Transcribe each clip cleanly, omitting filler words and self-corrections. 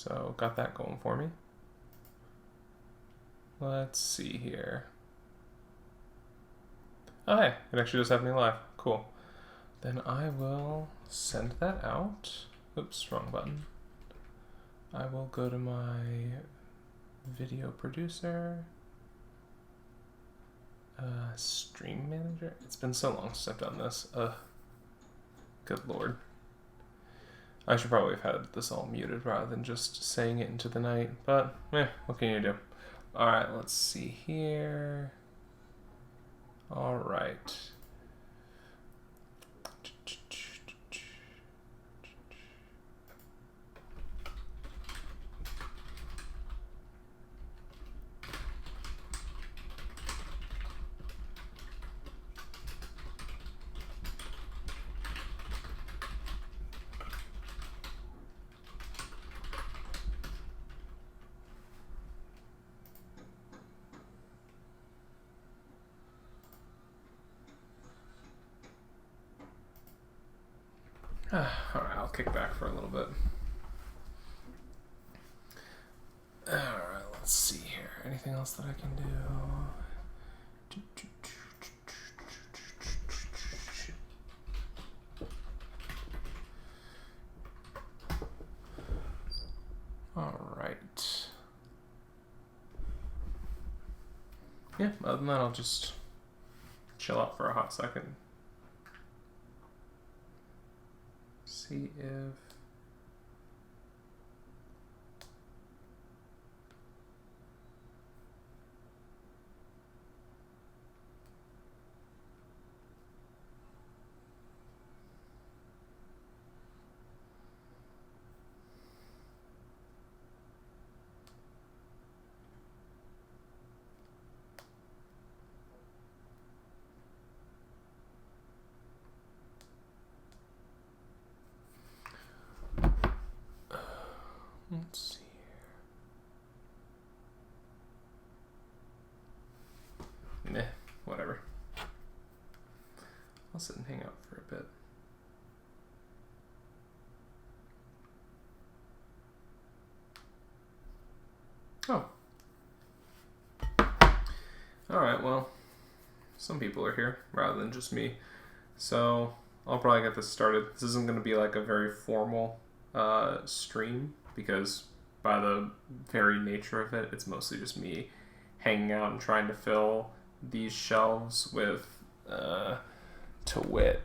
So got that going for me. Let's see here. Oh, hey, it actually does have me live. Cool. Then I will send that out. Oops, wrong button. I will go to my video producer. Stream manager. It's been so long since I've done this. Good lord. I should probably have had this all muted rather than just saying it into the night, but what can you do? Alright, let's see here. Alright. Alright, I'll kick back for a little bit. Alright, let's see here. Anything else that I can do? Alright. Yeah, other than that, I'll just chill out for a hot second. See if let's see here. Meh, whatever. I'll sit and hang out for a bit. Oh. Alright, well, some people are here rather than just me. So I'll probably get this started. This isn't going to be like a very formal stream because by the very nature of it, it's mostly just me hanging out and trying to fill these shelves with, to wit,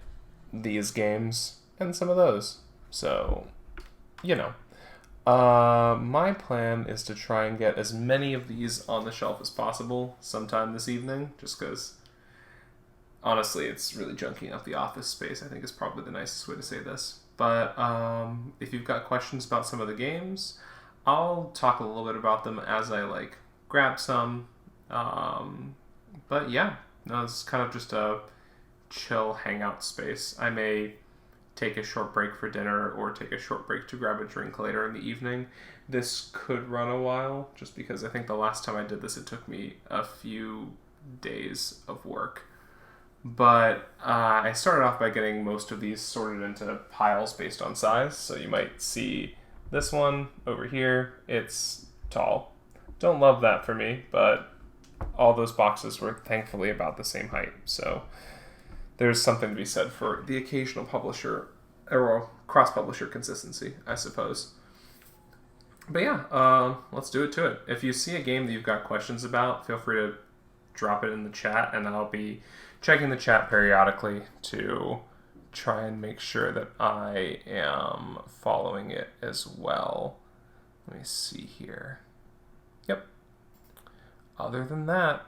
these games and some of those. So, you know. My plan is to try and get as many of these on the shelf as possible sometime this evening, just because, honestly, it's really junking up the office space, I think is probably the nicest way to say this. But if you've got questions about some of the games, I'll talk a little bit about them as I, grab some. But yeah, no, it's kind of just a chill hangout space. I may take a short break for dinner or take a short break to grab a drink later in the evening. This could run a while, just because I think the last time I did this, it took me a few days of work. But I started off by getting most of these sorted into piles based on size. So you might see this one over here. It's tall. Don't love that for me, but all those boxes were thankfully about the same height. So there's something to be said for the occasional publisher or cross-publisher consistency, I suppose. But yeah, let's do it to it. If you see a game that you've got questions about, feel free to drop it in the chat, and I'll be checking the chat periodically to try and make sure that I am following it as well. Let me see here. Yep. Other than that,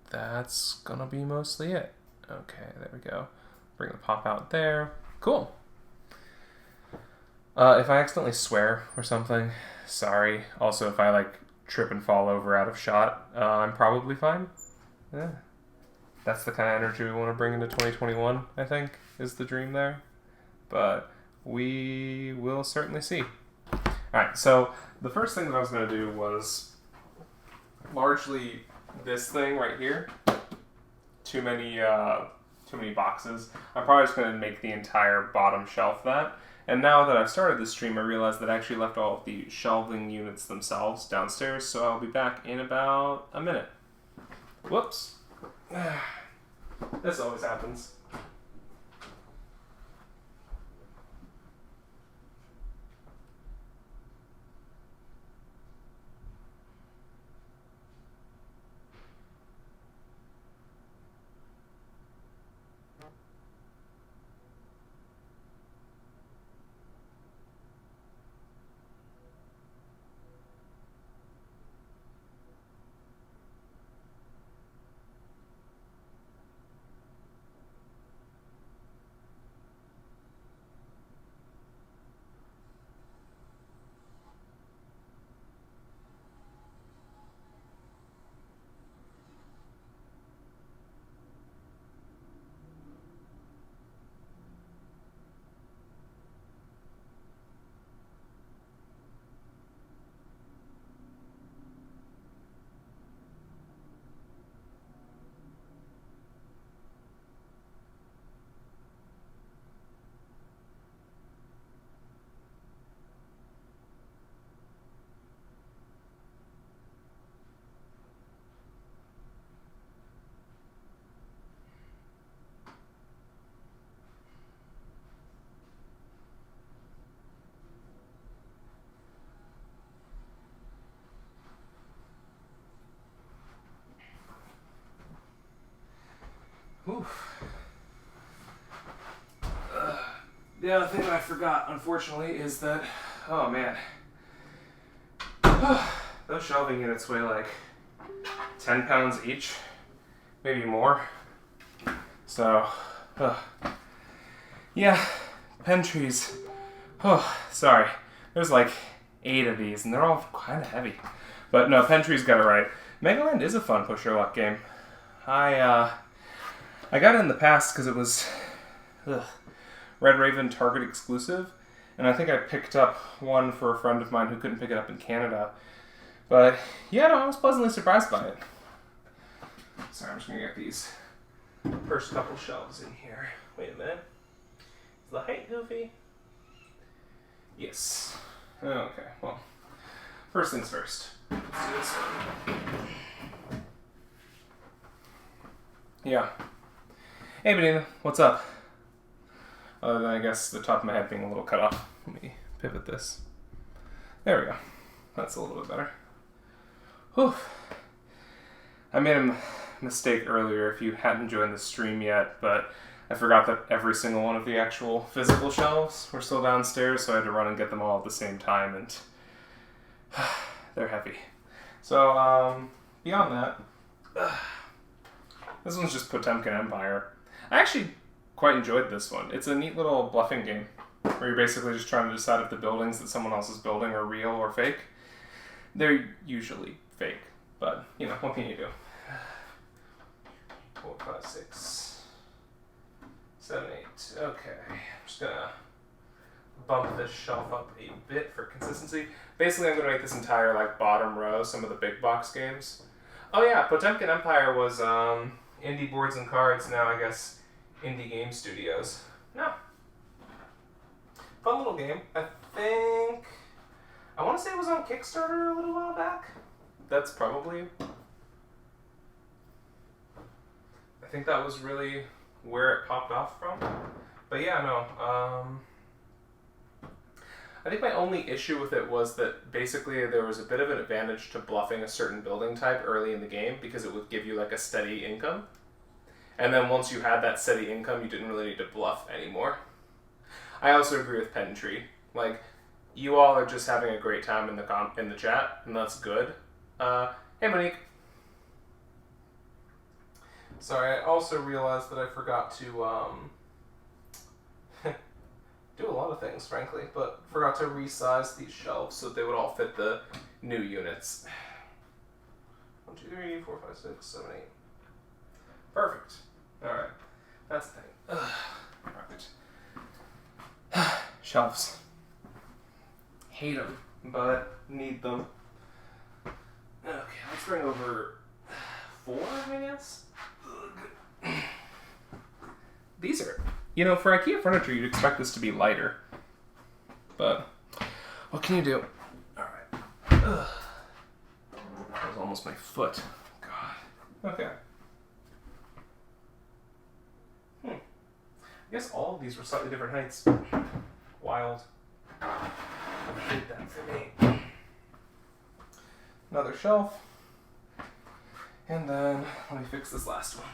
that's gonna be mostly it. Okay, there we go. Bring the pop out there. Cool. If I accidentally swear or something, sorry. Also, if I trip and fall over out of shot, I'm probably fine. Yeah. That's the kind of energy we want to bring into 2021, I think, is the dream there. But we will certainly see. Alright, so the first thing that I was going to do was largely this thing right here. Too many boxes. I'm probably just going to make the entire bottom shelf that. And now that I've started this stream, I realized that I actually left all of the shelving units themselves downstairs, so I'll be back in about a minute. Whoops. This always happens. The other thing that I forgot, unfortunately, is that, oh man, those shelving units weigh like 10 pounds each, maybe more. So, yeah, pen trees. Oh, sorry. There's like 8 of these, and they're all kind of heavy. But no, pen trees got it right. Mega Land is a fun pusher luck game. I got it in the past because it was Red Raven Target exclusive, and I think I picked up one for a friend of mine who couldn't pick it up in Canada. But yeah, no, I was pleasantly surprised by it. Sorry, I'm just gonna get these first couple shelves in here. Wait a minute. Is the height goofy? Yes. Okay, well, first things first. Let's do this one. Yeah. Hey, Benina, what's up? Other than, I guess, the top of my head being a little cut off. Let me pivot this. There we go. That's a little bit better. Whew. I made a mistake earlier if you hadn't joined the stream yet, but I forgot that every single one of the actual physical shelves were still downstairs, so I had to run and get them all at the same time, and they're heavy. So, beyond that, this one's just Potemkin Empire. I actually quite enjoyed this one. It's a neat little bluffing game where you're basically just trying to decide if the buildings that someone else is building are real or fake. They're usually fake, but, you know, what can you do? 4, 5, 6, 7, 8. Okay, I'm just gonna bump this shelf up a bit for consistency. Basically, I'm gonna make this entire, like, bottom row some of the big box games. Oh yeah, Potemkin Empire was Indie Boards and Cards, now I guess Indie Game Studios. No. Fun little game. I want to say it was on Kickstarter a little while back. That's probably... I think that was really where it popped off from. But yeah, no. I think my only issue with it was that basically there was a bit of an advantage to bluffing a certain building type early in the game because it would give you like a steady income. And then once you had that steady income, you didn't really need to bluff anymore. I also agree with Pen Tree. Like, you all are just having a great time in the chat, and that's good. Hey, Monique. Sorry, I also realized that I forgot to do a lot of things, frankly, but forgot to resize these shelves so that they would all fit the new units. 1, 2, 3, 4, 5, 6, 7, 8. Perfect. Alright. That's the thing. Alright. Shelves. Hate them, but need them. Okay, let's bring over 4, I guess? These are... You know, for IKEA furniture, you'd expect this to be lighter. but what can you do? All right. Ugh. That was almost my foot. God. Okay. I guess all of these were slightly different heights. Wild. Did that for me. Another shelf. And then let me fix this last one.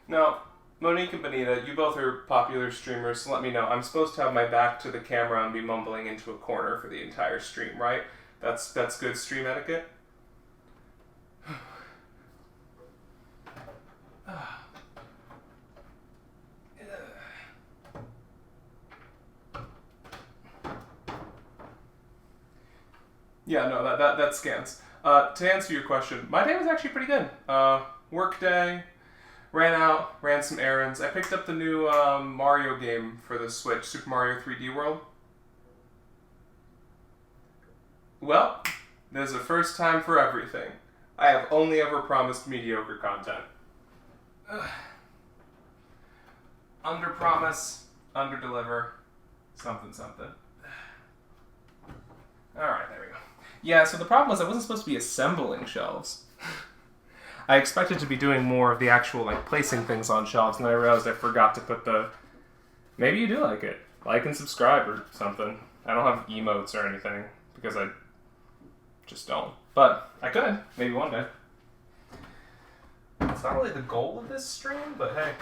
Now, Monique and Benita, you both are popular streamers, so let me know. I'm supposed to have my back to the camera and be mumbling into a corner for the entire stream, right? That's good stream etiquette? Yeah, no, that scans. To answer your question, my day was actually pretty good. Work day, ran some errands. I picked up the new Mario game for the Switch, Super Mario 3D World. Well, there's a first time for everything. I have only ever promised mediocre content. Under promise, under deliver, something. Alright, there we go. Yeah, so the problem was I wasn't supposed to be assembling shelves. I expected to be doing more of the actual, like, placing things on shelves, and then I realized I forgot to put the... Maybe you do like it. Like and subscribe or something. I don't have emotes or anything, because I just don't. But I could, maybe one day. It's not really the goal of this stream, but hey.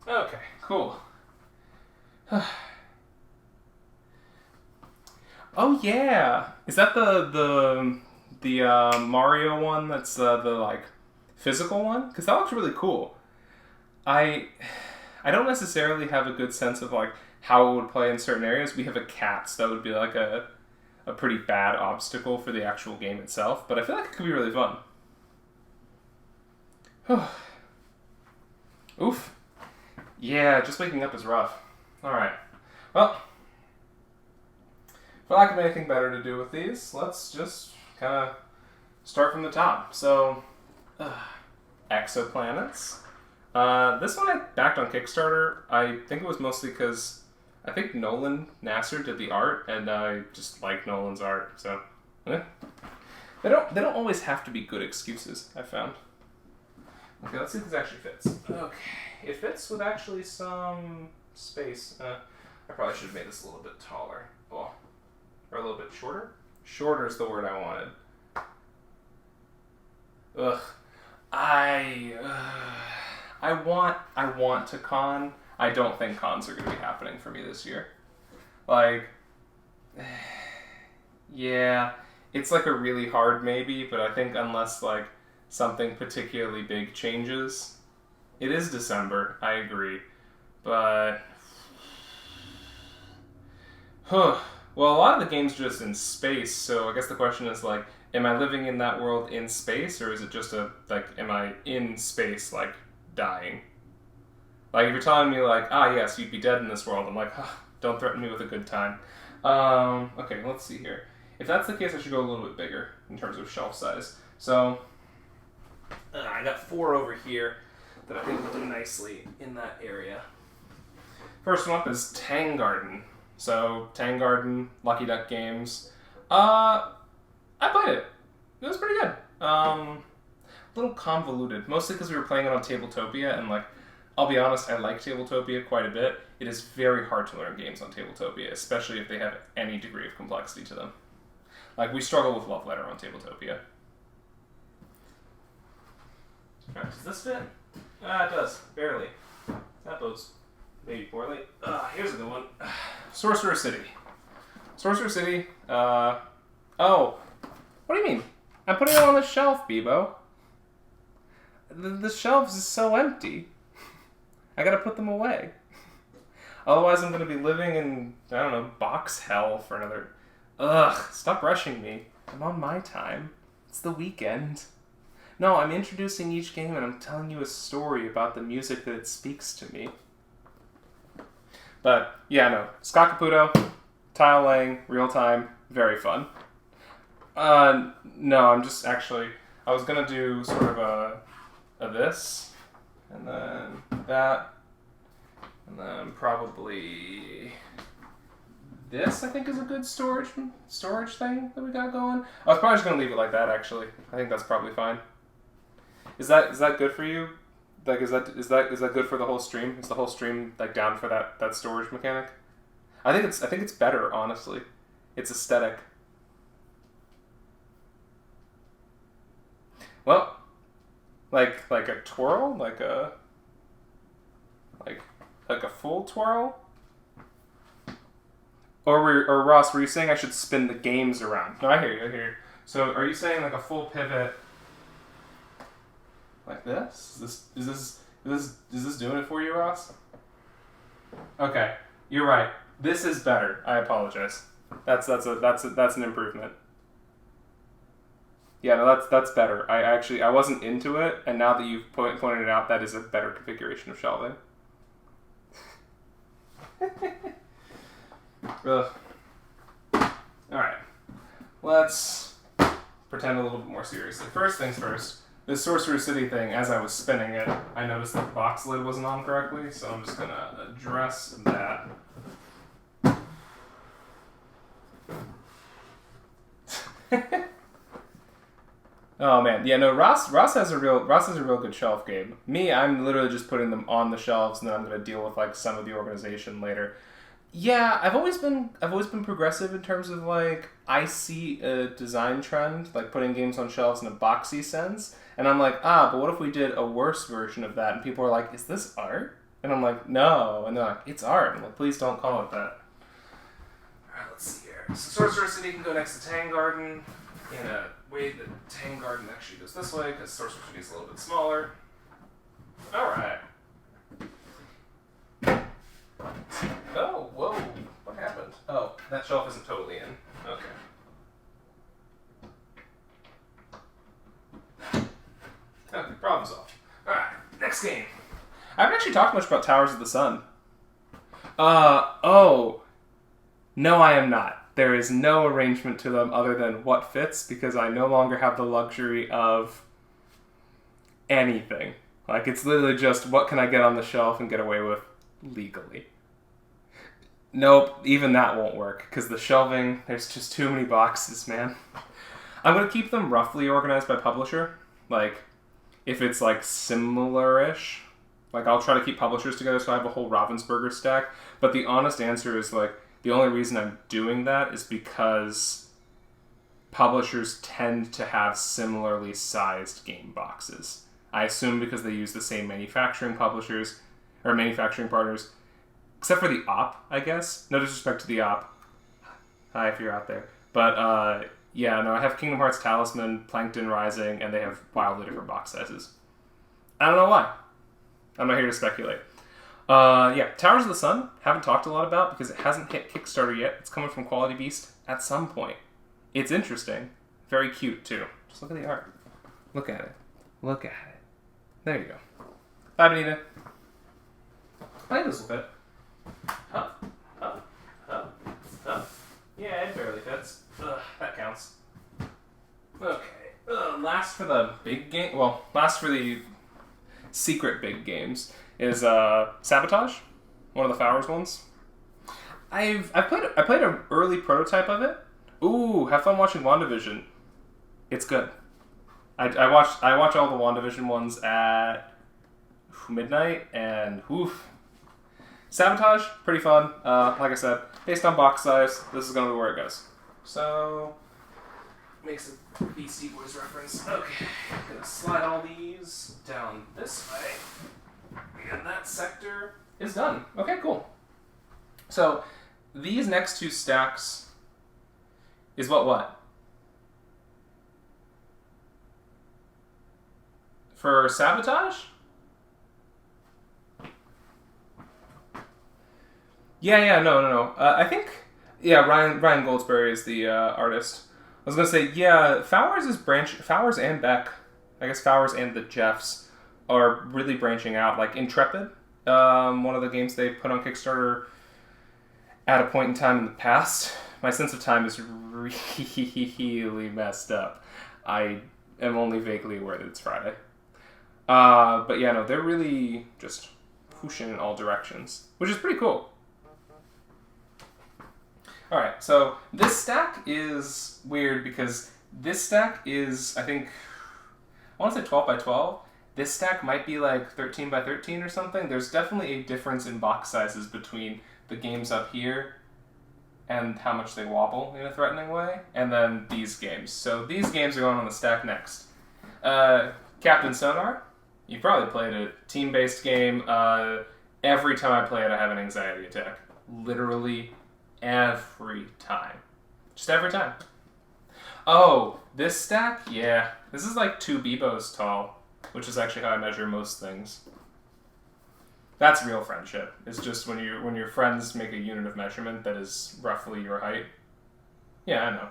Okay, cool. Oh yeah, is that the Mario one? That's the like physical one? Because that looks really cool. I don't necessarily have a good sense of like how it would play in certain areas. We have a cat, so that would be like a pretty bad obstacle for the actual game itself. But I feel like it could be really fun. Oof. Yeah, just waking up is rough. All right. Well. For lack of anything better to do with these, let's just kind of start from the top. So, exoplanets. This one I backed on Kickstarter. I think it was mostly because I think Nolan Nasser did the art, and I just like Nolan's art. So, they don't always have to be good excuses, I found. Okay, let's see if this actually fits. Okay, it fits with actually some space. I probably should have made this a little bit taller. Oh. Or a little bit shorter? Shorter is the word I wanted. Ugh. I want to con. I don't think cons are going to be happening for me this year. Like, yeah, it's like a really hard maybe, but I think unless like something particularly big changes, it is December, I agree, but well, a lot of the games are just in space, so I guess the question is, like, am I living in that world in space, or is it just am I in space, like, dying? Like, if you're telling me, like, yes, you'd be dead in this world, I'm like, don't threaten me with a good time. Okay, let's see here. If that's the case, I should go a little bit bigger in terms of shelf size. So, I got 4 over here that I think will do nicely in that area. First one up is Tang Garden. So, Tang Garden, Lucky Duck Games. I played it. It was pretty good. A little convoluted, mostly because we were playing it on Tabletopia, and like, I'll be honest, I like Tabletopia quite a bit. It is very hard to learn games on Tabletopia, especially if they have any degree of complexity to them. Like, we struggle with Love Letter on Tabletopia. Alright, does this fit? It does. Barely. That bodes maybe poorly. Here's a good one. Sorcerer City. Sorcerer City, oh, what do you mean? I'm putting it on the shelf, Bebo. The shelves is so empty. I gotta put them away. Otherwise I'm gonna be living in, I don't know, box hell for another... Ugh, stop rushing me. I'm on my time. It's the weekend. No, I'm introducing each game and I'm telling you a story about the music that it speaks to me. But, yeah, no. Scott Caputo, tile laying, real time, very fun. No, I'm just actually. I was gonna do sort of a this, and then that, and then probably this. I think is a good storage thing that we got going. I was probably just gonna leave it like that. Actually, I think that's probably fine. Is that good for you? Like, is that good for the whole stream? Is the whole stream like down for that storage mechanic? I think it's better, honestly. It's aesthetic. Well, like a twirl, like a full twirl. Or Ross, were you saying I should spin the games around? No, I hear you. So, are you saying like a full pivot? Like this? Is this doing it for you, Ross? Okay, you're right. This is better. I apologize. That's an improvement. Yeah, no, that's better. I wasn't into it, and now that you've pointed it out, that is a better configuration of shelving. Ugh. All right, let's pretend a little bit more seriously. First things first. This Sorcerer City thing, as I was spinning it, I noticed that the box lid wasn't on correctly, so I'm just gonna address that. Oh man, yeah, no. Ross has a real good shelf game. Me, I'm literally just putting them on the shelves, and then I'm gonna deal with like some of the organization later. Yeah, I've always been progressive in terms of like I see a design trend like putting games on shelves in a boxy sense, and I'm like, but what if we did a worse version of that? And people are like, is this art? And I'm like, no, and they're like, it's art. I'm like, please don't call it that. All right, let's see here. So Sorcerer City can go next to Tang Garden in a way that Tang Garden actually goes this way because Sorcerer City is a little bit smaller. All right. Oh, whoa. What happened? Oh, that shelf isn't totally in. Okay. Okay, problem solved. Alright, next game. I haven't actually talked much about Towers of the Sun. Oh. No, I am not. There is no arrangement to them other than what fits because I no longer have the luxury of anything. Like, it's literally just what can I get on the shelf and get away with legally. Nope, even that won't work, because the shelving, there's just too many boxes, man. I'm going to keep them roughly organized by publisher. Like, if it's, like, similar-ish, like, I'll try to keep publishers together so I have a whole Ravensburger stack. But the honest answer is, like, the only reason I'm doing that is because publishers tend to have similarly sized game boxes. I assume because they use the same manufacturing publishers, or manufacturing partners, except for the op, I guess. No disrespect to the op. Hi, if you're out there. But, yeah, no, I have Kingdom Hearts Talisman, Plankton Rising, and they have wildly different box sizes. I don't know why. I'm not here to speculate. Yeah, Towers of the Sun, haven't talked a lot about because it hasn't hit Kickstarter yet. It's coming from Quality Beast at some point. It's interesting. Very cute, too. Just look at the art. Look at it. Look at it. There you go. Bye, Benita. I think this will fit. Up. Yeah, it barely fits. That counts. Okay. Last for the big game. Well, last for the secret big games is Sabotage, one of the Fowers ones. I played an early prototype of it. Ooh, have fun watching WandaVision. It's good. I watch all the WandaVision ones at midnight, and oof. Sabotage, pretty fun. Like I said, based on box size, this is going to be where it goes. So, makes a Beastie Boys reference. Okay, I'm going to slide all these down this way. And that sector is done. Okay, cool. So, these next two stacks is what? For Sabotage? Yeah, no. I think, Ryan Goldsberry is the artist. I was gonna say, Fowers and Beck, I guess Fowers and the Jeffs are really branching out. Like Intrepid, one of the games they put on Kickstarter at a point in time in the past. My sense of time is really messed up. I am only vaguely aware that it's Friday. But yeah, no, they're really just pushing in all directions, which is pretty cool. Alright, so this stack is weird because this stack is, I think, I want to say 12 by 12. This stack might be like 13 by 13 or something. There's definitely a difference in box sizes between the games up here and how much they wobble in a threatening way, and then these games. So these games are going on the stack next. Captain Sonar, you probably played a team-based game. Every time I play it, I have an anxiety attack. Literally every time. Just every time. Oh, this stack? Yeah. This is like 2 Bebos tall, which is actually how I measure most things. That's real friendship. It's just when your friends make a unit of measurement that is roughly your height. Yeah, I know.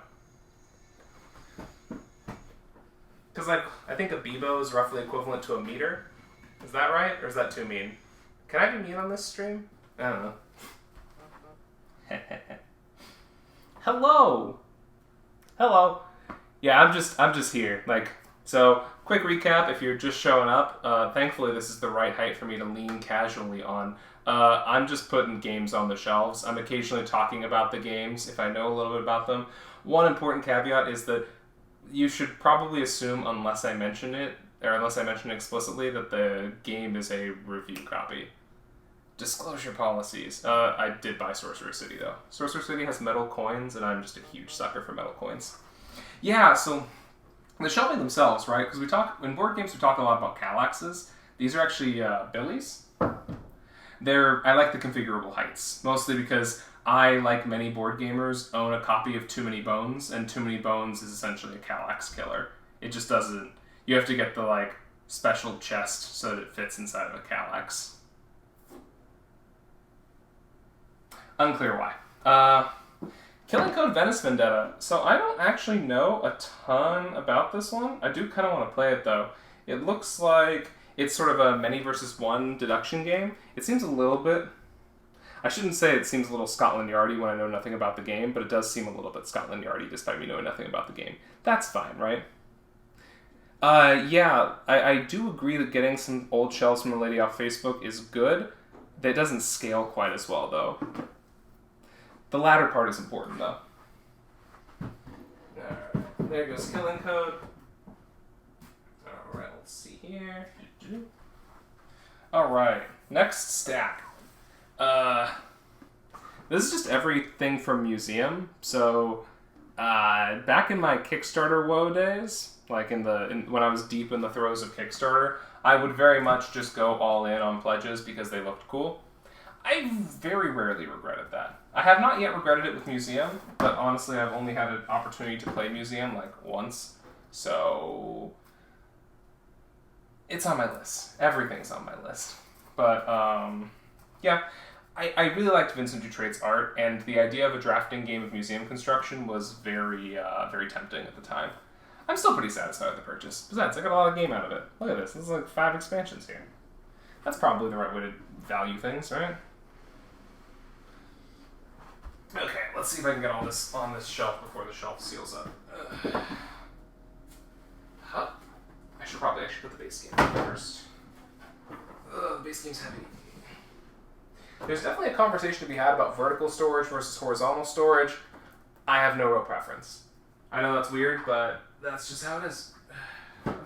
Because like I think a Bebo is roughly equivalent to a meter. Is that right, or is that too mean? Can I be mean on this stream? I don't know. Hello. Hello. Yeah, I'm just here. Like, so quick recap, if you're just showing up, thankfully this is the right height for me to lean casually on. I'm just putting games on the shelves. I'm occasionally talking about the games if I know a little bit about them. One important caveat is that you should probably assume, unless I mention it, or unless I mention it explicitly, that the game is a review copy. Disclosure policies. I did buy Sorcerer City though. Sorcerer City has metal coins, and I'm just a huge sucker for metal coins. Yeah, so the shelving themselves, right? Because in board games we talk a lot about Kallaxes. These are actually Billies. I like the configurable heights, mostly because I, like many board gamers, own a copy of Too Many Bones, and Too Many Bones is essentially a Kallax killer. It just doesn't. You have to get the like special chest so that it fits inside of a Kallax. Unclear why. Killing Code Venice Vendetta. So I don't actually know a ton about this one. I do kind of want to play it though. It looks like it's sort of a many versus one deduction game. It seems a little bit... I shouldn't say it seems a little Scotland Yardy when I know nothing about the game, but it does seem a little bit Scotland Yardy despite me knowing nothing about the game. That's fine, right? Yeah, I do agree that getting some old shelves from a lady off Facebook is good. That doesn't scale quite as well, though. The latter part is important, though. Alright, there goes Killing Code. Alright, let's see here. Alright, next stack. This is just everything from Museum. So, back in my Kickstarter woe days, like when I was deep in the throes of Kickstarter, I would very much just go all in on pledges because they looked cool. I very rarely regretted that. I have not yet regretted it with Museum, but honestly, I've only had an opportunity to play Museum like once, so it's on my list. Everything's on my list. But yeah, I really liked Vincent Dutrait's art, and the idea of a drafting game of museum construction was very tempting at the time. I'm still pretty satisfied with the purchase. Besides, I got a lot of game out of it. Look at this. This is like 5 expansions here. That's probably the right way to value things, right? Okay, let's see if I can get all this on this shelf before the shelf seals up. Huh? I should probably actually put the base game first. The base game's heavy. There's definitely a conversation to be had about vertical storage versus horizontal storage. I have no real preference. I know that's weird, but that's just how it is. Okay,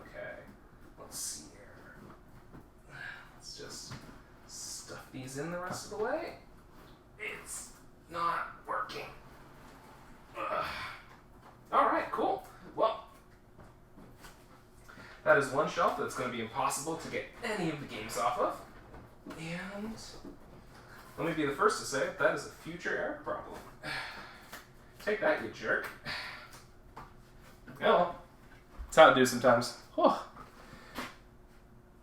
let's see here. Let's just stuff these in the rest of the way. It's not working. Alright, cool. Well, that is one shelf that's going to be impossible to get any of the games off of. And let me be the first to say that is a future Eric problem. Take that, you jerk. Well, it's how to do sometimes. Oh.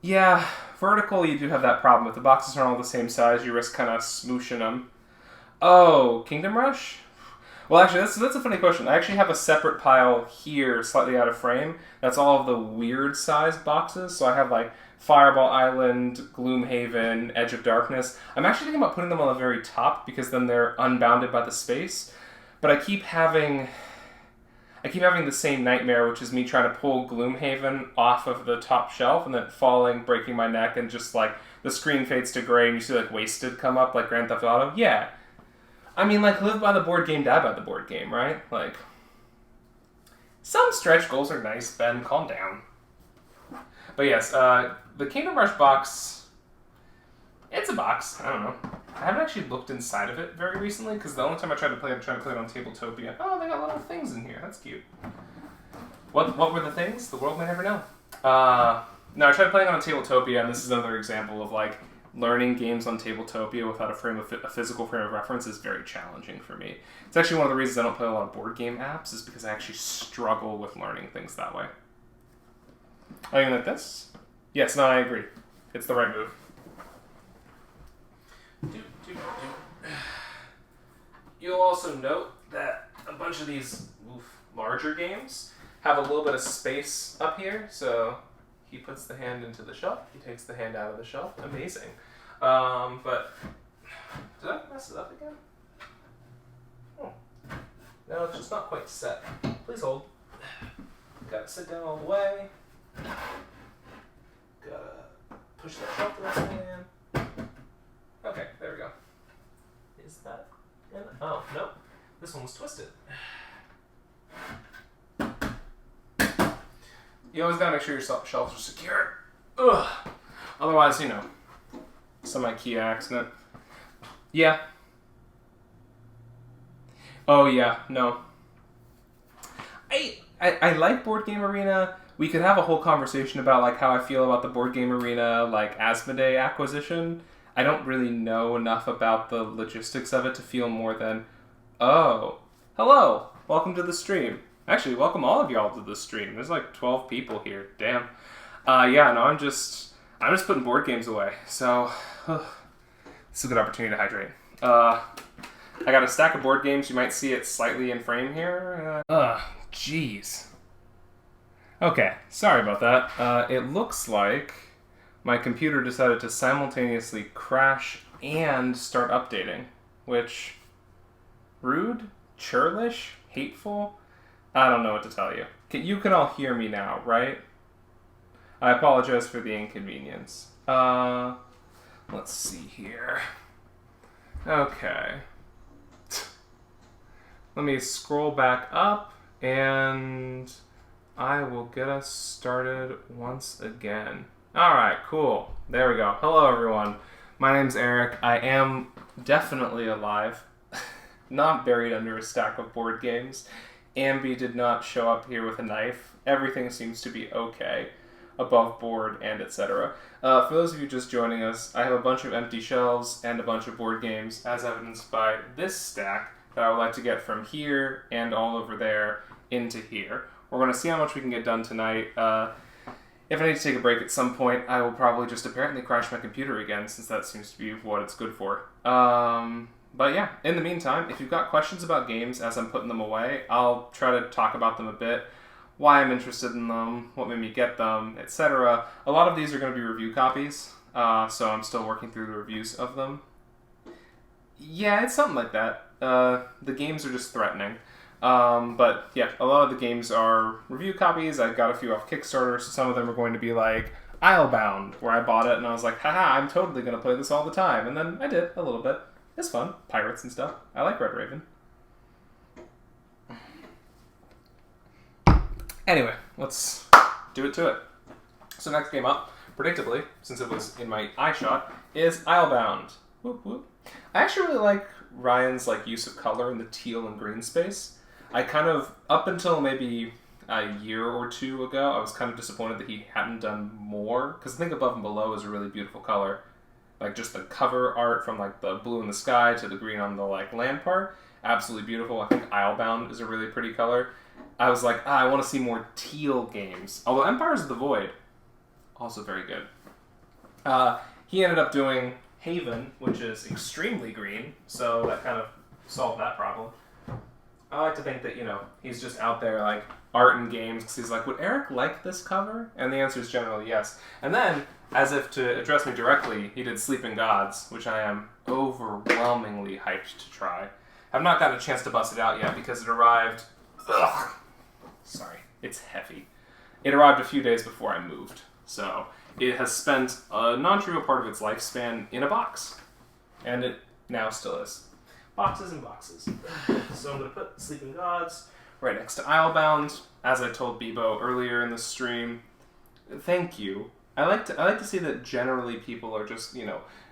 Yeah, vertical you do have that problem. If the boxes aren't all the same size, you risk kind of smooshing them. Oh, Kingdom Rush? Well, actually, that's a funny question. I actually have a separate pile here, slightly out of frame. That's all of the weird-sized boxes. So I have, like, Fireball Island, Gloomhaven, Edge of Darkness. I'm actually thinking about putting them on the very top because then they're unbounded by the space. But I keep having... I keep having the same nightmare, which is me trying to pull Gloomhaven off of the top shelf and then falling, breaking my neck, and just like the screen fades to gray and you see like Wasted come up like Grand Theft Auto. Yeah. I mean, like, live by the board game, die by the board game, right? Like, some stretch goals are nice, Ben. Calm down. But yes, the Kingdom Rush box, it's a box. I don't know. I haven't actually looked inside of it very recently, because the only time I tried to play it, I'm trying to play it on Tabletopia. Oh, they got little things in here. That's cute. What were the things? The world may never know. No, I tried playing on Tabletopia, and this is another example of, like, learning games on Tabletopia without a physical frame of reference is very challenging for me. It's actually one of the reasons I don't play a lot of board game apps, is because I actually struggle with learning things that way. Are you like this? Yes, no, I agree. It's the right move. You'll also note that a bunch of these larger games have a little bit of space up here, so he puts the hand into the shelf, he takes the hand out of the shelf. Amazing. But did I mess it up again? Oh. No, it's just not quite set. Please hold. Gotta sit down all the way. Gotta push that shelf the rest of the hand. Okay, there we go. Is that in? Oh, no. This one was twisted. You always gotta make sure your shelves are secure. Ugh. Otherwise, you know, some IKEA accident. Yeah. Oh yeah, no. I like Board Game Arena. We could have a whole conversation about like how I feel about the Board Game Arena like Asmodee acquisition. I don't really know enough about the logistics of it to feel more than, oh, hello, welcome to the stream. Actually, welcome all of y'all to the stream. There's like 12 people here. Damn. Yeah, no, I'm just putting board games away. So, this is a good opportunity to hydrate. I got a stack of board games. You might see it slightly in frame here. Jeez. Okay, sorry about that. It looks like my computer decided to simultaneously crash and start updating, which, rude, churlish, hateful, I don't know what to tell you. You can all hear me now, right? I apologize for the inconvenience. Let's see here. Okay. Let me scroll back up, and I will get us started once again. Alright, cool. There we go. Hello, everyone. My name's Eric. I am definitely alive. Not buried under a stack of board games. Ambi did not show up here with a knife. Everything seems to be okay. Above board and etc. For those of you just joining us, I have a bunch of empty shelves and a bunch of board games, as evidenced by this stack that I would like to get from here and all over there into here. We're going to see how much we can get done tonight. If I need to take a break at some point, I will probably just apparently crash my computer again, since that seems to be what it's good for. But yeah, in the meantime, if you've got questions about games as I'm putting them away, I'll try to talk about them a bit, why I'm interested in them, what made me get them, etc. A lot of these are going to be review copies, so I'm still working through the reviews of them. Yeah, it's something like that. The games are just threatening. But yeah, a lot of the games are review copies. I got a few off Kickstarter, so some of them are going to be like Islebound, where I bought it and I was like, haha, I'm totally going to play this all the time. And then I did, a little bit. It's fun. Pirates and stuff. I like Red Raven. Anyway, let's do it to it. So next game up, predictably, since it was in my eye shot, is Islebound. Whoop whoop. I actually really like Ryan's use of color in the teal and green space. I kind of, up until maybe a year or two ago, I was kind of disappointed that he hadn't done more, because I think Above and Below is a really beautiful color. Just the cover art from the blue in the sky to the green on the land part, absolutely beautiful. I think Islebound is a really pretty color. I was like, I want to see more teal games. Although Empires of the Void, also very good. He ended up doing Haven, which is extremely green, so that kind of solved that problem. I like to think that, he's just out there, art and games, because he's like, would Eric like this cover? And the answer is generally yes. And then, as if to address me directly, he did Sleeping Gods, which I am overwhelmingly hyped to try. I've not gotten a chance to bust it out yet, because it arrived Sorry, it's heavy. It arrived a few days before I moved, so it has spent a non-trivial part of its lifespan in a box, and it now still is. Boxes and boxes. So I'm going to put Sleeping Gods right next to Islebound. As I told Bebo earlier in the stream, thank you. I like to see that generally people are just,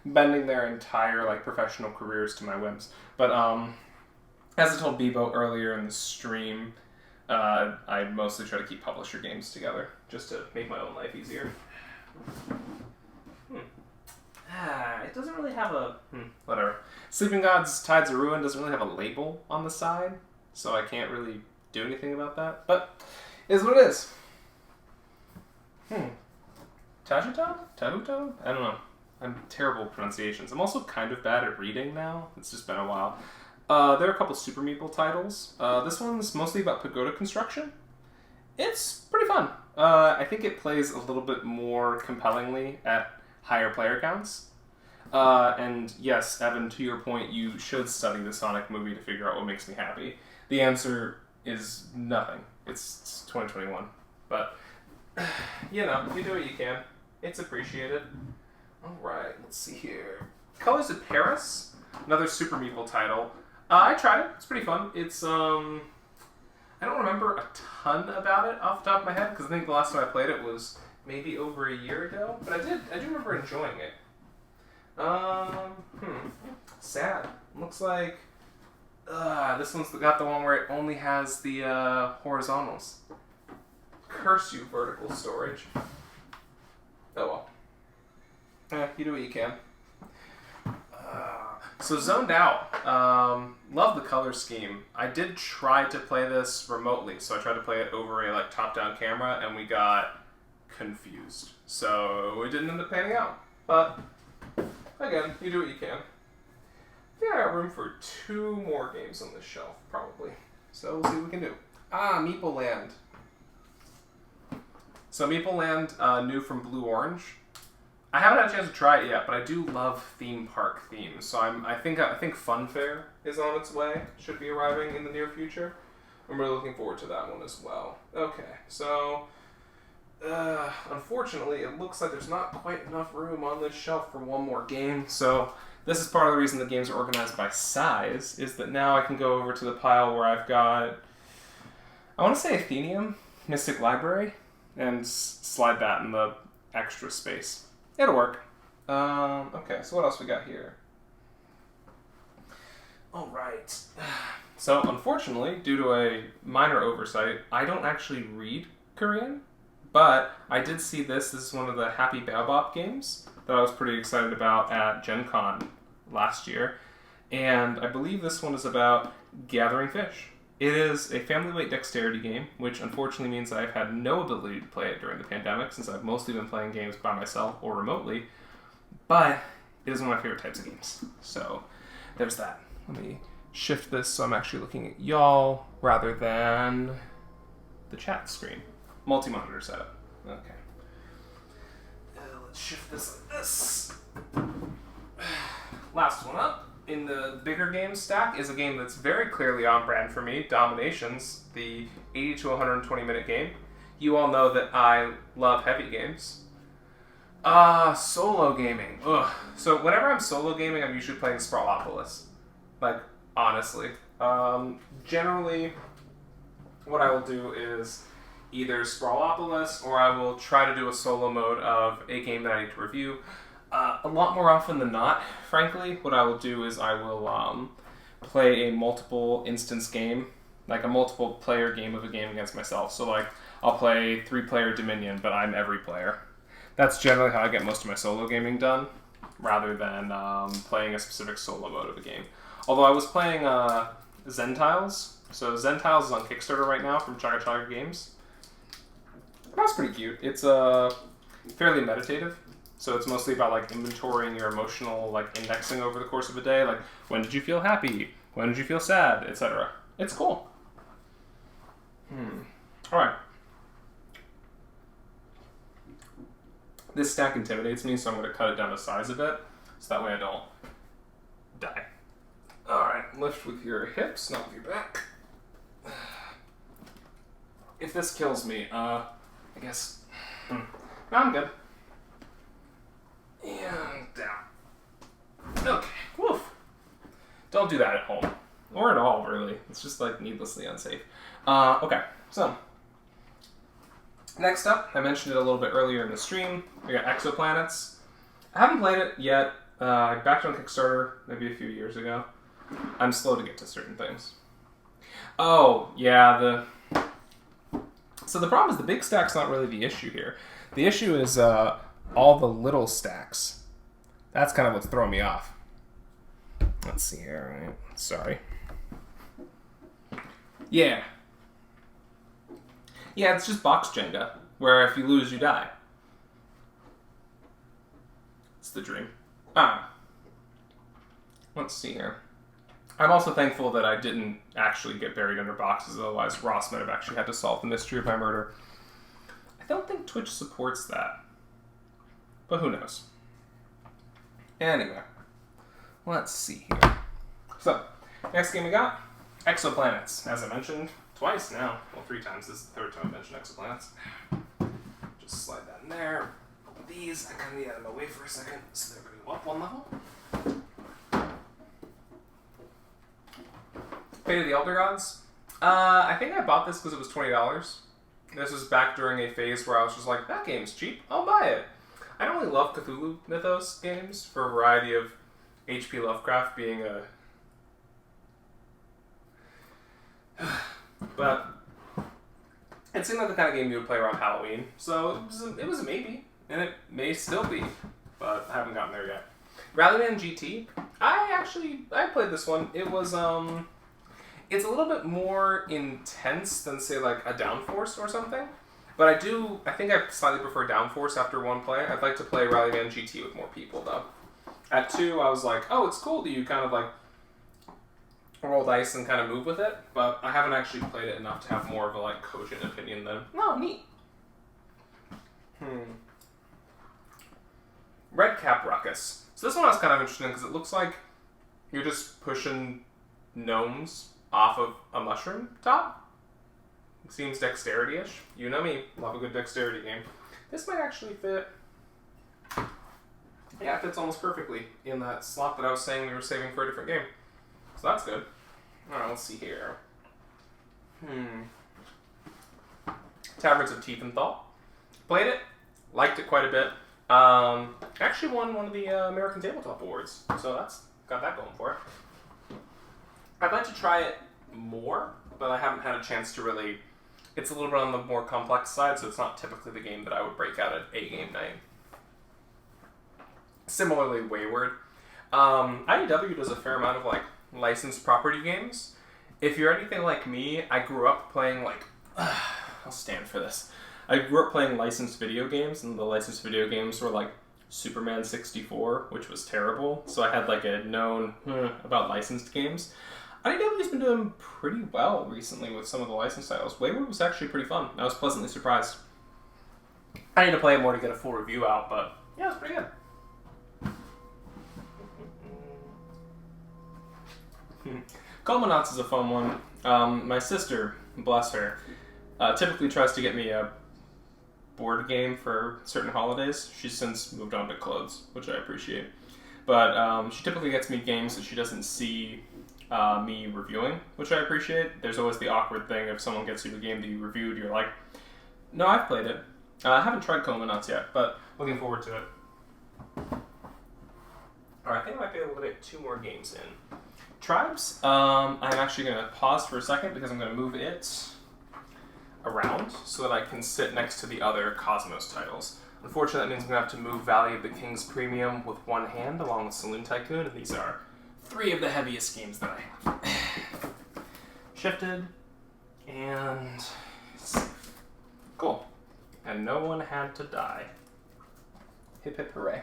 bending their entire professional careers to my whims. But as I told Bebo earlier in the stream, I mostly try to keep publisher games together just to make my own life easier. It doesn't really have a whatever. Sleeping Gods Tides of Ruin doesn't really have a label on the side, so I can't really do anything about that. But it is what it is. Tajuto? Tahuto? I don't know. I'm terrible at pronunciations. I'm also kind of bad at reading now. It's just been a while. There are a couple Super Meeple titles. This one's mostly about pagoda construction. It's pretty fun. I think it plays a little bit more compellingly at higher player counts. And yes, Evan, to your point, you should study the Sonic movie to figure out what makes me happy. The answer is nothing. It's 2021. But, you do what you can. It's appreciated. Alright, let's see here. Colors of Paris, another Super Meeple title. I tried it. It's pretty fun. It's, I don't remember a ton about it off the top of my head, because I think the last time I played it was maybe over a year ago. But I do remember enjoying it. Sad. Looks like, this one's got the one where it only has the, horizontals. Curse you, vertical storage. Oh well. You do what you can. So Zoned Out. Love the color scheme. I did try to play this remotely, so I tried to play it over a top-down camera, and we got confused. So it didn't end up panning out. But again, you do what you can. I think I got room for 2 more games on this shelf, probably. So we'll see what we can do. Meeple Land. So Meeple Land, new from Blue Orange. I haven't had a chance to try it yet, but I do love theme park themes. So I think Fun Fair is on its way. Should be arriving in the near future. I'm really looking forward to that one as well. Okay, so unfortunately, it looks like there's not quite enough room on this shelf for one more game. So this is part of the reason the games are organized by size, is that now I can go over to the pile where I've got, I want to say Athenium, Mystic Library, and slide that in the extra space. It'll work. Okay, so what else we got here? Alright. So, unfortunately, due to a minor oversight, I don't actually read Korean, but I did see this. This is one of the Happy Baobab games that I was pretty excited about at Gen Con last year, and I believe this one is about gathering fish. It is a family-weight dexterity game, which unfortunately means I've had no ability to play it during the pandemic, since I've mostly been playing games by myself or remotely, but it is one of my favorite types of games. So, there's that. Let me shift this so I'm actually looking at y'all rather than the chat screen. Multi-monitor setup. Okay. Let's shift this like this. Last one up in the bigger game stack is a game that's very clearly on brand for me, Dominations, the 80 to 120 minute game. You all know that I love heavy games. Solo gaming. Ugh. So whenever I'm solo gaming, I'm usually playing Sprawlopolis. Honestly. Generally, what I will do is either Sprawlopolis, or I will try to do a solo mode of a game that I need to review. A lot more often than not, frankly, what I will do is I will play a multiple instance game, like a multiple player game of a game against myself. So I'll play 3-player Dominion, but I'm every player. That's generally how I get most of my solo gaming done, rather than playing a specific solo mode of a game. Although I was playing Zentiles. So Zentiles is on Kickstarter right now from Chaga Chaga Games. That's pretty cute. It's fairly meditative. So it's mostly about inventorying your emotional indexing over the course of a day. When did you feel happy? When did you feel sad? Etc. It's cool. Alright. This stack intimidates me, so I'm going to cut it down to size a bit, so that way I don't die. Alright, lift with your hips, not with your back. if this kills me, I guess... No, I'm good. And down. Okay, woof. Don't do that at home. Or at all, really. It's just, like, needlessly unsafe. Okay, so... Next up, I mentioned it a little bit earlier in the stream. We got Exoplanets. I haven't played it yet. I backed on Kickstarter maybe a few years ago. I'm slow to get to certain things. Oh, yeah, So the problem is the big stack's not really the issue here. The issue is all the little stacks. That's kind of what's throwing me off. Let's see here. Right? Sorry. Yeah. Yeah, it's just box Jenga, where if you lose, you die. It's the dream. Let's see here. I'm also thankful that I didn't actually get buried under boxes, otherwise Ross might have actually had to solve the mystery of my murder. I don't think Twitch supports that, but who knows. Anyway, let's see here. So, next game we got, Exoplanets, as I mentioned twice now. Well, 3 times. This is the 3rd time I mentioned Exoplanets. Just slide that in there. These, I kind of need out of my way for a second, so they're going to go up 1 level. Fate of the Elder Gods. I think I bought this because it was $20. This was back during a phase where I was just like, that game's cheap, I'll buy it. I don't really love Cthulhu Mythos games for a variety of H.P. Lovecraft being a... But it seemed like the kind of game you would play around Halloween, so it was a maybe, and it may still be, but I haven't gotten there yet. Rallyman GT. I played this one. It was, it's a little bit more intense than, say, like a Downforce or something. But I think I slightly prefer Downforce after 1 play. I'd like to play Rallyman GT with more people, though. At 2, I was like, oh, it's cool that you kind of, like, roll dice and kind of move with it. But I haven't actually played it enough to have more of a, like, cogent opinion than, oh, neat. Red Cap Ruckus. So this one I was kind of interested in because it looks like you're just pushing gnomes off of a mushroom top. It seems dexterity-ish. You know me, love a good dexterity game. This might actually fit. Yeah, it fits almost perfectly in that slot that I was saying we were saving for a different game. So that's good. Alright, let's see here. Taverns of Tiefenthal. Played it. Liked it quite a bit. Actually won one of the American Tabletop Awards. So that's got that going for it. I'd like to try it more, but I haven't had a chance to really... It's a little bit on the more complex side, so it's not typically the game that I would break out at a game night. Similarly, Wayward. IDW does a fair amount of, like, licensed property games. If you're anything like me, I grew up playing, like... I'll stand for this. I grew up playing licensed video games, and the licensed video games were, like, Superman 64, which was terrible. So I had, like, a known about licensed games. IDW's been doing pretty well recently with some of the licensed titles. Wayward was actually pretty fun. I was pleasantly surprised. I need to play it more to get a full review out, but yeah, it was pretty good. Culminats is a fun one. My sister, bless her, typically tries to get me a board game for certain holidays. She's since moved on to clothes, which I appreciate. But she typically gets me games that she doesn't see me reviewing, which I appreciate. There's always the awkward thing if someone gets you a game that you reviewed, you're like, no, I've played it. I haven't tried Culminats yet, but looking forward to it. Alright, I think I might be able to get 2 more games in. Tribes, I'm actually going to pause for a second because I'm going to move it around so that I can sit next to the other Cosmos titles. Unfortunately, that means I'm going to have to move Valley of the King's Premium with one hand along with Saloon Tycoon, and these are 3 of the heaviest games that I have. Shifted, and cool. And no one had to die. Hip hip hooray.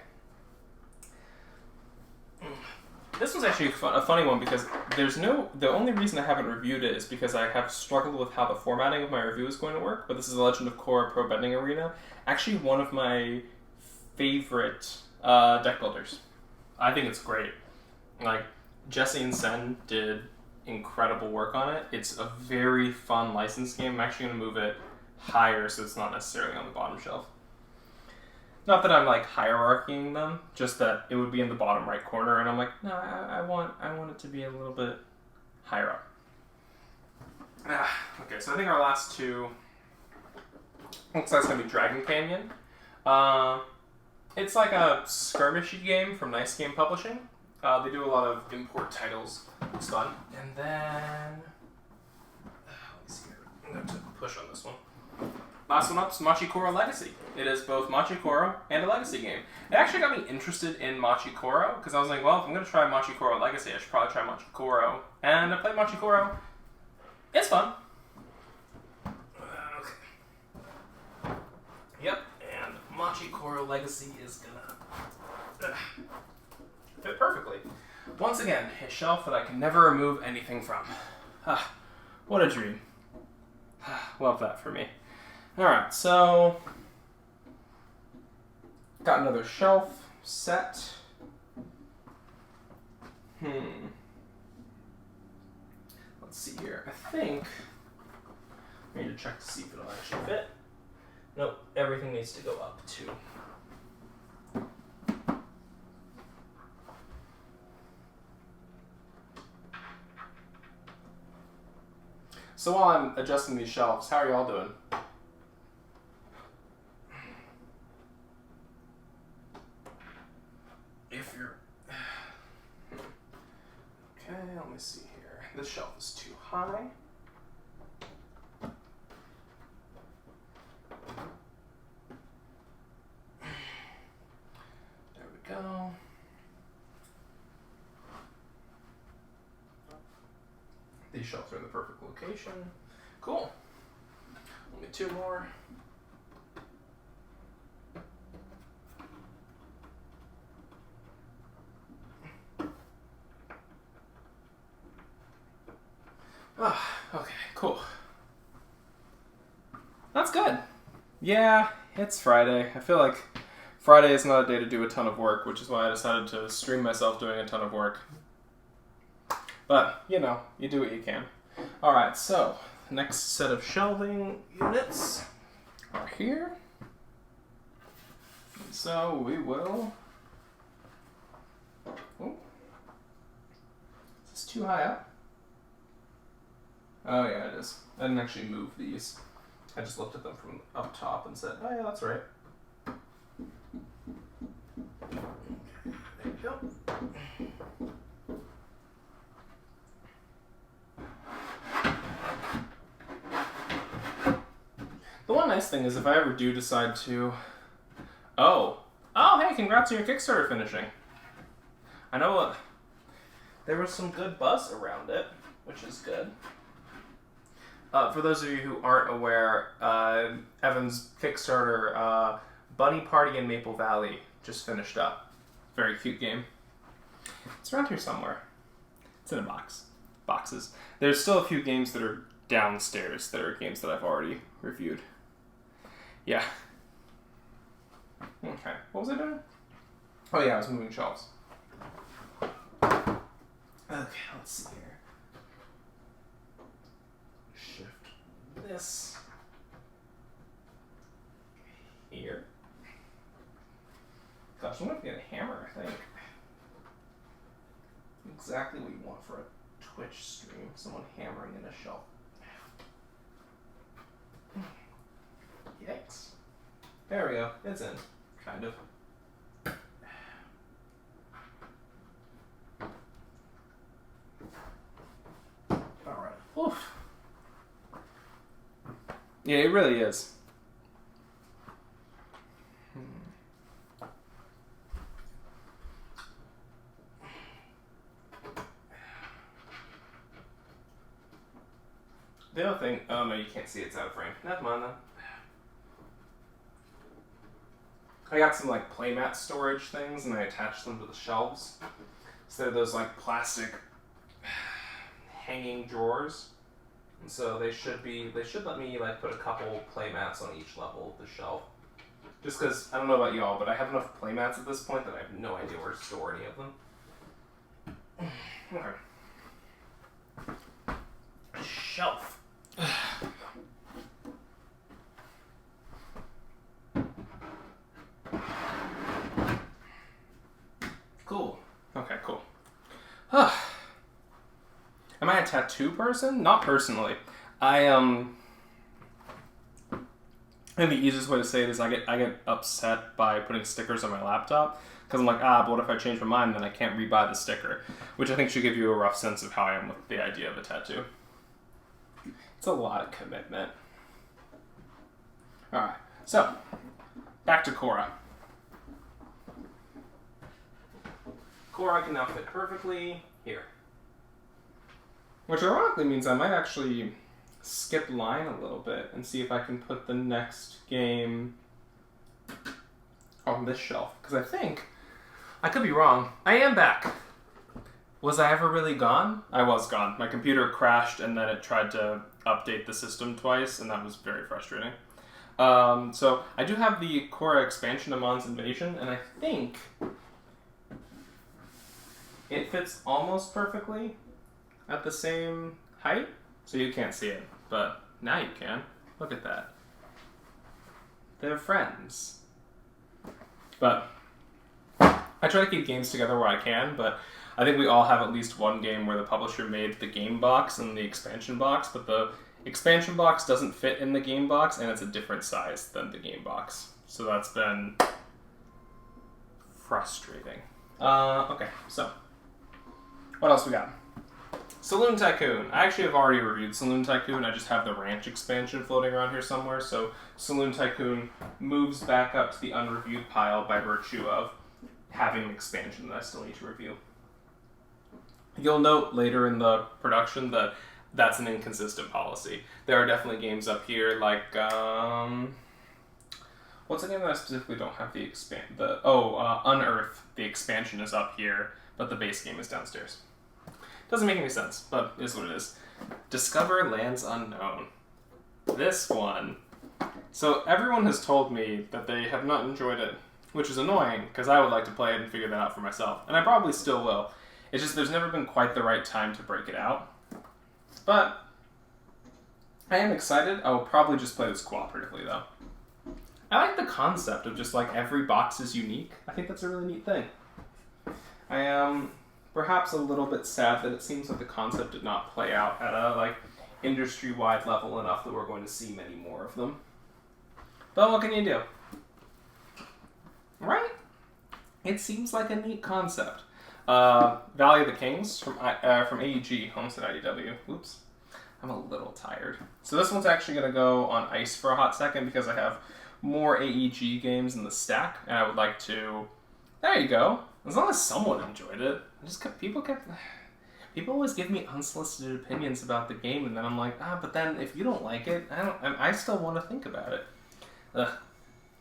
This was actually a funny one because the only reason I haven't reviewed it is because I have struggled with how the formatting of my review is going to work, but this is the Legend of Korra Pro Bending Arena. Actually one of my favorite deck builders. I think it's great. Like, Jesse and Sen did incredible work on it. It's a very fun licensed game. I'm actually going to move it higher so it's not necessarily on the bottom shelf. Not that I'm like hierarchying them, just that it would be in the bottom right corner, and I'm like, no, I want it to be a little bit higher up. Okay, so I think our last two looks like it's going to be Dragon Canyon. It's like a skirmishy game from Nice Game Publishing. They do a lot of import titles. It's fun. And then... let me see here. I'm going to push on this one. Last one up is Machikoro Legacy. It is both Machikoro and a Legacy game. It actually got me interested in Machikoro, because I was like, well, if I'm going to try Machikoro Legacy, I should probably try Machikoro. And I played Machikoro. It's fun. Okay. Yep, and Machikoro Legacy is gonna fit perfectly. Once again, a shelf that I can never remove anything from. What a dream. Love that for me. Alright, so got another shelf set. Let's see here. I think I need to check to see if it'll actually fit. Nope, everything needs to go up too. So while I'm adjusting these shelves, how are y'all doing? If you're... Okay, let me see here. This shelf is too high. There we go. These shelves are in the perfect location. Cool. Only two more. Okay, cool. That's good. Yeah, it's Friday. I feel like Friday is not a day to do a ton of work, which is why I decided to stream myself doing a ton of work. But, you know, you do what you can. Alright, so, the next set of shelving units are here. So, we will... Oh. Is this too high up? Oh yeah, it is. I didn't actually move these. I just looked at them from up top and said, oh yeah, that's right. There you go. The one nice thing is if I ever do decide to... Oh, hey, congrats on your Kickstarter finishing. I know there was some good buzz around it, which is good. For those of you who aren't aware, Evan's Kickstarter, Bunny Party in Maple Valley, just finished up. Very cute game. It's around here somewhere. It's in a box. Boxes. There's still a few games that are downstairs that are games that I've already reviewed. Yeah. Okay. What was I doing? Oh yeah, I was moving shelves. Okay, let's see here. Shift this here. Gosh, I'm gonna have to get a hammer, I think. Exactly what you want for a Twitch stream. Someone hammering in a shelf. Yikes. There we go. It's in. Kind of. Alright. Oof. Yeah, it really is. The other thing, oh no, you can't see it's out of frame. Never mind then. I got some like playmat storage things and I attached them to the shelves. So they're those like plastic hanging drawers. And so they should let me like put a couple playmats on each level of the shelf. Just because, I don't know about y'all, but I have enough playmats at this point that I have no idea where to store any of them. Okay. the shelf. Cool. Okay, cool. Am I a tattoo person? Not personally. I think the easiest way to say it is I get upset by putting stickers on my laptop because I'm like, but what if I change my mind and then I can't rebuy the sticker? Which I think should give you a rough sense of how I am with the idea of a tattoo. It's a lot of commitment. Alright, so, back to Cora. Cora can now fit perfectly here. Which ironically means I might actually skip line a little bit and see if I can put the next game on this shelf. Because I think, I could be wrong, I am back. Was I ever really gone? I was gone. My computer crashed and then it tried to update the system twice and that was very frustrating. So I do have the Cora expansion of Mon's Invasion and I think it fits almost perfectly at the same height. So you can't see it, but now you can. Look at that. They're friends. But I try to keep games together where I can, but I think we all have at least one game where the publisher made the game box and the expansion box, but the expansion box doesn't fit in the game box and it's a different size than the game box. So that's been frustrating. Okay, so what else we got? Saloon Tycoon. I actually have already reviewed Saloon Tycoon. I just have the Ranch expansion floating around here somewhere. So Saloon Tycoon moves back up to the unreviewed pile by virtue of having an expansion that I still need to review. You'll note later in the production that that's an inconsistent policy. There are definitely games up here like, what's a game that I specifically don't have the Unearth. The expansion is up here, but the base game is downstairs. Doesn't make any sense, but it is what it is. Discover Lands Unknown. This one. So everyone has told me that they have not enjoyed it, which is annoying, because I would like to play it and figure that out for myself. And I probably still will. It's just there's never been quite the right time to break it out. But I am excited. I will probably just play this cooperatively, though. I like the concept of just like every box is unique. I think that's a really neat thing. I am perhaps a little bit sad that it seems like the concept did not play out at a industry-wide level enough that we're going to see many more of them. But what can you do? Right? It seems like a neat concept. Valley of the Kings from AEG, Homestead IDW. Oops. I'm a little tired. So this one's actually going to go on ice for a hot second because I have more AEG games in the stack, and I would like to... There you go. As long as someone enjoyed it. People always give me unsolicited opinions about the game, and then I'm like, but then if you don't like it, I still want to think about it. Ugh.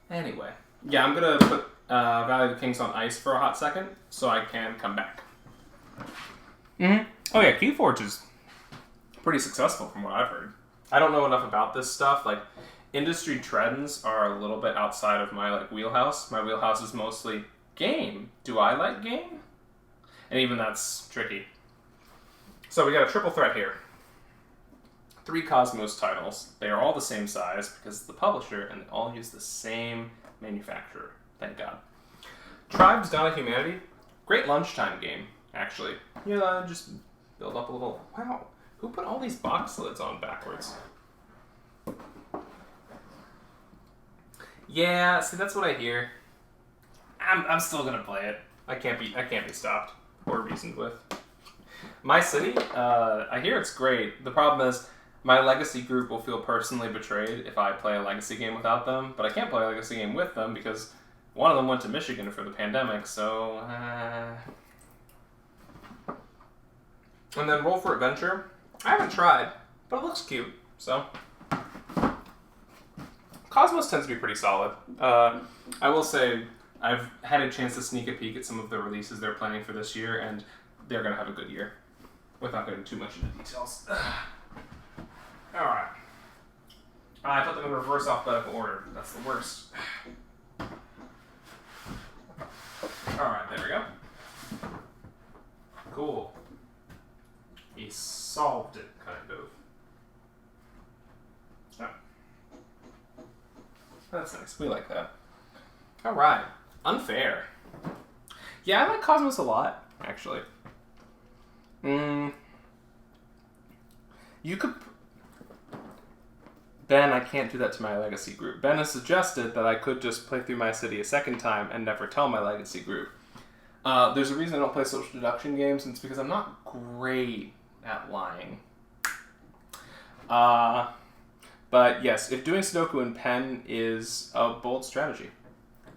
Anyway. Yeah, I'm going to put Valley of the Kings on ice for a hot second, so I can come back. Mm-hmm. Oh yeah, Keyforge is pretty successful from what I've heard. I don't know enough about this stuff. Industry trends are a little bit outside of my wheelhouse. My wheelhouse is mostly game. Do I like game? And even that's tricky. So we got a triple threat here. 3 Cosmos titles. They are all the same size because it's the publisher and they all use the same manufacturer. Thank God. Tribes Dawn of Humanity. Great lunchtime game, actually. Just build up a little... Wow. Who put all these box lids on backwards? Yeah, see, that's what I hear. I'm still gonna play it. I can't be stopped or reasoned with. My City, I hear it's great. The problem is my Legacy group will feel personally betrayed if I play a Legacy game without them, but I can't play a Legacy game with them because one of them went to Michigan for the pandemic, so... And then Roll for Adventure. I haven't tried, but it looks cute, so... Cosmos tends to be pretty solid. I will say I've had a chance to sneak a peek at some of the releases they're planning for this year, and they're going to have a good year, without getting too much into details. Alright. I put them in reverse alphabetical order. That's the worst. Alright, there we go. Cool. He solved it, kind of. That's nice. We like that. All right. Unfair. Yeah, I like Cosmos a lot, actually. You could... Ben, I can't do that to my Legacy group. Ben has suggested that I could just play through my city a second time and never tell my Legacy group. There's a reason I don't play social deduction games, and it's because I'm not great at lying. But yes, if doing Sudoku in pen is a bold strategy.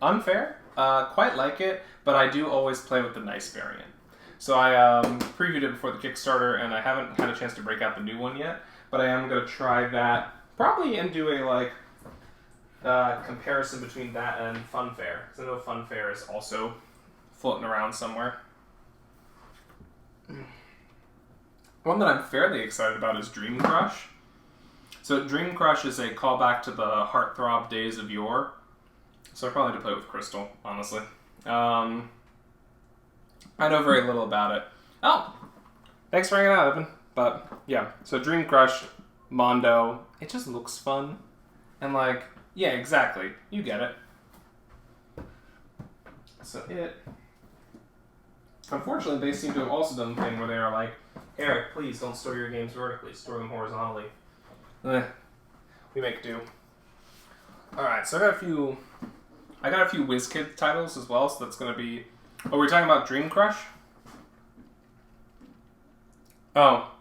Unfair? Quite like it, but I do always play with the nice variant. So I previewed it before the Kickstarter, and I haven't had a chance to break out the new one yet, but I am going to try that probably and do a comparison between that and Funfair, because I know Funfair is also floating around somewhere. One that I'm fairly excited about is Dream Crush. So Dream Crush is a callback to the Heartthrob days of yore. So I probably need to play with Crystal, honestly. I know very little about it. Oh! Thanks for hanging out, Evan. But, yeah. So Dream Crush, Mondo, it just looks fun. And yeah, exactly. You get it. So unfortunately, they seem to have also done the thing where they are like, Eric, please don't store your games vertically. Store them horizontally. We make do. Alright, so I got a few WizKid titles as well, so that's going to be... Oh, we're talking about Dream Crush? Oh.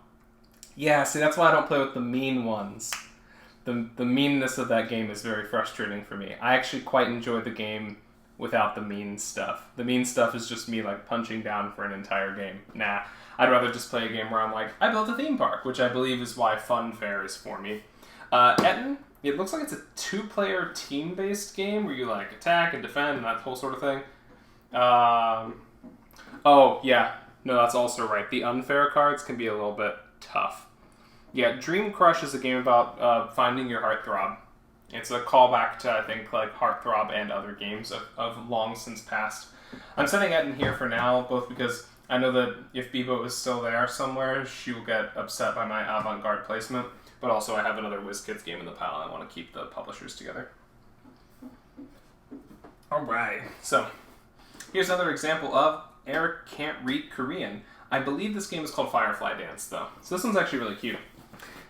Yeah, see, that's why I don't play with the mean ones. The meanness of that game is very frustrating for me. I actually quite enjoy the game without the mean stuff. The mean stuff is just me, punching down for an entire game. Nah, I'd rather just play a game where I'm I built a theme park, which I believe is why Funfair is for me. Etten, it looks like it's a 2-player team-based game where you, attack and defend and that whole sort of thing. Oh, yeah. No, that's also right. The unfair cards can be a little bit tough. Yeah, Dream Crush is a game about finding your heartthrob. It's a callback to, I think, Heartthrob and other games of long since past. I'm setting Etten here for now, both because I know that if Bebo is still there somewhere, she will get upset by my avant-garde placement, but also I have another WizKids game in the pile and I want to keep the publishers together. Alright, so here's another example of Eric can't read Korean. I believe this game is called Firefly Dance, though. So this one's actually really cute.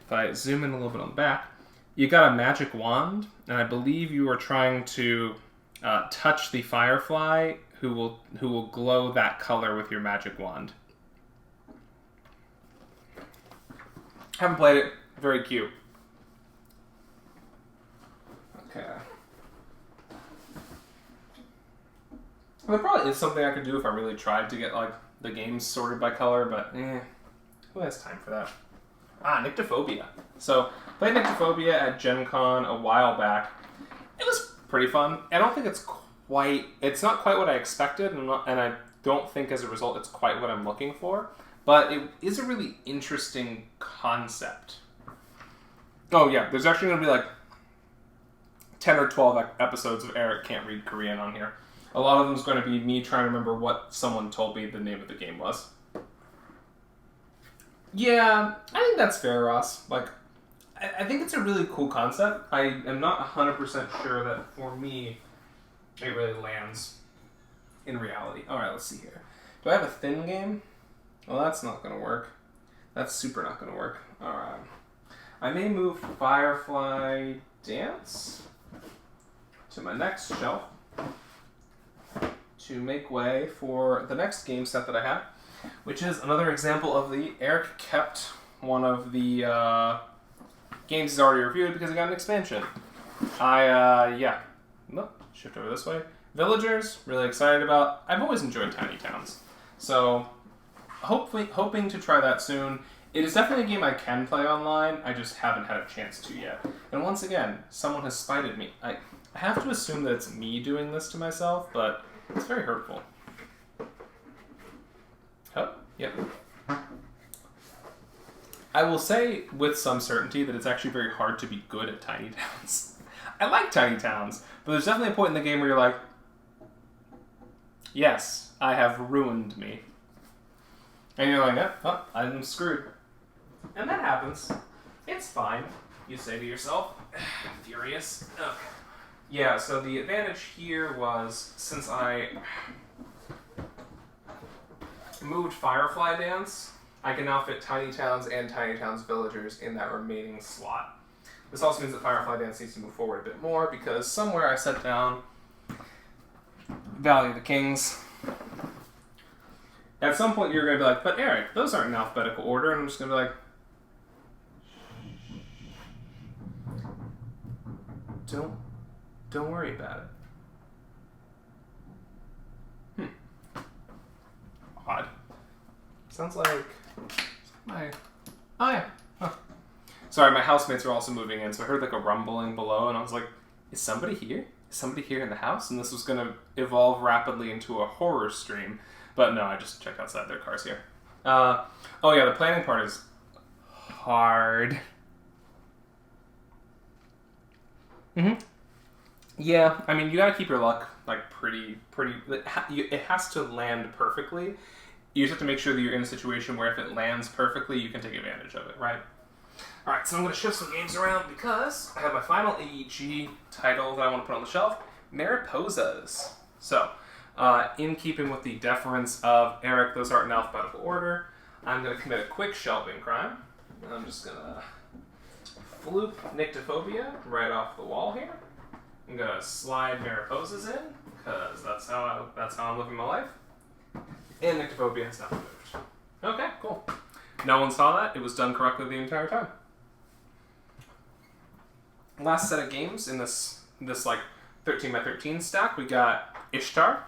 If I zoom in a little bit on the back, you got a magic wand, and I believe you are trying to touch the firefly who will glow that color with your magic wand. Haven't played it. Very cute. Okay. Well, there probably is something I could do if I really tried to get the games sorted by color, but who has time for that? Nyctophobia. So, played Nyctophobia at Gen Con a while back. It was pretty fun. I don't think it's not quite what I expected, and I don't think as a result it's quite what I'm looking for, but it is a really interesting concept. Oh yeah, there's actually going to be 10 or 12 episodes of Eric Can't Read Korean on here. A lot of them is going to be me trying to remember what someone told me the name of the game was. Yeah, I think that's fair, Ross. I think it's a really cool concept. I am not 100% sure that, for me, it really lands in reality. Alright, let's see here. Do I have a thin game? Well, that's not going to work. That's super not going to work. Alright. I may move Firefly Dance to my next shelf to make way for the next game set that I have, which is another example of the Eric kept one of the games he's already reviewed because he got an expansion. Shift over this way. Villagers, really excited about. I've always enjoyed Tiny Towns, so hoping to try that soon. It is definitely a game I can play online, I just haven't had a chance to yet. And once again, someone has spited me. I have to assume that it's me doing this to myself, but it's very hurtful. Oh, yep. I will say with some certainty that it's actually very hard to be good at Tiny Towns. I like Tiny Towns, but there's definitely a point in the game where you're like, yes, I have ruined me. And you're like, oh, I'm screwed. And that happens. It's fine, you say to yourself. Furious. Okay. Yeah, so the advantage here was, since I moved Firefly Dance, I can now fit Tiny Towns and Tiny Towns villagers in that remaining slot. This also means that Firefly Dance needs to move forward a bit more, because somewhere I set down Valley of the Kings. At some point you're going to be like, but Eric, those aren't in alphabetical order, and I'm just going to be like, Don't worry about it. Odd. Sounds like my... Oh, yeah. Huh. Sorry, my housemates are also moving in, so I heard like a rumbling below, and I was like, is somebody here? Is somebody here in the house? And this was going to evolve rapidly into a horror stream. But no, I just checked outside. Their car's here. Oh, yeah, the planning part is hard. Yeah, I mean, you gotta keep your luck, like, pretty... It has to land perfectly. You just have to make sure that you're in a situation where if it lands perfectly, you can take advantage of it, right? Alright, so I'm gonna shift some games around because I have my final AEG title that I want to put on the shelf, Mariposas. So, in keeping with the deference of Eric, those aren't in alphabetical order, I'm gonna commit a quick shelving crime. I'm just gonna floop Nyctophobia right off the wall here. I'm gonna slide Mariposas in, because that's how I'm living my life. And Nyctophobia has not moved. Okay, cool. No one saw that. It was done correctly the entire time. Last set of games in this like 13x13 stack, we got Ishtar,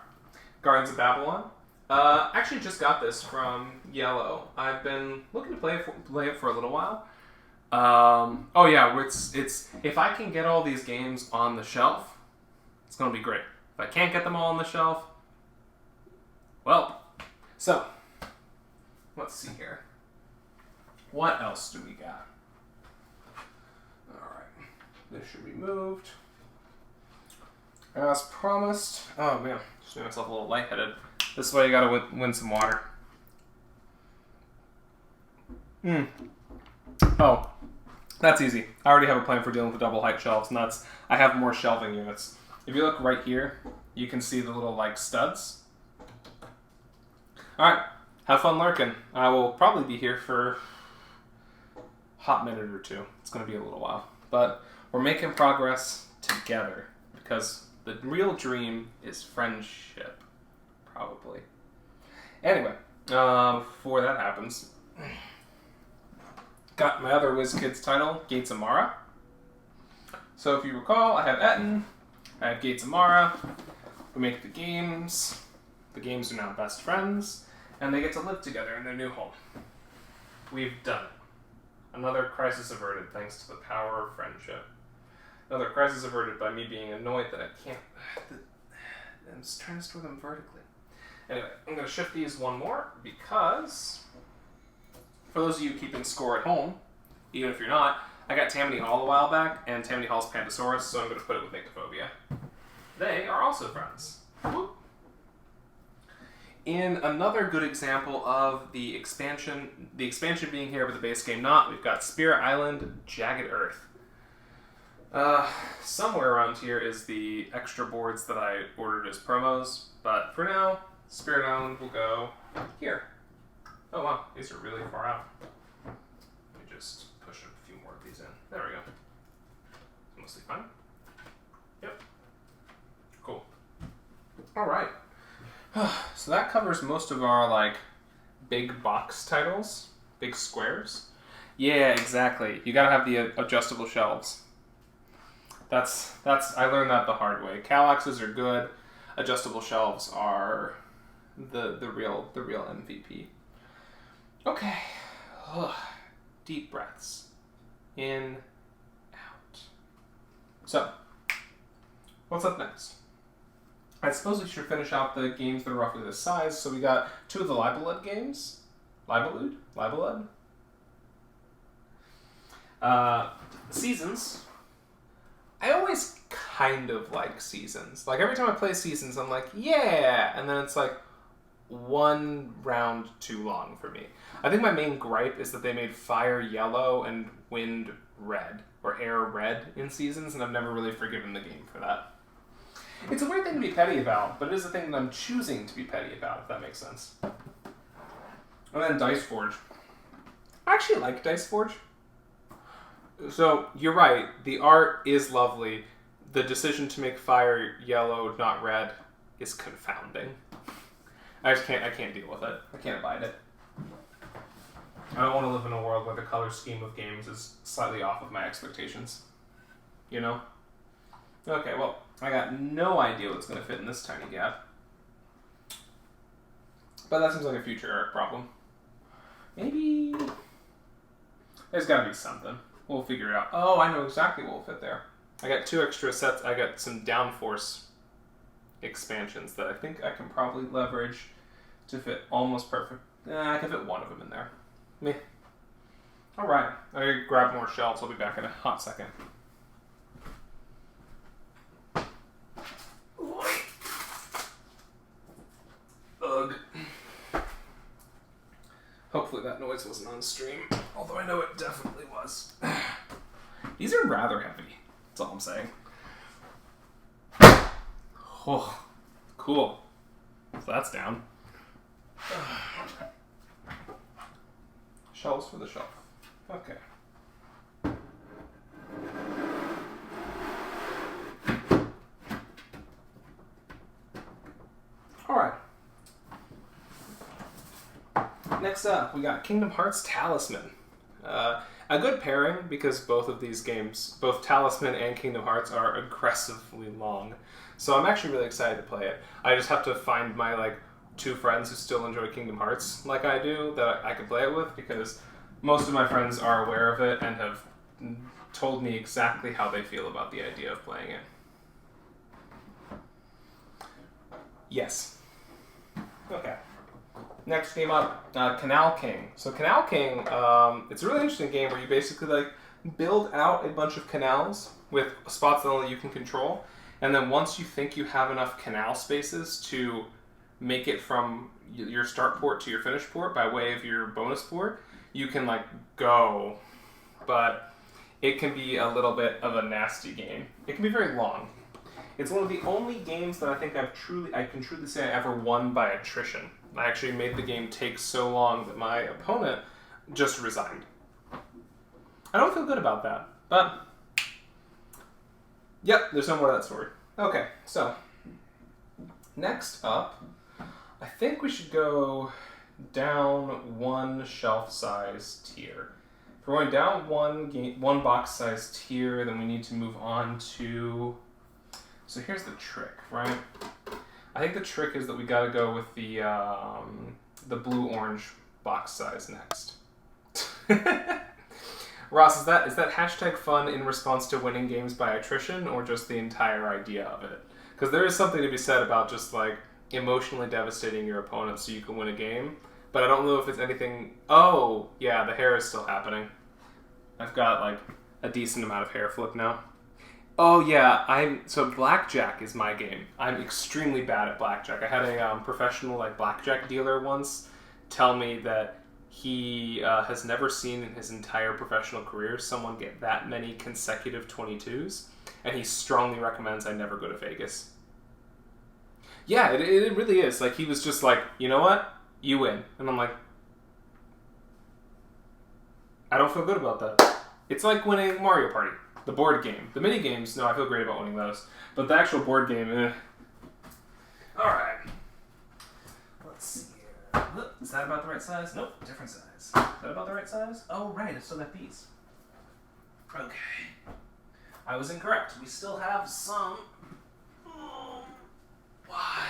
Guardians of Babylon. Actually just got this from Yellow. I've been looking to play it for a little while. Oh yeah, it's if I can get all these games on the shelf, it's gonna be great. If I can't get them all on the shelf, well, so let's see here. What else do we got? All right, this should be moved. As promised. Oh man, just made myself a little lightheaded. This is why you gotta win some water. Oh, that's easy. I already have a plan for dealing with the double height shelves, and I have more shelving units. If you look right here, you can see the little like studs. Alright, have fun lurking. I will probably be here for a hot minute or two. It's going to be a little while. But we're making progress together, because the real dream is friendship, probably. Anyway, before that happens, got my other WizKids title, Gates of Mara. So if you recall, I have Etten, I have Gates of Mara, we make the games are now best friends, and they get to live together in their new home. We've done it. Another crisis averted thanks to the power of friendship. Another crisis averted by me being annoyed that I can't... I'm just trying to store them vertically. Anyway, I'm going to shift these one more because... For those of you keeping score at home, even if you're not, I got Tammany Hall a while back, and Tammany Hall's Pandasaurus, so I'm going to put it with Nyctophobia. They are also friends. Whoop. In another good example of the expansion being here but the base game not, we've got Spirit Island, Jagged Earth. Somewhere around here is the extra boards that I ordered as promos, but for now, Spirit Island will go here. Oh wow, these are really far out. Let me just push a few more of these in. There we go. Mostly fine. Yep. Cool. Alright. So that covers most of our, like, big box titles. Big squares. Yeah, exactly. You gotta have the adjustable shelves. I learned that the hard way. Kallaxes are good. Adjustable shelves are the real MVP. Okay. Ugh. Deep breaths. In, out. So, what's up next? I suppose we should finish out the games that are roughly this size. So we got 2 of the Libelud games. Libelud? Seasons. I always kind of like Seasons. Like, every time I play Seasons, I'm like, yeah! And then it's like, one round too long for me. I think my main gripe is that they made Fire yellow and Wind red, or Air red in Seasons, and I've never really forgiven the game for that. It's a weird thing to be petty about, but it is a thing that I'm choosing to be petty about, if that makes sense. And then Dice Forge. I actually like Dice Forge. So, you're right. The art is lovely. The decision to make fire yellow, not red, is confounding. I can't deal with it. I can't abide it. I don't want to live in a world where the color scheme of games is slightly off of my expectations. You know? Okay, well, I got no idea what's going to fit in this tiny gap. But that seems like a future Eric problem. Maybe... There's got to be something. We'll figure it out. Oh, I know exactly what will fit there. I got 2 extra sets. I got some downforce expansions that I think I can probably leverage to fit almost perfect. I can fit one of them in there. Meh. Alright. I gotta grab more shelves. I'll be back in a hot second. Ugh. Hopefully that noise wasn't on stream, although I know it definitely was. These are rather heavy. That's all I'm saying. Oh, cool. So that's down. Shelves for the shelf. Okay. Alright. Next up, we got Kingdom Hearts Talisman. A good pairing because both of these games, both Talisman and Kingdom Hearts, are aggressively long. So I'm actually really excited to play it. I just have to find my, 2 friends who still enjoy Kingdom Hearts like I do that I can play it with, because most of my friends are aware of it and have told me exactly how they feel about the idea of playing it. Yes. Okay. Next game up, Canal King. So Canal King, it's a really interesting game where you basically build out a bunch of canals with spots that only you can control, and then once you think you have enough canal spaces to make it from your start port to your finish port by way of your bonus port, you can go. But it can be a little bit of a nasty game. It can be very long. It's one of the only games that I think I can truly say I ever won by attrition. I actually made the game take so long that my opponent just resigned. I don't feel good about that, but yep, there's no more of that story. Okay, so next up, I think we should go down 1 shelf size tier. If we're going down 1 box size tier, then we need to move on to... So here's the trick, right? I think the trick is that we gotta go with the blue-orange box size next. Ross, is that hashtag fun in response to winning games by attrition, or just the entire idea of it? Because there is something to be said about just emotionally devastating your opponent so you can win a game, but I don't know if it's anything... Oh, yeah, the hair is still happening. I've got a decent amount of hair flip now. Oh yeah, so blackjack is my game. I'm extremely bad at blackjack. I had a professional blackjack dealer once tell me that he has never seen in his entire professional career someone get that many consecutive 22s, and he strongly recommends I never go to Vegas. Yeah, it really is. He was just you know what? You win. And I'm I don't feel good about that. It's like winning Mario Party. The board game. The mini games, no, I feel great about winning those. But the actual board game, Alright. Let's see here. Is that about the right size? Nope, different size. Is that about the right size? Oh, right, I still got these. Okay. I was incorrect. We still have some... Why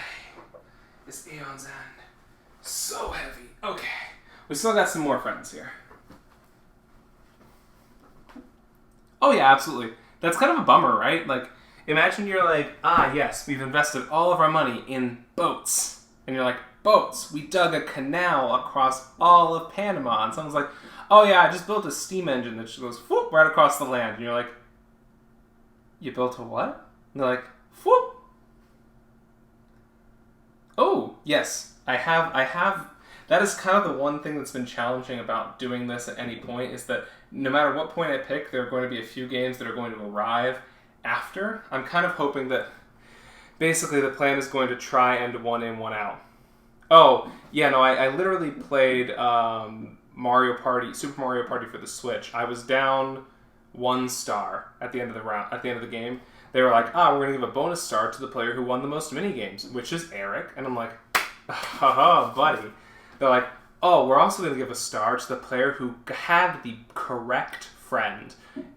is Aeon's End so heavy? Okay. We still got some more friends here. Oh yeah, absolutely. That's kind of a bummer, right? Imagine you're yes, we've invested all of our money in boats. And you're boats. We dug a canal across all of Panama. And someone's oh yeah, I just built a steam engine that just goes whoop right across the land. And you're you built a what? And they're whoop. Oh, yes. I have. That is kind of the one thing that's been challenging about doing this at any point, is that no matter what point I pick, there are going to be a few games that are going to arrive after. I'm kind of hoping that basically the plan is going to try and one in, one out. Oh, yeah, no, I literally played Super Mario Party for the Switch. I was down 1 star at the end of the game. They were like, we're going to give a bonus star to the player who won the most mini games, which is Eric. And I'm like, haha, buddy. They're like, we're also going to give a star to the player who had the correct friend.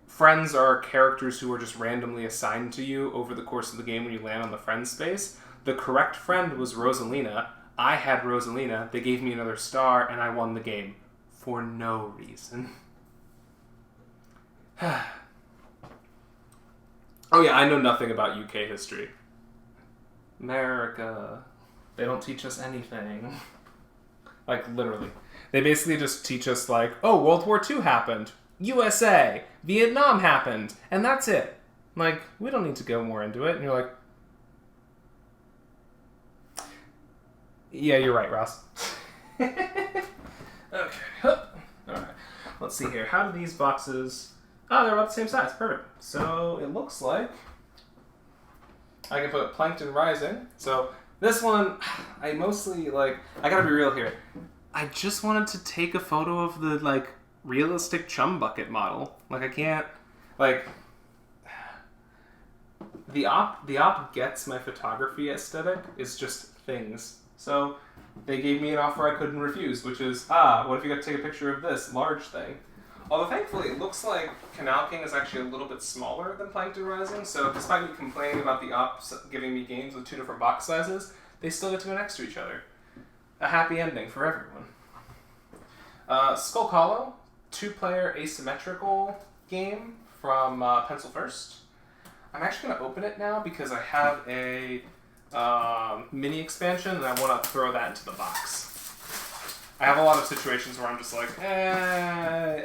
Friends are characters who are just randomly assigned to you over the course of the game when you land on the friend space. The correct friend was Rosalina. I had Rosalina. They gave me another star, and I won the game. For no reason. Oh yeah, I know nothing about UK history. America. They don't teach us anything. Like, literally. They basically just teach us, like, World War II happened. USA. Vietnam happened. And that's it. Like, we don't need to go more into it. And you're like, yeah, you're right, Ross. Okay. Alright. Let's see here. How do these boxes... they're about the same size. Perfect. So, it looks like I can put Plankton Rising. So, this one, I mostly, I gotta be real here. I just wanted to take a photo of the, realistic chum bucket model. I can't, the op gets my photography aesthetic is just things. So they gave me an offer I couldn't refuse, which is, what if you got to take a picture of this large thing? Although thankfully it looks like Canal King is actually a little bit smaller than Plankton Rising, so despite me complaining about the op giving me games with 2 different box sizes, they still get to go next to each other. A happy ending for everyone. Skull Hollow, 2-player asymmetrical game from Pencil First. I'm actually going to open it now because I have a mini expansion and I want to throw that into the box. I have a lot of situations where I'm just like,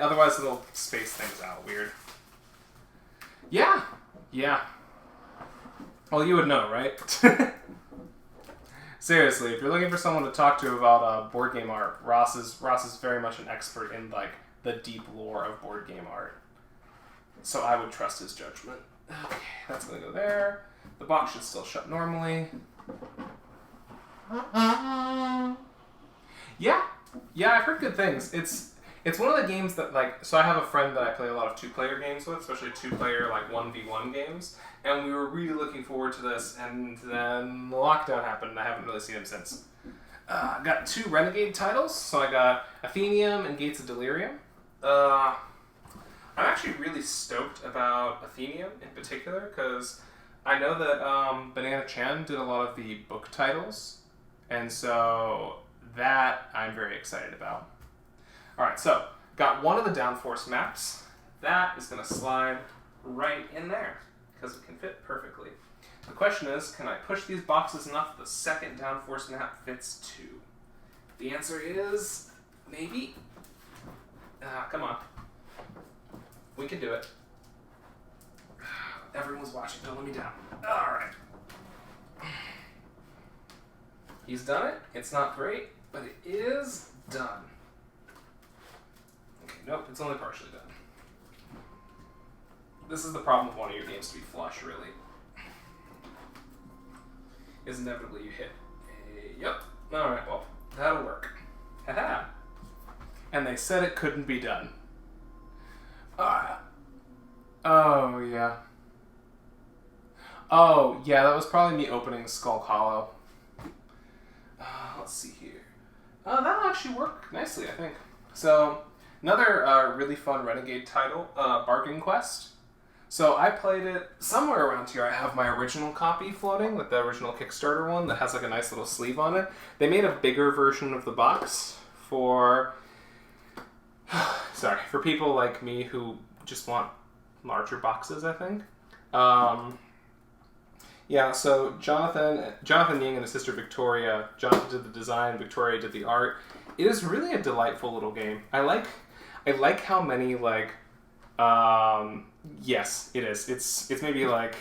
otherwise it'll space things out weird. Yeah. Well, you would know, right? Seriously, if you're looking for someone to talk to about board game art, Ross is very much an expert in the deep lore of board game art. So I would trust his judgment. Okay, that's gonna go there. The box should still shut normally. Yeah, I've heard good things. It's one of the games that so I have a friend that I play a lot of 2-player games with, especially 2-player 1v1 games, and we were really looking forward to this, and then the lockdown happened, and I haven't really seen him since. I got 2 Renegade titles, so I got Athenium and Gates of Delirium. I'm actually really stoked about Athenium in particular, because I know that Banana Chan did a lot of the book titles, and so that I'm very excited about. Alright, so, got one of the downforce maps. That is going to slide right in there, because it can fit perfectly. The question is, can I push these boxes enough that the second downforce map fits too? The answer is, maybe. Come on. We can do it. Everyone's watching, don't let me down. Alright. He's done it. It's not great, but it is done. Okay, nope, it's only partially done. This is the problem with wanting your games to be flush, really. Is inevitably you hit a... Yep. Alright, well, that'll work. Haha. And they said it couldn't be done. Oh, yeah. Oh, yeah, that was probably me opening Skull Hollow. Let's see here. That'll actually work nicely, I think. So, another really fun Renegade title, Bargain Quest. So I played it somewhere around here. I have my original copy floating, with the original Kickstarter one that has a nice little sleeve on it. They made a bigger version of the box for... for people like me who just want larger boxes, I think. Yeah, so Jonathan Ying and his sister Victoria, Jonathan did the design, Victoria did the art. It is really a delightful little game. I like how many, yes, it is. It's maybe I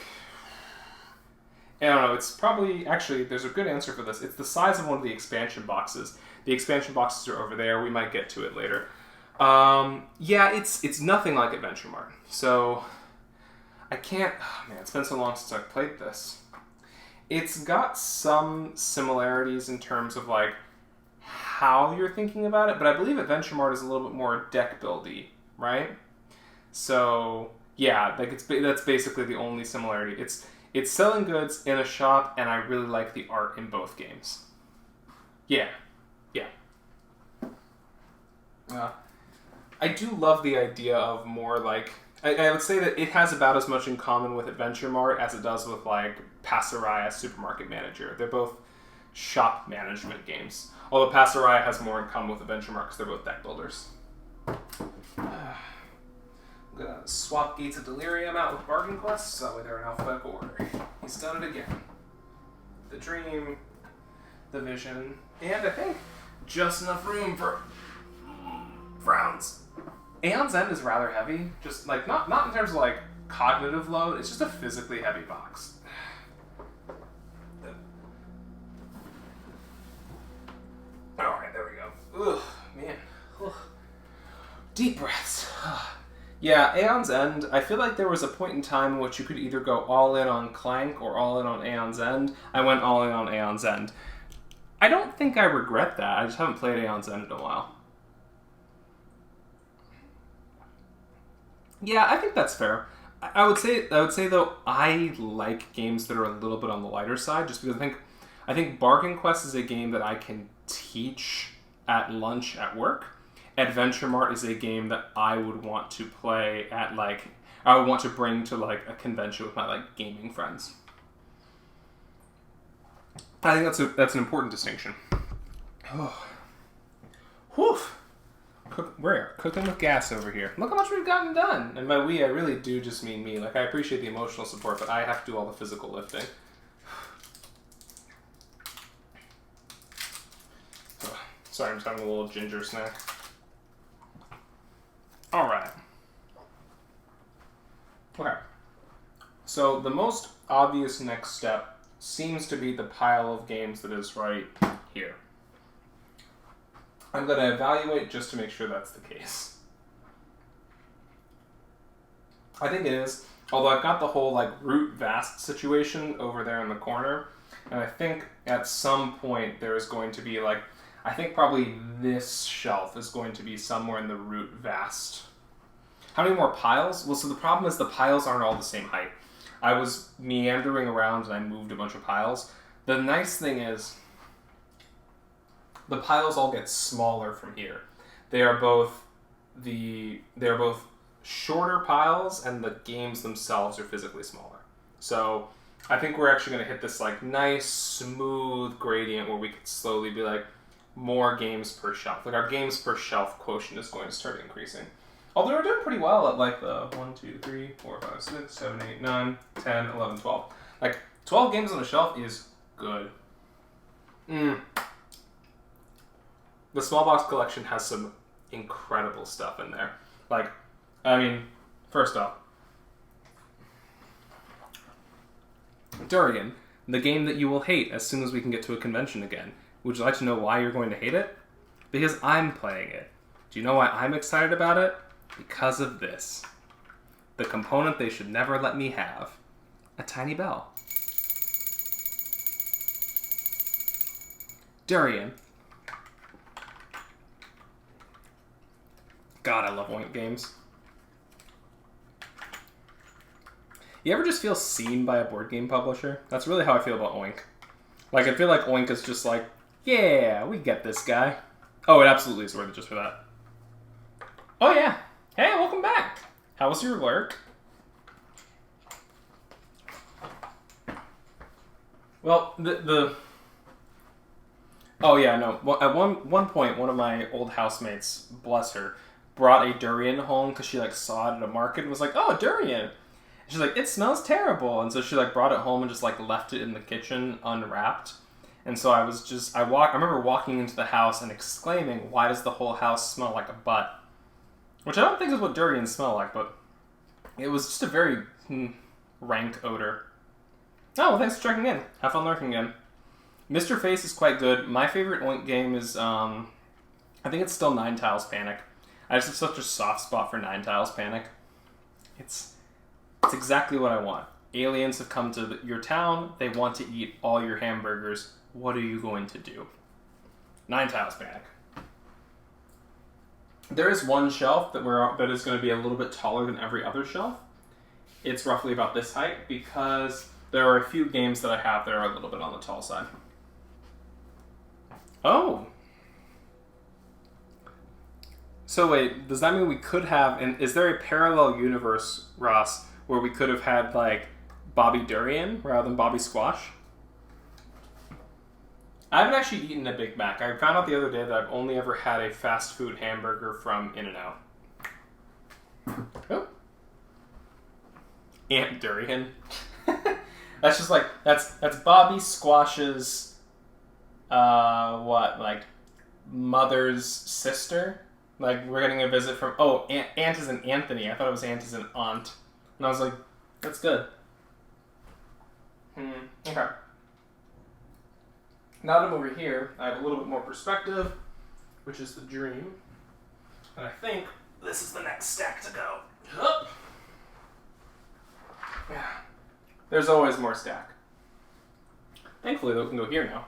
don't know, it's probably, actually, there's a good answer for this. It's the size of one of the expansion boxes. The expansion boxes are over there. We might get to it later. Yeah, it's nothing like Adventure Mart. So, I can't... Oh man, it's been so long since I've played this. It's got some similarities in terms of like how you're thinking about it, but I believe Adventure Mart is a little bit more deck buildy, right? So yeah, like that's basically the only similarity. It's selling goods in a shop, and I really like the art in both games. Yeah, yeah. I do love the idea of more like I would say that it has about as much in common with Adventure Mart as it does with like Passeraya Supermarket Manager. They're both shop management games. Although Passeraya has more in common with Adventure Mart because they're both deck builders. I'm gonna swap Gates of Delirium out with Bargain Quest, so that way they're in alphabetical order. He's done it again. The Dream, the Vision, and I think just enough room for frowns. Aeon's End is rather heavy, just like not in terms of like cognitive load, it's just a physically heavy box. Alright, there we go. Ugh, man. Ugh. Deep breaths. Yeah, Aeon's End, I feel like there was a point in time in which you could either go all in on Clank or all in on Aeon's End. I went all in on Aeon's End. I don't think I regret that, I just haven't played Aeon's End in a while. Yeah, I think that's fair. I would say though, I like games that are a little bit on the lighter side, just because I think Bargain Quest is a game that I can teach at lunch at work. Adventure Mart is a game that I would want to play at I would want to bring to like a convention with my like gaming friends. I think that's an important distinction. Oh. Whew. We're cooking with gas over here. Look how much we've gotten done. And by we, I really do just mean me. Like, I appreciate the emotional support, but I have to do all the physical lifting. Sorry, I'm just having a little ginger snack. Alright. Okay. So, the most obvious next step seems to be the pile of games that is right here. I'm going to evaluate just to make sure that's the case. I think it is, although I've got the whole like root vast situation over there in the corner, and I think at some point there is going to be like, I think probably this shelf is going to be somewhere in the root vast. How many more piles? Well, so the problem is the piles aren't all the same height. I was meandering around and I moved a bunch of piles. The nice thing is, the piles all get smaller from here. They are both shorter piles, and the games themselves are physically smaller. So I think we're actually going to hit this like nice smooth gradient where we could slowly be like more games per shelf. Like our games per shelf quotient is going to start increasing. Although we're doing pretty well at like the 1, 2, 3, 4, 5, 6, 7, 8, 9, 10, 11, 12. Like 12 games on a shelf is good. The small box collection has some incredible stuff in there. Like, I mean, first off, Durian, the game that you will hate as soon as we can get to a convention again. Would you like to know why you're going to hate it? Because I'm playing it. Do you know why I'm excited about it? Because of this. The component they should never let me have. A tiny bell. Durian. God, I love Oink games. You ever just feel seen by a board game publisher? That's really how I feel about Oink. Like, I feel like Oink is just like, yeah, we get this guy. Oh, it absolutely is worth it just for that. Oh, yeah. Hey, welcome back. How was your lurk? Well, Oh, yeah, no. Well, at one point, one of my old housemates, bless her, brought a durian home because she like saw it at a market and was like, oh, durian. And she's like, it smells terrible. And so she like brought it home and just like left it in the kitchen unwrapped. And so I remember walking into the house and exclaiming, why does the whole house smell like a butt? Which I don't think is what durians smell like, but it was just a very rank odor. Oh, well, thanks for checking in. Have fun lurking again. Mr. Face is quite good. My favorite Oink game is, I think it's still Nine Tiles Panic. I just have such a soft spot for Nine Tiles Panic. It's exactly what I want. aliens have come to your town. They want to eat all your hamburgers. What are you going to do? 9 tiles back. There is one shelf that is going to be a little bit taller than every other shelf. It's roughly about this height because there are a few games that I have that are a little bit on the tall side. Oh. So wait, does that mean we could have, and is there a parallel universe, Ross, where we could have had like Bobby Durian rather than Bobby Squash? I haven't actually eaten a Big Mac. I found out the other day that I've only ever had a fast food hamburger from In-N-Out. Oh. Aunt Durian. That's just like, that's Bobby Squash's, mother's sister? Like, we're getting a visit from... Oh, Aunt is an Anthony. I thought it was Aunt is an aunt. And I was like, that's good. Okay. Now that I'm over here, I have a little bit more perspective, which is the dream. And I think this is the next stack to go. Up. Yeah. There's always more stack. Thankfully, they can go here now.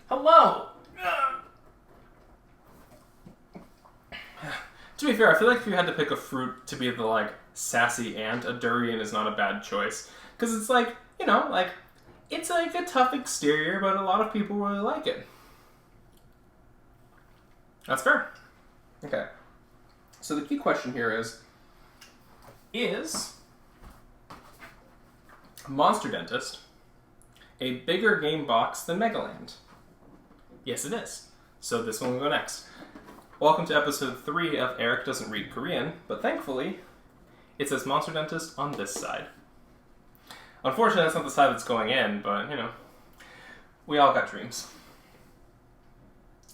Hello! To be fair, I feel like if you had to pick a fruit to be the, like, sassy ant, a durian is not a bad choice. Because it's like, you know, like, it's like a tough exterior, but a lot of people really like it. That's fair. Okay. So the key question here is Monster Dentist a bigger game box than Megaland? Yes, it is. So this one will go next. Welcome to episode 3 of Eric Doesn't Read Korean, but thankfully, it says Monster Dentist on this side. Unfortunately, that's not the side that's going in, but, you know, we all got dreams.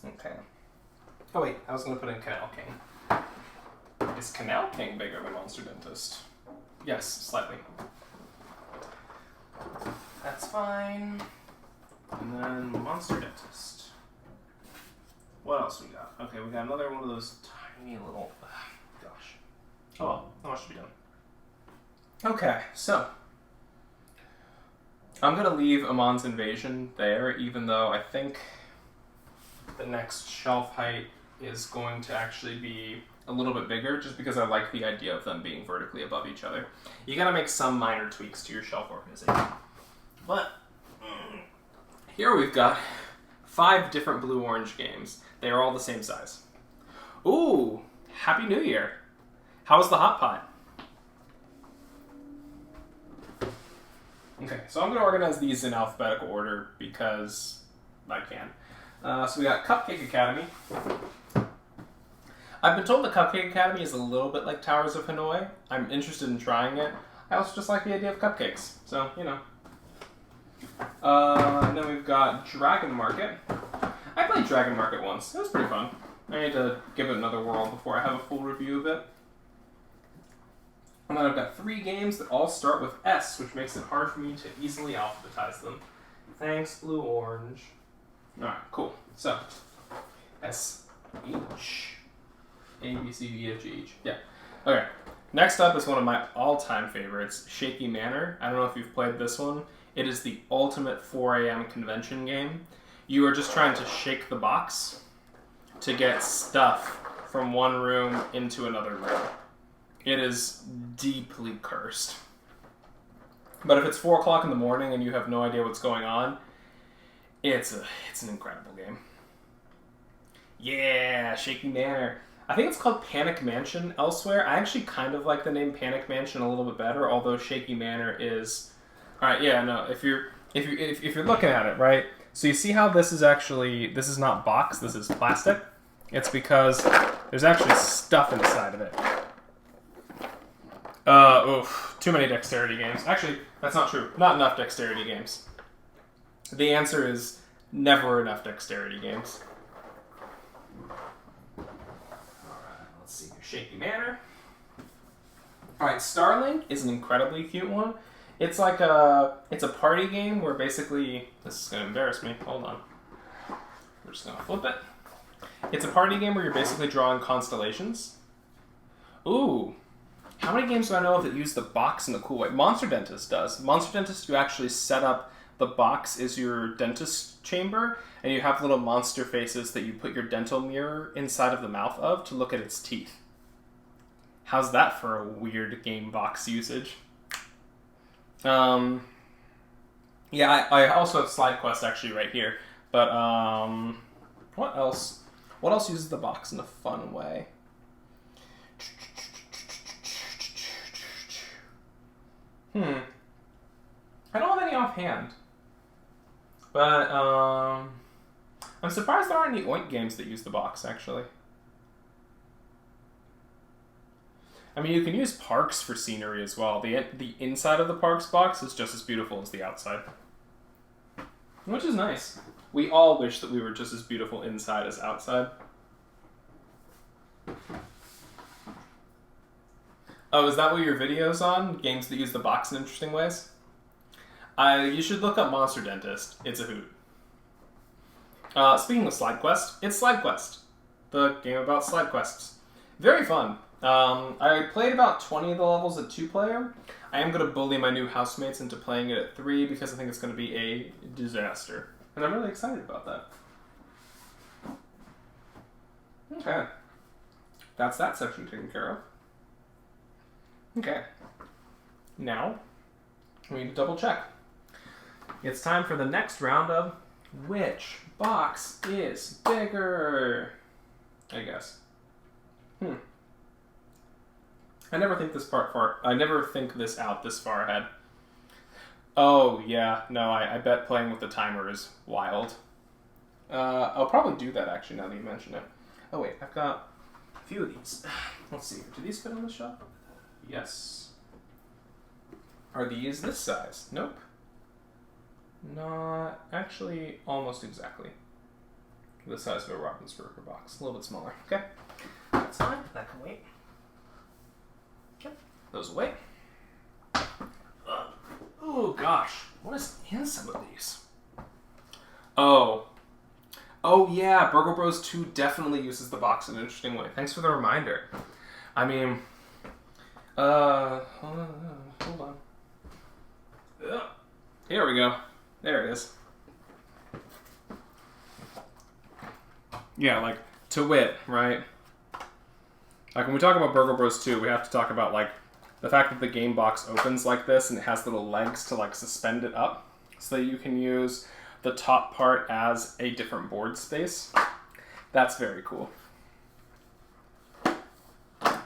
Okay. Oh wait, I was going to put in Canal King. Is Canal King bigger than Monster Dentist? Yes, slightly. That's fine. And then Monster Dentist. What else we got? Okay, we got another one of those tiny little... gosh. Oh well, not much to be done. Okay, so... I'm going to leave Amon's Invasion there, even though I think the next shelf height is going to actually be a little bit bigger, just because I like the idea of them being vertically above each other. You gotta make some minor tweaks to your shelf organization. But here we've got 5 different blue-orange games. They are all the same size. Ooh, Happy New Year. How was the hot pot? Okay, so I'm going to organize these in alphabetical order because I can. So we got Cupcake Academy. I've been told the Cupcake Academy is a little bit like Towers of Hanoi. I'm interested in trying it. I also just like the idea of cupcakes, so, you know. And then we've got Dragon Market. I played Dragon Market once. It was pretty fun. I need to give it another whirl before I have a full review of it. And then I've got 3 games that all start with S, which makes it hard for me to easily alphabetize them. Thanks, Blue Orange. Alright, cool. So, S, H, A, B, C, D, E, F, G, H. Yeah. Okay. Next up is one of my all-time favorites, Shaky Manor. I don't know if you've played this one. It is the ultimate 4 a.m. convention game. You are just trying to shake the box to get stuff from one room into another room. It is deeply cursed. But if it's 4 o'clock in the morning and you have no idea what's going on, it's an incredible game. Yeah, Shaky Manor. I think it's called Panic Mansion elsewhere. I actually kind of like the name Panic Mansion a little bit better, although Shaky Manor is... Alright, yeah, no, if you're looking at it, right? So you see how this is not box, this is plastic? It's because there's actually stuff inside of it. Too many dexterity games. Actually, that's not true. Not enough dexterity games. The answer is never enough dexterity games. Alright, let's see. Shaky Manor. Alright, Starlink is an incredibly cute one. It's like it's a party game where basically, this is going to embarrass me. Hold on. We're just going to flip it. It's a party game where you're basically drawing constellations. Ooh. How many games do I know of that use the box in a cool way? Monster Dentist does. Monster Dentist, you actually set up the box is your dentist chamber, and you have little monster faces that you put your dental mirror inside of the mouth of to look at its teeth. How's that for a weird game box usage? Yeah, I also have Slide Quest actually right here. But what else? What else uses the box in a fun way? I don't have any offhand. But I'm surprised there aren't any Oink games that use the box, actually. I mean, you can use Parks for scenery as well. The inside of the Parks box is just as beautiful as the outside. Which is nice. We all wish that we were just as beautiful inside as outside. Oh, is that what your video's on? Games that use the box in interesting ways? You should look up Monster Dentist. It's a hoot. Speaking of Slide Quest, it's Slide Quest. The game about Slide Quests. Very fun. I played about 20 of the levels at 2-player. I am going to bully my new housemates into playing it at 3 because I think it's going to be a disaster. And I'm really excited about that. Okay. That's that section taken care of. Okay. Now, we need to double check. It's time for the next round of which box is bigger? I guess. I never think this I never think this out this far ahead. Oh, yeah. No, I bet playing with the timer is wild. I'll probably do that, actually, now that you mention it. Oh, wait. I've got a few of these. Let's see. Do these fit on the shelf? Yes. Are these this size? Nope. Not... Actually, almost exactly the size of a Ravensburger box. A little bit smaller. Okay. That's fine. That can wait. Okay. Those away. Oh, gosh. What is in some of these? Oh, yeah. Burgle Bros 2 definitely uses the box in an interesting way. Thanks for the reminder. I mean... hold on. Here we go. There it is. Yeah, like, to wit, right? Like, when we talk about Burgle Bros 2, we have to talk about, like, the fact that the game box opens like this and it has little legs to, like, suspend it up so that you can use the top part as a different board space. That's very cool.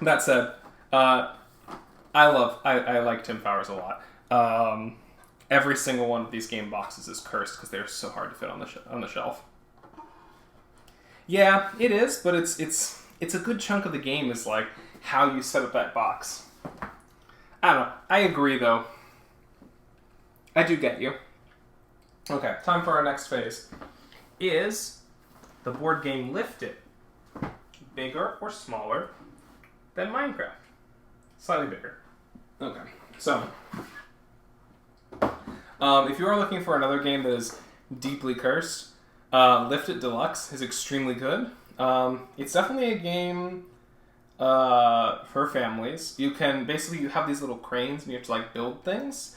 That said, I like Tim Powers a lot. Every single one of these game boxes is cursed because they're so hard to fit on the shelf. Yeah, it is, but it's a good chunk of the game is like how you set up that box. I don't know. I agree though. I do get you. Okay, time for our next phase. Is the board game Lift It bigger or smaller than Minecraft? Slightly bigger. Okay, so if you are looking for another game that is deeply cursed, Lift It Deluxe is extremely good. It's definitely a game for families. You have these little cranes and you have to like build things.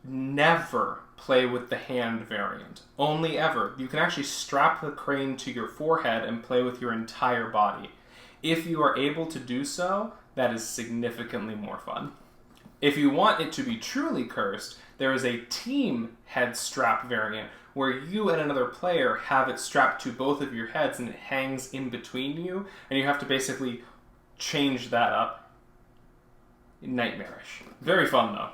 Never play with the hand variant. Only ever. You can actually strap the crane to your forehead and play with your entire body. If you are able to do so, that is significantly more fun. If you want it to be truly cursed, there is a team head strap variant where you and another player have it strapped to both of your heads and it hangs in between you, and you have to basically change that up. Nightmarish. Very fun, though.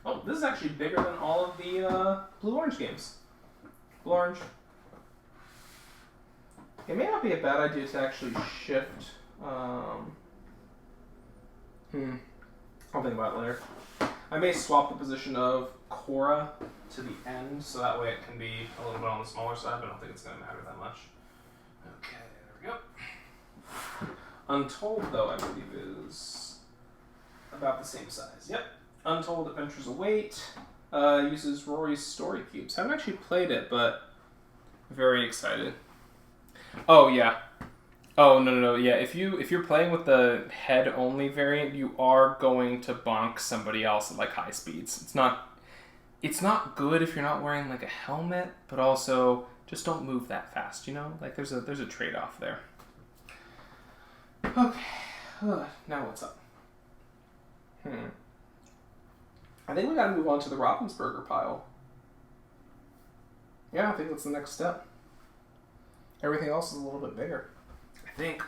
Oh, this is actually bigger than all of the Blue-Orange games. Blue-Orange. It may not be a bad idea to actually shift... I'll think about it later. I may swap the position of Cora to the end, so that way it can be a little bit on the smaller side, but I don't think it's going to matter that much. Okay, there we go. Untold, though, I believe is about the same size. Yep. Untold Adventures Await uses Rory's Story Cubes. I haven't actually played it, but very excited. Oh yeah. Oh no. Yeah, if you're playing with the head only variant, you are going to bonk somebody else at like high speeds. It's not good if you're not wearing like a helmet, but also just don't move that fast, you know? Like there's a trade-off there. Okay. Now what's up? I think we gotta move on to the Ravensburger pile. Yeah, I think that's the next step. Everything else is a little bit bigger. I think,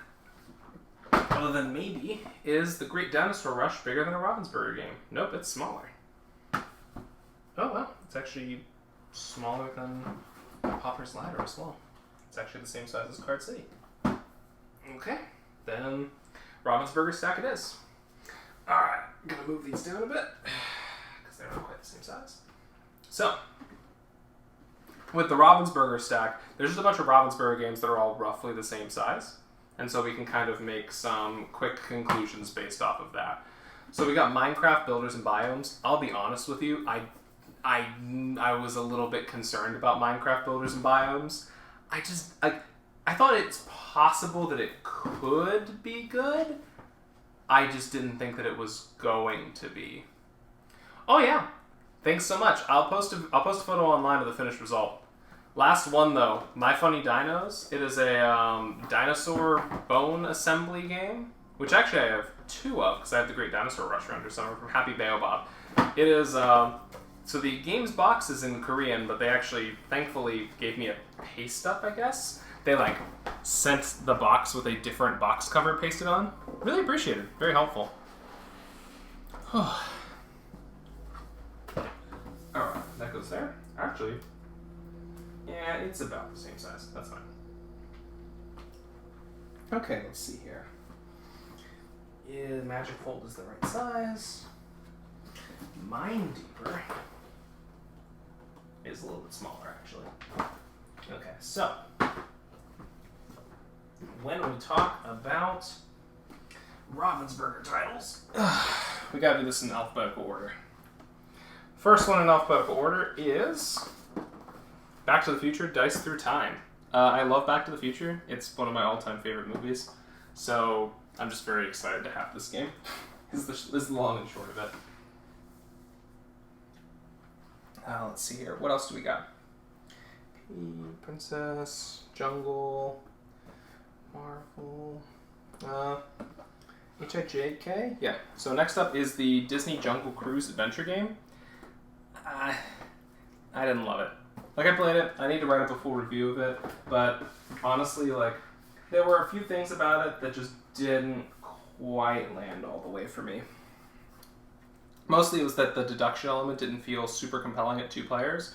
other than maybe, is the Great Dinosaur Rush bigger than a Ravensburger game? Nope, it's smaller. Oh well, it's actually smaller than Popper's Ladder as well. It's actually the same size as Card City. Okay, then Ravensburger stack it is. Alright, I'm gonna move these down a bit, because they're not quite the same size. So, with the Ravensburger stack, there's just a bunch of Ravensburger games that are all roughly the same size. And so we can kind of make some quick conclusions based off of that. So we got Minecraft Builders and Biomes. I'll be honest with you, I was a little bit concerned about Minecraft Builders and Biomes. I thought it's possible that it could be good. I just didn't think that it was going to be. Oh yeah. Thanks so much. I'll post a photo online of the finished result. Last one though, My Funny Dinos. It is a dinosaur bone assembly game, which actually I have two of because I have the Great Dinosaur Rush around summer from Happy Baobab. It is so the game's box is in Korean, but they actually thankfully gave me a paste up, I guess. They like sent the box with a different box cover pasted on. Really appreciated. Very helpful. Alright, that goes there. Actually, yeah, it's about the same size. That's fine. Okay, let's see here. Yeah, Magic Fold is the right size. Mind Deeper is a little bit smaller, actually. Okay, so when we talk about Ravensburger titles, we gotta do this in alphabetical order. First one in alphabetical order is Back to the Future, Dice Through Time. I love Back to the Future. It's one of my all-time favorite movies. So I'm just very excited to have this game. This is the long and short of it. Let's see here. What else do we got? Princess, Jungle, Marvel, HIJK? Yeah. So next up is the Disney Jungle Cruise adventure game. I didn't love it. Like, I played it. I need to write up a full review of it. But honestly, like, there were a few things about it that just didn't quite land all the way for me. Mostly it was that the deduction element didn't feel super compelling at 2 players,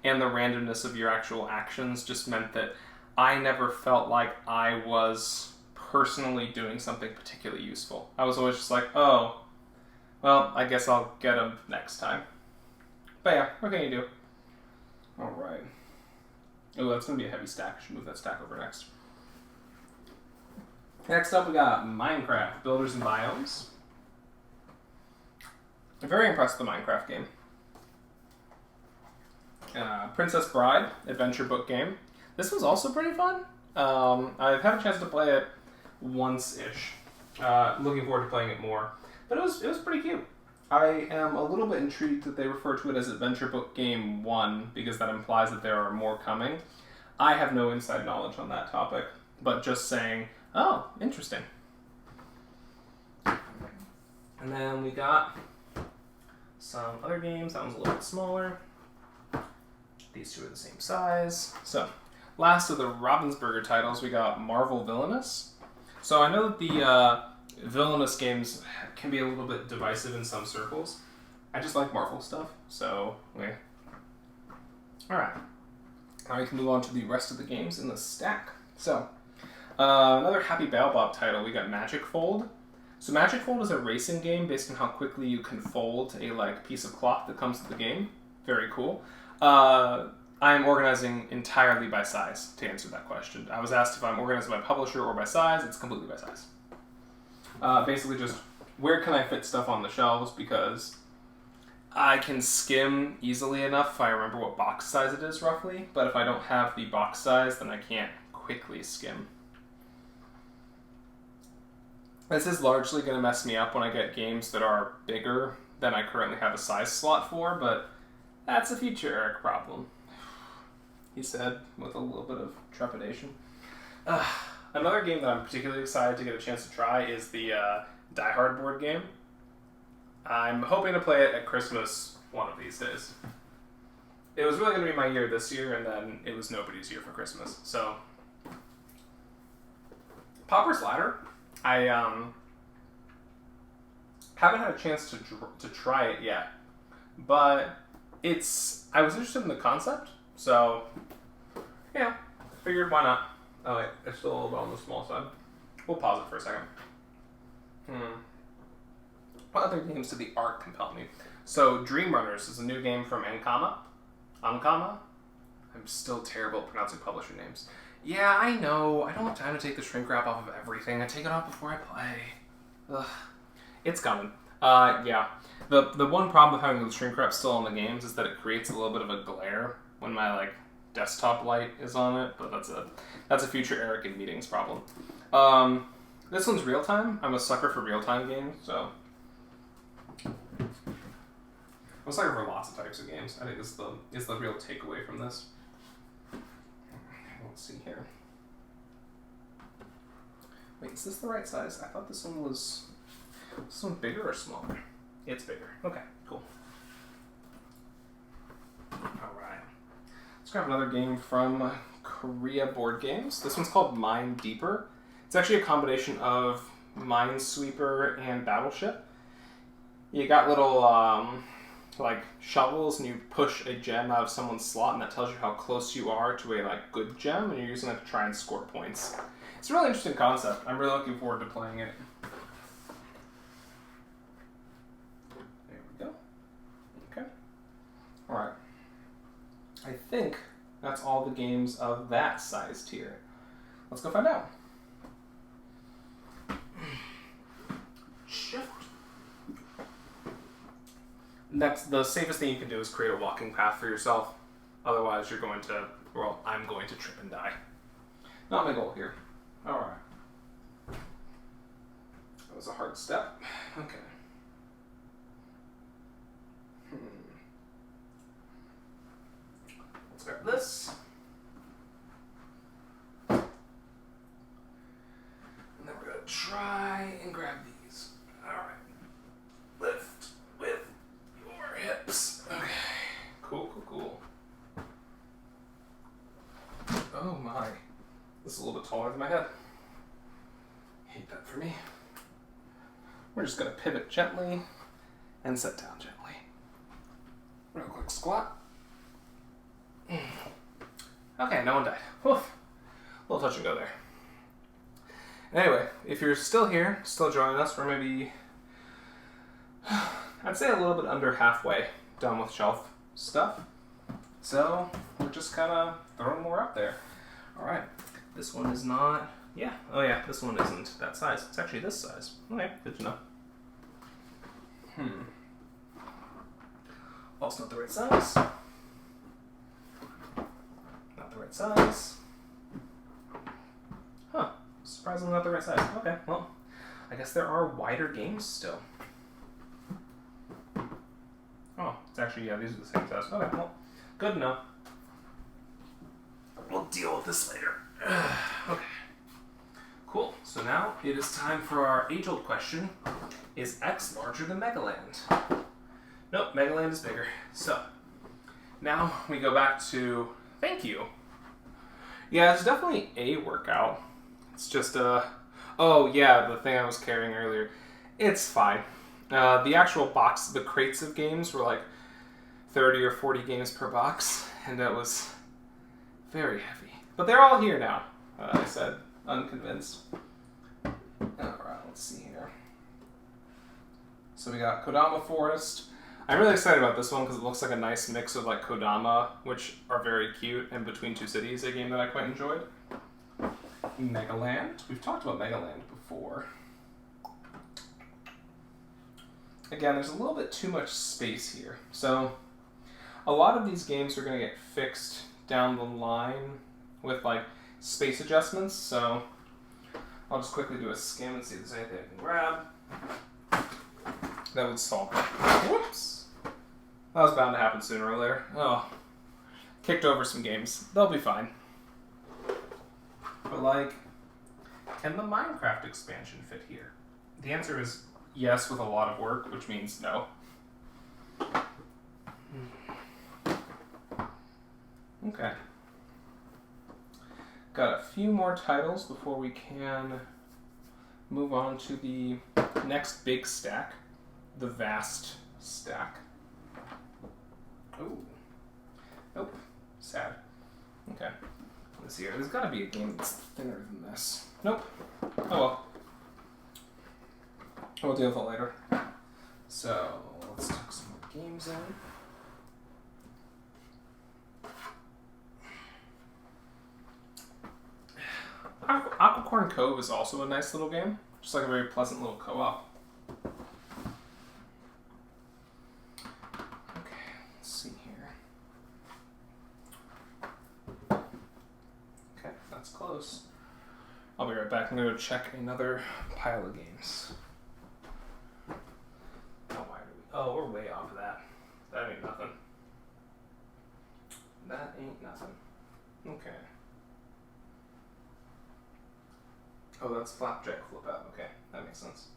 and the randomness of your actual actions just meant that I never felt like I was personally doing something particularly useful. I was always just like, oh, well, I guess I'll get them next time. But yeah, what can you do? Alright. Oh, that's going to be a heavy stack. I should move that stack over next. Next up, we got Minecraft Builders and Biomes. I'm very impressed with the Minecraft game. Princess Bride adventure book game. This was also pretty fun. I've had a chance to play it once-ish. Looking forward to playing it more. But it was pretty cute. I am a little bit intrigued that they refer to it as Adventure Book Game 1, because that implies that there are more coming. I have no inside knowledge on that topic, but just saying, oh, interesting. And then we got some other games. That one's a little bit smaller. These two are the same size. So, last of the Ravensburger titles, we got Marvel Villainous. So I know that the Villainous games can be a little bit divisive in some circles. I just like Marvel stuff, so yeah. Alright. Now we can move on to the rest of the games in the stack. So, another Happy Baobab title, we got Magic Fold. So Magic Fold is a racing game based on how quickly you can fold a piece of cloth that comes with the game. Very cool. I'm organizing entirely by size to answer that question. I was asked if I'm organizing by publisher or by size. It's completely by size. Basically just where can I fit stuff on the shelves, because I can skim easily enough if I remember what box size it is roughly, but if I don't have the box size, then I can't quickly skim. This is largely going to mess me up when I get games that are bigger than I currently have a size slot for, but that's a future Eric problem, he said with a little bit of trepidation. Another game that I'm particularly excited to get a chance to try is the Die Hard board game. I'm hoping to play it at Christmas one of these days. It was really going to be my year this year, and then it was nobody's year for Christmas. So, Pauper's Ladder, I haven't had a chance to try it yet, but I was interested in the concept, so yeah, figured why not. Oh wait, it's still a little bit on the small side. We'll pause it for a second. What other games did the art compel me? So Dream Runners is a new game from Ankama. I'm still terrible at pronouncing publisher names. Yeah, I know. I don't have time to take the shrink wrap off of everything. I take it off before I play. Ugh. It's coming. Yeah. The one problem with having the shrink wrap still on the games is that it creates a little bit of a glare when my desktop light is on it, but that's a future Eric in meetings problem. This one's real time. I'm a sucker for real time games, so I'm a sucker for lots of types of games. I think is the real takeaway from this. Let's see here. Wait, is this the right size? I thought this one was bigger or smaller? It's bigger. Okay, cool. Alright. Let's grab another game from Korea Board Games. This one's called Mine Deeper. It's actually a combination of Minesweeper and Battleship. You got little shovels, and you push a gem out of someone's slot, and that tells you how close you are to a good gem, and you're using it to try and score points. It's a really interesting concept. I'm really looking forward to playing it. There we go. Okay. Alright. I think that's all the games of that size tier. Let's go find out. Shift. That's the safest thing you can do is create a walking path for yourself. Otherwise, I'm going to trip and die. Not my goal here. Alright. That was a hard step. Okay. Let's grab this. And then we're going to try and grab these. Alright. Lift with your hips. Okay. Cool. Oh my. This is a little bit taller than my head. Hate that for me. We're just going to pivot gently and sit down gently. Real quick squat. Okay, no one died. Whew. A little touch and go there. Anyway, if you're still here, still joining us, we're maybe, I'd say a little bit under halfway done with shelf stuff. So we're just kind of throwing more up there. All right, this one is not, yeah. Oh yeah, this one isn't that size. It's actually this size. Okay, good to know. Also not the right size. Not the right size. Huh, surprisingly not the right size. Okay, well, I guess there are wider games still. Oh, it's actually, yeah, these are the same size. Okay, well, good to know. We'll deal with this later. Okay. Cool. So now it is time for our age-old question. Is X larger than Megaland? Nope, Megaland is bigger. So, now we go back to thank you. Yeah, it's definitely a workout. It's just oh yeah, the thing I was carrying earlier. It's fine. The actual box, the crates of games were like 30 or 40 games per box, and that was very heavy. But they're all here now, I said, unconvinced. Alright, let's see here. So we got Kodama Forest. I'm really excited about this one because it looks like a nice mix of Kodama, which are very cute, and Between Two Cities, a game that I quite enjoyed. Megaland. We've talked about Megaland before. Again, there's a little bit too much space here. So, a lot of these games are going to get fixed down the line with space adjustments, so I'll just quickly do a skim and see if there's anything I can grab. That would solve it. Whoops! That was bound to happen sooner or later. Oh. Kicked over some games. They'll be fine. But like, can the Minecraft expansion fit here? The answer is yes with a lot of work, which means no. Okay. Got a few more titles before we can move on to the next big stack, the vast stack. Oh. Nope. Sad. Okay. Let's see here. There's got to be a game that's thinner than this. Nope. Oh well. We'll deal with it later. So, let's tuck some more games in. Aquicorn Cove is also a nice little game. Just like a very pleasant little co-op. Okay, let's see here. Okay, that's close. I'll be right back. I'm going to check another pile of games. Oh, we're way off of that. That ain't nothing. That ain't nothing. Okay. Oh, that's Flapjack Flip Out. Okay, that makes sense.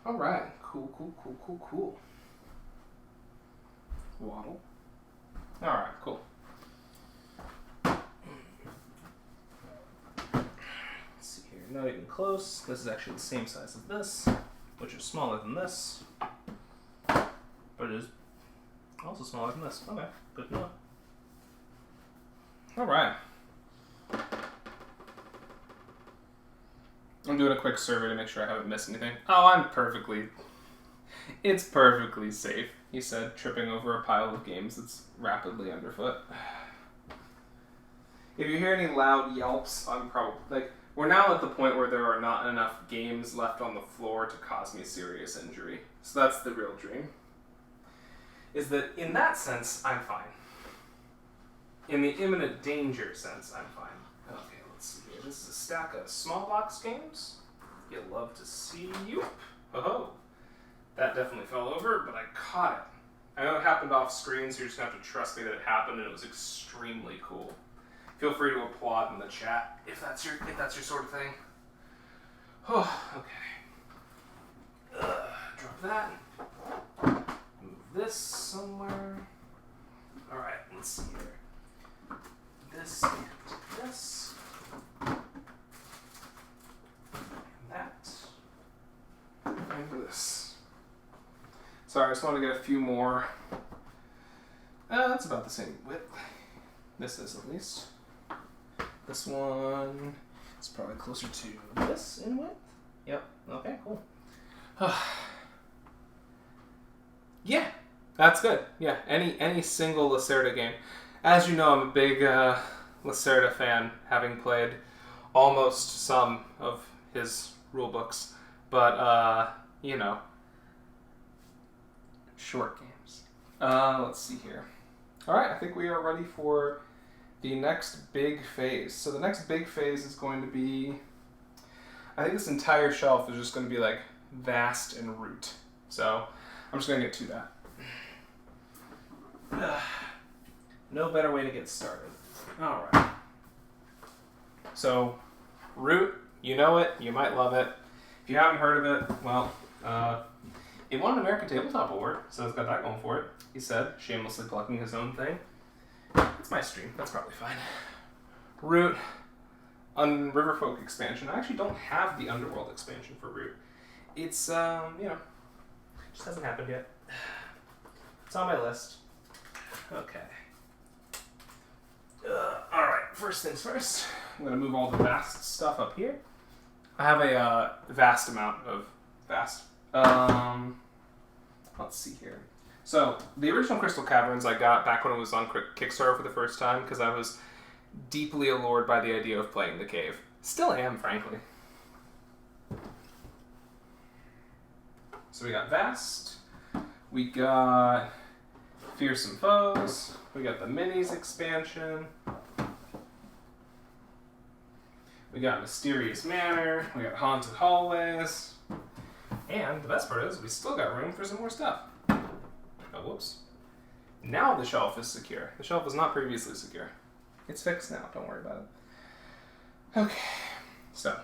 Alright. Cool. Waddle. Alright, cool. Let's see here. Not even close. This is actually the same size as this, which is smaller than this. But it is also smaller than this. Okay, good to know. Alright. I'm doing a quick survey to make sure I haven't missed anything. Oh, it's perfectly safe, he said, tripping over a pile of games that's rapidly underfoot. If you hear any loud yelps, I'm probably, we're now at the point where there are not enough games left on the floor to cause me serious injury. So that's the real dream. Is that, in that sense, I'm fine. In the imminent danger sense, I'm fine. Okay, let's see here. This is a stack of small box games. You'll love to see you. Oh, that definitely fell over, but I caught it. I know it happened off screen, so you're just going to have to trust me that it happened, and it was extremely cool. Feel free to applaud in the chat if that's your sort of thing. Oh, okay. Drop that. Move this somewhere. All right, let's see here. This and this. And that. And this. Sorry, I just want to get a few more. That's about the same width. This is at least. This one is probably closer to this in width. Yep. Okay, cool. Yeah, that's good. Yeah, any single Lacerda game. As you know, I'm a big Lacerda fan, having played almost some of his rulebooks. But, you know, short games. Let's see here. Alright, I think we are ready for the next big phase. So the next big phase is going to be, I think this entire shelf is just going to be like vast and root. So I'm just going to get to that. No better way to get started. Alright. So, root, you know it, you might love it. If you haven't heard of it, well, it won an American Tabletop Award, so it's got that going for it. He said, shamelessly plugging his own thing. It's my stream, that's probably fine. Root, Riverfolk expansion. I actually don't have the Underworld expansion for Root. It's, you know, just hasn't happened yet. It's on my list. Okay. Alright, first things first. I'm going to move all the vast stuff up here. I have a vast amount of vast. Let's see here. So, the original Crystal Caverns I got back when it was on Kickstarter for the first time because I was deeply allured by the idea of playing the cave. Still am, frankly. So we got Vast. We got Fearsome Foes. We got the Minis expansion. We got Mysterious Manor. We got Haunted Hallways. And the best part is we still got room for some more stuff. Oh, whoops. Now the shelf is secure. The shelf was not previously secure. It's fixed now. Don't worry about it. Okay. So,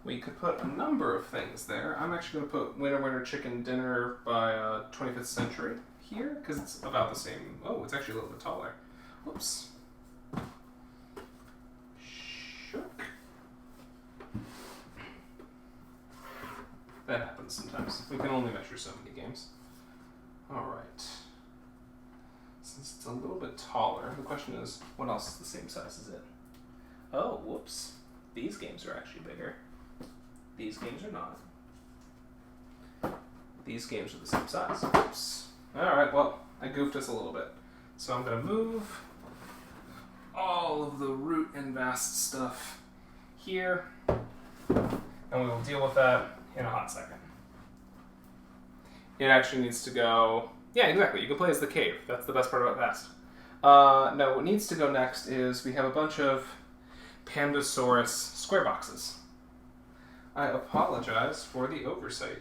we could put a number of things there. I'm actually going to put Winner Winner Chicken Dinner by 25th Century here, because it's about the same. Oh, it's actually a little bit taller. Whoops. Shook. That happens sometimes. We can only measure so many games. Alright. Since it's a little bit taller, the question is, what else is the same size as it? Oh, whoops. These games are actually bigger. These games are not. These games are the same size. Oops. Alright, well, I goofed us a little bit. So I'm going to move all of the root and vast stuff here, and we will deal with that in a hot second. It actually needs to go... Yeah, exactly. You can play as the cave. That's the best part about vast. No, what needs to go next is we have a bunch of Pandasaurus square boxes. I apologize for the oversight.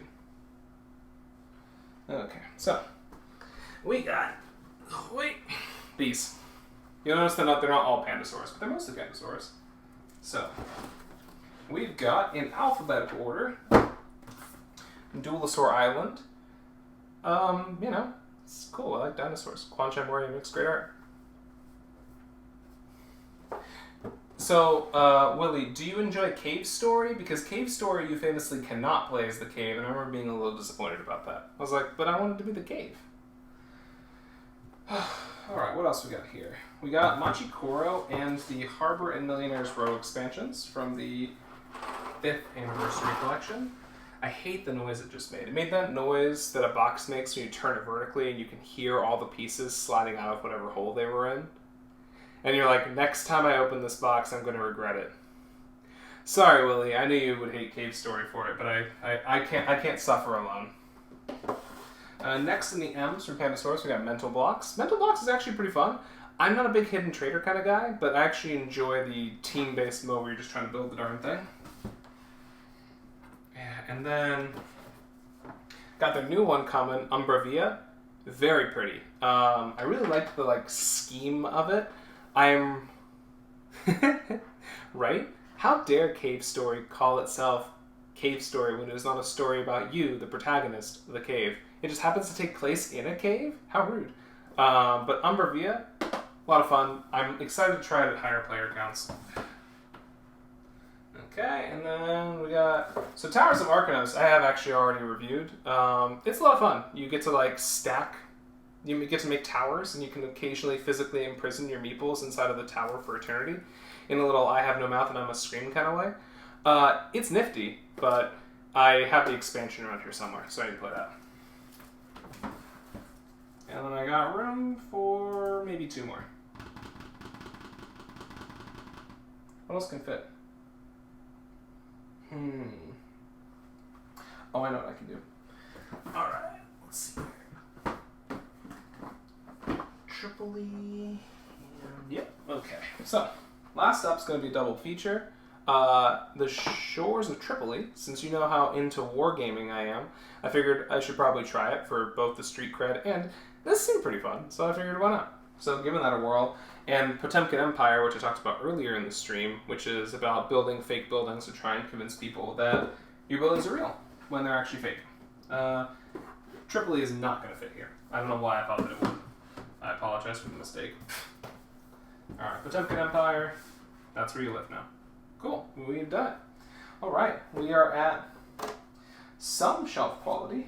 Okay, so we got these. You'll notice they're not all Pandasaurus, but they're mostly Pandasaurus. So we've got in alphabetical order Duelosaur Island. You know, it's cool. I like dinosaurs. Quan Chan Mori makes great art. So, Willie, do you enjoy Cave Story? Because Cave Story you famously cannot play as the cave, and I remember being a little disappointed about that. I was like, but I wanted to be the cave. Alright, what else we got here? We got Machikoro and the Harbor and Millionaire's Row expansions from the 5th Anniversary Collection. I hate the noise it just made. It made that noise that a box makes when you turn it vertically and you can hear all the pieces sliding out of whatever hole they were in. And you're like, next time I open this box, I'm going to regret it. Sorry, Willie. I knew you would hate Cave Story for it, but I can't suffer alone. Next in the M's from Pandasaurus, we got Mental Blocks. Mental Blocks is actually pretty fun. I'm not a big Hidden Trader kind of guy, but I actually enjoy the team-based mode where you're just trying to build the darn thing. Yeah, and then got their new one coming, Umbravia. Very pretty. I really like the scheme of it. I'm right? How dare Cave Story call itself Cave Story when it is not a story about you, the protagonist of the cave? It just happens to take place in a cave? How rude. But Umbravia, a lot of fun. I'm excited to try it at higher player counts. Okay, and then we got... So Towers of Arcanos, I have actually already reviewed. It's a lot of fun. You get to stack... You get to make towers, and you can occasionally physically imprison your meeples inside of the tower for eternity in a little I have no mouth and I must scream kind of way. It's nifty, but I have the expansion around here somewhere, so I need to play that. And then I got room for maybe 2 more. What else can fit? Oh, I know what I can do. Alright, let's see here. Tripoli. And yep, okay. So, last up's going to be a double feature. The Shores of Tripoli. Since you know how into wargaming I am, I figured I should probably try it for both the street cred and this seemed pretty fun, so I figured why not. So giving that a whirl. And Potemkin Empire, which I talked about earlier in the stream, which is about building fake buildings to try and convince people that your buildings are real when they're actually fake. Tripoli is not going to fit here. I don't know why I thought that it would. I apologize for the mistake. Alright, Potemkin Empire. That's where you live now. Cool, we've done it. Alright, we are at some shelf quality.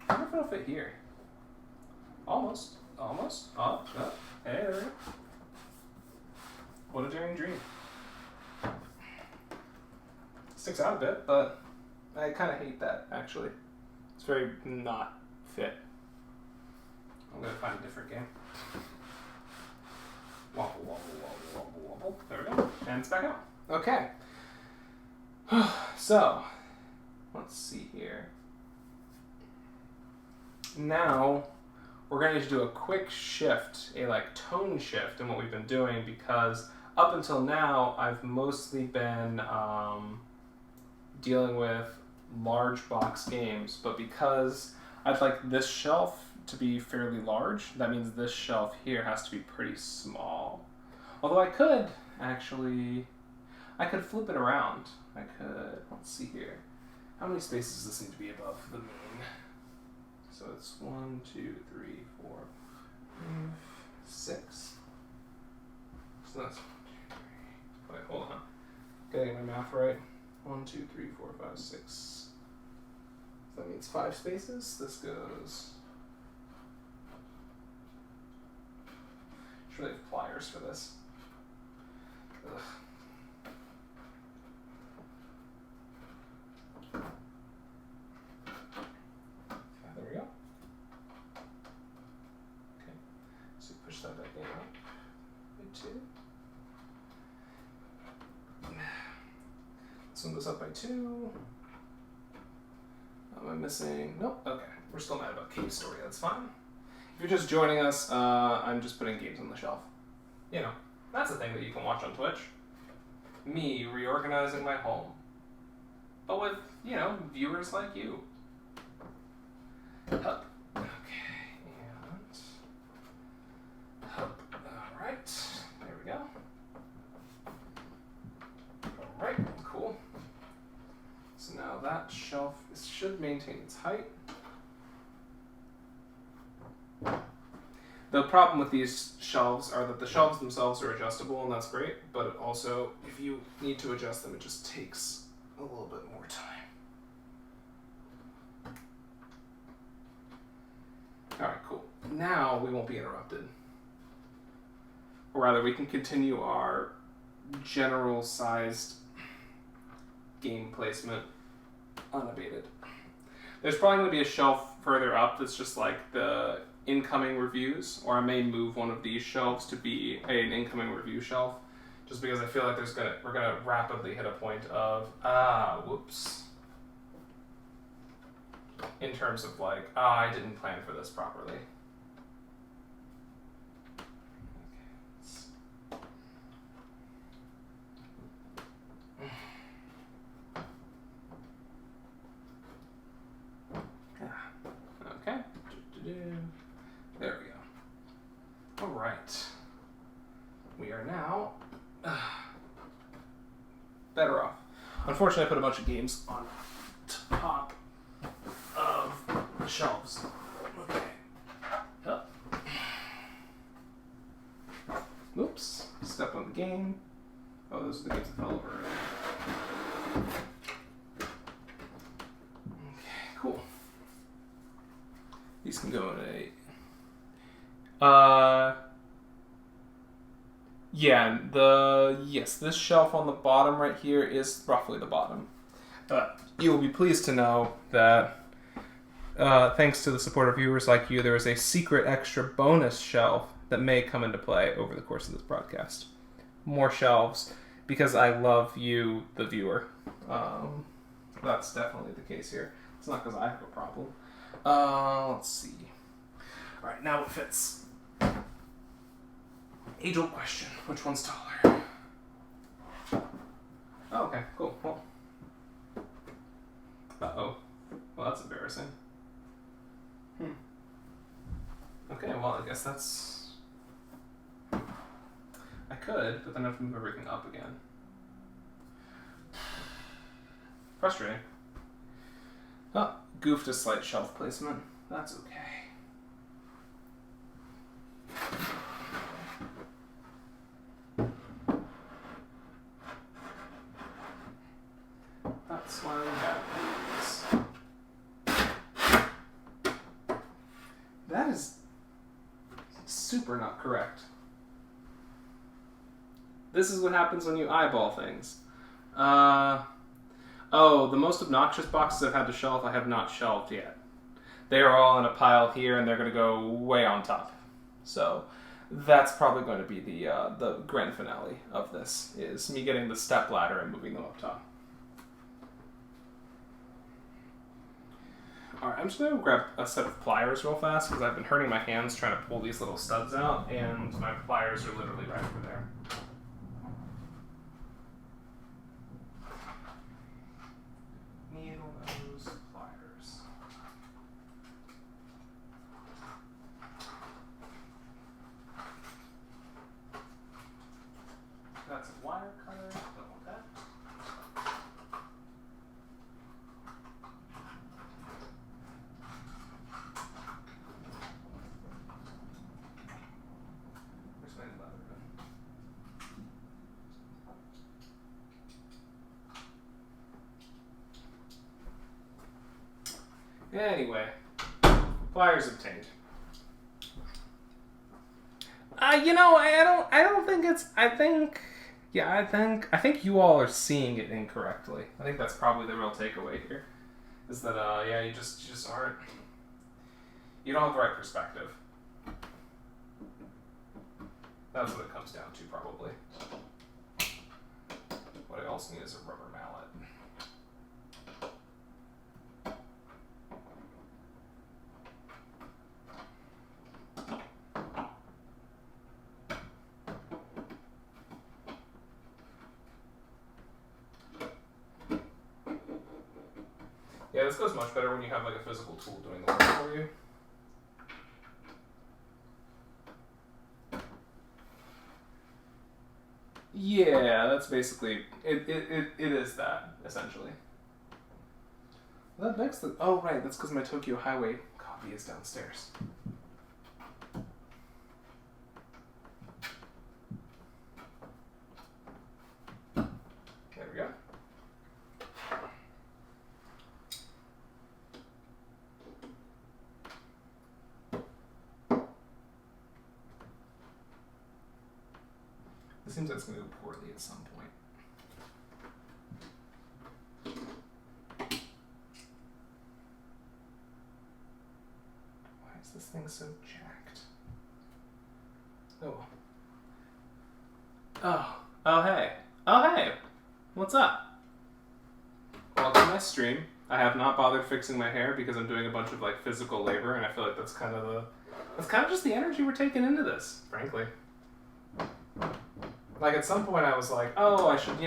I wonder if it'll fit here. Almost. Almost. Up. Hey, there we go. What a daring dream. Sticks out a bit, but I kind of hate that, actually. It's very not fit. I'm going to find a different game. Wobble, wobble, wobble, wobble, wobble. There we go. And it's back out. Okay. So, let's see here. Now, we're going to need to do a quick shift, a tone shift in what we've been doing because up until now, I've mostly been dealing with large box games, but because I'd like this shelf to be fairly large, that means this shelf here has to be pretty small. Although I could flip it around. Let's see here. How many spaces does this need to be above the main? So it's 1, 2, 3, 4, 5, 6. So that's 1, 2, 3. Wait, hold on. Getting my math right. 1, 2, 3, 4, 5, 6. So that means 5 spaces. This goes. Should I have pliers for this? Ugh. There we go. Okay, so push that back in up by 2. This one goes up by 2. Am I missing? Nope. Okay, we're still mad about Cave Story. That's fine. If you're just joining us, I'm just putting games on the shelf. You know, that's a thing that you can watch on Twitch. Me reorganizing my home. But with, you know, viewers like you. Hup. Okay, and hup. Alright, there we go. Alright, cool. So now that shelf should maintain its height. The problem with these shelves are that the shelves themselves are adjustable, and that's great, but it also, if you need to adjust them, it just takes a little bit more time. Alright, cool. Now we won't be interrupted. Or rather, we can continue our general-sized game placement unabated. There's probably going to be a shelf further up that's just like the incoming reviews, or I may move one of these shelves to be an incoming review shelf, just because I feel like we're gonna rapidly hit a point of whoops. In terms of like, I didn't plan for this properly. Okay. There we go. All right. We are now better off. Unfortunately, I put a bunch of games on top of the shelves. Okay. Up. Oops. Step on the game. Oh, those are the games that fell over. Okay, cool. These can go in yes, this shelf on the bottom right here is roughly the bottom. But you will be pleased to know that thanks to the support of viewers like you, there is a secret extra bonus shelf that may come into play over the course of this broadcast. More shelves, because I love you, the viewer. That's definitely the case here. It's not because I have a problem. Let's see. Alright, now it fits. Age-old question. Which one's taller? Oh, okay, cool. Well. Uh-oh. Well, that's embarrassing. Okay, well, I guess that's... I could, but then I have to move everything up again. Frustrating. Oh, goofed a slight shelf placement. That's okay. That's why we have these. That is super not correct. This is what happens when you eyeball things. Oh, the most obnoxious boxes I've had to shelf, I have not shelved yet. They are all in a pile here, and they're going to go way on top. So that's probably going to be the grand finale of this, is me getting the step ladder and moving them up top. Alright, I'm just going to grab a set of pliers real fast, because I've been hurting my hands trying to pull these little studs out, and my pliers are literally right over there. Anyway, pliers obtained. I don't think it's. I think you all are seeing it incorrectly. I think that's probably the real takeaway here, is that you just aren't. You don't have the right perspective. That's what it comes down to, probably. What I also need is a rubber mallet. Yeah, this goes much better when you have like a physical tool doing the work for you. Yeah, that's basically it is that, essentially. That makes the right, that's because my Tokyo Highway copy is downstairs. There we go. It seems like it's going to go poorly at some point. Why is this thing so jacked? Oh, hey. Oh, hey. What's up? Welcome to my stream. I have not bothered fixing my hair because I'm doing a bunch of like physical labor, and I feel like that's kind of just the energy we're taking into this, frankly. Like, at some point I was like, oh, I should,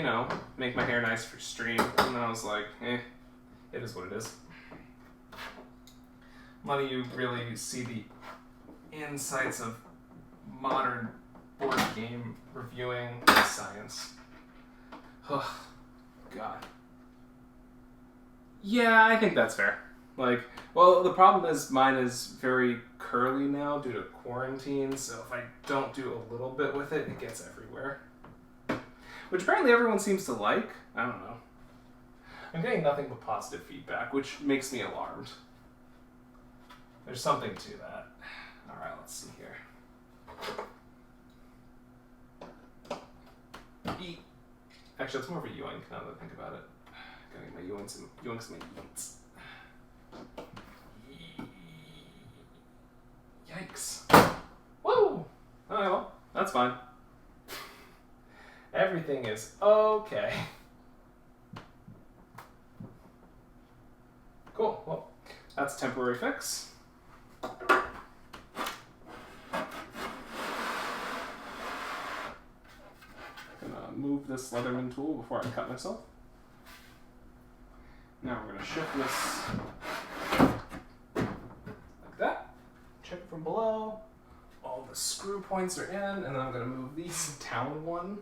make my hair nice for stream. And then I was like, it is what it is. None of you really see the insights of modern board game reviewing science. Oh, God. Yeah, I think that's fair. The problem is mine is very curly now due to quarantine, so if I don't do a little bit with it, it gets everywhere. Which apparently everyone seems to like. I don't know. I'm getting nothing but positive feedback, which makes me alarmed. There's something to that. Alright, let's see here. Actually, it's more of a yoink now that I think about it. Gotta get my yoinks and my yeets. Yikes. Woo! Alright, well, that's fine. Everything is okay. Cool, well, that's a temporary fix. Gonna move this Leatherman tool before I cut myself. Now we're gonna shift this like that. Check it from below. All the screw points are in, and then I'm gonna move these down one.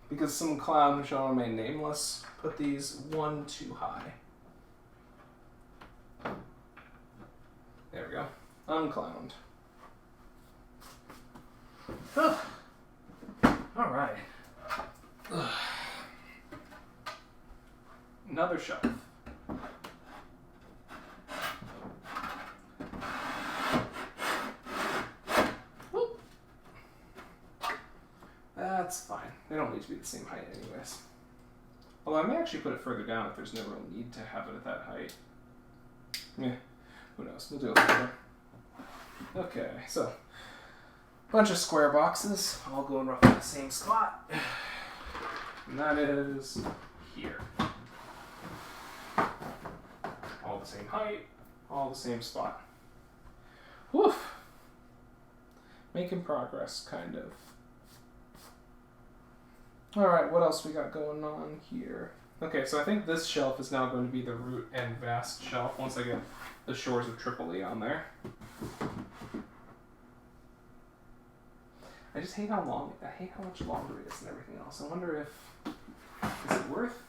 Because some clown who shall remain nameless put these one too high. There we go. Unclowned. Alright. Another shelf. Whoop. That's fine. They don't need to be the same height anyways. Although I may actually put it further down if there's no real need to have it at that height. Yeah, who knows? We'll do it later. Okay, so bunch of square boxes, all going roughly the same spot. And that is here. All the same height, all the same spot. Woof! Making progress, kind of. Alright, what else we got going on here? Okay, so I think this shelf is now going to be the root and vast shelf once I get the Shores of Tripoli on there. I just hate how much longer it is and everything else. I wonder if, is it worth?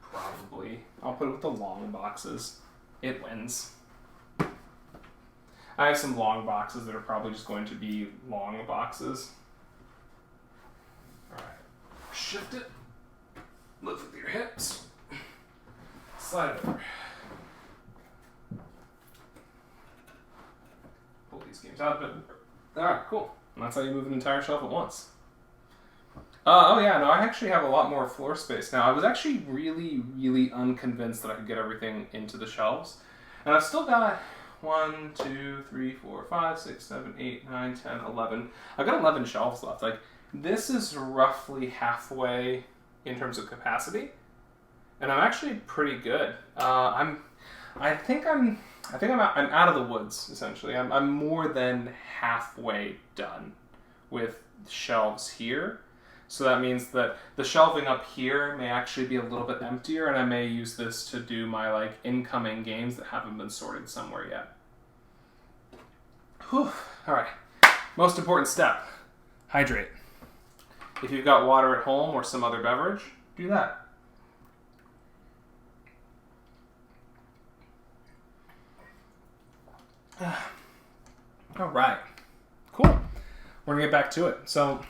Probably. I'll put it with the long boxes. It wins. I have some long boxes that are probably just going to be long boxes. Alright. Shift it. Lift with your hips. Slide it over. Pull these games out of it. Alright, cool. And that's how you move an entire shelf at once. Oh yeah, no, I actually have a lot more floor space now. I was actually really, really unconvinced that I could get everything into the shelves. And I've still got 1, 2, 3, 4, 5, 6, 7, 8, 9, 10, 11. I've got 11 shelves left. Like, this is roughly halfway in terms of capacity. And I'm actually pretty good. I think I'm out of the woods, essentially. I'm more than halfway done with shelves here. So that means that the shelving up here may actually be a little bit emptier, and I may use this to do my like incoming games that haven't been sorted somewhere yet. Whew. All right. Most important step: hydrate. If you've got water at home or some other beverage, do that. All right. Cool. We're gonna get back to it. So,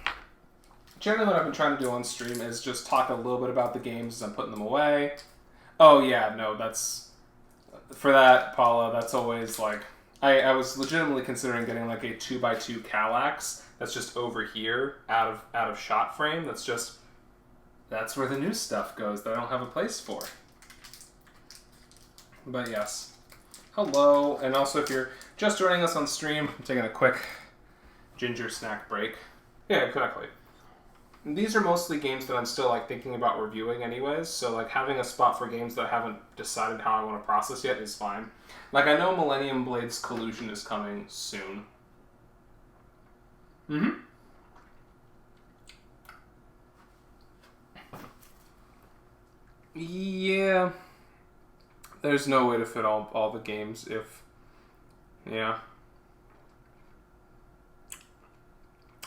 generally what I've been trying to do on stream is just talk a little bit about the games as I'm putting them away. Oh yeah, no, that's... For that, Paula, that's always like... I was legitimately considering getting like a 2x2 Kallax that's just over here, out of shot frame. That's where the new stuff goes that I don't have a place for. But yes. Hello, and also if you're just joining us on stream, I'm taking a quick ginger snack break. Yeah, exactly. And these are mostly games that I'm still like thinking about reviewing anyways, so like having a spot for games that I haven't decided how I want to process yet is fine. Like I know Millennium Blade's Collusion is coming soon. Mm-hmm. Yeah. There's no way to fit all the games if... Yeah.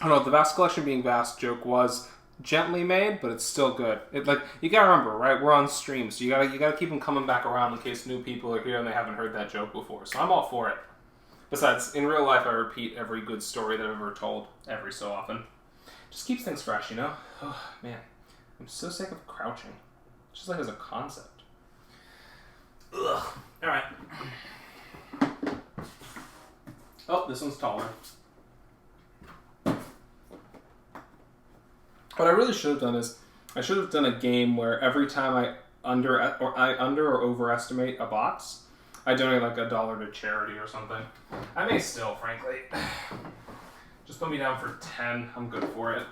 I don't know, the vast collection being vast joke was gently made, but it's still good. It like you gotta remember, right? We're on stream, so you gotta keep them coming back around in case new people are here and they haven't heard that joke before. So I'm all for it. Besides, in real life, I repeat every good story that I've ever told every so often. Just keeps things fresh, you know? Oh man, I'm so sick of crouching. Just like as a concept. Ugh. All right. Oh, this one's taller. What I really should have done is, I should have done a game where every time I under or overestimate a box, I donate like $1 to charity or something. I may still, frankly. Just put me down for 10. I'm good for it.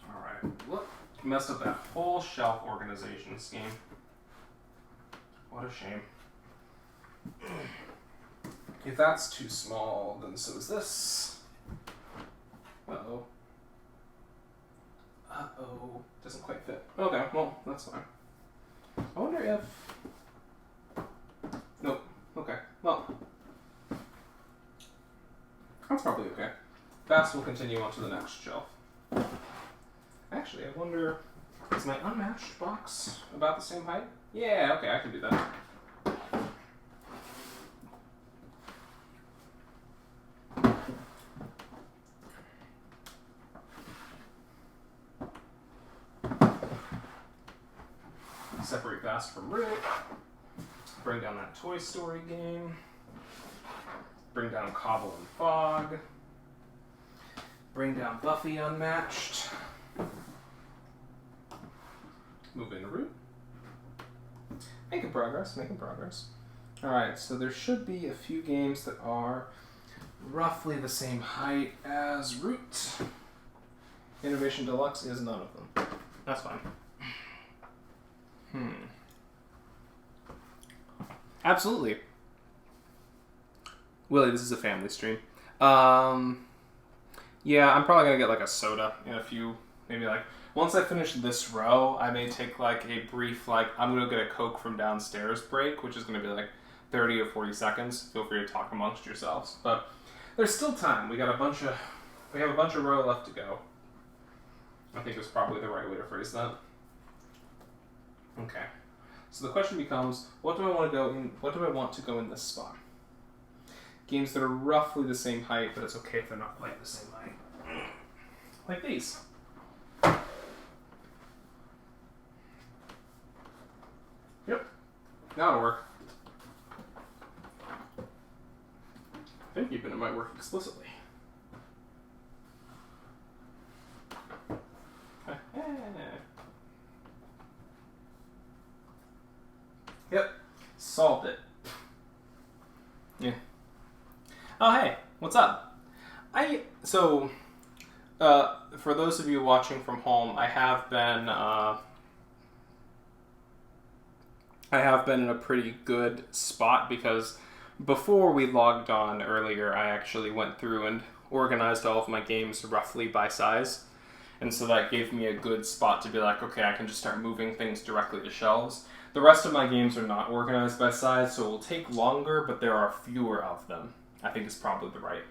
All right. Look, messed up that whole shelf organization scheme. What a shame. If that's too small, then so is this. Uh-oh. Uh-oh. Doesn't quite fit. Okay, well, that's fine. I wonder if... Nope. Okay. Well. That's probably okay. Fast will continue on to the next shelf. Actually, I wonder... Is my unmatched box about the same height? Yeah, okay, I can do that. Separate Fast from Rick. Bring down that Toy Story game. Bring down Cobble and Fog. Bring down Buffy Unmatched. Move in Root. Making progress, making progress. Alright, so there should be a few games that are roughly the same height as Root. Innovation Deluxe is none of them. That's fine. Absolutely. Willie, this is a family stream. Yeah, I'm probably gonna get like a soda in a few, maybe like, once I finish this row, I may take like a brief, like, I'm gonna get a Coke from downstairs break, which is gonna be like 30 or 40 seconds. Feel free to talk amongst yourselves. But there's still time. We have a bunch of row left to go. I think is probably the right way to phrase that. Okay. So the question becomes, what do I want to go in this spot? Games that are roughly the same height, but it's okay if they're not quite the same height. Like these. That'll work. I think even it might work explicitly. Yep. Solved it. Yeah. Oh, hey. What's up? For those of you watching from home, I have been in a pretty good spot because before we logged on earlier, I actually went through and organized all of my games roughly by size. And so that gave me a good spot to be like, okay, I can just start moving things directly to shelves. The rest of my games are not organized by size, so it will take longer, but there are fewer of them. I think is probably the right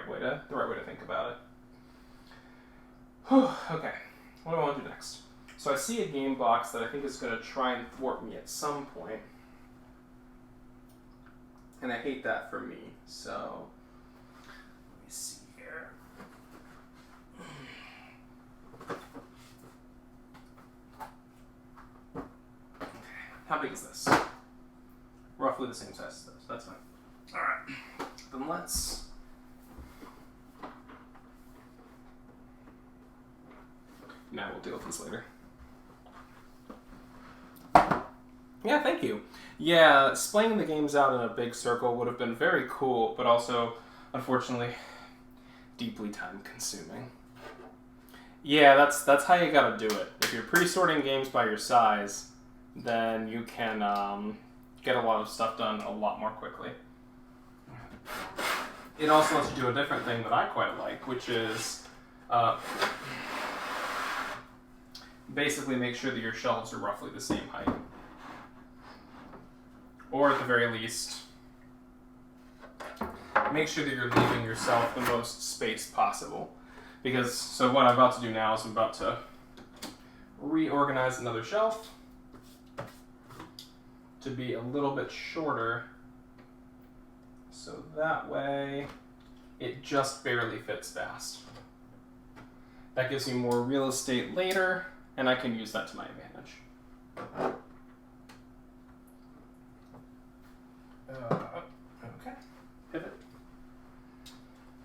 way to think about it. Whew, okay, what do I want to do next? So I see a game box that I think is going to try and thwart me at some point. And I hate that for me, so let me see here. Okay, how big is this? Roughly the same size as this, that's fine. Alright, then let's... Now we'll deal with this later. Yeah, thank you. Yeah, splaying the games out in a big circle would have been very cool, but also, unfortunately, deeply time-consuming. Yeah, that's how you gotta do it. If you're pre-sorting games by your size, then you can get a lot of stuff done a lot more quickly. It also lets you do a different thing that I quite like, which is basically make sure that your shelves are roughly the same height. Or at the very least, make sure that you're leaving yourself the most space possible. So what I'm about to do now is I'm about to reorganize another shelf to be a little bit shorter. So that way, it just barely fits fast. That gives me more real estate later, and I can use that to my advantage. Okay. Pivot.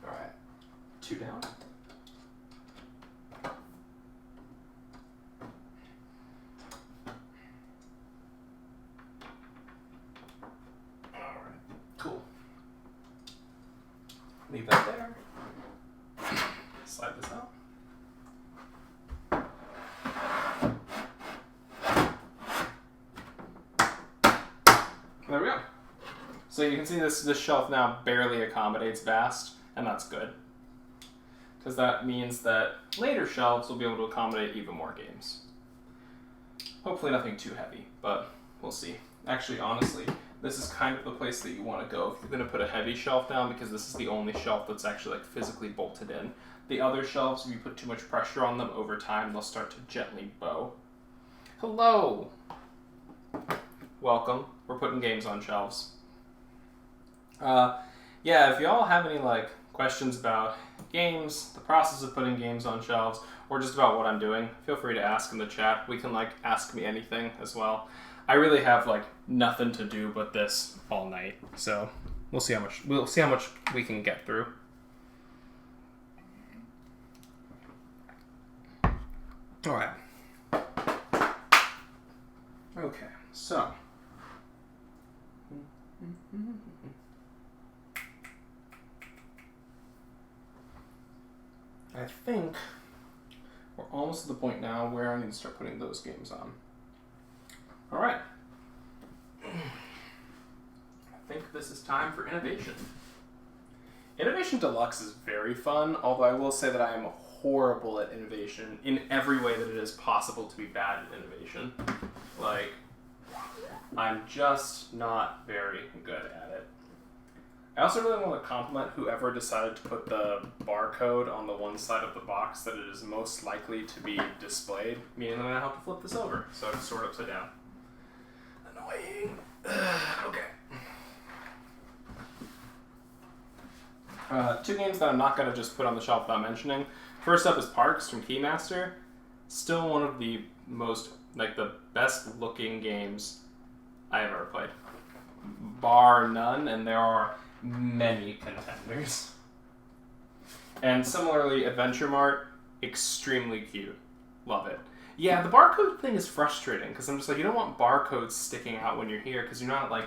Alright. 2 down. Alright. Cool. Leave that there. Slide this out. There we go. So you can see this shelf now barely accommodates vast, and that's good. Because that means that later shelves will be able to accommodate even more games. Hopefully nothing too heavy, but we'll see. Actually, honestly, this is kind of the place that you want to go if you're going to put a heavy shelf down, because this is the only shelf that's actually like physically bolted in. The other shelves, if you put too much pressure on them over time, they'll start to gently bow. Hello! Welcome. We're putting games on shelves. Yeah, if y'all have any questions about games, the process of putting games on shelves, or just about what I'm doing, feel free to ask in the chat. We can ask me anything as well. I really have nothing to do but this all night, so we'll see how much we can get through. All right. Okay, so. I think we're almost at the point now where I need to start putting those games on. All right. I think this is time for Innovation. Innovation Deluxe is very fun, although I will say that I am horrible at Innovation in every way that it is possible to be bad at Innovation. I'm just not very good at it. I also really want to compliment whoever decided to put the barcode on the one side of the box that it is most likely to be displayed, meaning that I have to flip this over, so I can sort upside down. Annoying. Okay. 2 games that I'm not going to just put on the shelf without mentioning. First up is Parks from Keymaster. Still one of the most, the best looking games I have ever played. Bar none, and there are many contenders. And similarly, Adventure Mart, extremely cute. Love it. Yeah, the barcode thing is frustrating, because I'm just like, you don't want barcodes sticking out when you're here, because you're not like,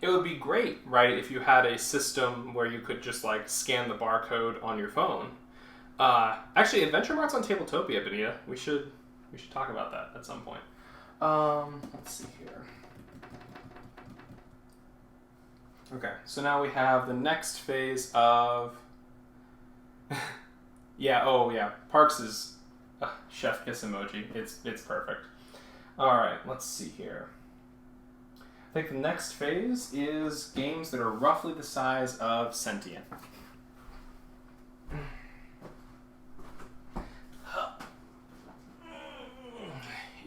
it would be great, right, if you had a system where you could just like scan the barcode on your phone. Actually, Adventure Mart's on Tabletopia, Benita. We should talk about that at some point. Let's see here. Okay, so now we have the next phase of... yeah, oh yeah, Parks is chef kiss emoji. It's perfect. Alright, let's see here. I think the next phase is games that are roughly the size of Sentient.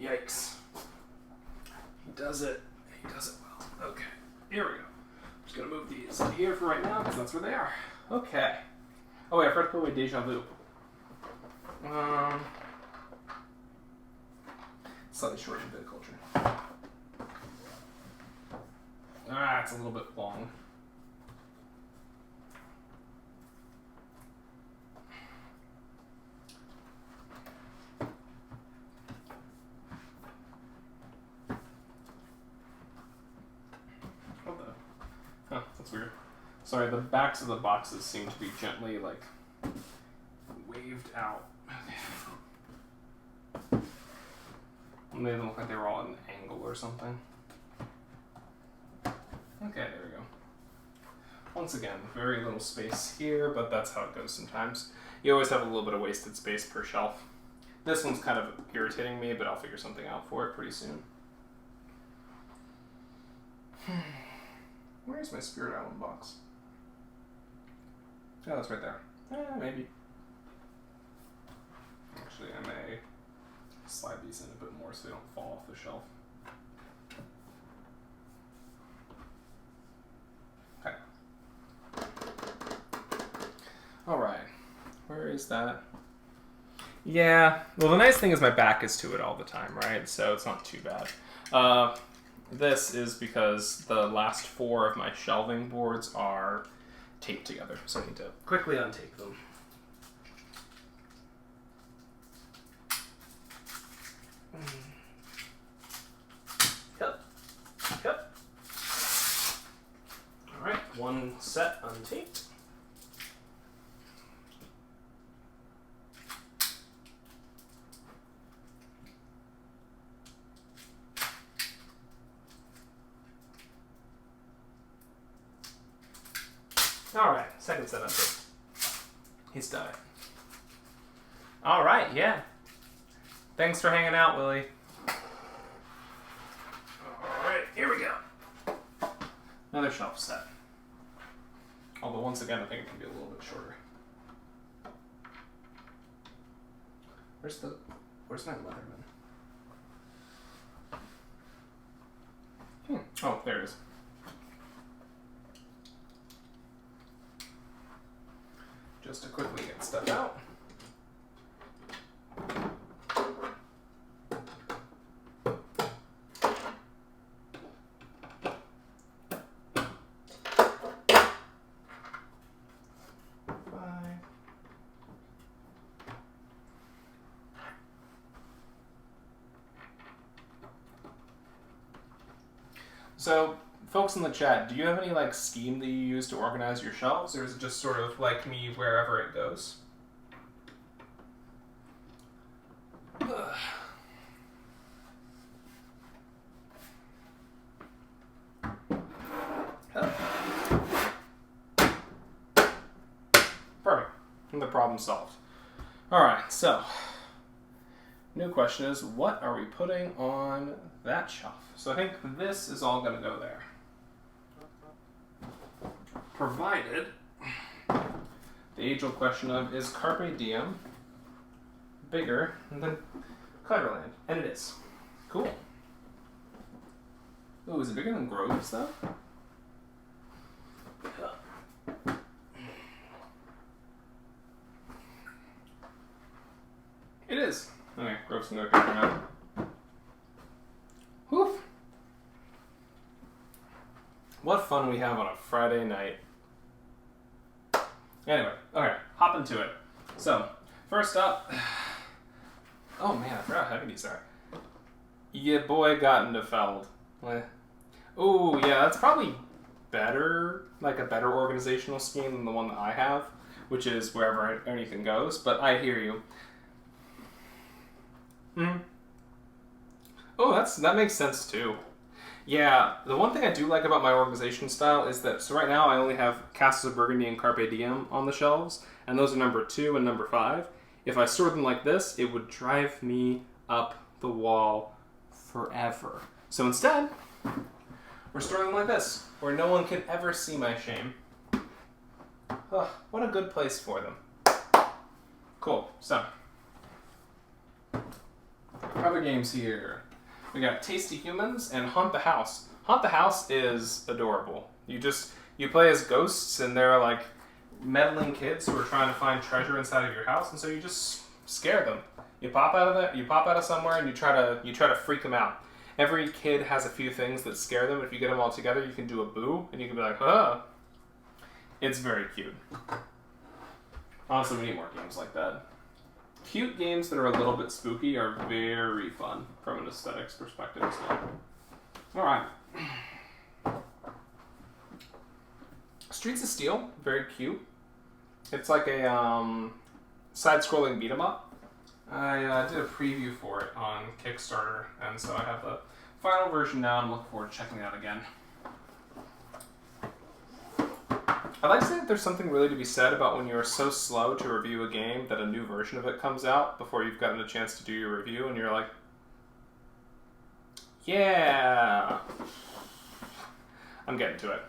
Yikes. He does it well. Okay, here we go. I'm just gonna move these here for right now because that's where they are. Okay. Oh wait, I forgot to put away Deja Vu. Slightly short in viticulture. It's a little bit long. What the? Huh, that's weird. Sorry, the backs of the boxes seem to be gently, like, waved out. Made them look like they were all at an angle or something. Okay, there we go. Once again, very little space here, but that's how it goes sometimes. You always have a little bit of wasted space per shelf. This one's kind of irritating me, but I'll figure something out for it pretty soon. Where's my Spirit Island box? Oh, that's right there. Maybe. Actually, I may slide these in a bit more so they don't fall off the shelf. Okay. Alright. Where is that? Yeah. Well, the nice thing is my back is to it all the time, right? So it's not too bad. This is because the last 4 of my shelving boards are taped together, so I need to quickly untape them. Yep. Alright, one set untaped. Alright, second set untaped. He's done it. Alright, yeah. Thanks for hanging out, Willie. Alright, here we go. Another shelf set. Although once again, I think it can be a little bit shorter. Where's my Leatherman? Oh, there it is. Just to quickly get stuff out. So, folks in the chat, do you have any like scheme that you use to organize your shelves, or is it just sort of like me wherever it goes? Perfect. And the problem solved. Alright, so new question is, what are we putting on that shelf? So I think this is all going to go there. Provided the age-old question of, is Carpe Diem bigger than Cleverland? And it is. Cool. Oh, is it bigger than Groves, though? It is. Okay, Groves can go here now. Whew. What fun we have on a Friday night. Anyway, okay, hop into it. So, first up... Oh man, I forgot how heavy these are. Yeah, boy got into Feld. Oh, yeah, that's probably better, like a better organizational scheme than the one that I have, which is wherever anything goes, but I hear you. Oh, that makes sense too. Yeah, the one thing I do like about my organization style is that, so right now I only have Castles of Burgundy and Carpe Diem on the shelves, and those are number 2 and number 5. If I stored them like this, it would drive me up the wall forever. So instead, we're storing them like this, where no one can ever see my shame. Oh, what a good place for them. Cool, so. Other games here. We got Tasty Humans and Haunt the House. Haunt the House is adorable. You play as ghosts, and they're like meddling kids who are trying to find treasure inside of your house, and so you just scare them. You pop out of somewhere, and you try to freak them out. Every kid has a few things that scare them. If you get them all together, you can do a boo, and you can be like, huh. It's very cute. Honestly, we need more games like that. Cute games that are a little bit spooky are very fun from an aesthetics perspective as well. Alright. Streets of Steel, very cute. It's like a side-scrolling beat-em-up. I did a preview for it on Kickstarter, and so I have the final version now, and I'm looking forward to checking it out again. I'd like to say that there's something really to be said about when you're so slow to review a game that a new version of it comes out before you've gotten a chance to do your review, and you're like, yeah, I'm getting to it.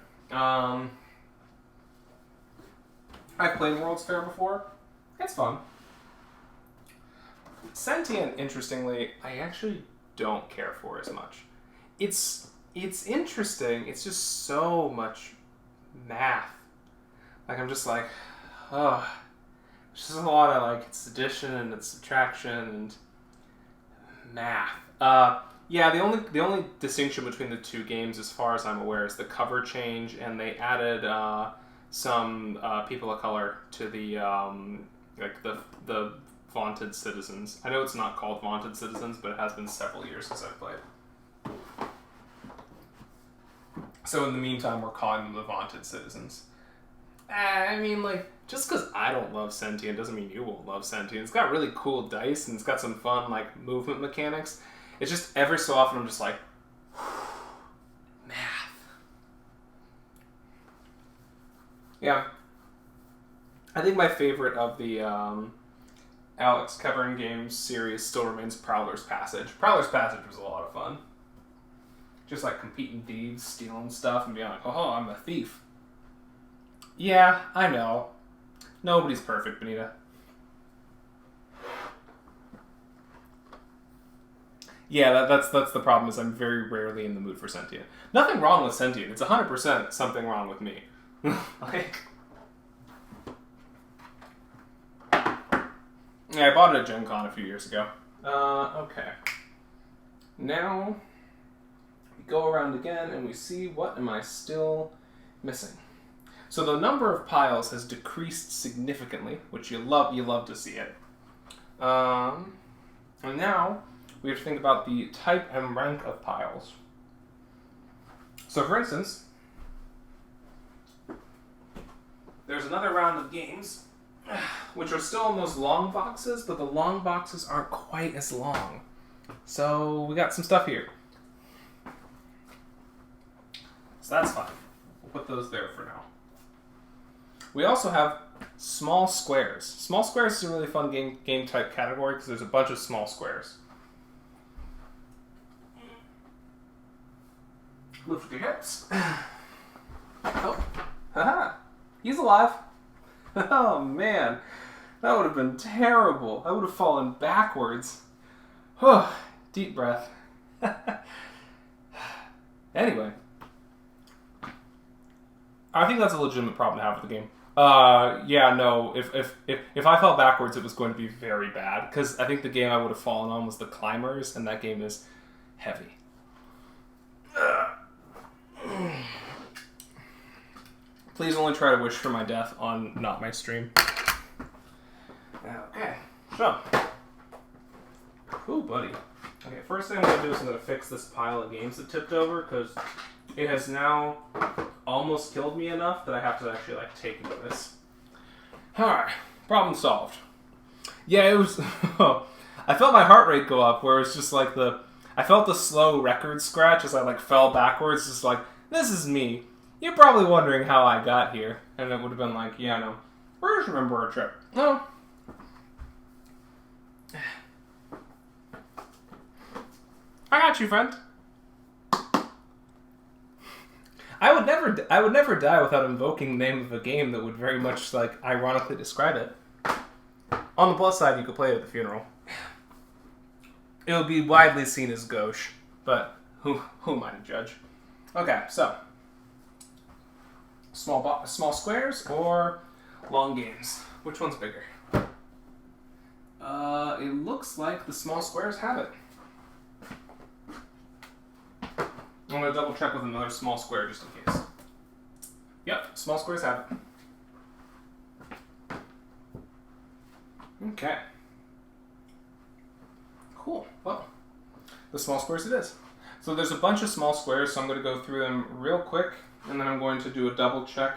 I've played World's Fair before. It's fun. Sentient, interestingly, I actually don't care for as much. It's interesting. It's just so much math. Like, I'm just like, oh, there's just a lot of, like, it's addition and it's subtraction and math. Yeah, the only distinction between the two games, as far as I'm aware, is the cover change, and they added some people of color to the the Vaunted Citizens. I know it's not called Vaunted Citizens, but it has been several years since I've played. So in the meantime, we're calling them the Vaunted Citizens. I mean, like, just because I don't love Sentient doesn't mean you won't love Sentient. It's got really cool dice, and it's got some fun, like, movement mechanics. It's just, every so often, I'm just like, math. Yeah. I think my favorite of the Alex Covering Games series still remains Prowler's Passage. Prowler's Passage was a lot of fun. Just, like, competing thieves, stealing stuff, and being like, oh, I'm a thief. Yeah, I know. Nobody's perfect, Benita. Yeah, that's the problem, is I'm very rarely in the mood for Sentient. Nothing wrong with Sentient. It's 100% something wrong with me. Like... Yeah, I bought it at Gen Con a few years ago. Okay. Now, we go around again and we see what am I still missing. So the number of piles has decreased significantly, which you love to see it. And now we have to think about the type and rank of piles. So for instance, there's another round of games, which are still in those long boxes, but the long boxes aren't quite as long. So we got some stuff here. So that's fine. We'll put those there for now. We also have small squares. Small squares is a really fun game type category because there's a bunch of small squares. Lift your hips. Oh, haha, he's alive. Oh man, that would have been terrible. I would have fallen backwards. Oh, deep breath. Anyway, I think that's a legitimate problem to have with the game. Yeah, no, if I fell backwards, it was going to be very bad, because I think the game I would have fallen on was The Climbers, and that game is heavy. Please only try to wish for my death on not my stream. Okay, so. Ooh, buddy. Okay, first thing I'm going to do is I'm going to fix this pile of games that tipped over, because it has now almost killed me enough that I have to actually, like, take notice. Alright, problem solved. Yeah, it was... I felt my heart rate go up, where it's just like I felt the slow record scratch as I, like, fell backwards, just like, this is me. You're probably wondering how I got here. And it would have been like, yeah, no. I just remember our trip. No. I got you, friend. I would never die without invoking the name of a game that would very much, like, ironically describe it. On the plus side, you could play it at the funeral. It would be widely seen as gauche, but who am I to judge? Okay, so small squares or long games? Which one's bigger? It looks like the small squares have it. I'm going to double check with another small square just in case. Yep, small squares have it. Okay. Cool. Well, the small squares it is. So there's a bunch of small squares, so I'm going to go through them real quick, and then I'm going to do a double check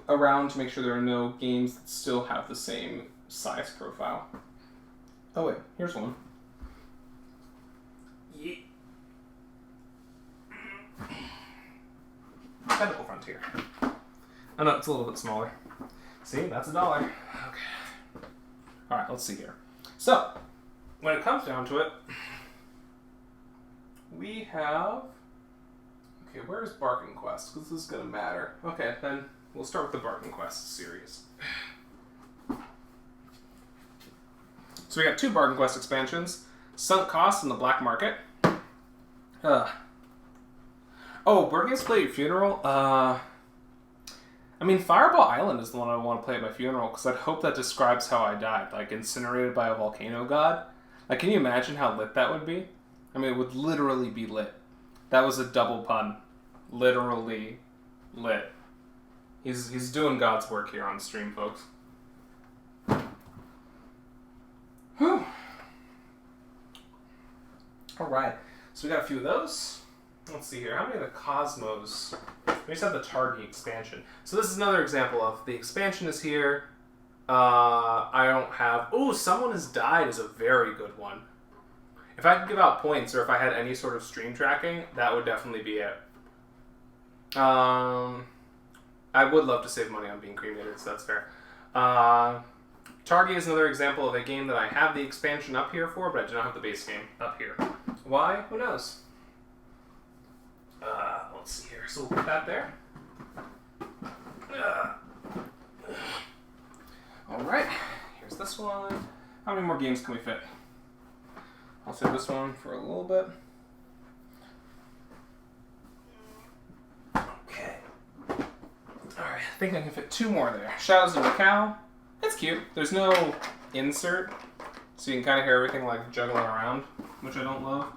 around to make sure there are no games that still have the same size profile. Oh wait, here's one. Yeet. Tentacle Frontier. Oh no, it's a little bit smaller. See, that's $1. Okay. Alright, let's see here. So, when it comes down to it, we have... Okay, where's Bargain Quest? Because this is going to matter. Okay, then we'll start with the Bargain Quest series. So we got 2 Bargain Quest expansions. Sunk Cost and the Black Market. Oh, Birthdays Play at Your Funeral? I mean, Fireball Island is the one I want to play at my funeral, because I'd hope that describes how I died. Like, incinerated by a volcano god. Like, can you imagine how lit that would be? I mean, it would literally be lit. That was a double pun. Literally lit. He's doing God's work here on stream, folks. Whew. Alright, so we got a few of those. Let's see here. How many of the Cosmos? We just have the Targi expansion. So this is another example of the expansion is here. I don't have... Oh, Someone Has Died is a very good one. If I could give out points, or if I had any sort of stream tracking, that would definitely be it. I would love to save money on being cremated, so that's fair. Targi is another example of a game that I have the expansion up here for, but I do not have the base game up here. Why? Who knows? Let's see here. So we'll put that there. Alright. Here's this one. How many more games can we fit? I'll save this one for a little bit. Okay. Alright, I think I can fit 2 more there. Shadows of Macau. That's cute. There's no insert, so you can kind of hear everything like juggling around, which I don't love.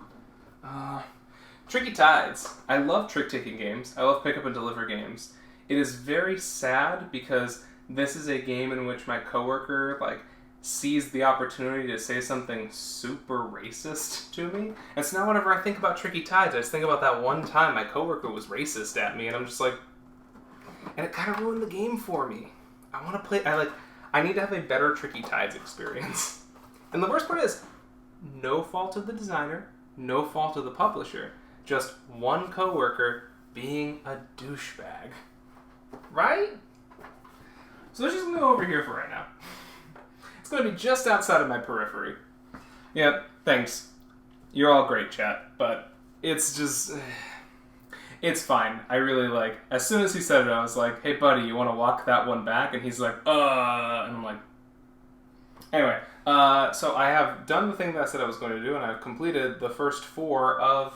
Tricky Tides. I love trick-taking games. I love pick-up and deliver games. It is very sad because this is a game in which my coworker sees the opportunity to say something super racist to me. And so now whenever I think about Tricky Tides, I just think about that one time my coworker was racist at me, and I'm just like... And it kind of ruined the game for me. I want to play... I need to have a better Tricky Tides experience. And the worst part is, no fault of the designer, no fault of the publisher. Just one coworker being a douchebag. Right? So let's just go over here for right now. It's going to be just outside of my periphery. Yep, thanks. You're all great, chat, but it's just... It's fine. I really as soon as he said it, I was like, hey buddy, you want to walk that one back? And he's like, and I'm like... Anyway, so I have done the thing that I said I was going to do, and I've completed the first 4 of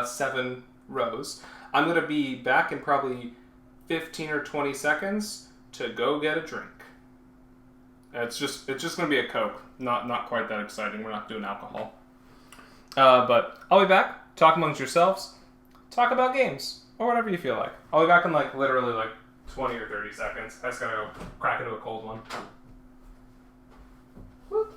7 rows. I'm going to be back in probably 15 or 20 seconds to go get a drink. It's just going to be a Coke. Not quite that exciting. We're not doing alcohol. But I'll be back. Talk amongst yourselves. Talk about games. Or whatever you feel like. I'll be back in like literally like 20 or 30 seconds. I just gotta go crack into a cold one. Whoop.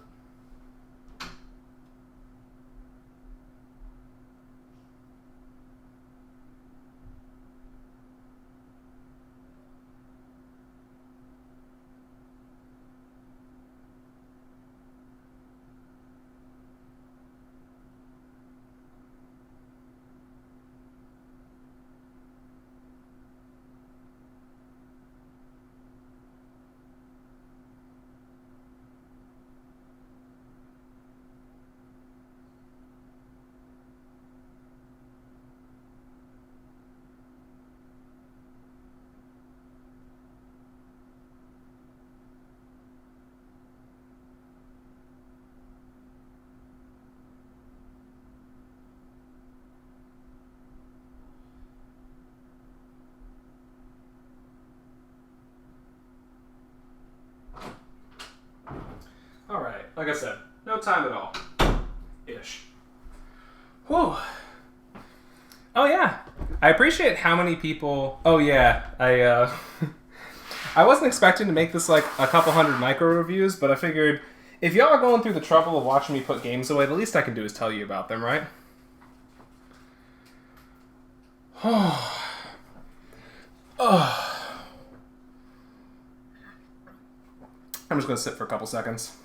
Alright, like I said, no time at all. Ish. Whew. Oh yeah. I appreciate how many people... Oh yeah, I wasn't expecting to make this like a couple hundred micro reviews, but I figured if y'all are going through the trouble of watching me put games away, the least I can do is tell you about them, right? I'm just going to sit for a couple seconds.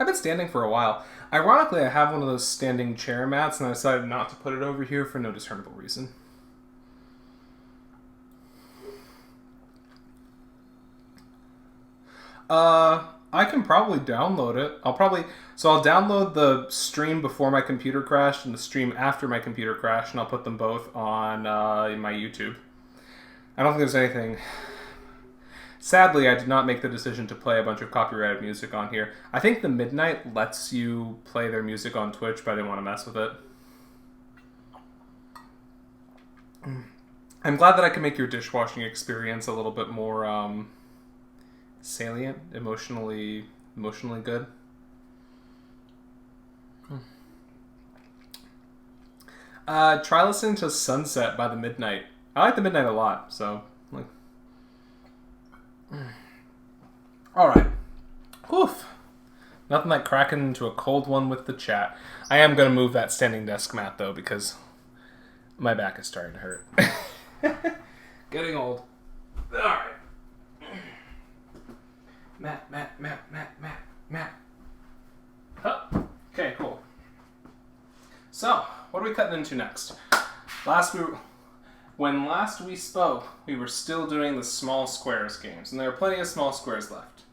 I've been standing for a while. Ironically, I have one of those standing chair mats, and I decided not to put it over here for no discernible reason. I can probably download it. I'll download the stream before my computer crashed and the stream after my computer crashed, and I'll put them both on my YouTube. I don't think there's anything... Sadly, I did not make the decision to play a bunch of copyrighted music on here. I think the Midnight lets you play their music on Twitch, but I didn't want to mess with it. I'm glad that I can make your dishwashing experience a little bit more salient, emotionally good. Try listening to Sunset by the Midnight. I like the Midnight a lot, so... Alright. Oof. Nothing like cracking into a cold one with the chat. I am going to move that standing desk mat, though, because my back is starting to hurt. Getting old. Alright. Matt. Huh. Okay, cool. So, what are we cutting into next? When last we spoke, we were still doing the small squares games, and there are plenty of small squares left.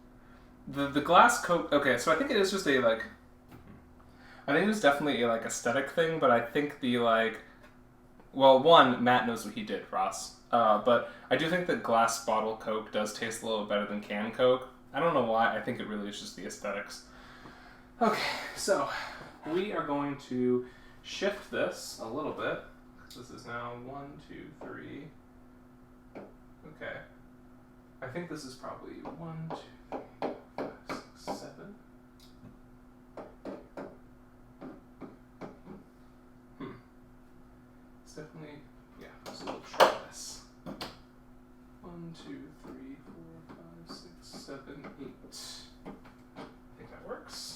The glass coat... Okay, so I think it is just a, like... I think it was definitely a, like, aesthetic thing, but I think the, like... Well, one, Matt knows what he did, Ross. But I do think that glass bottle Coke does taste a little better than can Coke. I don't know why. I think it really is just the aesthetics. Okay, so we are going to shift this a little bit. This is now 1, 2, 3. Okay. I think this is probably 1, 2, 3, 4, 5, 6, 7. It's definitely, yeah, so we'll try this. 1, 2, 3, 4, 5, 6, 7, 8. I think that works.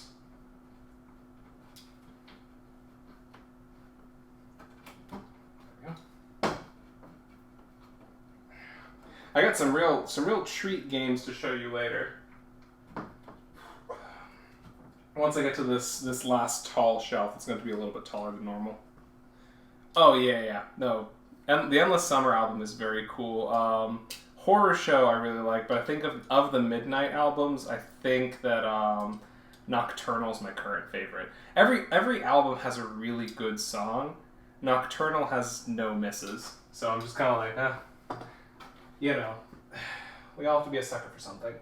I got some real treat games to show you later. Once I get to this last tall shelf, it's going to be a little bit taller than normal. Oh yeah. No, and the Endless Summer album is very cool. Horror Show I really like, but I think of the Midnight albums, I think that Nocturnal's my current favorite. Every album has a really good song. Nocturnal has no misses, so I'm just kind of like, you know, we all have to be a sucker for something.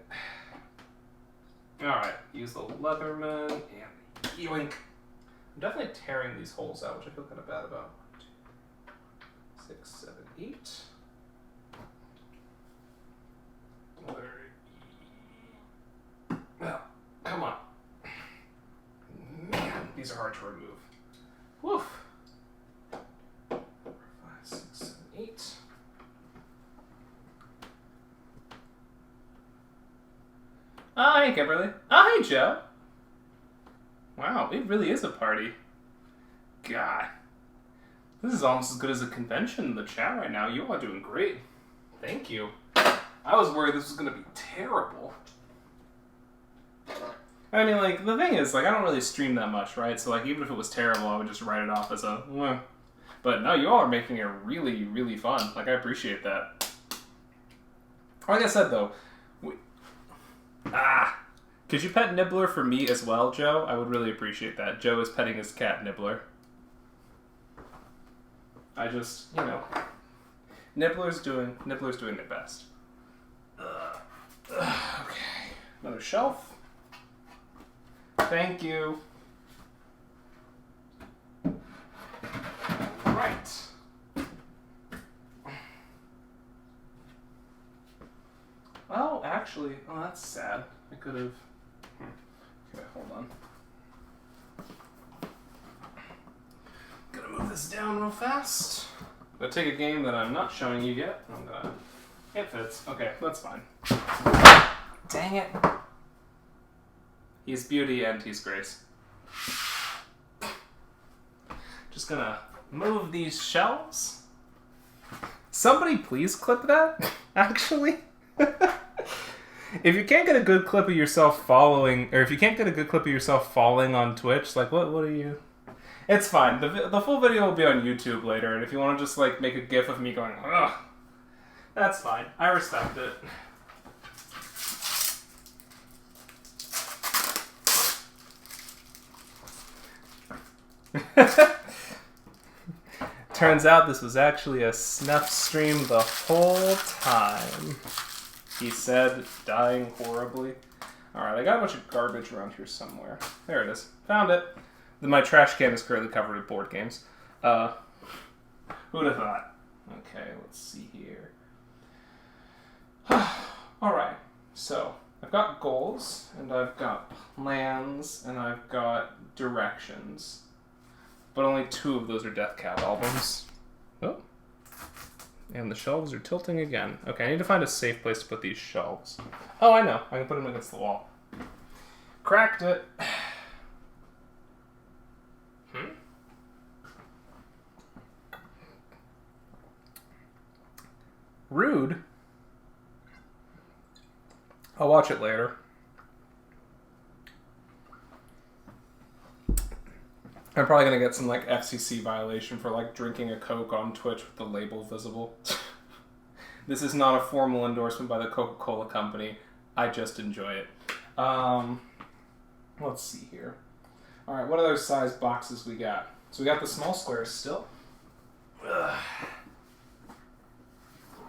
Alright, use the Leatherman and the Yoink. I'm definitely tearing these holes out, which I feel kind of bad about. 1, 2, 6, 7, 8. Well, come on. Man, these are hard to remove. Woof. 4, 5, 6, 7, 8. Oh, hey, Kimberly. Oh, hey, Joe. Wow, it really is a party. God. This is almost as good as a convention in the chat right now. You all are doing great. Thank you. I was worried this was going to be terrible. I mean, like, the thing is, like, I don't really stream that much, right? So, like, even if it was terrible, I would just write it off as a, meh. But no, you all are making it really, really fun. Like, I appreciate that. Like I said, though, could you pet Nibbler for me as well, Joe? I would really appreciate that. Joe is petting his cat, Nibbler. I just, you know, Nibbler's doing their best. Okay, another shelf. Thank you. Right. Oh, actually, oh, that's sad. I could have. Okay, hold on. Gonna move this down real fast. I'm gonna take a game that I'm not showing you yet. I'm gonna. It fits. Okay, that's fine. Dang it. He's beauty and he's grace. Just gonna move these shelves. Somebody please clip that, actually. If you can't get a good clip of yourself following, or if you can't get a good clip of yourself falling on Twitch, like, what are you? It's fine. The full video will be on YouTube later, and if you want to just, like, make a gif of me going, ugh, that's fine. I respect it. Turns out this was actually a snuff stream the whole time. He said, dying horribly. Alright, I got a bunch of garbage around here somewhere. There it is. Found it. My trash can is currently covered with board games. Who'd have thought? Okay, let's see here. Alright, so I've got goals, and I've got plans, and I've got directions. But only 2 of those are Death Cab albums. Oh. And the shelves are tilting again. Okay, I need to find a safe place to put these shelves. Oh, I know. I can put them against the wall. Cracked it. Rude. I'll watch it later. I'm probably going to get some, like, FCC violation for, like, drinking a Coke on Twitch with the label visible. This is not a formal endorsement by the Coca-Cola company. I just enjoy it. Let's see here. Alright, what other size boxes we got? So we got the small squares still.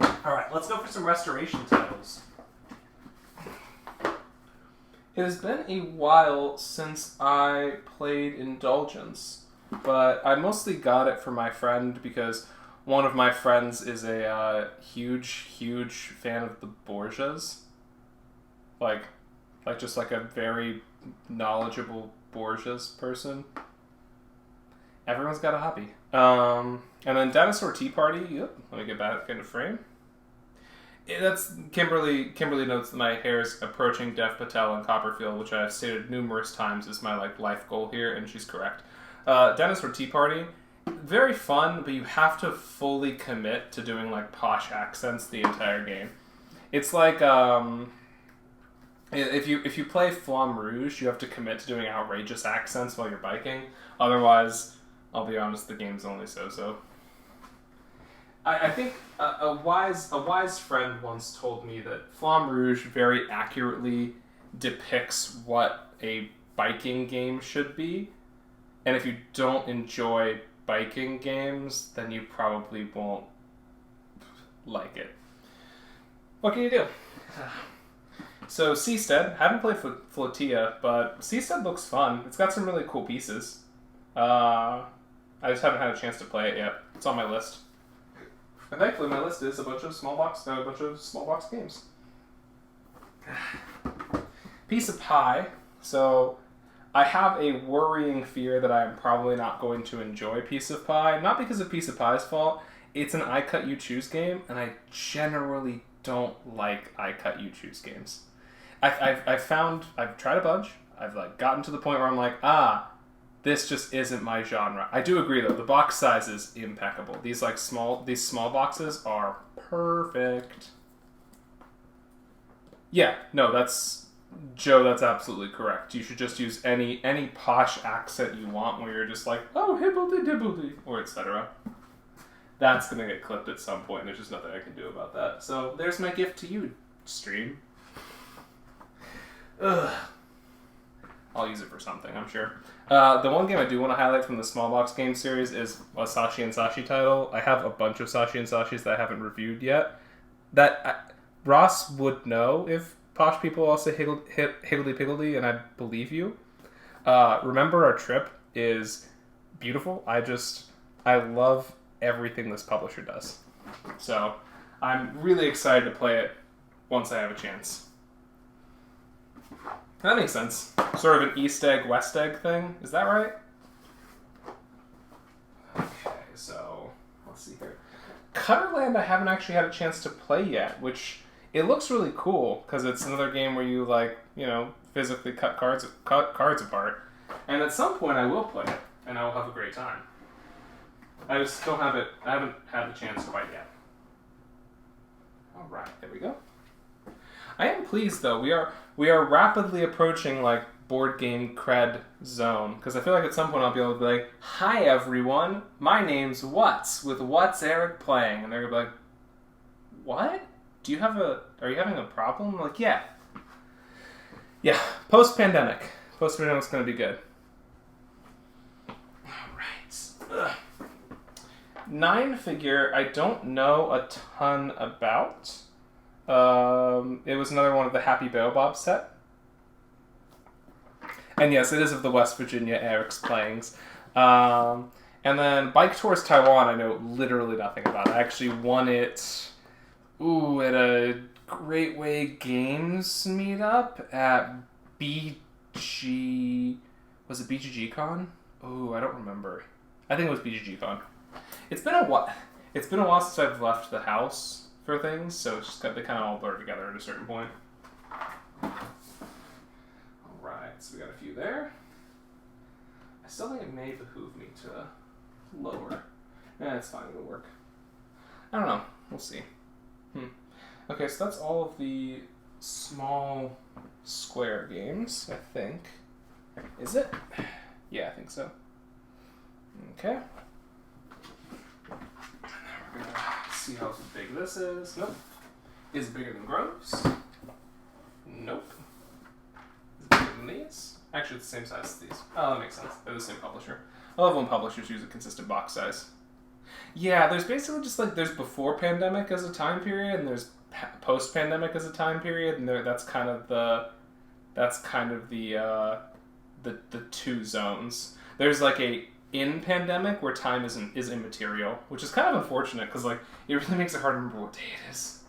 Alright, let's go for some restoration titles. It has been a while since I played Indulgence, but I mostly got it for my friend because one of my friends is a huge fan of the Borgias. Like just like a very knowledgeable Borgias person. Everyone's got a hobby. And then Dinosaur Tea Party. Yep, let me get back into frame. That's Kimberly notes that my hair is approaching Dev Patel and Copperfield, which I have stated numerous times is my life goal here, and she's correct. Dinosaur Tea Party, very fun, but you have to fully commit to doing like posh accents the entire game. It's like if you play Flamme Rouge, you have to commit to doing outrageous accents while you're biking. Otherwise, I'll be honest, the game's only so-so. I think a wise friend once told me that Flamme Rouge very accurately depicts what a biking game should be, and if you don't enjoy biking games, then you probably won't like it. What can you do? So Seastead, haven't played Flotilla, but Seastead looks fun. It's got some really cool pieces. I just haven't had a chance to play it yet. It's on my list. And thankfully, my list is a bunch of small box games. Piece of Pie. So, I have a worrying fear that I'm probably not going to enjoy Piece of Pie. Not because of Piece of Pie's fault. It's an I Cut You Choose game, and I generally don't like I Cut You Choose games. I've tried a bunch. I've like gotten to the point where I'm like, this just isn't my genre. I do agree though. The box size is impeccable. These small boxes are perfect. Yeah, no, that's Joe. That's absolutely correct. You should just use any posh accent you want, where you're just like, oh, hibbledy dibbledy, or etc. That's gonna get clipped at some point. There's just nothing I can do about that. So there's my gift to you, stream. Ugh. I'll use it for something, I'm sure. The one game I do want to highlight from the small box game series is a Sashi and Sashi title. I have a bunch of Sashi and Sashis that I haven't reviewed yet. Ross would know if posh people also higgledy-piggledy, and I believe you. Remember Our Trip is beautiful. I love everything this publisher does. So I'm really excited to play it once I have a chance. That makes sense. Sort of an East egg, West egg thing. Is that right? Okay, so let's see here. Cutterland I haven't actually had a chance to play yet, which it looks really cool because it's another game where you physically cut cards apart. And at some point I will play it, and I will have a great time. I just don't have it. I haven't had the chance quite yet. All right, there we go. I am pleased though. We are rapidly approaching like board game cred zone, because I feel like at some point I'll be able to be like, "Hi everyone, my name's What's with What's Eric playing," and they're gonna be like, "What? Are you having a problem?" I'm like, yeah. Post-pandemic's gonna be good. All right. 9-figure, I don't know a ton about. It was another one of the Happy Baobab set. And yes, it is of the West Virginia Eric's playings. And then Bike Tours Taiwan, I know literally nothing about. I actually won it at a Great Way Games meetup at BG... Was it BGG Con? I don't remember. I think it was BGG Con. It's been a while since I've left the house for things, so it's just they kind of all blur together at a certain point. Alright, so we got a few there. I still think it may behoove me to lower. It's fine, it'll work. I don't know, we'll see. Okay, so that's all of the small square games, I think. Is it? Yeah, I think so. Okay. We're gonna see how big this is. Nope. Is it bigger than Groves? Nope. Is it bigger than these? Actually, it's the same size as these. Oh, that makes sense. They're the same publisher. I love when publishers use a consistent box size. Yeah, there's basically just like, there's before pandemic as a time period, and there's post-pandemic as a time period, and that's kind of the two zones. There's like a in pandemic where time is immaterial, which is kind of unfortunate because like it really makes it hard to remember what day it is.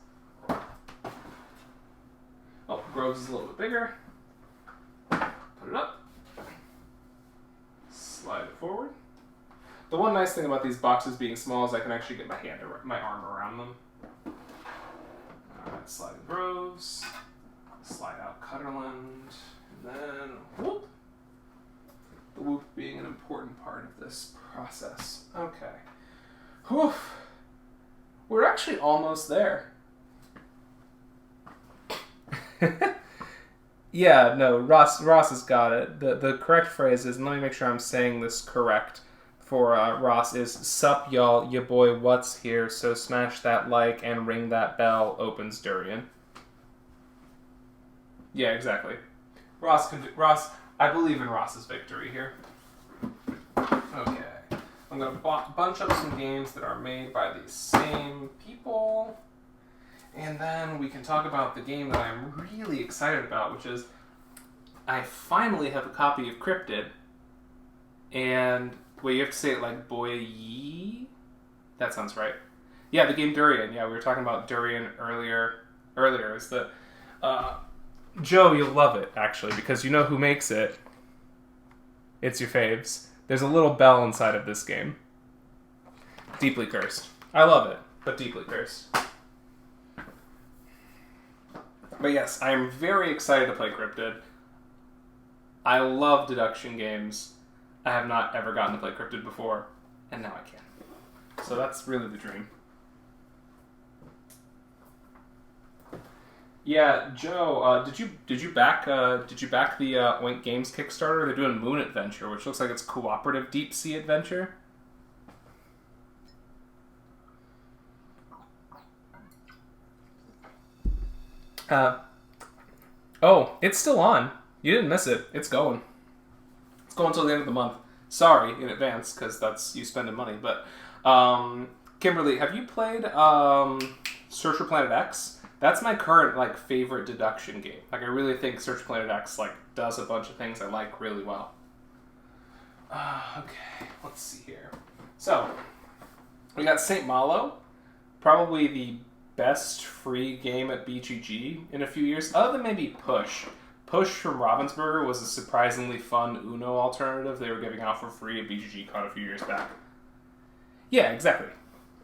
Oh, Groves is a little bit bigger. Put it up. Slide it forward. The one nice thing about these boxes being small is I can actually get my arm around them. Alright, slide in Groves. Slide out Cutterland. And then whoop. The whoop being an important part of this process. Okay. Whew. We're actually almost there. Yeah, no, Ross has got it. The correct phrase is, and let me make sure I'm saying this correct for Ross, is "Sup y'all, ya boy What's here, so smash that like and ring that bell, opens Durian." Yeah, exactly. Ross, I believe in Ross's victory here. Okay. I'm going to bunch up some games that are made by these same people. And then we can talk about the game that I'm really excited about, which is I finally have a copy of Cryptid. And, wait, you have to say it like boy-yee? That sounds right. Yeah, the game Durian. Yeah, we were talking about Durian earlier. Is that... Joe, you'll love it, actually, because you know who makes it. It's your faves. There's a little bell inside of this game. Deeply cursed. I love it, but deeply cursed. But yes, I am very excited to play Cryptid. I love deduction games. I have not ever gotten to play Cryptid before, and now I can. So that's really the dream. Yeah, Joe, did you back the Oink Games Kickstarter? They're doing Moon Adventure, which looks like it's cooperative deep sea adventure. Oh, it's still on. You didn't miss it. It's going. It's going until the end of the month. Sorry in advance, because that's you spending money. But Kimberly, have you played Search for Planet X? That's my current favorite deduction game. I really think Search for Planet X does a bunch of things I like really well. Okay, let's see here. So we got St. Malo, probably the best free game at BGG in a few years, other than maybe Push. Push from Ravensburger was a surprisingly fun Uno alternative they were giving out for free at BGG-Con a few years back. Yeah, exactly.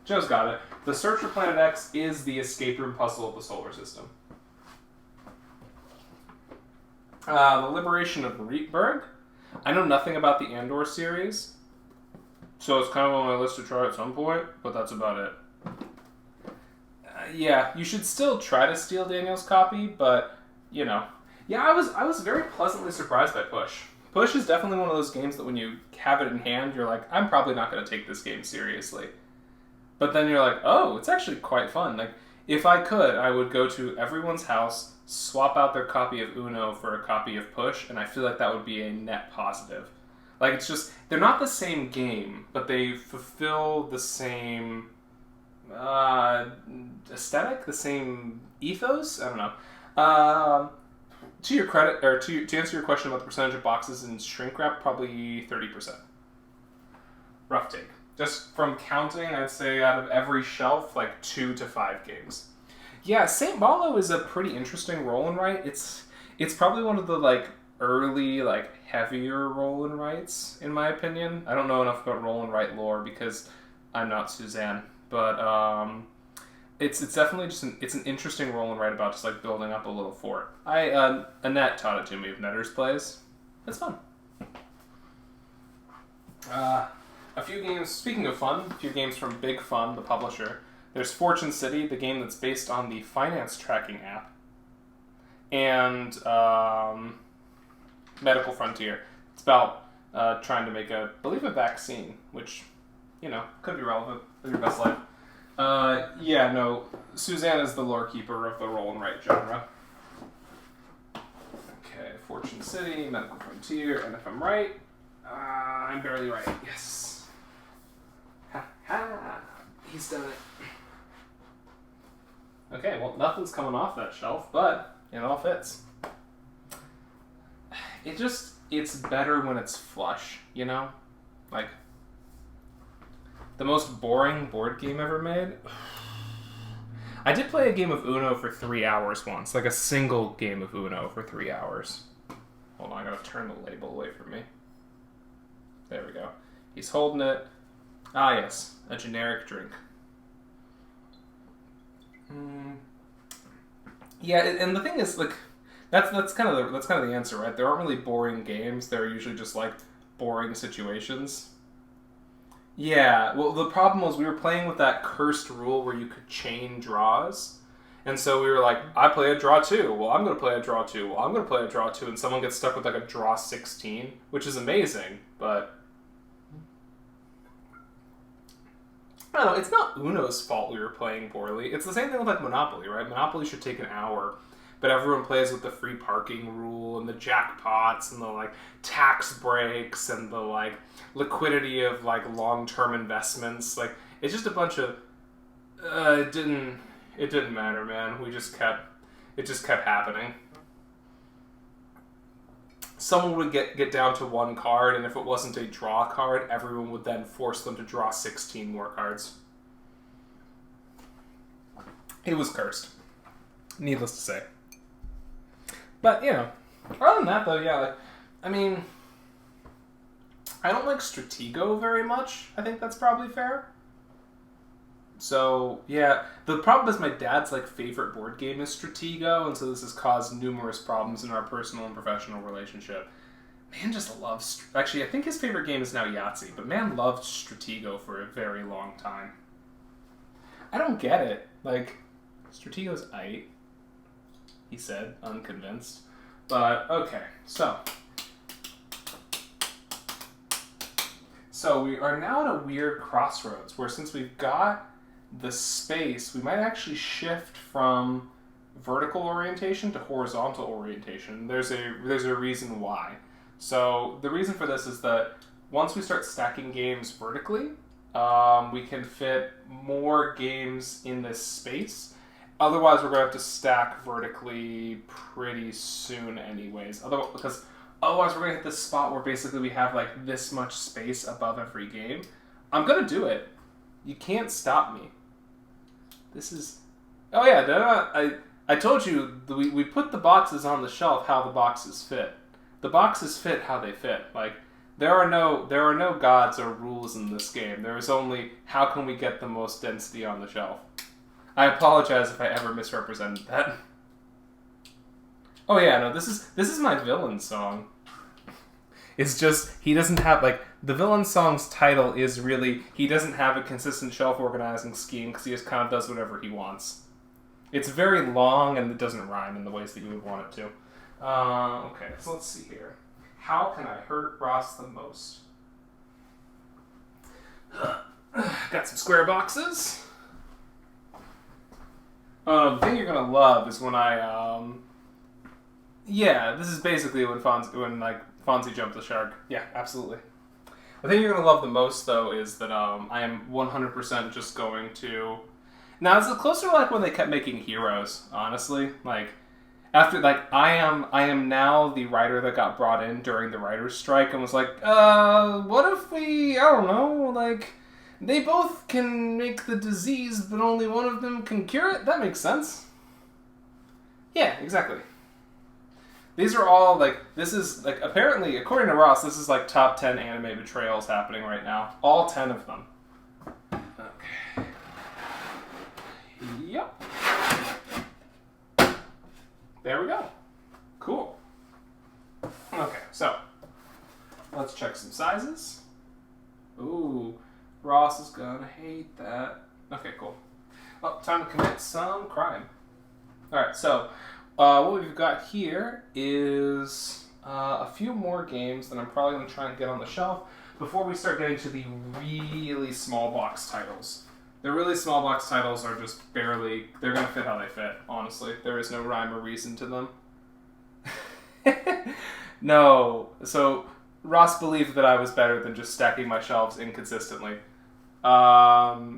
Joe's got it. The Search for Planet X is the escape room puzzle of the solar system. The Liberation of Rietberg. I know nothing about the Andor series, so it's kind of on my list to try at some point, but that's about it. Yeah, you should still try to steal Daniel's copy, but, you know. Yeah, I was very pleasantly surprised by Push. Push is definitely one of those games that when you have it in hand, you're like, I'm probably not going to take this game seriously. But then you're like, oh, it's actually quite fun. If I could, I would go to everyone's house, swap out their copy of Uno for a copy of Push, and I feel like that would be a net positive. It's just, they're not the same game, but they fulfill the same aesthetic, the same ethos? I don't know. To your credit, or to answer your question about the percentage of boxes in shrink wrap, probably 30%. Rough take. Just from counting, I'd say out of every shelf, 2 to 5 games. Yeah, St. Malo is a pretty interesting roll and write. It's probably one of the early heavier roll and writes, in my opinion. I don't know enough about roll and write lore because I'm not Suzanne, but it's definitely just an interesting roll and write about just building up a little fort. Annette taught it to me of Netter's plays. It's fun. A few games, speaking of fun, a few games from Big Fun, the publisher. There's Fortune City, the game that's based on the finance tracking app. And Medical Frontier. It's about trying to make a vaccine, which, could be relevant for your best life. Suzanne is the lore keeper of the roll and write genre. Okay, Fortune City, Medical Frontier, and if I'm right, I'm barely right. Yes. Ha ha! He's done it. Okay, well, nothing's coming off that shelf, but it all fits. It's better when it's flush, the most boring board game ever made. I did play a game of Uno for 3 hours once, a single game of Uno for 3 hours. Hold on, I gotta turn the label away from me. There we go. He's holding it. Ah, yes, a generic drink. Yeah, and the thing is, that's kind of the answer, right? There aren't really boring games. They're usually just boring situations. Yeah, well, the problem was we were playing with that cursed rule where you could chain draws. And so we were like, I play a draw 2. Well, I'm going to play a draw 2. Well, I'm going to play a draw 2. And someone gets stuck with a draw 16, which is amazing. But I don't know, it's not Uno's fault we were playing poorly. It's the same thing with Monopoly, right? Monopoly should take an hour. But everyone plays with the free parking rule and the jackpots and the tax breaks and the liquidity of long-term investments. It's just a bunch of it didn't matter, man. It just kept happening. Someone would get down to one card, and if it wasn't a draw card, everyone would then force them to draw 16 more cards. It was cursed. Needless to say. But, other than that, though, yeah, I don't like Stratego very much. I think that's probably fair. So yeah, the problem is my dad's like favorite board game is Stratego, and so this has caused numerous problems in our personal and professional relationship. Man just loves... Actually, I think his favorite game is now Yahtzee, but man loved Stratego for a very long time. I don't get it. Like, Stratego's aight, he said, unconvinced. But, okay, so... So we are now at a weird crossroads, where since we've got the space, we might actually shift from vertical orientation to horizontal orientation. There's a reason why. So the reason for this is that once we start stacking games vertically, we can fit more games in this space. Otherwise, we're going to have to stack vertically pretty soon anyways. Otherwise, we're going to hit this spot where basically we have like this much space above every game. I'm going to do it. You can't stop me. This is... Oh yeah, I told you, we put the boxes on the shelf how the boxes fit. The boxes fit how they fit. Like, there are no gods or rules in this game. There is only how can we get the most density on the shelf. I apologize if I ever misrepresented that. Oh yeah, no, this is my villain song. It's just, he doesn't have, like, the villain song's title is really, he doesn't have a consistent shelf organizing scheme because he just kind of does whatever he wants. It's very long and it doesn't rhyme in the ways that you would want it to. Okay, so let's see here. How can I hurt Ross the most? Got some square boxes. The thing you're gonna love is when I, yeah, this is basically when Fonzie jumped the shark. Yeah, absolutely. The thing you're gonna love the most, though, is that I am 100% just going to... Now, it's closer to like when they kept making heroes, honestly. Like, after, like, I am now the writer that got brought in during the writer's strike and was like, what if we, I don't know, like, they both can make the disease, but only one of them can cure it? That makes sense. Yeah, exactly. These are all, like, this is, like, apparently, according to Ross, this is, like, top 10 anime betrayals happening right now. All 10 of them. Okay. Yep. There we go. Cool. Okay, so let's check some sizes. Ooh, Ross is gonna hate that. Okay, cool. Well, time to commit some crime. Alright, so what we've got here is a few more games that I'm probably going to try and get on the shelf before we start getting to the really small box titles. The really small box titles are just barely... They're going to fit how they fit, honestly. There is no rhyme or reason to them. No. So, Ross believed that I was better than just stacking my shelves inconsistently. Yeah,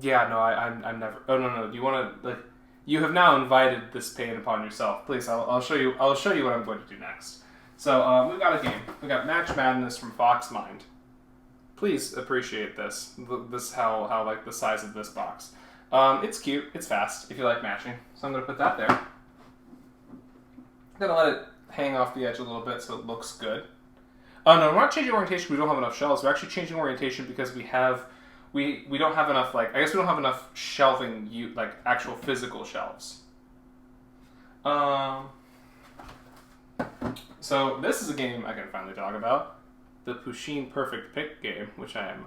no, I'm never... Oh, no. Do you want to... like? You have now invited this pain upon yourself. Please, I'll show you what I'm going to do next. So, we've got a game. We got Match Madness from Foxmind. Please appreciate this. This how like the size of this box. It's cute. It's fast if you like matching. So I'm gonna put that there. I'm gonna let it hang off the edge a little bit so it looks good. Oh no, we're not changing orientation. We don't have enough shelves. We're actually changing orientation because we don't have enough, like, I guess we don't have enough shelving, like actual physical shelves. So this is a game I can finally talk about. The Pusheen Perfect Pick game, which I am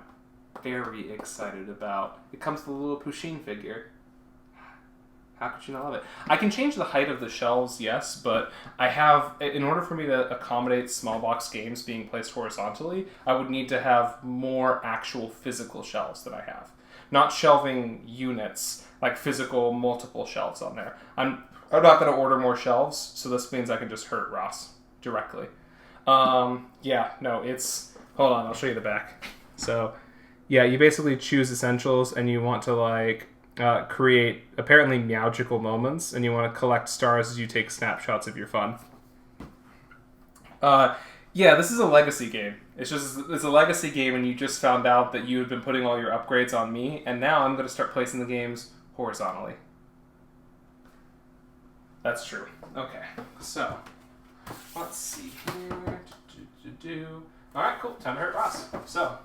very excited about. It comes with a little Pusheen figure. How could you not love it? I can change the height of the shelves, yes, but I have, in order for me to accommodate small box games being placed horizontally, I would need to have more actual physical shelves than I have. Not shelving units, like physical multiple shelves on there. I'm not going to order more shelves, so this means I can just hurt Ross directly. Yeah, no, it's... Hold on, I'll show you the back. So, yeah, you basically choose essentials, and you want to, like, create, apparently, meowgical moments, and you want to collect stars as you take snapshots of your fun. Yeah, this is a legacy game. It's a legacy game, and you just found out that you had been putting all your upgrades on me, and now I'm going to start placing the games horizontally. That's true. Okay, so... Let's see here. Alright, cool. Time to hurt Ross. So,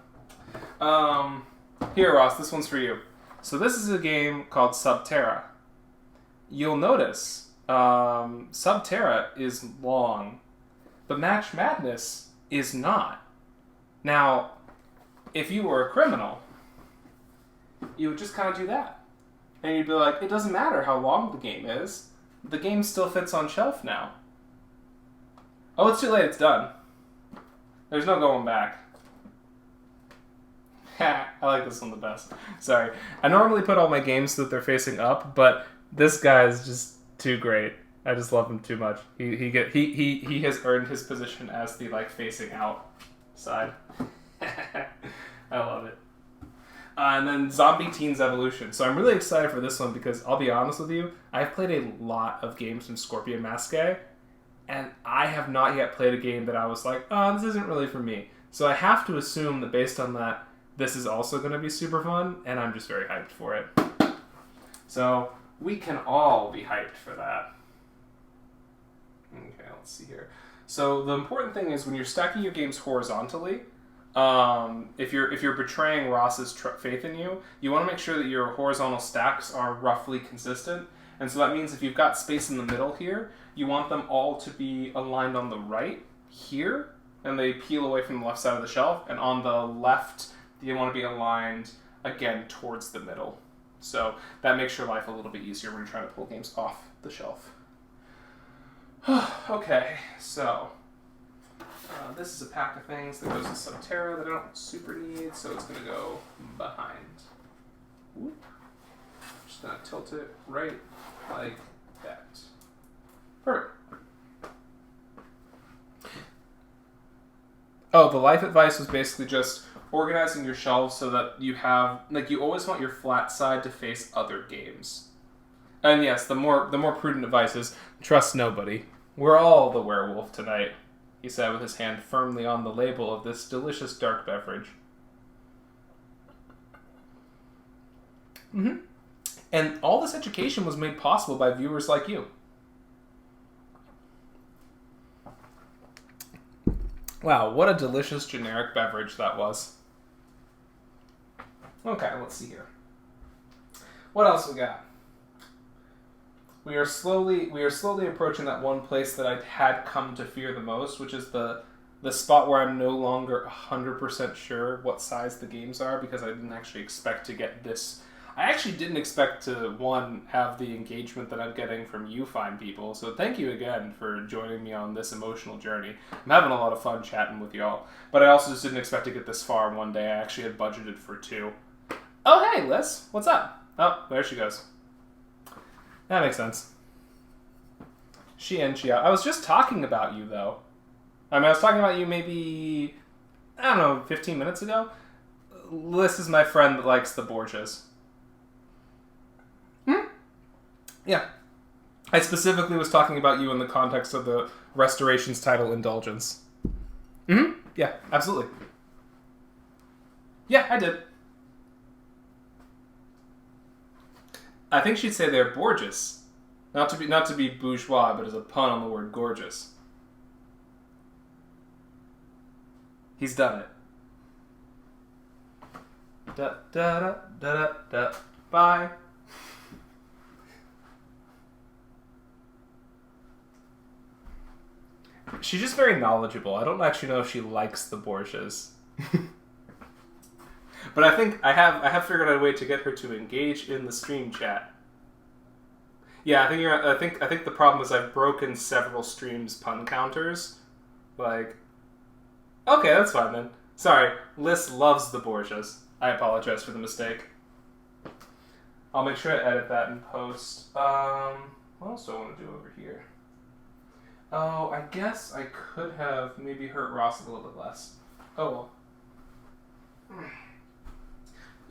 Here, Ross, this one's for you. So this is a game called Subterra. You'll notice Subterra is long, but Match Madness is not. Now, if you were a criminal, you would just kind of do that. And you'd be like, it doesn't matter how long the game is. The game still fits on shelf now. Oh, it's too late. It's done. There's no going back. I like this one the best. Sorry. I normally put all my games so that they're facing up, but this guy is just too great. I just love him too much. He has earned his position as the facing out side. I love it. And then Zombie Teens Evolution. So I'm really excited for this one because I'll be honest with you, I've played a lot of games from Scorpion Masque, and I have not yet played a game that I was like, oh, this isn't really for me. So I have to assume that based on that, this is also going to be super fun, and I'm just very hyped for it. So we can all be hyped for that. Okay, let's see here. So the important thing is when you're stacking your games horizontally, if you're betraying Ross's faith in you, you want to make sure that your horizontal stacks are roughly consistent. And so that means if you've got space in the middle here, you want them all to be aligned on the right here, and they peel away from the left side of the shelf. And on the left, you want to be aligned, again, towards the middle. So that makes your life a little bit easier when you're trying to pull games off the shelf. Okay, so this is a pack of things that goes in Subterra that I don't super need, so it's going to go behind. Whoop. Just going to tilt it right like that. Perfect. Oh, the life advice was basically just organizing your shelves so that you have, you always want your flat side to face other games. And yes, the more prudent advice is trust nobody. We're all the werewolf tonight, he said with his hand firmly on the label of this delicious dark beverage. Mm-hmm. And all this education was made possible by viewers like you. Wow, what a delicious generic beverage that was. Okay, let's see here. What else we got? We are slowly approaching that one place that I had come to fear the most, which is the spot where I'm no longer 100% sure what size the games are, because I didn't actually expect to get this. I actually didn't expect to, one, have the engagement that I'm getting from you fine people, so thank you again for joining me on this emotional journey. I'm having a lot of fun chatting with y'all, but I also just didn't expect to get this far in one day. I actually had budgeted for 2. Oh, hey, Liz. What's up? Oh, there she goes. That makes sense. She in, she out. I was just talking about you, though. I was talking about you maybe, 15 minutes ago. Liz is my friend that likes the Borgias. Yeah. I specifically was talking about you in the context of the Restorations title Indulgence. Yeah, absolutely. Yeah, I did. I think she'd say they're Borgias. Not to be bourgeois, but as a pun on the word gorgeous. He's done it. Da da da da da da. Bye. She's just very knowledgeable. I don't actually know if she likes the Borgias. But I think I have figured out a way to get her to engage in the stream chat. Yeah, I think the problem is I've broken several streams pun counters. Okay, that's fine then. Sorry, Liz loves the Borgias. I apologize for the mistake. I'll make sure to edit that in post. What else do I want to do over here? Oh, I guess I could have maybe hurt Ross a little bit less. Oh well.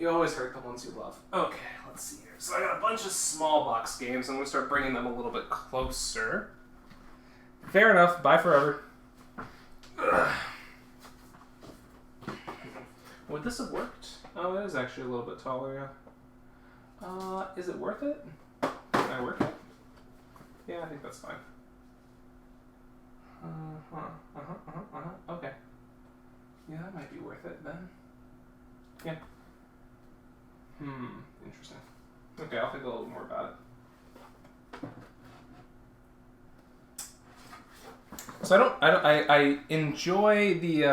You always hurt the ones you love. Okay, let's see here. So I got a bunch of small box games. I'm going to start bringing them a little bit closer. Fair enough. Bye forever. Ugh. Would this have worked? Oh, it is actually a little bit taller, yeah. Is it worth it? Can I work it? Yeah, I think that's fine. Okay. Yeah, that might be worth it then. Yeah. Interesting. Okay, I'll think a little more about it. So I enjoy the,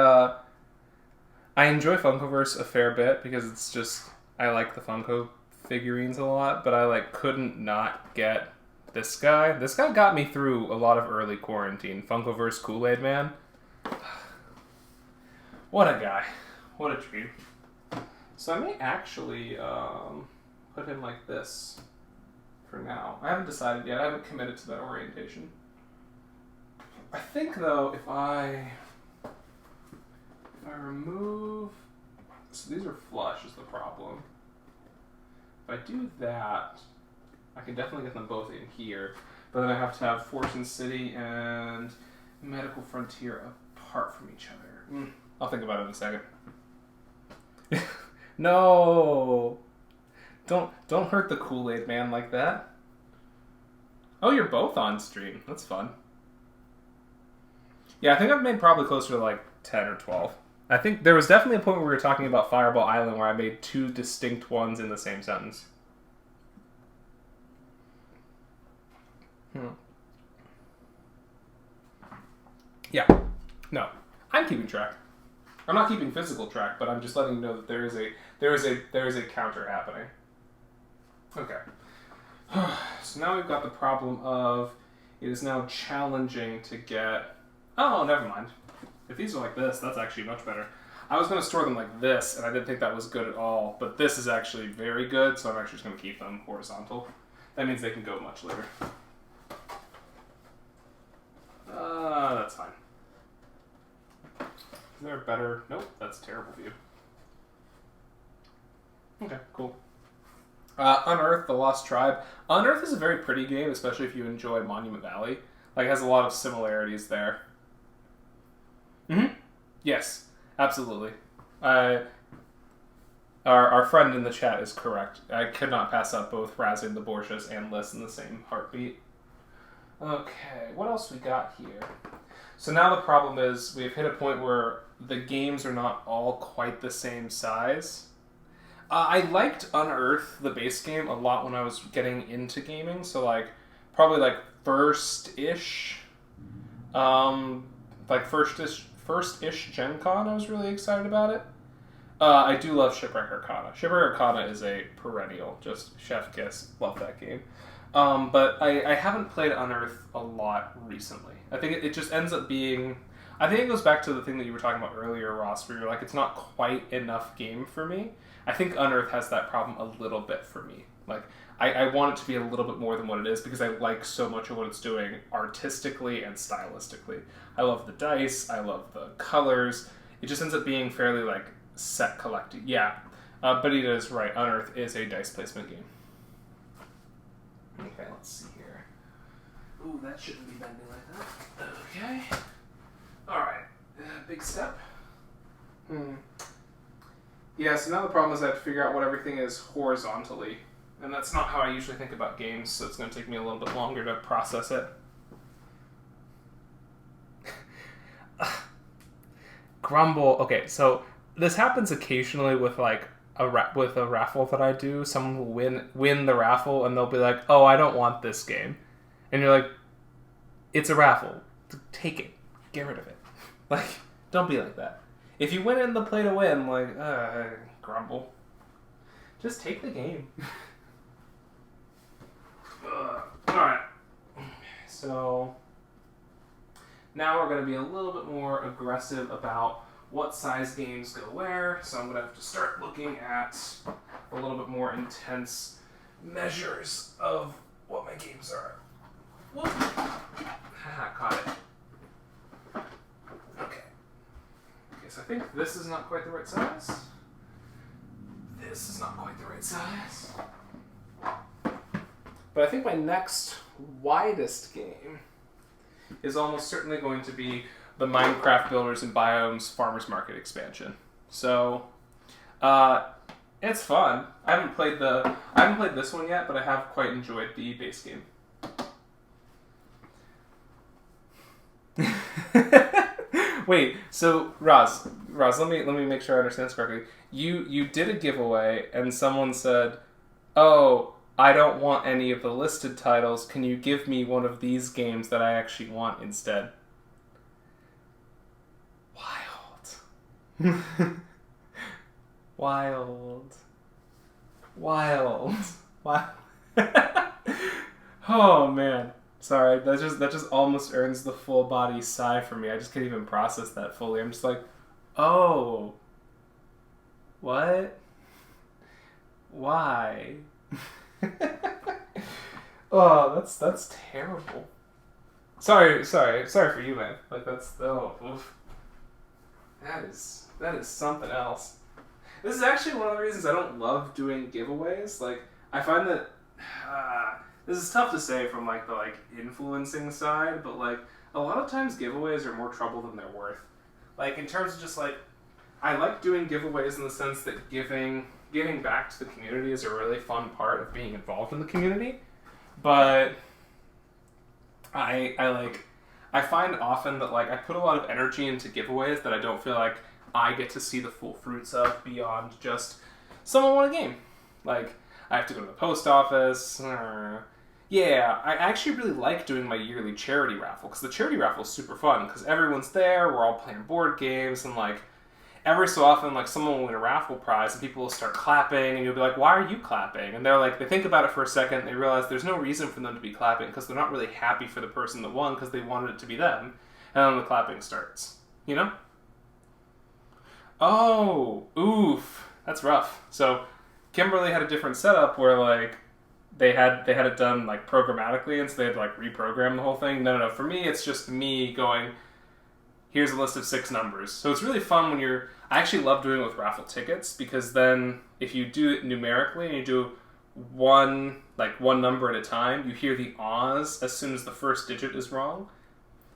I enjoy Funkoverse a fair bit because it's just, I like the Funko figurines a lot, but I couldn't not get this guy. This guy got me through a lot of early quarantine. Funkoverse Kool-Aid Man. What a guy. What a treat. So I may actually put him like this for now. I haven't decided yet. I haven't committed to that orientation. I think though, if I remove, so these are flush is the problem. If I do that, I can definitely get them both in here, but then I have to have Fortune City and Medical Frontier apart from each other. I'll think about it in a second. No! Don't hurt the Kool-Aid Man like that. Oh, you're both on stream. That's fun. Yeah, I think I've made probably closer to 10 or 12. I think there was definitely a point where we were talking about Fireball Island where I made two distinct ones in the same sentence. Yeah. No. I'm keeping track. I'm not keeping physical track, but I'm just letting you know that there is a counter happening. Okay. So now we've got the problem of it is now challenging to get... Oh, never mind. If these are like this, that's actually much better. I was going to store them like this, and I didn't think that was good at all, but this is actually very good, so I'm actually just going to keep them horizontal. That means they can go much later. That's fine. Is there a better... Nope, that's a terrible view. Okay, cool. Unearth, The Lost Tribe. Unearth is a very pretty game, especially if you enjoy Monument Valley. It has a lot of similarities there. Yes, absolutely. Our friend in the chat is correct. I could not pass up both Razzing the Borgias and Liz in the same heartbeat. Okay, what else we got here? So now the problem is we've hit a point where the games are not all quite the same size. I liked Unearth, the base game, a lot when I was getting into gaming. So probably first-ish, first-ish Gen Con, I was really excited about it. I do love Shipwreck Arcana. Shipwreck Arcana is a perennial, just chef kiss. Love that game. But I haven't played Unearth a lot recently. I think it just ends up being... I think it goes back to the thing that you were talking about earlier, Ross, where you're it's not quite enough game for me. I think Unearth has that problem a little bit for me. I want it to be a little bit more than what it is because I like so much of what it's doing artistically and stylistically. I love the dice. I love the colors. It just ends up being fairly set collecting. Yeah, Benita is right. Unearth is a dice placement game. Okay, let's see here. Ooh, that shouldn't be bending like that. Okay. Alright. Big step. Yeah, so now the problem is I have to figure out what everything is horizontally. And that's not how I usually think about games, so it's going to take me a little bit longer to process it. Grumble. Okay, so this happens occasionally with with a raffle that I do. Someone will win the raffle, and they'll be like, "Oh, I don't want this game," and you're like, "It's a raffle. Take it. Get rid of it." Don't be like that. If you win it in the play to win, grumble. Just take the game. Alright. So, now we're going to be a little bit more aggressive about what size games go where. So I'm going to have to start looking at a little bit more intense measures of what my games are. Whoop. Haha, caught it. Okay. So I think this is not quite the right size. This is not quite the right size. But I think my next widest game is almost certainly going to be the Minecraft Builders and Biomes Farmers Market expansion. So, it's fun. I haven't played this one yet, but I have quite enjoyed the base game. Wait, so Roz, let me make sure I understand this correctly. You did a giveaway and someone said, "Oh, I don't want any of the listed titles. Can you give me one of these games that I actually want instead?" Wild. Wild. Wild. Wow. Oh man. Sorry, that just almost earns the full body sigh for me. I just can't even process that fully. I'm just like, oh, what? Why? Oh, that's terrible. Sorry for you, man. Like oof. That is something else. This is actually one of the reasons I don't love doing giveaways. Like, I find that this is tough to say from like the influencing side, but like a lot of times giveaways are more trouble than they're worth. Like in terms of just like, I like doing giveaways in the sense that giving back to the community is a really fun part of being involved in the community, but I find often that like I put a lot of energy into giveaways that I don't feel like I get to see the full fruits of beyond just someone won a game. Like, I have to go to the post office. Yeah, I actually really like doing my yearly charity raffle, because the charity raffle is super fun, because everyone's there, we're all playing board games, and like, every so often, like, someone will win a raffle prize, and people will start clapping, and you'll be like, why are you clapping? And they're like, they think about it for a second, and they realize there's no reason for them to be clapping, because they're not really happy for the person that won, because they wanted it to be them, and then the clapping starts. You know? Oh, oof, that's rough. So, Kimberly had a different setup where like they had it done like programmatically, and so they had to like reprogram the whole thing. No. For me, it's just me going, here's a list of 6 numbers. So it's really fun when I actually love doing it with raffle tickets, because then if you do it numerically and you do one number at a time, you hear the ahs as soon as the first digit is wrong.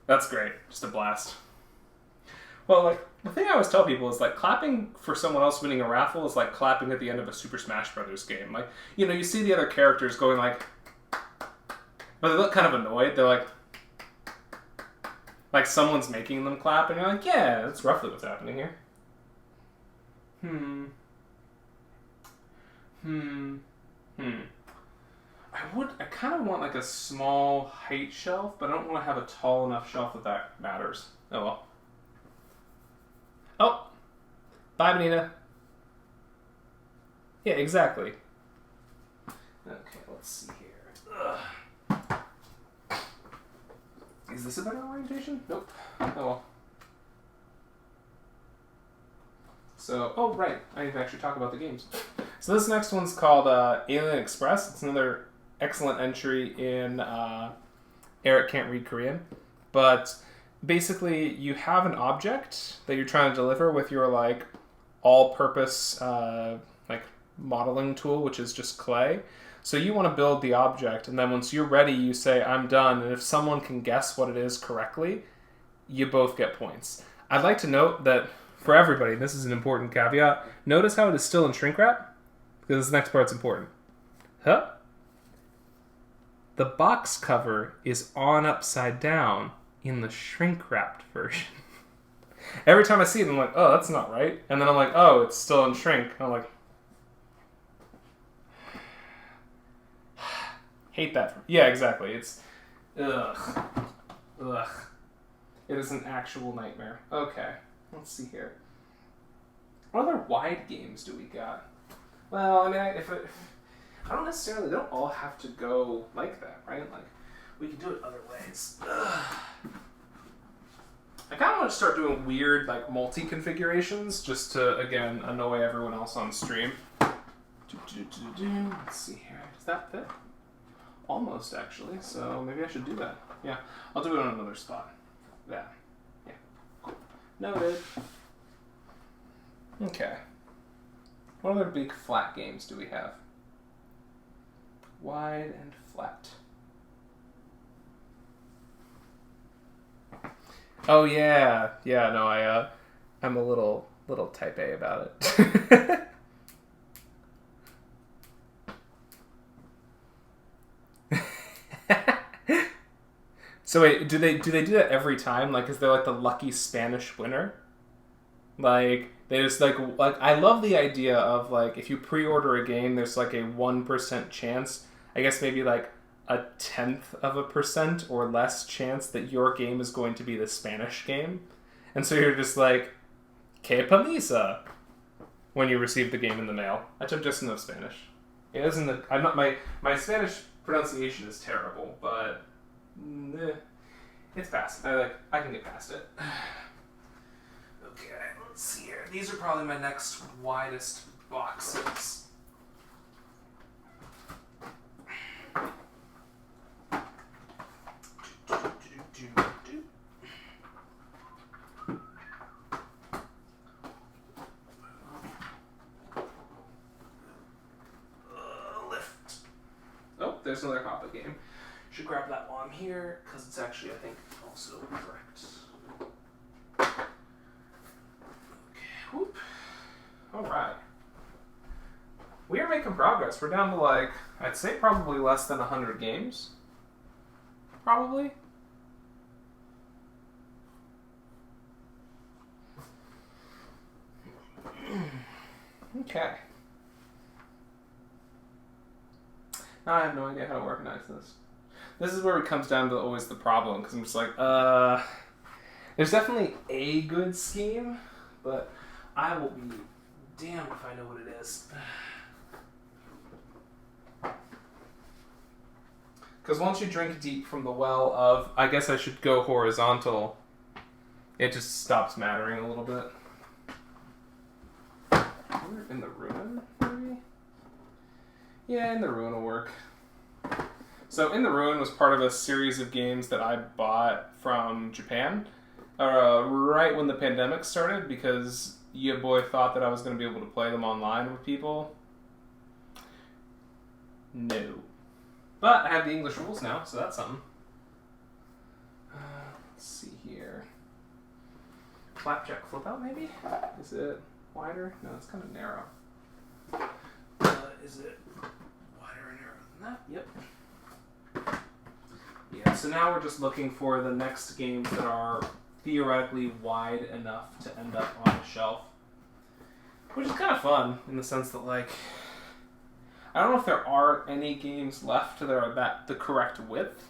That's great. Just a blast. Well, like, the thing I always tell people is, like, clapping for someone else winning a raffle is like clapping at the end of a Super Smash Brothers game. Like, you know, you see the other characters going like, but they look kind of annoyed. They're like someone's making them clap, and you're like, yeah, that's roughly what's happening here. I kind of want like a small height shelf, but I don't want to have a tall enough shelf that matters. Oh well. Oh, bye, Benita. Yeah, exactly. Okay, let's see here. Ugh. Is this a better orientation? Nope. Oh well. So, oh right, I need to actually talk about the games. So this next one's called Alien Express. It's another excellent entry in Eric Can't Read Korean, but basically you have an object that you're trying to deliver with your like all-purpose like modeling tool, which is just clay. So you want to build the object, and then once you're ready, you say, I'm done, and if someone can guess what it is correctly, you both get points. I'd like to note that for everybody, this is an important caveat, notice how it is still in shrink wrap, because this next part's important. Huh? The box cover is on upside down in the shrink-wrapped version. Every time I see it, I'm like, oh, that's not right. And then I'm like, oh, it's still in shrink. And I'm like, hate that. Yeah, exactly. It's, ugh. It is an actual nightmare. Okay, let's see here. What other wide games do we got? Well, I mean, I don't necessarily, they don't all have to go like that, right? Like, we can do it other ways. Ugh. I kind of want to start doing weird, like, multi-configurations, just to, again, annoy everyone else on stream. Let's see here. Does that fit? Almost, actually, so maybe I should do that. Yeah, I'll do it on another spot. That. Yeah. Cool. Noted. Okay. What other big flat games do we have? Wide and flat. Oh yeah, no, I'm a little type A about it. So wait, do they do that every time? Like, is there like the lucky Spanish winner? Like they just like I love the idea of like if you pre-order a game, there's like a 1% chance. I guess maybe like a 1/10% or less chance that your game is going to be the Spanish game, and so you're just like, "Que pamisa," when you receive the game in the mail. I took just enough Spanish. It isn't. I'm not my Spanish pronunciation is terrible, but it's past. I can get past it. Okay, let's see here. These are probably my next widest boxes. Lift. Oh, there's another Hobbit game. Should grab that while I'm here, because it's actually, I think, also correct. Whoop. Alright. We are making progress. We're down to like, I'd say probably less than 100 games. Probably. Okay. Now I have no idea how to organize this. This is where it comes down to always the problem, because I'm just like, there's definitely a good scheme, but I will be damned if I know what it is. Because once you drink deep from the well of, I guess I should go horizontal, it just stops mattering a little bit. We're in the ruin, maybe? Yeah, In the Ruin will work. So In the Ruin was part of a series of games that I bought from Japan right when the pandemic started, because ya boy thought that I was going to be able to play them online with people. No. But I have the English rules now, so that's something. Let's see here. Flapjack flip out, maybe? Is it wider? No, it's kind of narrow. Is it wider or narrower than that? Yep. Yeah, so now we're just looking for the next games that are theoretically wide enough to end up on the shelf. Which is kind of fun, in the sense that, like, I don't know if there are any games left that are the correct width,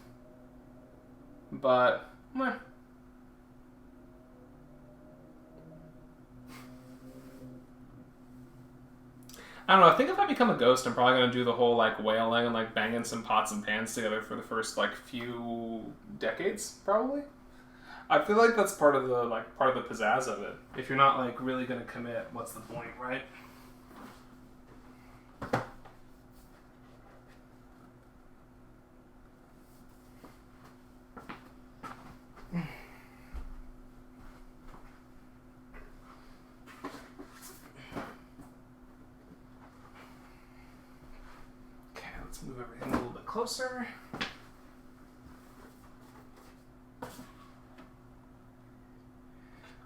but, meh. I don't know, I think if I become a ghost, I'm probably going to do the whole, like, wailing and, like, banging some pots and pans together for the first, like, few decades, probably. I feel like that's part of the pizzazz of it. If you're not, like, really going to commit, what's the point, right? Let's move everything a little bit closer.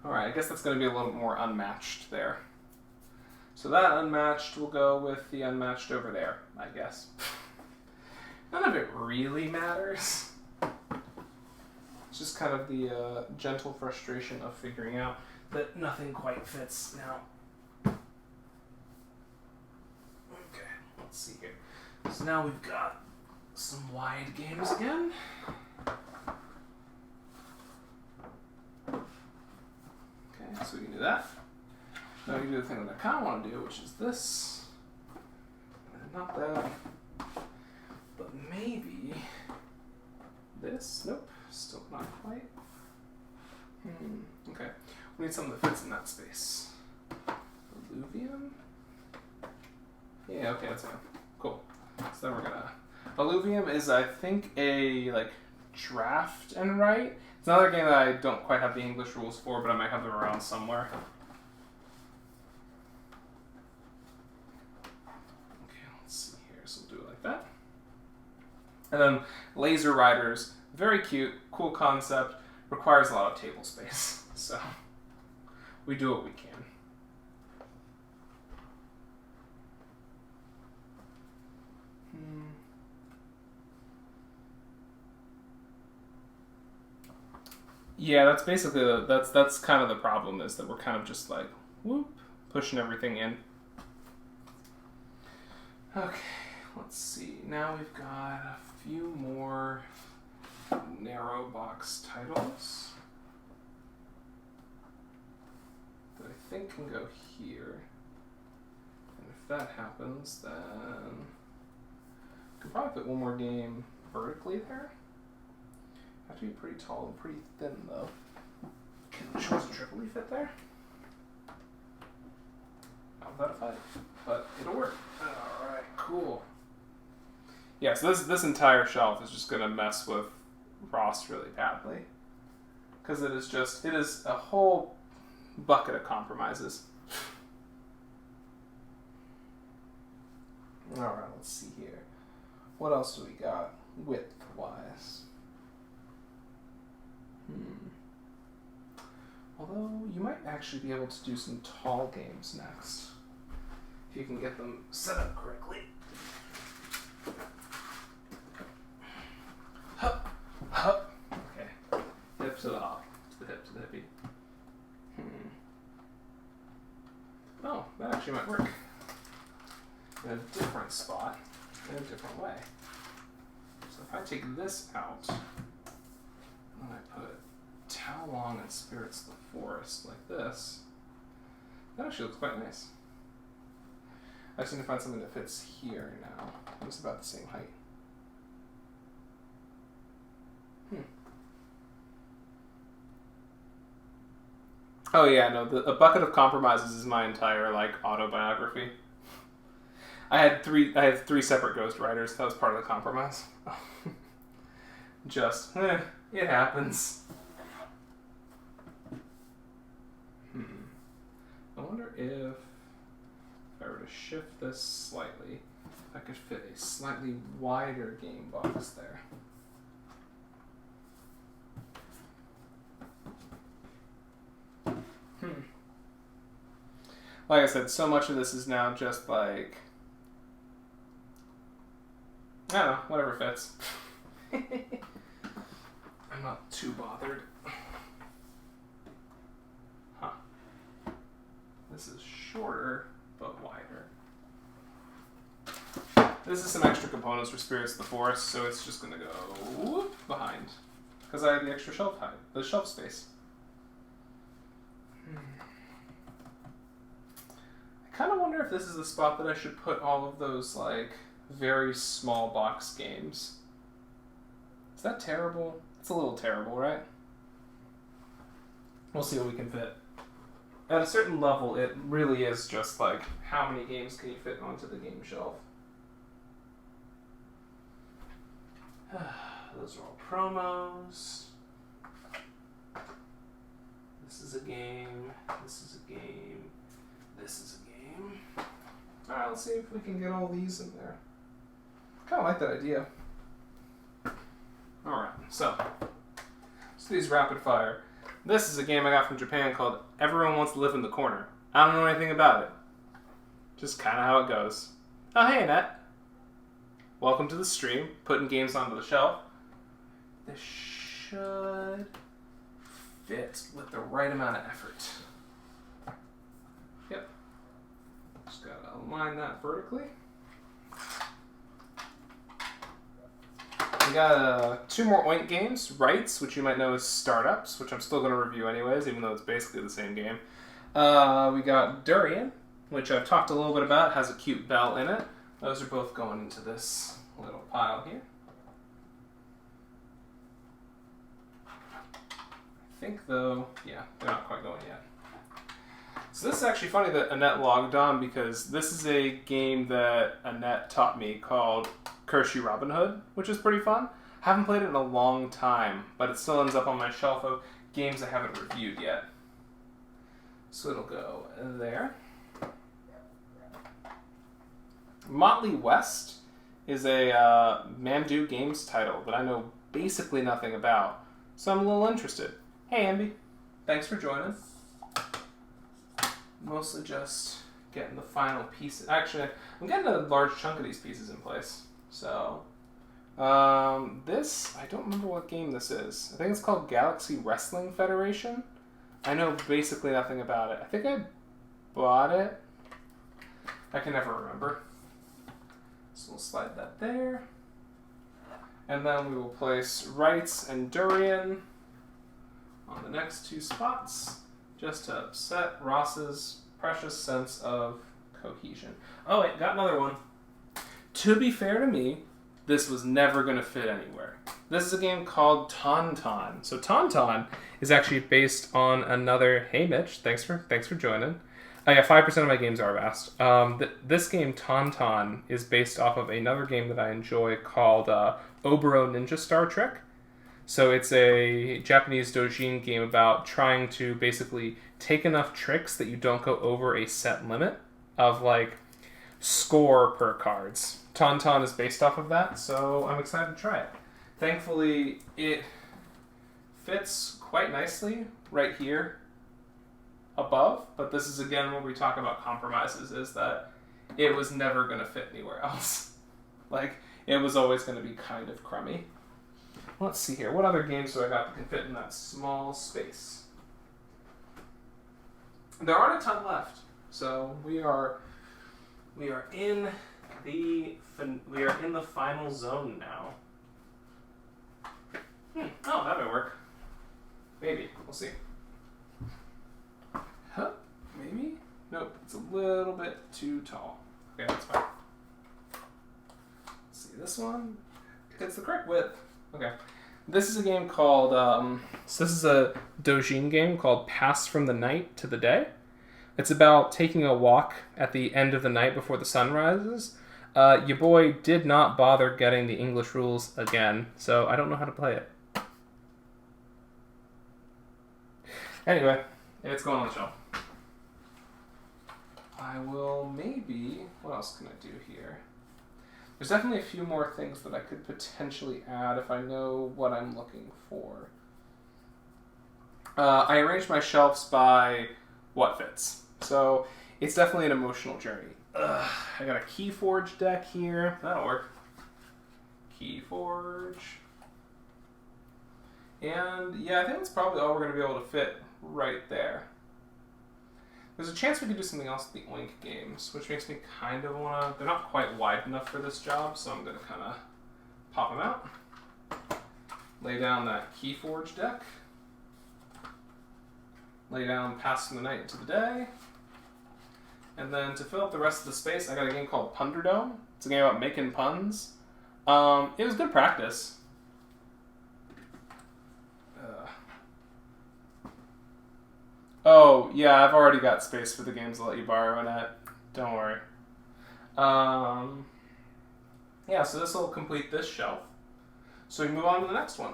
Alright, I guess that's going to be a little more unmatched there. So that unmatched will go with the unmatched over there, I guess. None of it really matters. It's just kind of the gentle frustration of figuring out that nothing quite fits now. Okay, let's see here. So now we've got some wide games again. Okay, so we can do that. Now we can do the thing that I kind of want to do, which is this. Not that. But maybe this. Nope, still not quite. Okay, we need something that fits in that space. Alluvium? Yeah, okay, that's fine. Cool. So then we're gonna... Alluvium is, I think, a, like, draft and write. It's another game that I don't quite have the English rules for, but I might have them around somewhere. Okay, let's see here. So we'll do it like that. And then Laser Riders, very cute, cool concept, requires a lot of table space. So we do what we can. Yeah, that's basically that's kind of the problem, is that we're kind of just like whoop pushing everything in. Okay, let's see. Now we've got a few more narrow box titles that I think can go here. And if that happens, then I could probably put one more game vertically there. Have to be pretty tall and pretty thin, though. Can the choice triply fit there? Not without a fight, but it'll work. Alright, cool. Yeah, so this entire shelf is just going to mess with Ross really badly. Because it is a whole bucket of compromises. Alright, let's see here. What else do we got width-wise? Although, you might actually be able to do some tall games next. If you can get them set up correctly. Hup, hup. Okay. Hip to the hop. To the hip, to the hippie. Oh, that actually might work. In a different spot, in a different way. So if I take this out, and I put Tao Long and Spirits of the Forest like this, that actually looks quite nice. I just need to find something that fits here now. It's about the same height. Oh yeah, no, a bucket of compromises is my entire like autobiography. I had three separate ghostwriters. That was part of the compromise. Just, it happens. I wonder if I were to shift this slightly, I could fit a slightly wider game box there. Like I said, so much of this is now just like, I don't know, whatever fits. I'm not too bothered. Huh. This is shorter, but wider. This is some extra components for Spirits of the Forest, so it's just gonna go whoop behind. Because I have the extra shelf height, the shelf space. I kind of wonder if this is the spot that I should put all of those, like, very small box games. Is that terrible? It's a little terrible, right? We'll see what we can fit. At a certain level, it really is just like, how many games can you fit onto the game shelf? Those are all promos. This is a game. This is a game. This is a game. Alright, let's see if we can get all these in there. Kind of like that idea. Alright, so these rapid fire. This is a game I got from Japan called Everyone Wants to Live in the Corner. I don't know anything about it. Just kind of how it goes. Oh, hey, Annette. Welcome to the stream. Putting games onto the shelf. This should fit with the right amount of effort. Yep. Just gotta align that vertically. We got two more Oink games. Rights, which you might know as Startups, which I'm still going to review anyways, even though it's basically the same game. We got Durian, which I've talked a little bit about, has a cute bell in it. Those are both going into this little pile here. I think, though, yeah, they're not quite going yet. So this is actually funny that Annette logged on, because this is a game that Annette taught me called Curse You Robin Hood, which is pretty fun. Haven't played it in a long time, but it still ends up on my shelf of games I haven't reviewed yet. So it'll go there. Motley West is a Mandu Games title that I know basically nothing about, so I'm a little interested. Hey, Amby. Thanks for joining. Mostly just getting the final pieces. Actually, I'm getting a large chunk of these pieces in place, so This, I don't remember what game this is. I think it's called Galaxy Wrestling Federation. I know basically nothing about it. I think I bought it. I can never remember. So we'll slide that there. And then we will place Wrights and Durian on the next two spots, just to upset Ross's precious sense of cohesion. Oh wait, got another one. To be fair to me, this was never going to fit anywhere. This is a game called Tauntaun. So Tauntaun is actually based on another... Hey Mitch, thanks for joining. Yeah, 5% of my games are vast. This game, Tauntaun, is based off of another game that I enjoy called Oboro Ninja Star Trek. So it's a Japanese dojin game about trying to basically take enough tricks that you don't go over a set limit of like score per cards. Tauntaun is based off of that, so I'm excited to try it. Thankfully, it fits quite nicely right here above, but this is again when we talk about compromises, is that it was never going to fit anywhere else. Like, it was always going to be kind of crummy. Let's see here. What other games do I got that can fit in that small space? There aren't a ton left, so we are in the final zone now. Oh, that might work. Maybe. We'll see. Huh? Maybe? Nope. It's a little bit too tall. Okay, that's fine. Let's see. This one. It's the correct width. Okay. This is a game called... so this is a dojin game called Pass from the Night to the Day. It's about taking a walk at the end of the night before the sun rises. Your boy did not bother getting the English rules again, so I don't know how to play it. Anyway, it's going on the shelf. I will maybe... What else can I do here? There's definitely a few more things that I could potentially add if I know what I'm looking for. I arranged my shelves by what fits. So it's definitely an emotional journey. I got a Keyforge deck here. That'll work. Keyforge. And yeah, I think that's probably all we're going to be able to fit right there. There's a chance we could do something else with the Oink games, which makes me kind of want to... They're not quite wide enough for this job, so I'm going to kind of pop them out. Lay down that Keyforge deck. Lay down Pass from the Night into the Day. And then to fill up the rest of the space, I got a game called Punderdome. It's a game about making puns. It was good practice. Oh, yeah, I've already got space for the games I'll let you borrow in it. Don't worry. Yeah, so this will complete this shelf. So we move on to the next one.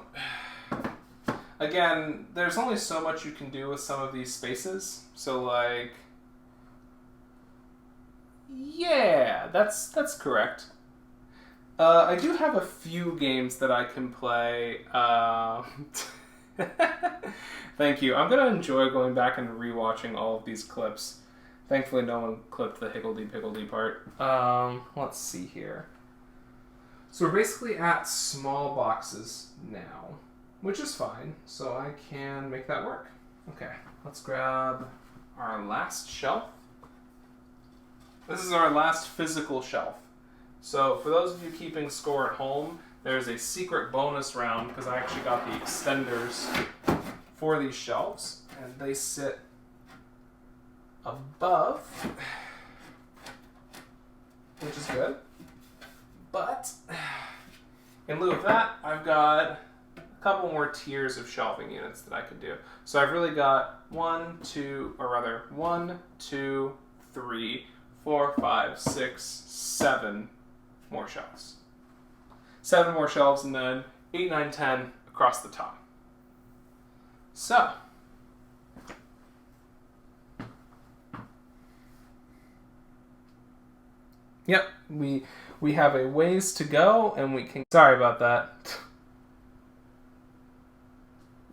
Again, there's only so much you can do with some of these spaces. So, like... Yeah, that's correct. I do have a few games that I can play. Thank you. I'm going to enjoy going back and rewatching all of these clips. Thankfully, no one clipped the higgledy-piggledy part. Let's see here. So we're basically at small boxes now, which is fine. So I can make that work. Okay, let's grab our last shelf. This is our last physical shelf. So for those of you keeping score at home, there's a secret bonus round because I actually got the extenders for these shelves, and they sit above, which is good. But in lieu of that, I've got a couple more tiers of shelving units that I could do. So I've really got 1, 2, 3, 4, 5, 6, 7 more shelves. 7 more shelves, and then 8, 9, 10 across the top. So, yep, we have a ways to go, and we can... Sorry about that.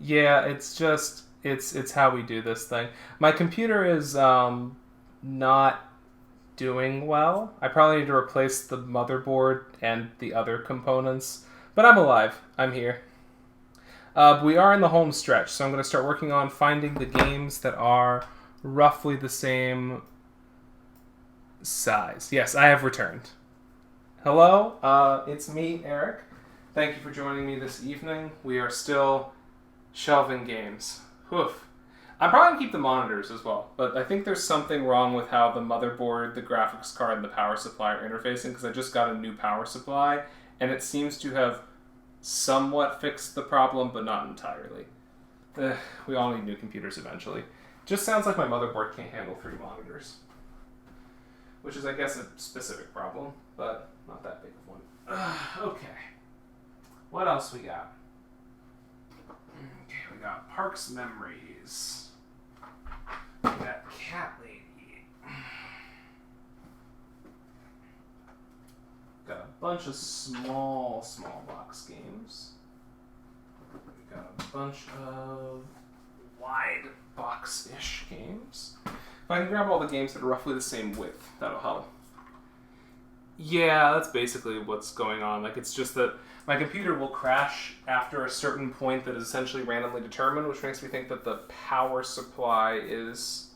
Yeah, it's just, it's how we do this thing. My computer is not doing well. I probably need to replace the motherboard and the other components But I'm alive. I'm here. We are in the home stretch, so I'm going to start working on finding the games that are roughly the same size. Yes, I have returned. Hello, it's me, Eric. Thank you for joining me this evening. We are still shelving games. Woof. I'm probably going to keep the monitors as well, but I think there's something wrong with how the motherboard, the graphics card, and the power supply are interfacing, because I just got a new power supply, and it seems to have somewhat fixed the problem, but not entirely. We all need new computers eventually. Just sounds like my motherboard can't handle 3 monitors, which is, I guess, a specific problem, but not that big of one. Okay. What else we got? Okay, we got Parks Memories. We got Cat Lady. Got a bunch of small box games. We got a bunch of wide box-ish games. If I can grab all the games that are roughly the same width, that'll help. Yeah, that's basically what's going on. Like, it's just that my computer will crash after a certain point that is essentially randomly determined, which makes me think that the power supply is...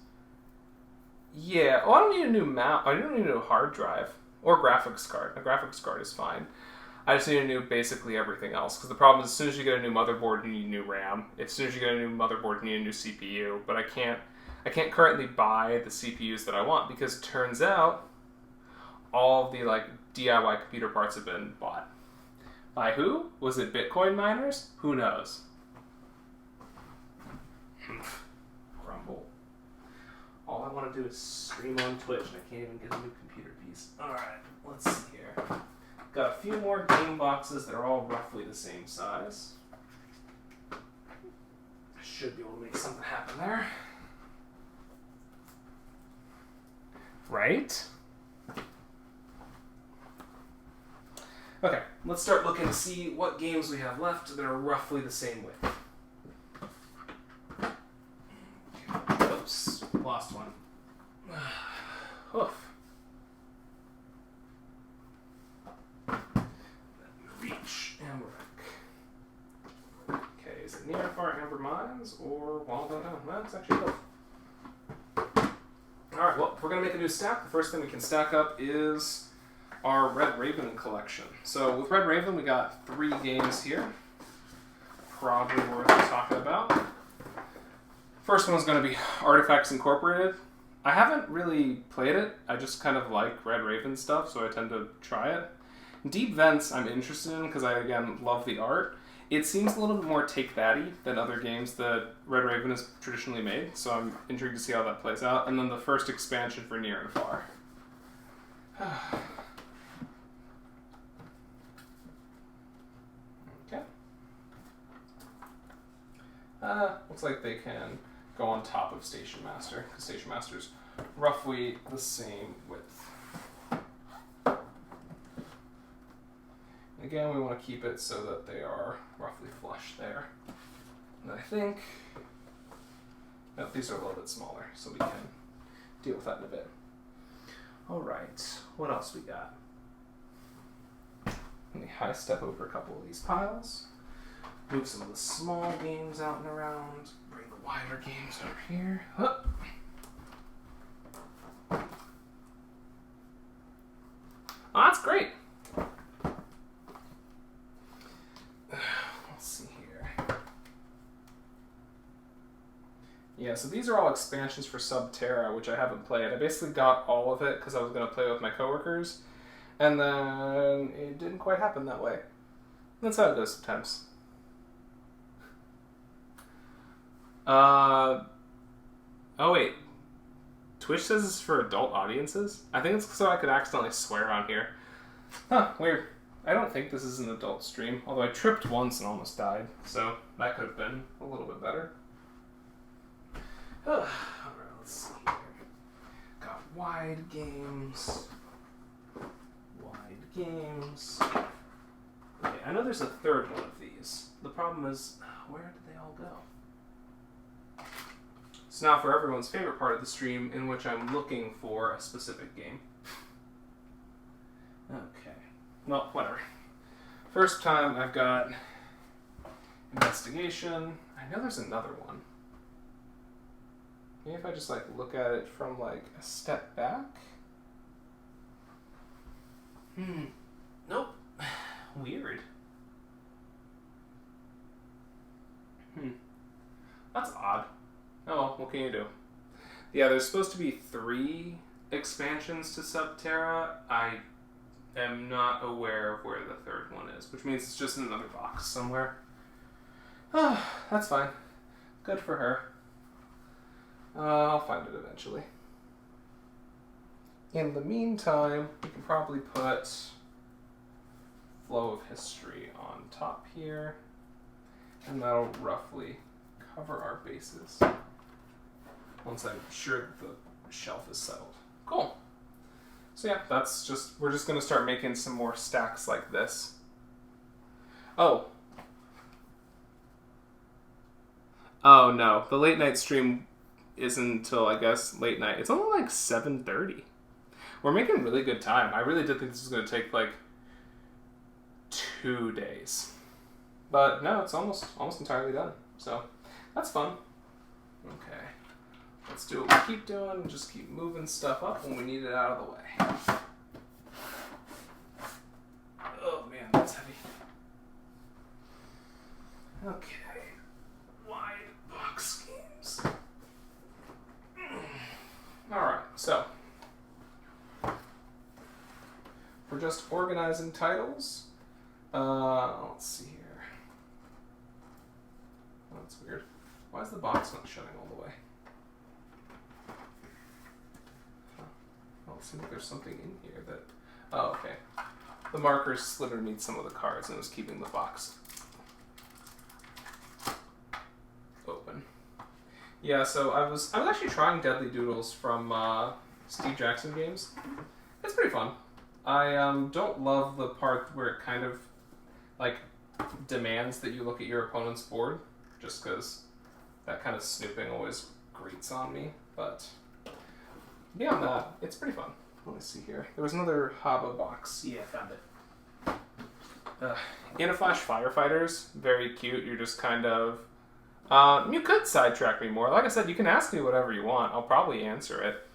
Yeah. Oh, I don't need a new mouse. I don't need a new hard drive or graphics card. A graphics card is fine. I just need a new basically everything else. Because the problem is, as soon as you get a new motherboard, you need new RAM. As soon as you get a new motherboard, you need a new CPU. But I can't currently buy the CPUs that I want, because turns out all of the DIY computer parts have been bought. By who? Was it Bitcoin miners? Who knows? Grumble. All I want to do is stream on Twitch, and I can't even get a new computer piece. Alright, let's see here. Got a few more game boxes that are all roughly the same size. I should be able to make something happen there. Right? Okay, let's start looking to see what games we have left that are roughly the same width. Oops, lost one. Oof. Reach and wreck. Okay, is it Near and Far Amber Mines or Waldo? No, it's actually both. Alright, well, if we're going to make a new stack, the first thing we can stack up is our Red Raven collection. So with Red Raven, we got 3 games here. Probably worth talking about. First one is going to be Artifacts Incorporated. I haven't really played it. I just kind of like Red Raven stuff, so I tend to try it. Deep Vents I'm interested in because I, again, love the art. It seems a little bit more take-that-y than other games that Red Raven has traditionally made, so I'm intrigued to see how that plays out. And then the first expansion for Near and Far. Okay. Looks like they can go on top of Station Master, because Station Master's roughly the same width. Again, we want to keep it so that they are roughly flush there. And I think... No, these are a little bit smaller, so we can deal with that in a bit. Alright, what else we got? Let me high step over a couple of these piles. Move some of the small games out and around. Bring the wider games over here. Hup. Oh, that's great. Let's see here. Yeah, so these are all expansions for Subterra, which I haven't played. I basically got all of it because I was going to play with my coworkers, and then it didn't quite happen that way. That's how it goes sometimes. Oh wait. Twitch says it's for adult audiences? I think it's so I could accidentally swear on here. Huh, weird. I don't think this is an adult stream, although I tripped once and almost died, so that could have been a little bit better. Alright, let's see here. Got wide games. Wide games. Okay, I know there's a third one of these. The problem is, where did they all go? So now for everyone's favorite part of the stream, in which I'm looking for a specific game. Okay. Well, whatever. First time I've got investigation. I know there's another one. Maybe if I just like look at it from like a step back. Nope. Weird. That's odd. Oh well, what can you do? Yeah, there's supposed to be 3 expansions to Subterra. I am not aware of where the 3rd one is, which means it's just in another box somewhere. Oh, that's fine. Good for her. I'll find it eventually. In the meantime, we can probably put Flow of History on top here, and that'll roughly cover our bases once I'm sure that the shelf is settled. Cool. So yeah, we're just gonna start making some more stacks like this. Oh no, the late night stream isn't until, I guess, late night. It's only like 7:30. We're making really good time. I really did think this was gonna take like 2 days. But no, it's almost entirely done. So that's fun. Okay. Let's do what we keep doing and just keep moving stuff up when we need it out of the way. Oh man, that's heavy. Okay. Wide box schemes. Alright, so we're just organizing titles. Let's see here. Oh, that's weird. Why is the box not shutting all the way? Oh, it seems like there's something in here that... Oh, okay. The markers slid underneath some of the cards and it was keeping the box open. Yeah, so I was actually trying Deadly Doodles from Steve Jackson Games. It's pretty fun. I don't love the part where it kind of like demands that you look at your opponent's board, just because that kind of snooping always grates on me. But beyond that, it's pretty fun. Let me see here. There was another Haba box. Yeah, I found it. In a Flash Firefighters, very cute. You're just kind of... you could sidetrack me more. Like I said, you can ask me whatever you want. I'll probably answer it.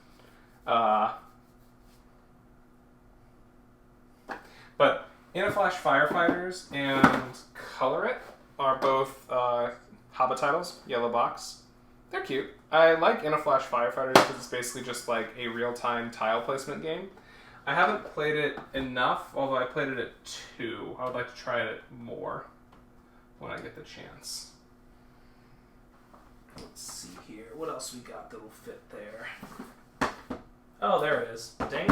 But In a Flash Firefighters and Color It are both Haba titles, yellow box. They're cute. I like In a Flash Firefighters because it's basically just like a real-time tile placement game. I haven't played it enough, although I played it at 2. I would like to try it more when I get the chance. Let's see here. What else we got that'll fit there? Oh, there it is. Dang.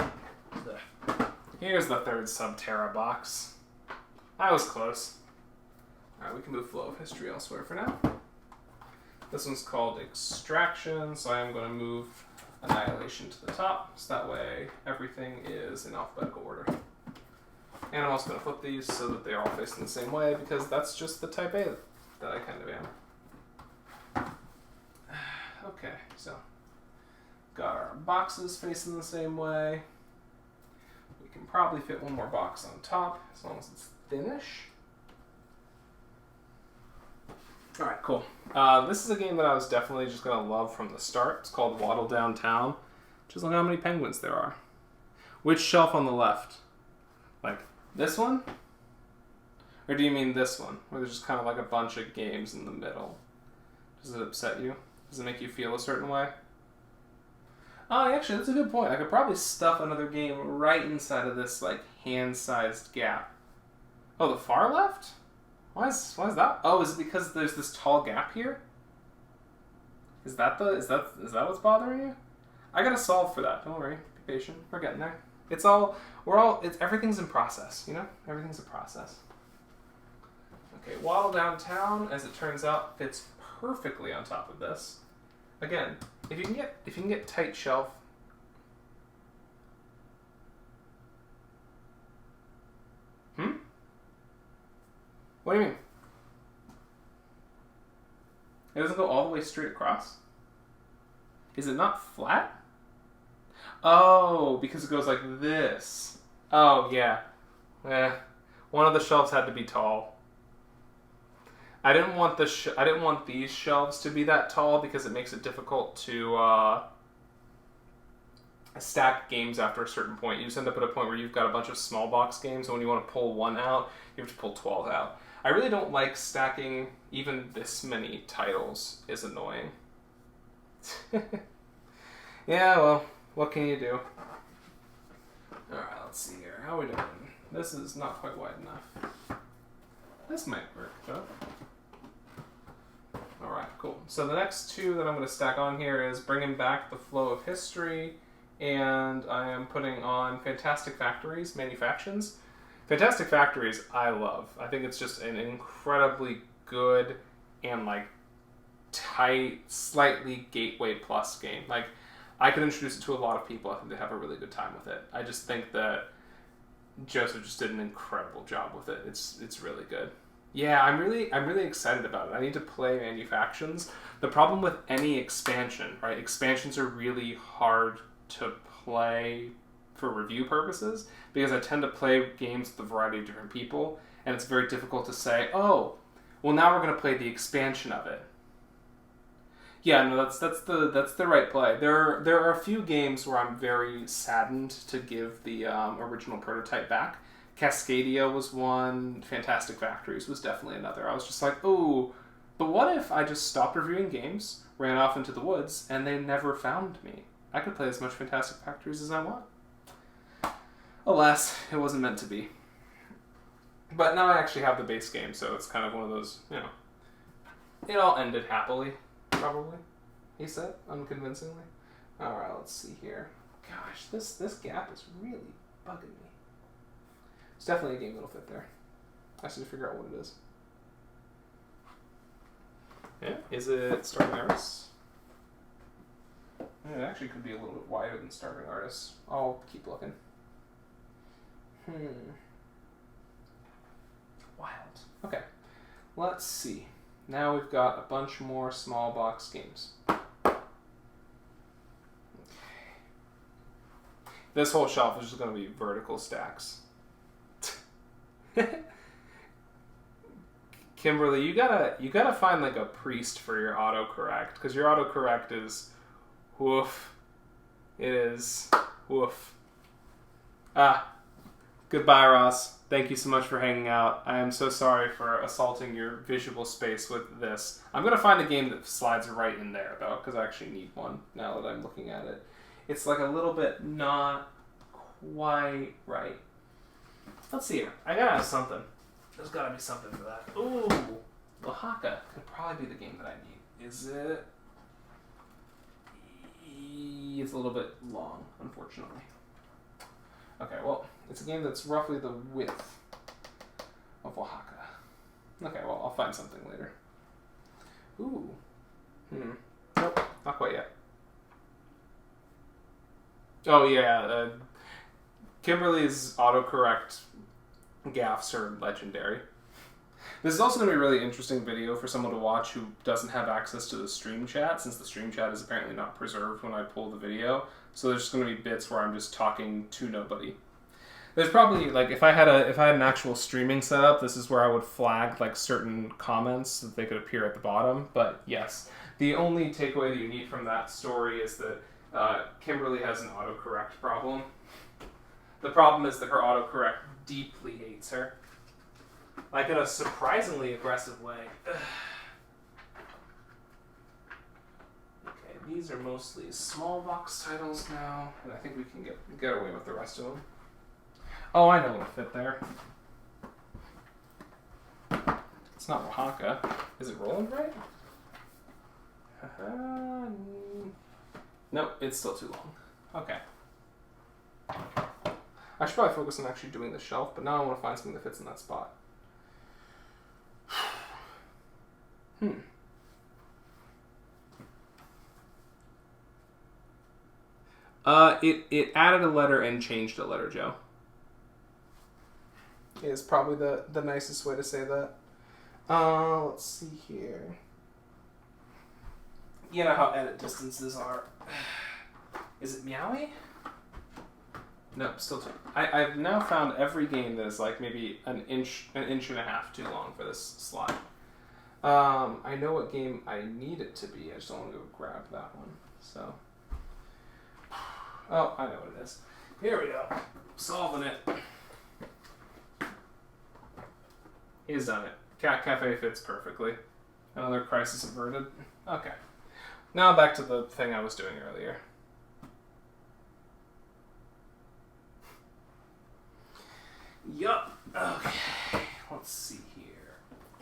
Here's the 3rd Subterra box. I was close. Alright, we can move Flow of History elsewhere for now. This one's called Extraction, so I am going to move Annihilation to the top, so that way everything is in alphabetical order. And I'm also going to flip these so that they're all facing the same way, because that's just the type A that I kind of am. Okay, so got our boxes facing the same way. We can probably fit one more box on top, as long as it's thinnish. Alright, cool. This is a game that I was definitely just going to love from the start. It's called Waddle Downtown. Just look how many penguins there are. Which shelf on the left? Like, this one? Or do you mean this one? Where there's just kind of like a bunch of games in the middle. Does it upset you? Does it make you feel a certain way? Oh, actually, that's a good point. I could probably stuff another game right inside of this, like, hand-sized gap. Oh, the far left? Why is that? Oh, is it because there's this tall gap here? Is that what's bothering you? I gotta solve for that. Don't worry. Be patient. We're getting there. Everything's in process, you know? Everything's a process. Okay, Waddle Downtown, as it turns out, fits perfectly on top of this. Again, if you can get tight shelf. What do you mean? It doesn't go all the way straight across? Is it not flat? Oh, because it goes like this. Oh, yeah. One of the shelves had to be tall. I didn't want I didn't want these shelves to be that tall because it makes it difficult to stack games after a certain point. You just end up at a point where you've got a bunch of small box games, and when you want to pull one out, you have to pull 12 out. I really don't like stacking even this many titles. Is annoying. Yeah, well, what can you do? Alright, let's see here. How are we doing? This is not quite wide enough. This might work, though. Alright, cool. So the next two that I'm going to stack on here is Bringing Back the Flow of History, and I am putting on Fantastic Factories, Manufactions. Fantastic Factories, I love. I think it's just an incredibly good and, like, tight, slightly gateway plus game. Like, I could introduce it to a lot of people. I think they have a really good time with it. I just think that Joseph just did an incredible job with it. It's really good. Yeah, I'm really excited about it. I need to play Manufactions. The problem with any expansion, right? Expansions are really hard to play for review purposes because I tend to play games with a variety of different people, and it's very difficult to say, oh, well, now we're going to play the expansion of it. Yeah, no, that's the right play. There are a few games where I'm very saddened to give the original prototype back. Cascadia was one. Fantastic Factories was definitely another. I was just like, oh, but what if I just stopped reviewing games, ran off into the woods, and they never found me? I could play as much Fantastic Factories as I want. Alas, it wasn't meant to be. But now I actually have the base game, so it's kind of one of those, you know, it all ended happily. Probably, he said, unconvincingly. Alright, let's see here. Gosh, this gap is really bugging me. It's definitely a game that'll fit there. I just need to figure out what it is. Yeah, is it Starving Artists? It actually could be a little bit wider than Starving Artists. I'll keep looking. Wild. Okay, let's see. Now we've got a bunch more small box games. Okay. This whole shelf is just going to be vertical stacks. Kimberly, you gotta find like a priest for your autocorrect, because your autocorrect is woof. It is woof. Goodbye, Ross. Thank you so much for hanging out. I am so sorry for assaulting your visual space with this. I'm going to find a game that slides right in there, though, because I actually need one now that I'm looking at it. It's like a little bit not quite right. Let's see here. I gotta have something. There's gotta be something for that. Ooh, Oaxaca could probably be the game that I need. Is it? It's a little bit long, unfortunately. Okay, well, it's a game that's roughly the width of Oaxaca. Okay, well, I'll find something later. Ooh. Nope, not quite yet. Oh, yeah, Kimberly's autocorrect gaffes are legendary. This is also going to be a really interesting video for someone to watch who doesn't have access to the stream chat, since the stream chat is apparently not preserved when I pull the video. So there's just going to be bits where I'm just talking to nobody. There's probably, like, if I had an actual streaming setup, this is where I would flag, like, certain comments so that they could appear at the bottom. But yes, the only takeaway that you need from that story is that Kimberly has an autocorrect problem. The problem is that her autocorrect deeply hates her. Like, in a surprisingly aggressive way. Okay, these are mostly small box titles now, and I think we can get away with the rest of them. Oh, I know what'll fit there. It's not Oaxaca. Is it Roland right? Nope, it's still too long. Okay. I should probably focus on actually doing the shelf, but now I want to find something that fits in that spot. It added a letter and changed a letter, Joe. Is probably the nicest way to say that. Let's see here. You know how edit distances are. Is it Meowie? No, still too. I've now found every game that is like maybe an inch and a half too long for this slide. I know what game I need it to be. I just don't want to go grab that one. So, oh, I know what it is. Here we go. Solving it. He's done it. Cat Cafe fits perfectly. Another crisis averted. Okay. Now back to the thing I was doing earlier. Yup. Okay. Let's see here.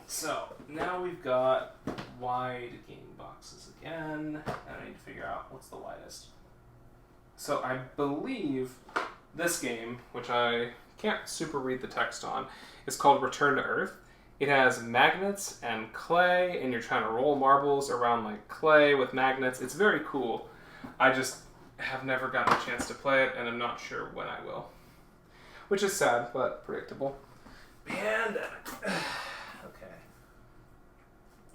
So, now we've got wide game boxes again. And I need to figure out what's the widest. So, I believe this game, which I can't super read the text on, is called Return to Earth. It has magnets and clay, and you're trying to roll marbles around like clay with magnets. It's very cool. I just have never gotten a chance to play it, and I'm not sure when I will. Which is sad, but predictable. Pandemic. Okay.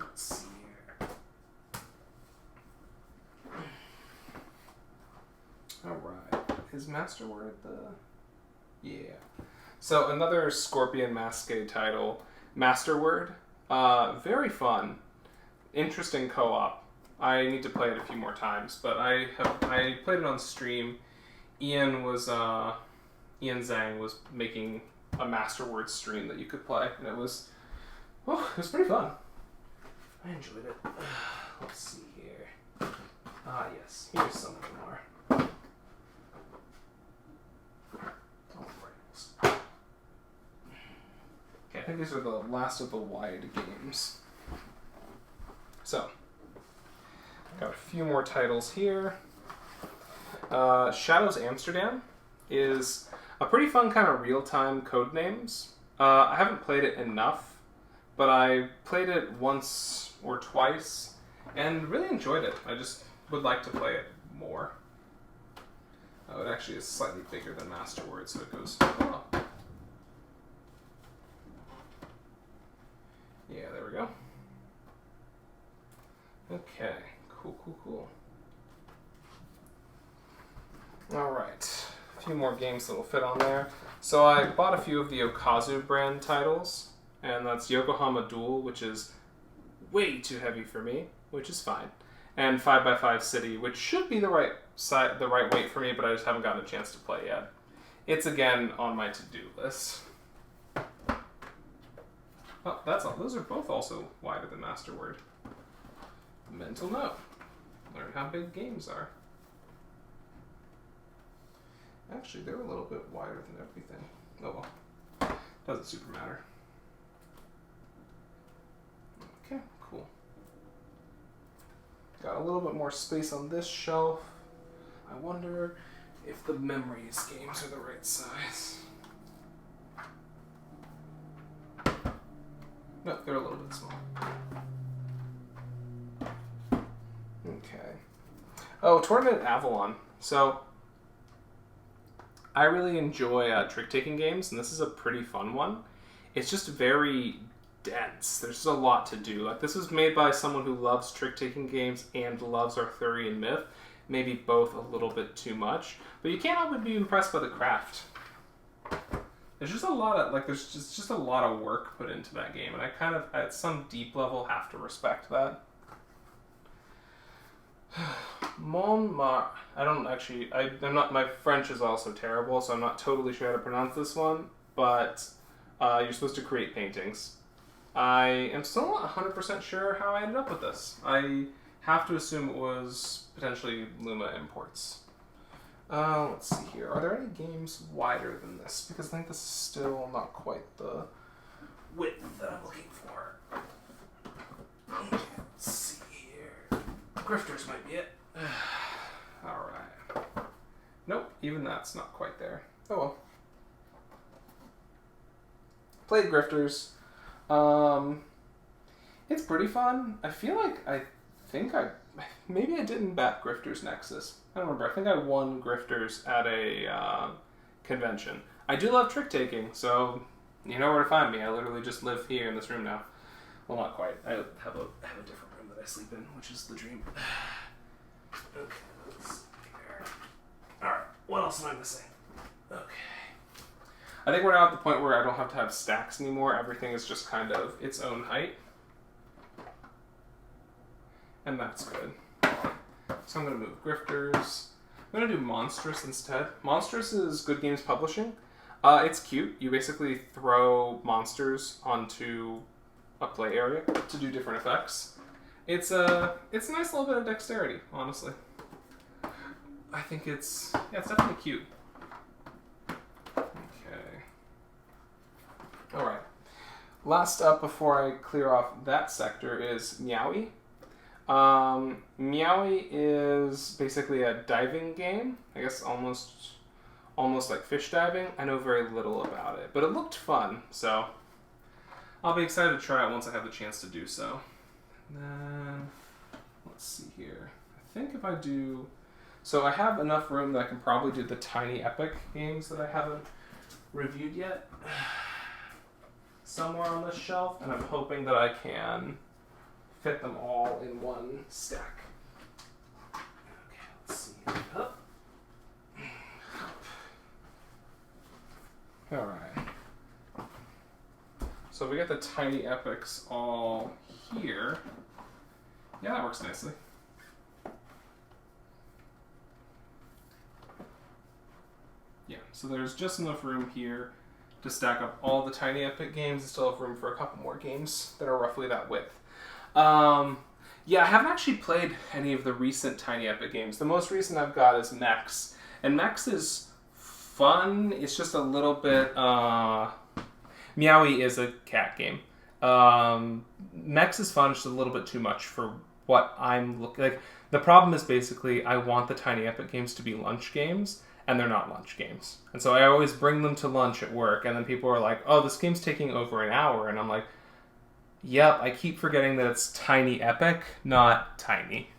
Let's see here. Alright. Is Masterword the... Yeah. So another Scorpion Masquerade title, Masterword. Very fun. Interesting co-op. I need to play it a few more times, but I played it on stream. Ian Zhang was making a Masterword stream that you could play, and it was pretty fun. I enjoyed it. Let's see here. Yes, here's some of them are. Okay, I think these are the last of the wide games. So, got a few more titles here. Shadows Amsterdam is a pretty fun kind of real-time Codenames. I haven't played it enough, but I played it once or twice and really enjoyed it. I just would like to play it more. Oh, it actually is slightly bigger than Masterword, so it goes... Oh. Yeah, there we go. Okay, cool. Alright, a few more games that will fit on there. So I bought a few of the Okazu brand titles, and that's Yokohama Duel, which is way too heavy for me, which is fine, and 5x5 City, which should be the right weight for me, but I just haven't gotten a chance to play yet. It's again on my to-do list. Oh, those are both also wider than Masterword. Mental note. Learn how big games are. Actually, they're a little bit wider than everything. Oh well. Doesn't super matter. Okay, cool. Got a little bit more space on this shelf. I wonder if the Memories games are the right size. No, they're a little bit small. Okay. Oh, Tournament Avalon. So, I really enjoy trick-taking games, and this is a pretty fun one. It's just very dense. There's just a lot to do. Like, this was made by someone who loves trick-taking games and loves Arthurian myth. Maybe both a little bit too much. But you can't help but be impressed by the craft. There's just a lot of, there's just a lot of work put into that game, and I kind of, at some deep level, have to respect that. Montmartre. I'm not, my French is also terrible, so I'm not totally sure how to pronounce this one, but you're supposed to create paintings. I am still not 100% sure how I ended up with this. I have to assume it was potentially Luma imports. Let's see here. Are there any games wider than this? Because I think this is still not quite the width that I'm looking for. Okay, let's see here. Grifters might be it. Alright. Nope, even that's not quite there. Oh well. Played Grifters. It's pretty fun. I feel like maybe I didn't bat Grifters Nexus. I don't remember. I think I won Grifters at a convention. I do love trick-taking, so you know where to find me. I literally just live here in this room now. Well, not quite. I have a different room that I sleep in, which is the dream. Okay, let's see here. Alright, what else am I missing? I think we're now at the point where I don't have to have stacks anymore. Everything is just kind of its own height. And that's good. So I'm going to move Grifters. I'm going to do Monstrous instead. Monstrous is Good Games Publishing. It's cute. You basically throw monsters onto a play area to do different effects. It's a nice little bit of dexterity, honestly. I think it's definitely cute. Okay. All right. Last up before I clear off that sector is Meowie. Meowie is basically a diving game. I guess almost like fish diving. I know very little about it, but it looked fun, so I'll be excited to try it once I have the chance to do so. And then, let's see here. I think if I do... So I have enough room that I can probably do the Tiny Epic games that I haven't reviewed yet. Somewhere on this shelf, and I'm hoping that I can fit them all in one stack. Okay, let's see. Up. Alright. So we got the Tiny Epics all here. Yeah, that works nicely. Yeah, so there's just enough room here to stack up all the Tiny Epic games and still have room for a couple more games that are roughly that width. Yeah, I haven't actually played any of the recent Tiny Epic games. The most recent I've got is Mechs. And Mechs is fun. It's just a little bit... Meowie is a cat game. Mechs is fun, just a little bit too much for what I'm looking... Like, the problem is basically I want the Tiny Epic games to be lunch games, and they're not lunch games. And so I always bring them to lunch at work, and then people are like, oh, this game's taking over an hour. And I'm like, yep, I keep forgetting that it's Tiny Epic, not tiny.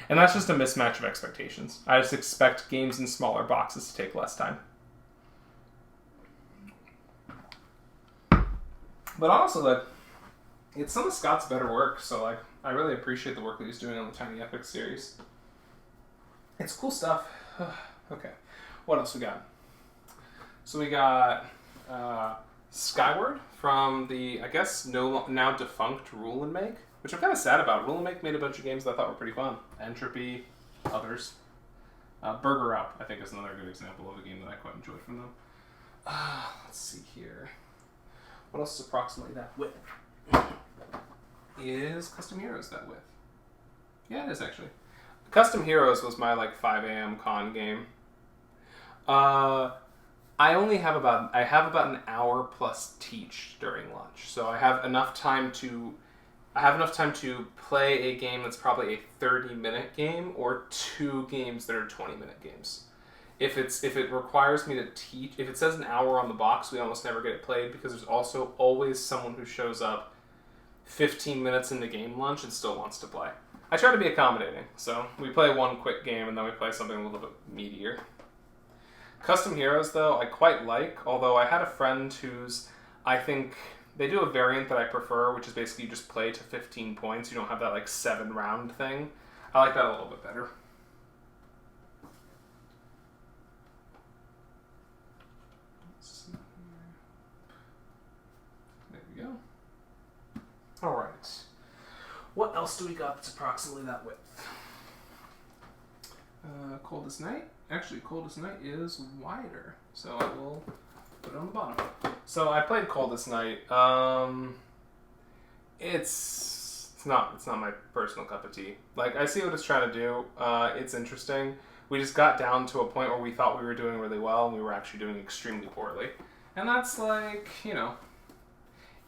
And that's just a mismatch of expectations. I just expect games in smaller boxes to take less time. But honestly, like, it's some of Scott's better work, so like, I really appreciate the work that he's doing on the Tiny Epic series. It's cool stuff. Okay, what else we got? So we got Skyward from the, I guess, now defunct Rule and Make, which I'm kind of sad about. Rule and Make made a bunch of games that I thought were pretty fun. Entropy, others. Burger Up, I think, is another good example of a game that I quite enjoyed from them. Let's see here. What else is approximately that width? Is Custom Heroes that width? Yeah, it is actually. Custom Heroes was my like 5 a.m. con game. I have about an hour plus teach during lunch, so I have enough time to play a game that's probably a 30-minute game or 2 games that are 20-minute games. If it requires me to teach, if it says an hour on the box, we almost never get it played because there's also always someone who shows up 15 minutes into game lunch and still wants to play. I try to be accommodating, so we play one quick game and then we play something a little bit meatier. Custom Heroes, though, I quite like, although I had a friend who's, I think, they do a variant that I prefer, which is basically you just play to 15 points. You don't have that, like, 7-round thing. I like that a little bit better. There we go. Alright. What else do we got that's approximately that width? Coldest Night. Actually, Coldest Night is wider, so I will put it on the bottom. So I played Coldest Night. It's not my personal cup of tea. Like, I see what it's trying to do. It's interesting. We just got down to a point where we thought we were doing really well, and we were actually doing extremely poorly. And that's like, you know,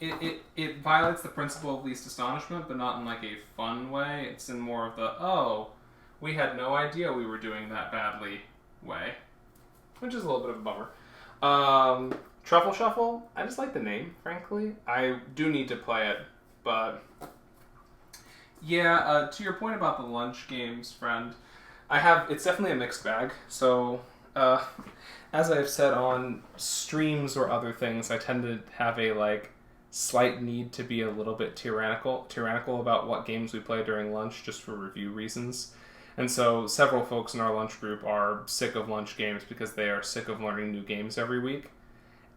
it violates the principle of least astonishment, but not in like a fun way. It's in more of the, oh, we had no idea we were doing that badly way, which is a little bit of a bummer. Truffle Shuffle, I just like the name, frankly. I do need to play it, but yeah, to your point about the lunch games, friend, it's definitely a mixed bag. So, as I've said on streams or other things, I tend to have a like slight need to be a little bit tyrannical about what games we play during lunch, just for review reasons. And so several folks in our lunch group are sick of lunch games because they are sick of learning new games every week.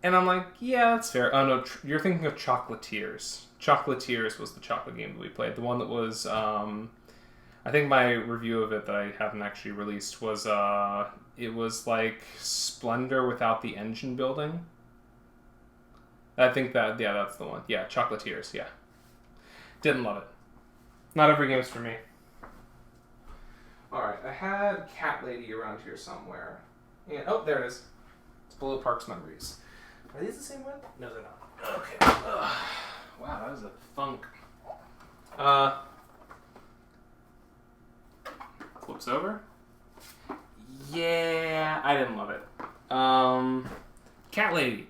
And I'm like, yeah, that's fair. Oh, no, you're thinking of Chocolatiers. Chocolatiers was the chocolate game that we played. The one that was, I think my review of it that I haven't actually released was, it was like Splendor without the engine building. I think that, yeah, that's the one. Yeah, Chocolatiers, yeah. Didn't love it. Not every game's for me. Alright, I had Cat Lady around here somewhere. And, oh, there it is. It's Below Park's Memories. Are these the same one? No, they're not. Okay. Ugh. Wow, that was a funk. Flips over. Yeah, I didn't love it. Cat Lady.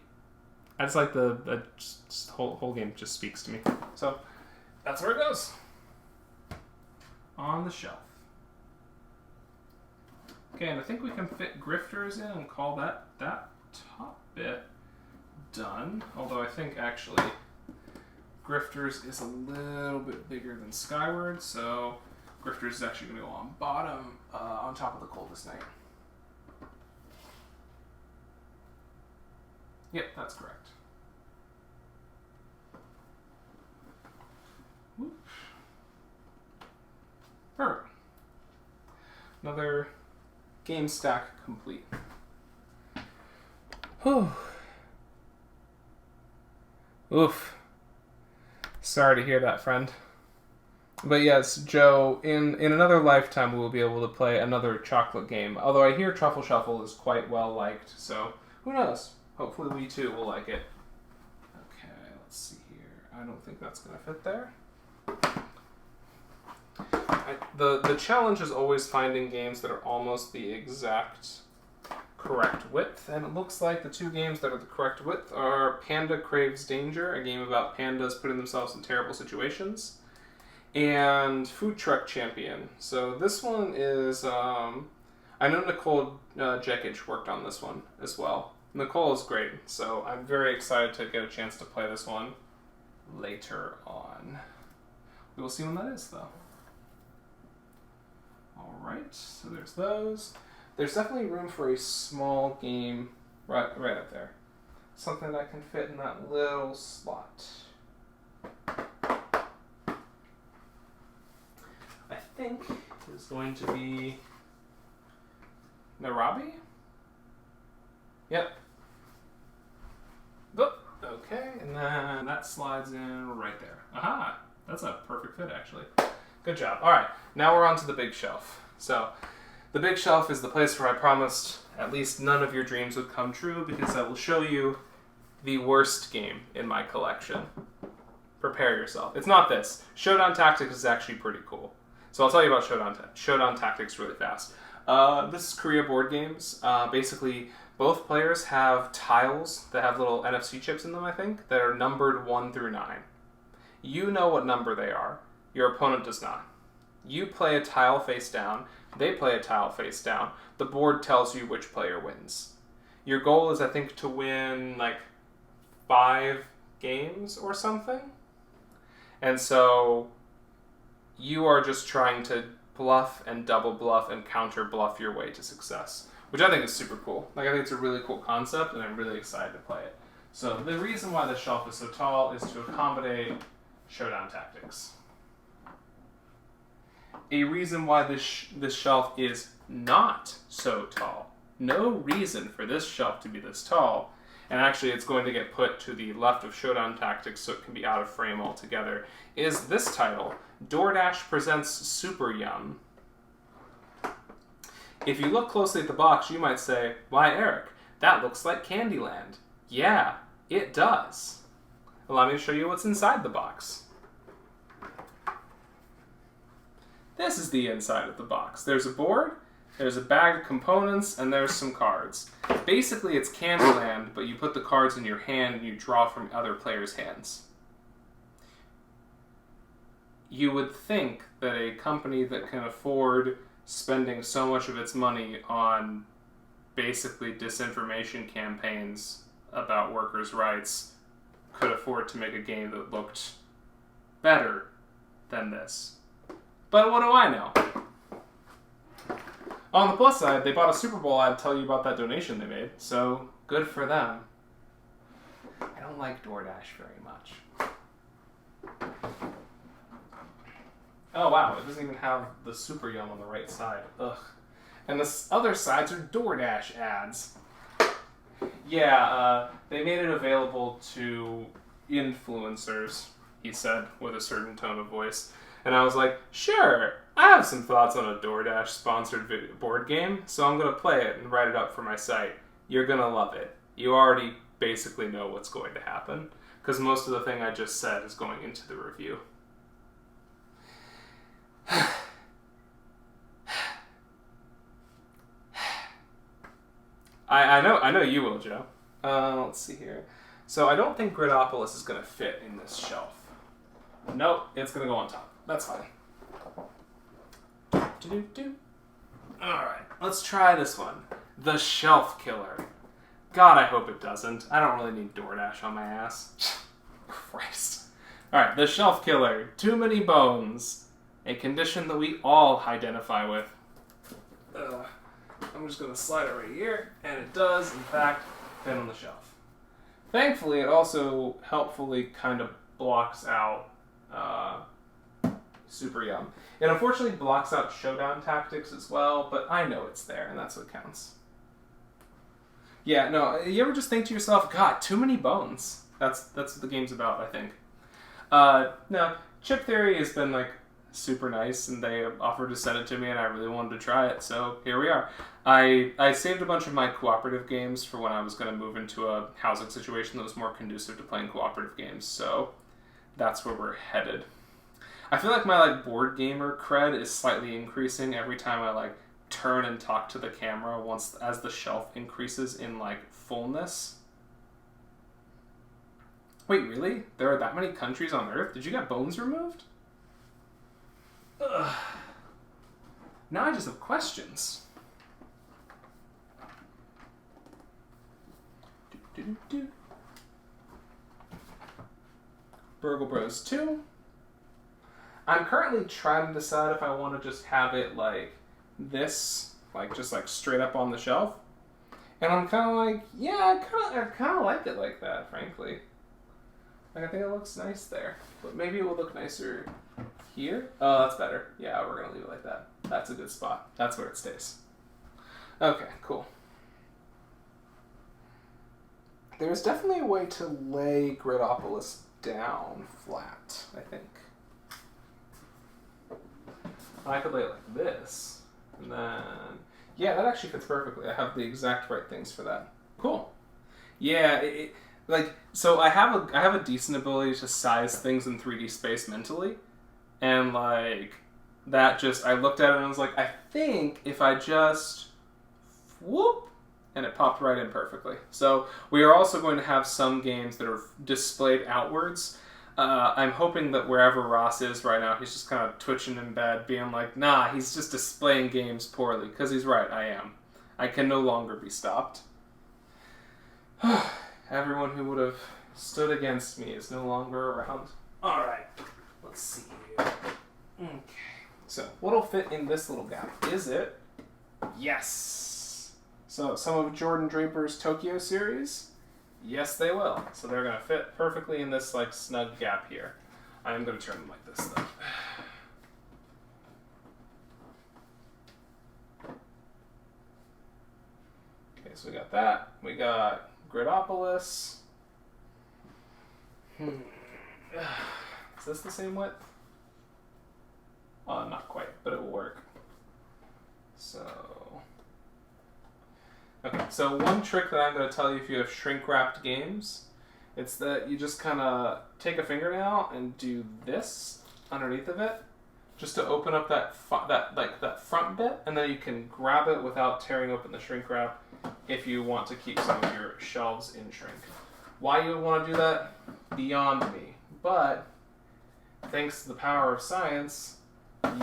I just like the whole game just speaks to me. So, that's where it goes. On the shelf. Okay, and I think we can fit Grifters in and call that top bit done. Although I think actually Grifters is a little bit bigger than Skyward, so Grifters is actually going to go on bottom, on top of the Coldest Night. Yep, that's correct. Whoop. Perfect. Another game stack complete. Whew. Oof. Sorry to hear that, friend. But yes, Joe, in another lifetime we will be able to play another chocolate game. Although I hear Truffle Shuffle is quite well liked, so who knows? Hopefully we too will like it. Okay, let's see here. I don't think that's going to fit there. The challenge is always finding games that are almost the exact correct width, and it looks like the two games that are the correct width are Panda Craves Danger, a game about pandas putting themselves in terrible situations, and Food Truck Champion. So this one is, I know Nicole Jekic worked on this one as well. Nicole is great, so I'm very excited to get a chance to play this one later on. We will see when that is, though. Alright, so there's those. There's definitely room for a small game right up there. Something that can fit in that little slot. I think is going to be Narabi? Yep. Oh, okay, and then that slides in right there. Aha! That's a perfect fit, actually. Good job. Alright, now we're on to the big shelf. So, the big shelf is the place where I promised at least none of your dreams would come true, because I will show you the worst game in my collection. Prepare yourself. It's not this. Showdown Tactics is actually pretty cool. So I'll tell you about Showdown Tactics really fast. This is Korea board games. Basically, both players have tiles that have little NFC chips in them, I think, that are numbered 1 through 9. You know what number they are. Your opponent does not. You play a tile face down. They play a tile face down. The board tells you which player wins. Your goal is, I think, to win, like, 5 games or something. And so you are just trying to bluff and double bluff and counter bluff your way to success, which I think is super cool. Like, I think it's a really cool concept, and I'm really excited to play it. So the reason why the shelf is so tall is to accommodate Showdown Tactics. A reason why this shelf is not so tall, no reason for this shelf to be this tall, and actually it's going to get put to the left of Showdown Tactics so it can be out of frame altogether, is this title, DoorDash Presents Super Yum. If you look closely at the box, you might say, why, Eric, that looks like Candyland. Yeah, it does. Allow me to show you what's inside the box. This is the inside of the box. There's a board, there's a bag of components, and there's some cards. Basically, it's Candyland, but you put the cards in your hand and you draw from other players' hands. You would think that a company that can afford spending so much of its money on basically disinformation campaigns about workers' rights could afford to make a game that looked better than this. But what do I know? On the plus side, they bought a Super Bowl ad to tell you about that donation they made, so good for them. I don't like DoorDash very much. Oh wow, it doesn't even have the Super Yum on the right side. Ugh. And the other sides are DoorDash ads. Yeah, they made it available to influencers, he said, with a certain tone of voice. And I was like, sure, I have some thoughts on a DoorDash sponsored board game, so I'm going to play it and write it up for my site. You're going to love it. You already basically know what's going to happen, because most of the thing I just said is going into the review. I know you will, Joe. Let's see here. So I don't think Gridopolis is going to fit in this shelf. Nope, it's going to go on top. That's fine. Alright, let's try this one. The Shelf Killer. God, I hope it doesn't. I don't really need DoorDash on my ass. Christ. Alright, the Shelf Killer. Too many bones. A condition that we all identify with. I'm just going to slide it right here, and it does, in fact, fit on the shelf. Thankfully, it also helpfully kind of blocks out Super Yum. It unfortunately blocks out Showdown Tactics as well, but I know it's there, and that's what counts. Yeah, no, you ever just think to yourself, God, too many bones? That's what the game's about, I think. No, Chip Theory has been, like, super nice, and they offered to send it to me, and I really wanted to try it, so here we are. I saved a bunch of my cooperative games for when I was going to move into a housing situation that was more conducive to playing cooperative games, so that's where we're headed. I feel like my board gamer cred is slightly increasing every time I turn and talk to the camera as the shelf increases in fullness. Wait, really? There are that many countries on Earth? Did you get bones removed? Ugh. Now I just have questions. Burgle Bros 2. I'm currently trying to decide if I want to just have it like this, just straight up on the shelf. And I'm kind of like, yeah, I kind of like it like that, frankly. I think it looks nice there. But maybe it will look nicer here. Oh, that's better. Yeah, we're going to leave it like that. That's a good spot. That's where it stays. Okay, cool. There's definitely a way to lay Gridopolis down flat, I think. I could lay it like this, and then... Yeah, that actually fits perfectly. I have the exact right things for that. Cool. Yeah, so I have a decent ability to size things in 3D space mentally, and that just, I looked at it and I was like, I think if I just whoop, and it popped right in perfectly. So we are also going to have some games that are displayed outwards. I'm hoping that wherever Ross is right now, he's just kind of twitching in bed, being like, nah, he's just displaying games poorly. Because he's right, I am. I can no longer be stopped. Everyone who would have stood against me is no longer around. Alright, let's see here. Okay, so what'll fit in this little gap? Is it? Yes! So some of Jordan Draper's Tokyo series? Yes, they will. So they're going to fit perfectly in this snug gap here. I am going to turn them like this, though. Okay, so we got that. We got Gridopolis. Is this the same width? Not quite, but it will work. So... Okay, so one trick that I'm going to tell you if you have shrink-wrapped games, it's that you just kind of take a fingernail and do this underneath of it, just to open up that front bit, and then you can grab it without tearing open the shrink wrap if you want to keep some of your shelves in shrink. Why you would want to do that? Beyond me. But, thanks to the power of science,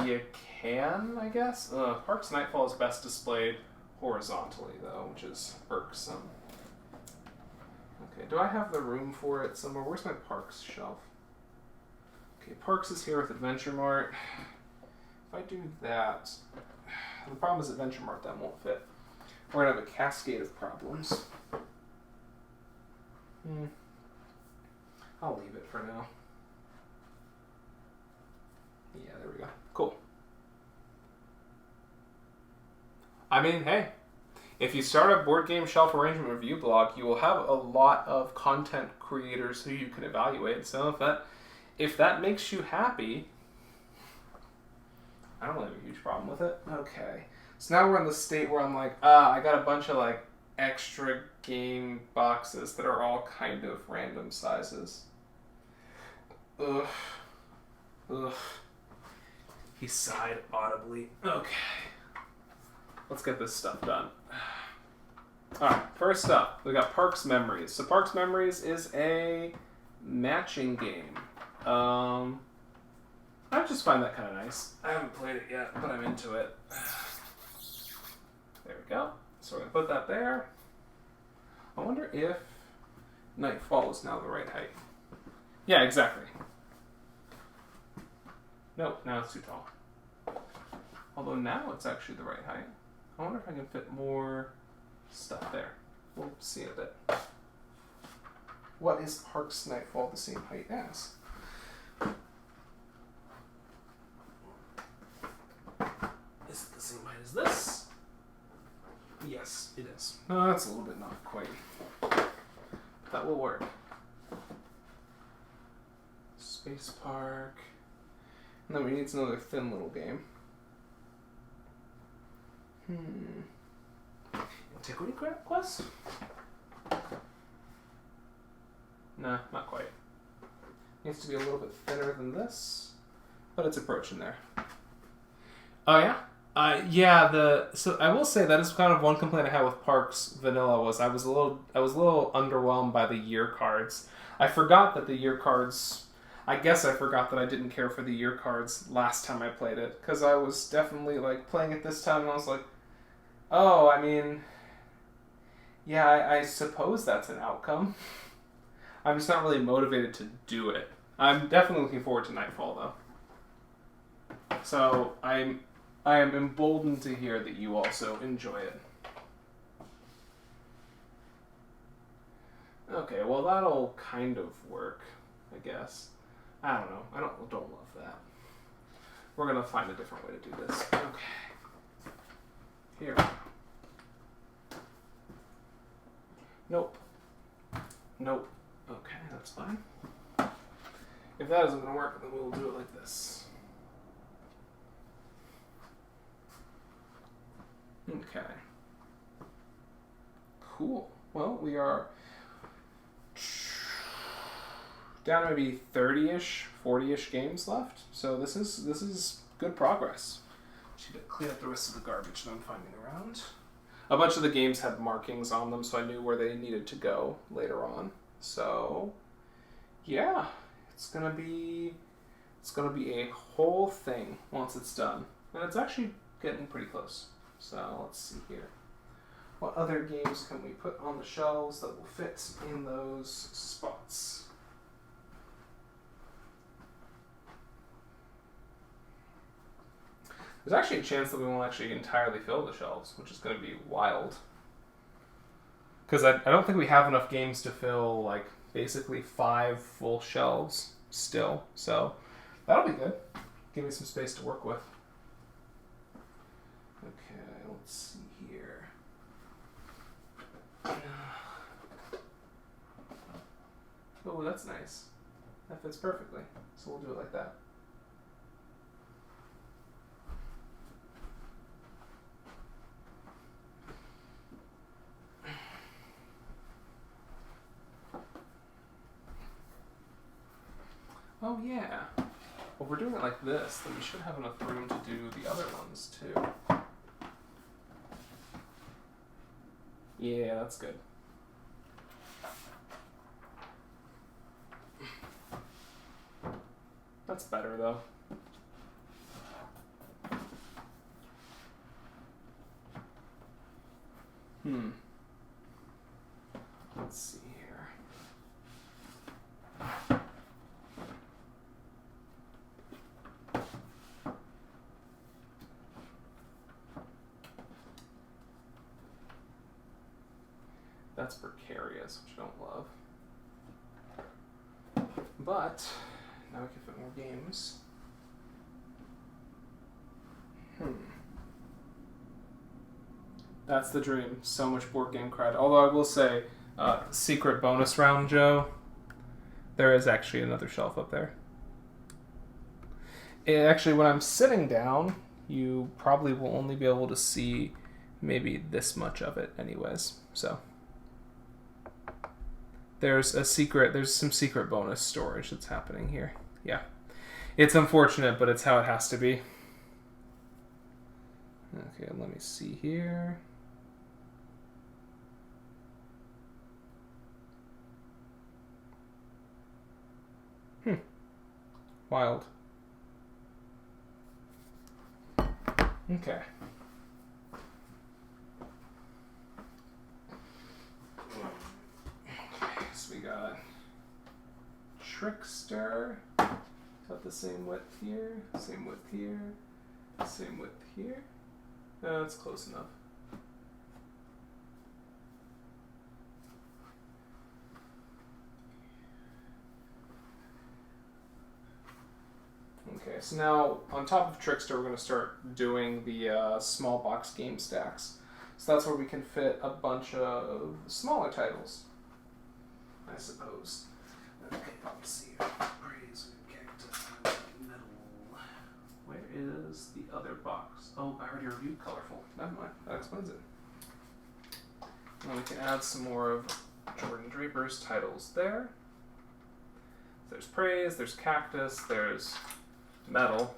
you can, I guess? Parks Nightfall is best displayed horizontally, though, which is irksome. Okay, do I have the room for it somewhere? Where's my Parks shelf? Okay, Parks is here with Adventure Mart. If I do that, the problem is Adventure Mart then won't fit. We're going to have a cascade of problems. I'll leave it for now. Yeah, there we go. Cool. I mean, hey, if you start a board game shelf arrangement review blog, you will have a lot of content creators who you can evaluate. So if that makes you happy, I don't really have a huge problem with it. Okay. So now we're in the state where I'm like, I got a bunch of like extra game boxes that are all kind of random sizes. Ugh. Ugh. He sighed audibly. Okay. Let's get this stuff done. Alright, first up, we got Parks Memories. So Parks Memories is a matching game. I just find that kind of nice. I haven't played it yet, but I'm into it. There we go. So we're going to put that there. I wonder if Nightfall is now the right height. Yeah, exactly. Nope, now it's too tall. Although now it's actually the right height. I wonder if I can fit more stuff there. We'll see in a bit. What is Parks Nightfall the same height as? Is it the same height as this? Yes, it is. No, that's a little bit not quite. That will work. Space Park. And then we need another thin little game. Antiquity Quest? Nah, not quite. Needs to be a little bit thinner than this, but it's approaching there. Oh yeah? So I will say that is kind of one complaint I had with Parks Vanilla was I was a little underwhelmed by the year cards. I forgot that the year cards. I guess I forgot that I didn't care for the year cards last time I played it because I was definitely like playing it this time and I was like, oh, I mean, yeah, I suppose that's an outcome. I'm just not really motivated to do it. I'm definitely looking forward to Nightfall though. So I am emboldened to hear that you also enjoy it. Okay, well that'll kind of work, I guess. I don't know. I don't love that. We're gonna find a different way to do this. Okay. Here. Nope. Nope. Okay, that's fine. If that isn't gonna work, then we will do it like this. Okay. Cool. Well, we are down to maybe 30-ish, 40-ish games left. So this is good progress. Just need to clean up the rest of the garbage that I'm finding around. A bunch of the games had markings on them, so I knew where they needed to go later on. So yeah, it's gonna be a whole thing once it's done. And it's actually getting pretty close. So let's see here. What other games can we put on the shelves that will fit in those spots? There's actually a chance that we won't actually entirely fill the shelves, which is going to be wild. Because I don't think we have enough games to fill, like, basically 5 full shelves still. So that'll be good. Give me some space to work with. Okay, let's see here. Oh, that's nice. That fits perfectly. So we'll do it like that. Oh yeah. Well, if we're doing it like this, then we should have enough room to do the other ones too. Yeah, that's good. That's better though. Let's see here. That's precarious, which I don't love. But now we can fit more games. That's the dream. So much board game cred. Although I will say, secret bonus round, Joe, there is actually another shelf up there. Actually, when I'm sitting down, you probably will only be able to see maybe this much of it anyways. So there's some secret bonus storage that's happening here. Yeah. It's unfortunate, but it's how it has to be. Okay, let me see here. Wild. Okay. So we got Trickster. Got the same width here, same width here, same width here. That's close enough. Okay, so now on top of Trickster, we're going to start doing the small box game stacks. So that's where we can fit a bunch of smaller titles, I suppose. Okay, let's see. Praise metal. Where is the other box? Oh, I already reviewed Colorful. Never mind. That explains it. And we can add some more of Jordan Draper's titles there. There's Praise, there's Cactus, there's Metal.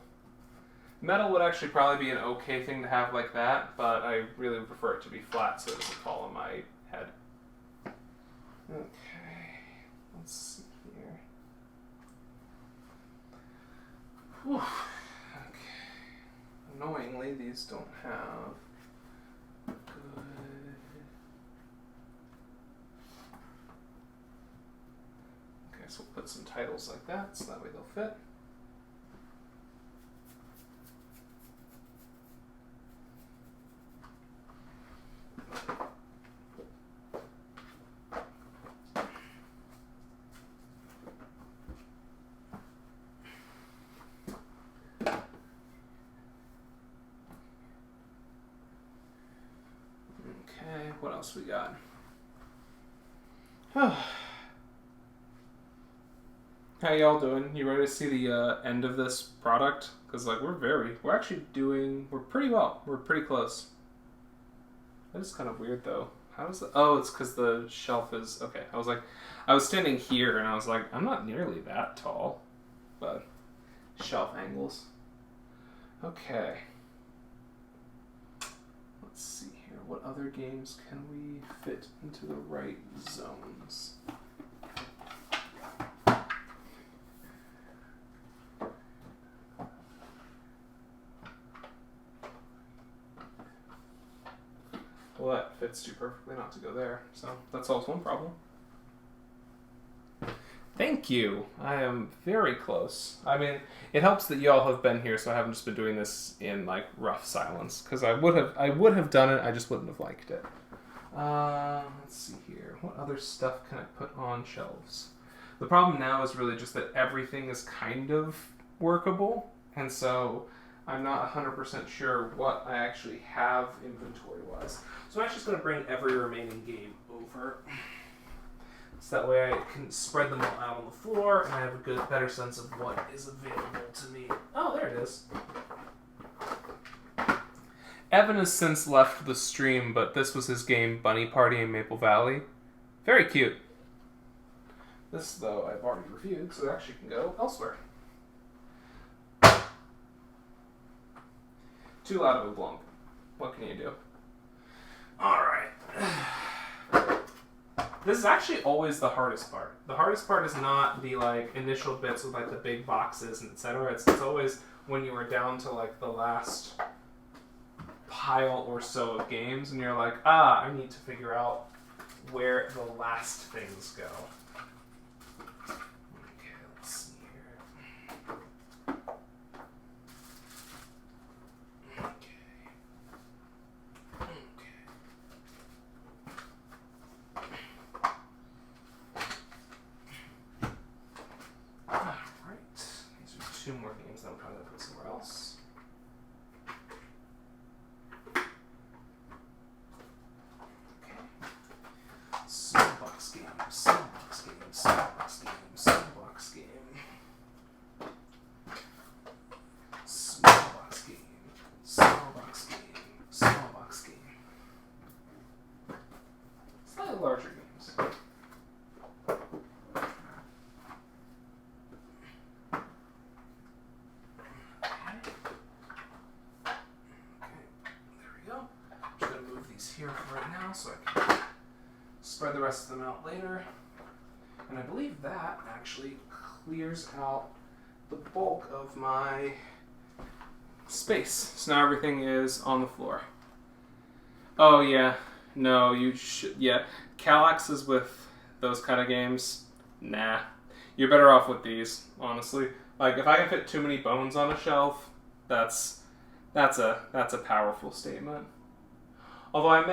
Metal would actually probably be an okay thing to have like that, but I really would prefer it to be flat so it doesn't fall on my head. Okay, let's see here. Whew. Okay. Annoyingly, these don't have good... Okay, so we'll put some titles like that so that way they'll fit. What else we got? How y'all doing? You ready to see the end of this product? Because like we're pretty well. We're pretty close. That is kind of weird though. How is it? Oh, it's because the shelf is okay. I was standing here and I was like, I'm not nearly that tall, but shelf angles. Okay. Let's see. What other games can we fit into the right zones? Well, that fits too perfectly not to go there, so that solves one problem. Thank you. I am very close. I mean, it helps that y'all have been here, so I haven't just been doing this in like rough silence. Because I would have done it. I just wouldn't have liked it. Let's see here. What other stuff can I put on shelves? The problem now is really just that everything is kind of workable, and so I'm not 100% sure what I actually have inventory-wise. So I'm actually just going to bring every remaining game over. So that way I can spread them all out on the floor and I have a better sense of what is available to me. Oh, there it is. Evan has since left the stream, but this was his game Bunny Party in Maple Valley. Very cute. This, though, I've already reviewed, so it actually can go elsewhere. Too loud of a blump. What can you do? Alright. This is actually always the hardest part. The hardest part is not the like initial bits with like the big boxes and etc. It's always when you are down to like the last pile or so of games and you're like, I need to figure out where the last things go. Okay, let's see here. I put somewhere else? Small box game, small box game, small box game, small box game. Small box game, small box game, small box game. Slightly larger games. Here for right now so I can spread the rest of them out later. And I believe that actually clears out the bulk of my space. So now everything is on the floor. Oh yeah, no, you should, yeah. Kallaxes with those kind of games, nah. You're better off with these, honestly. Like, if I can fit too many bones on a shelf, that's a powerful statement. Although I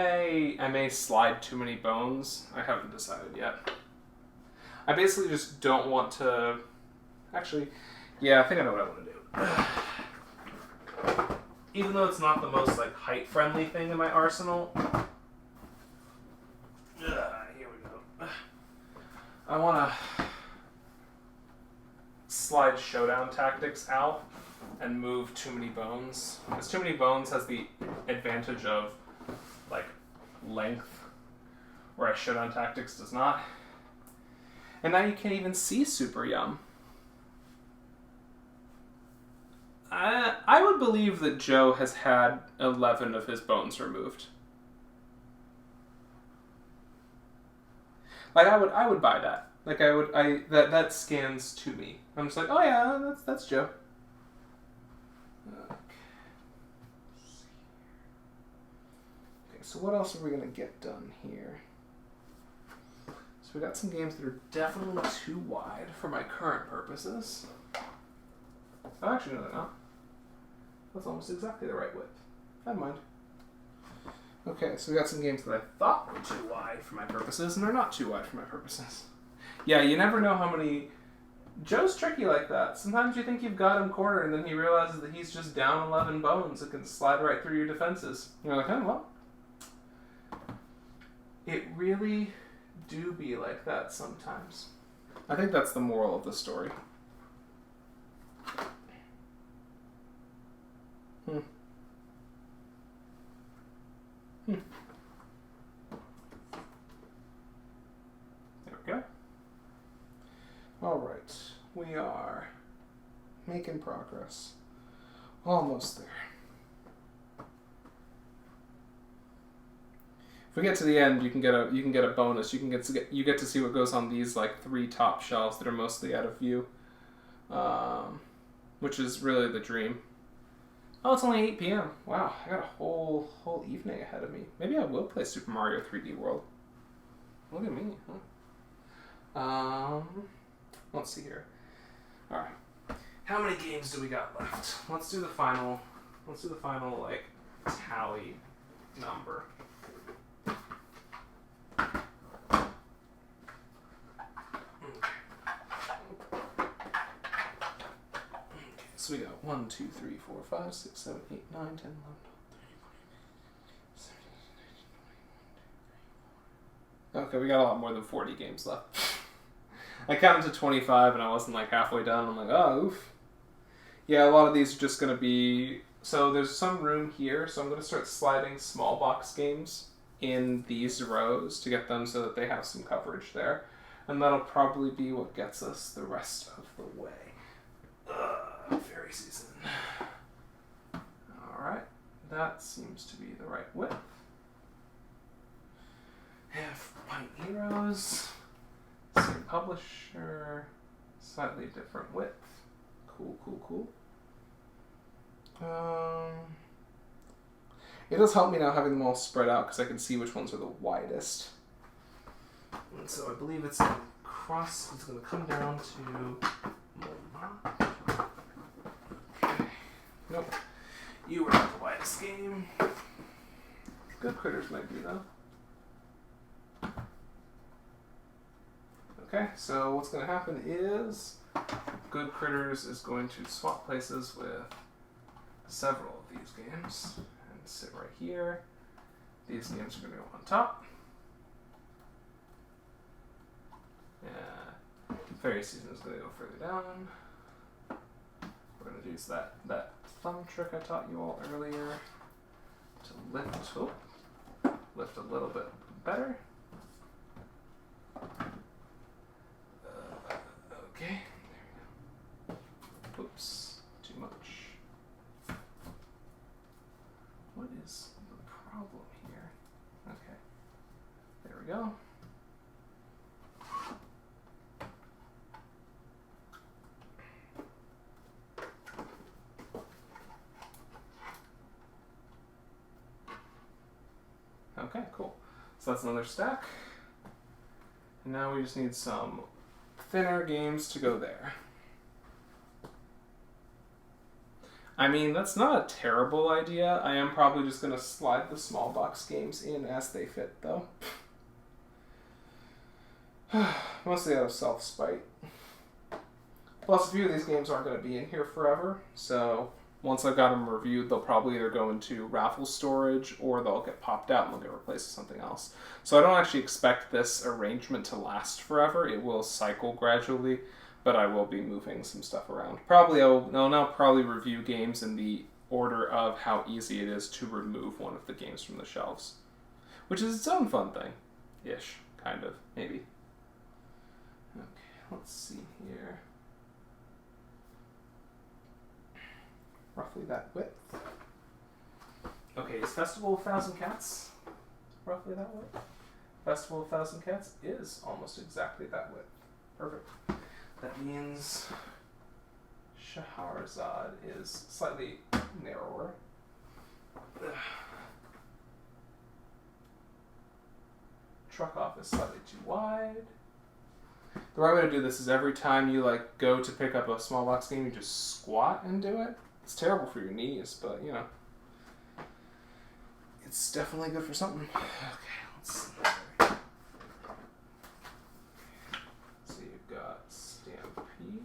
may slide too many bones. I haven't decided yet. I basically just don't want to... Actually, yeah, I think I know what I want to do. Even though it's not the most like height-friendly thing in my arsenal, here we go. I want to slide showdown tactics out and move too many bones. Because too many bones has the advantage of like length, whereas showdown tactics does not. And now you can't even see Super Yum. I would believe that Joe has had 11 of his bones removed. Like I would buy that. Like that scans to me. I'm just like, oh yeah, that's Joe. So what else are we going to get done here? So we got some games that are definitely too wide for my current purposes. Oh, actually, no, they're not. That's almost exactly the right width. Never mind. Okay, so we got some games that I thought were too wide for my purposes, and they're not too wide for my purposes. Yeah, you never know how many... Joe's tricky like that. Sometimes you think you've got him cornered, and then he realizes that he's just down 11 bones and can slide right through your defenses. You're like, oh, well... It really do be like that sometimes. I think that's the moral of the story. There we go. All right, we are making progress. Almost there. If we get to the end, you can get a bonus. You get to see what goes on these like 3 top shelves that are mostly out of view, which is really the dream. Oh, it's only 8 p.m. Wow, I got a whole evening ahead of me. Maybe I will play Super Mario 3D World. Look at me, huh? Let's see here. All right, how many games do we got left? Let's do the final like tally number. So we got 1, 2, 3, 4, 5, 6, 7, 8, 9, 10, 11, 12, 13, 14, 15, 16, 17, 18, 19, 20, 21, 22, 23, 24. Okay, we got a lot more than 40 games left. I counted to 25 and I wasn't like halfway done. I'm like, oh, oof. Yeah, a lot of these are just going to be... So there's some room here, so I'm going to start sliding small box games in these rows to get them so that they have some coverage there. And that'll probably be what gets us the rest of the way. Fairy season. Alright, that seems to be the right width. Have Pint Heroes, same publisher, slightly different width. Cool. It does help me now having them all spread out because I can see which ones are the widest. And so I believe it's going to come down to... Nope. You were not the widest game. Good Critters might be, though. Okay, so what's going to happen is Good Critters is going to swap places with several of these games and sit right here. These games are going to go on top. Yeah. Fairy Season is going to go further down. We're going to use that thumb trick I taught you all earlier to lift a little bit better. Okay, there we go. Oops, too much. What is the problem here? Okay, there we go. Okay, cool. So that's another stack. And now we just need some thinner games to go there. I mean, that's not a terrible idea. I am probably just going to slide the small box games in as they fit, though. Mostly out of self-spite. Plus, a few of these games aren't going to be in here forever, so once I've got them reviewed, they'll probably either go into raffle storage or they'll get popped out and they'll get replaced with something else. So I don't actually expect this arrangement to last forever. It will cycle gradually, but I will be moving some stuff around. Probably I'll now probably review games in the order of how easy it is to remove one of the games from the shelves, which is its own fun thing. Ish, kind of, maybe. Okay, let's see here. Roughly that width. Okay, is Festival of Thousand Cats roughly that width? Festival of Thousand Cats is almost exactly that width. Perfect. That means Shahrazad is slightly narrower. Truck Off is slightly too wide. The right way to do this is every time you go to pick up a small box game, you just squat and do it. It's terrible for your knees, but you know, it's definitely good for something. Okay, let's see. So you've got Stampede,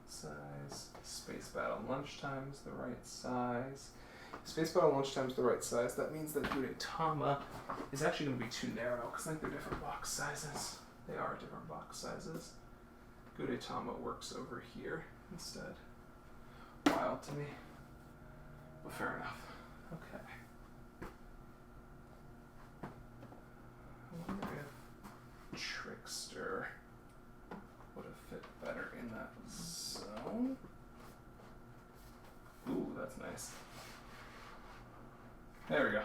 size, Space Battle Lunchtime is the right size. Space Battle Lunchtime is the right size. That means that Gudetama is actually going to be too narrow because I think they're different box sizes. They are different box sizes. Gudetama works over here instead. Wild to me, but fair enough. Okay. I wonder if Trickster would have fit better in that zone. Ooh, that's nice. There we go.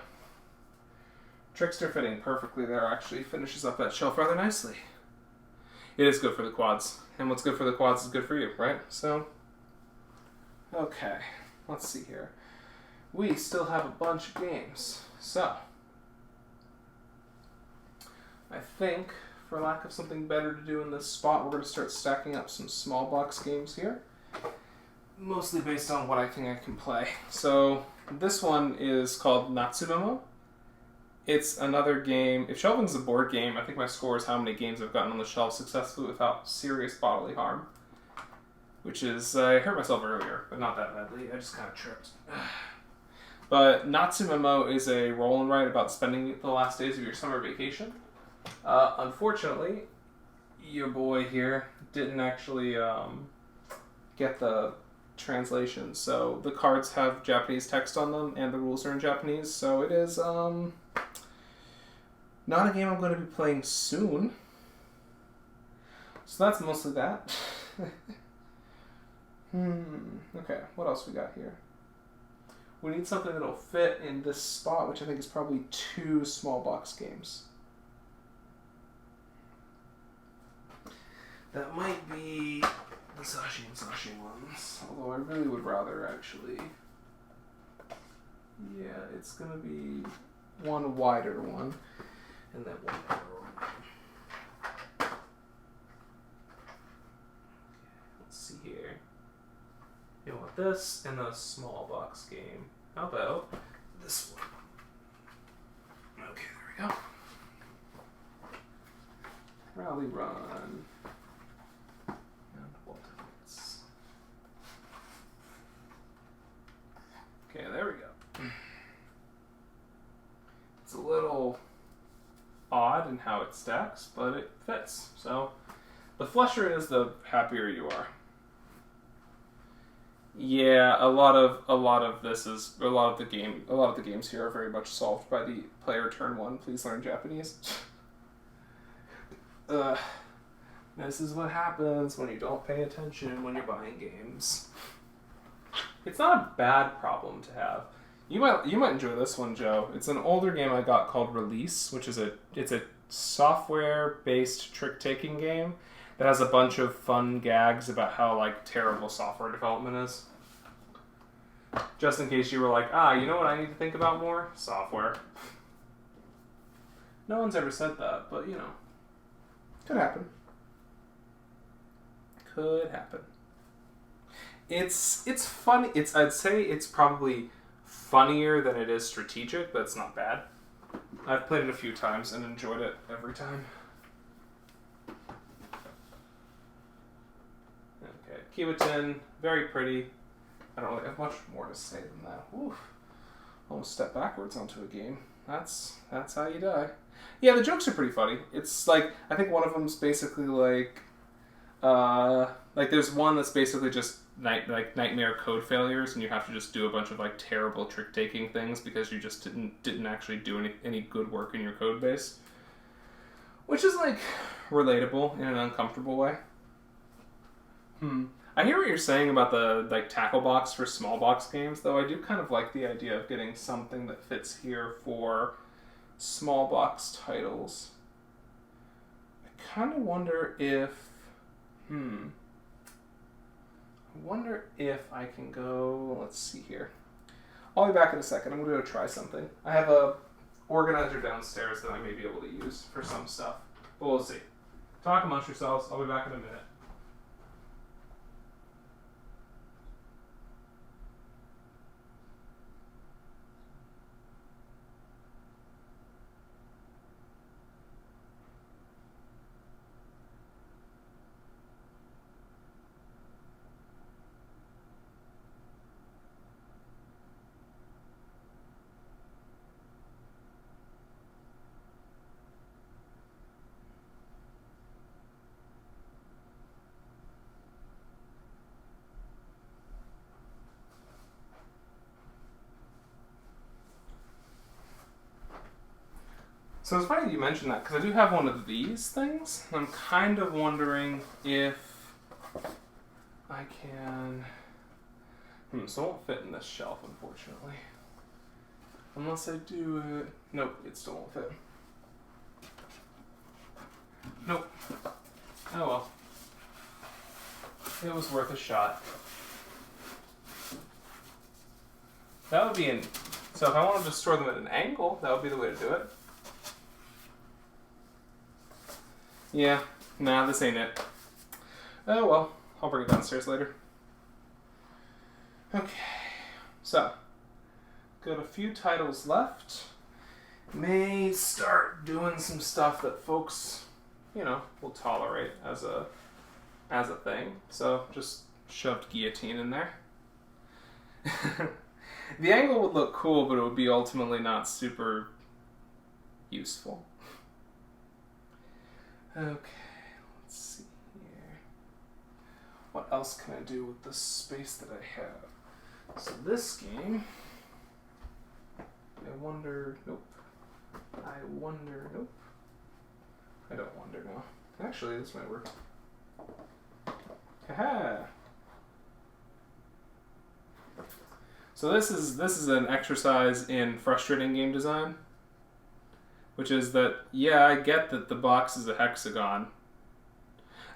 Trickster fitting perfectly there actually finishes up that shelf rather nicely. It is good for the quads, and what's good for the quads is good for you, right? So. Okay, let's see here. We still have a bunch of games. So, I think, for lack of something better to do in this spot, we're going to start stacking up some small box games here. Mostly based on what I think I can play. So, this one is called Natsumemo. It's another game. If shelving's a board game, I think my score is how many games I've gotten on the shelf successfully without serious bodily harm. Which is, I hurt myself earlier, but not that badly. I just kind of tripped. But Natsumemo is a roll and write about spending the last days of your summer vacation. Unfortunately, your boy here didn't actually get the translation. So the cards have Japanese text on them, and the rules are in Japanese. So it is not a game I'm going to be playing soon. So that's mostly that. Okay, what else we got here? We need something that'll fit in this spot, which I think is probably 2 small box games. That might be the Sashi and Sashi ones, although I really would rather actually... Yeah, it's going to be one wider one, and then one narrower one. Okay, let's see here. You want this and a small box game. How about this one? Okay, there we go. Rally Run. it stacks, but it fits. So the flusher it is, the happier you are. Yeah, a lot of the games here are very much solved by the player turn 1. Please learn Japanese. This is what happens when you don't pay attention when you're buying games. It's not a bad problem to have. You might enjoy this one, Joe. It's an older game I got called Release, which is a software-based trick-taking game that has a bunch of fun gags about how like terrible software development is. Just in case you were like, you know what I need to think about more? Software. No one's ever said that, but you know. Could happen. Could happen. It's funny. I'd say it's probably funnier than it is strategic, but it's not bad. I've played it a few times and enjoyed it every time. Okay, Kiwatin, very pretty. I don't really have much more to say than that. Oof. Almost step backwards onto a game. That's how you die. Yeah, the jokes are pretty funny. It's like, I think one of them's basically like there's one that's basically just nightmare code failures, and you have to just do a bunch of like terrible trick taking things because you just didn't actually do any good work in your code base, which is like relatable in an uncomfortable way. I hear what you're saying about the like tackle box for small box games, though I do kind of like the idea of getting something that fits here for small box titles. I kind of wonder if I wonder if I can go, let's see here. I'll be back in a second. I'm going to go try something. I have a organizer downstairs that I may be able to use for some stuff. But we'll see. Talk amongst yourselves. I'll be back in a minute. So it's funny you mentioned that, because I do have one of these things. I'm kind of wondering if I can... so it won't fit in this shelf, unfortunately. Unless I do it... Nope, it still won't fit. Nope. Oh well. It was worth a shot. That would be So if I wanted to store them at an angle, that would be the way to do it. Yeah, nah, this ain't it. Oh well, I'll bring it downstairs later. Okay, so, got a few titles left. May start doing some stuff that folks, will tolerate as a thing. So, just shoved guillotine in there. The angle would look cool, but it would be ultimately not super useful. Okay, let's see here. What else can I do with the space that I have? So this game, nope. I wonder, nope. I don't wonder now. Actually, this might work. Haha! So this is an exercise in frustrating game design. Which is that, yeah, I get that the box is a hexagon.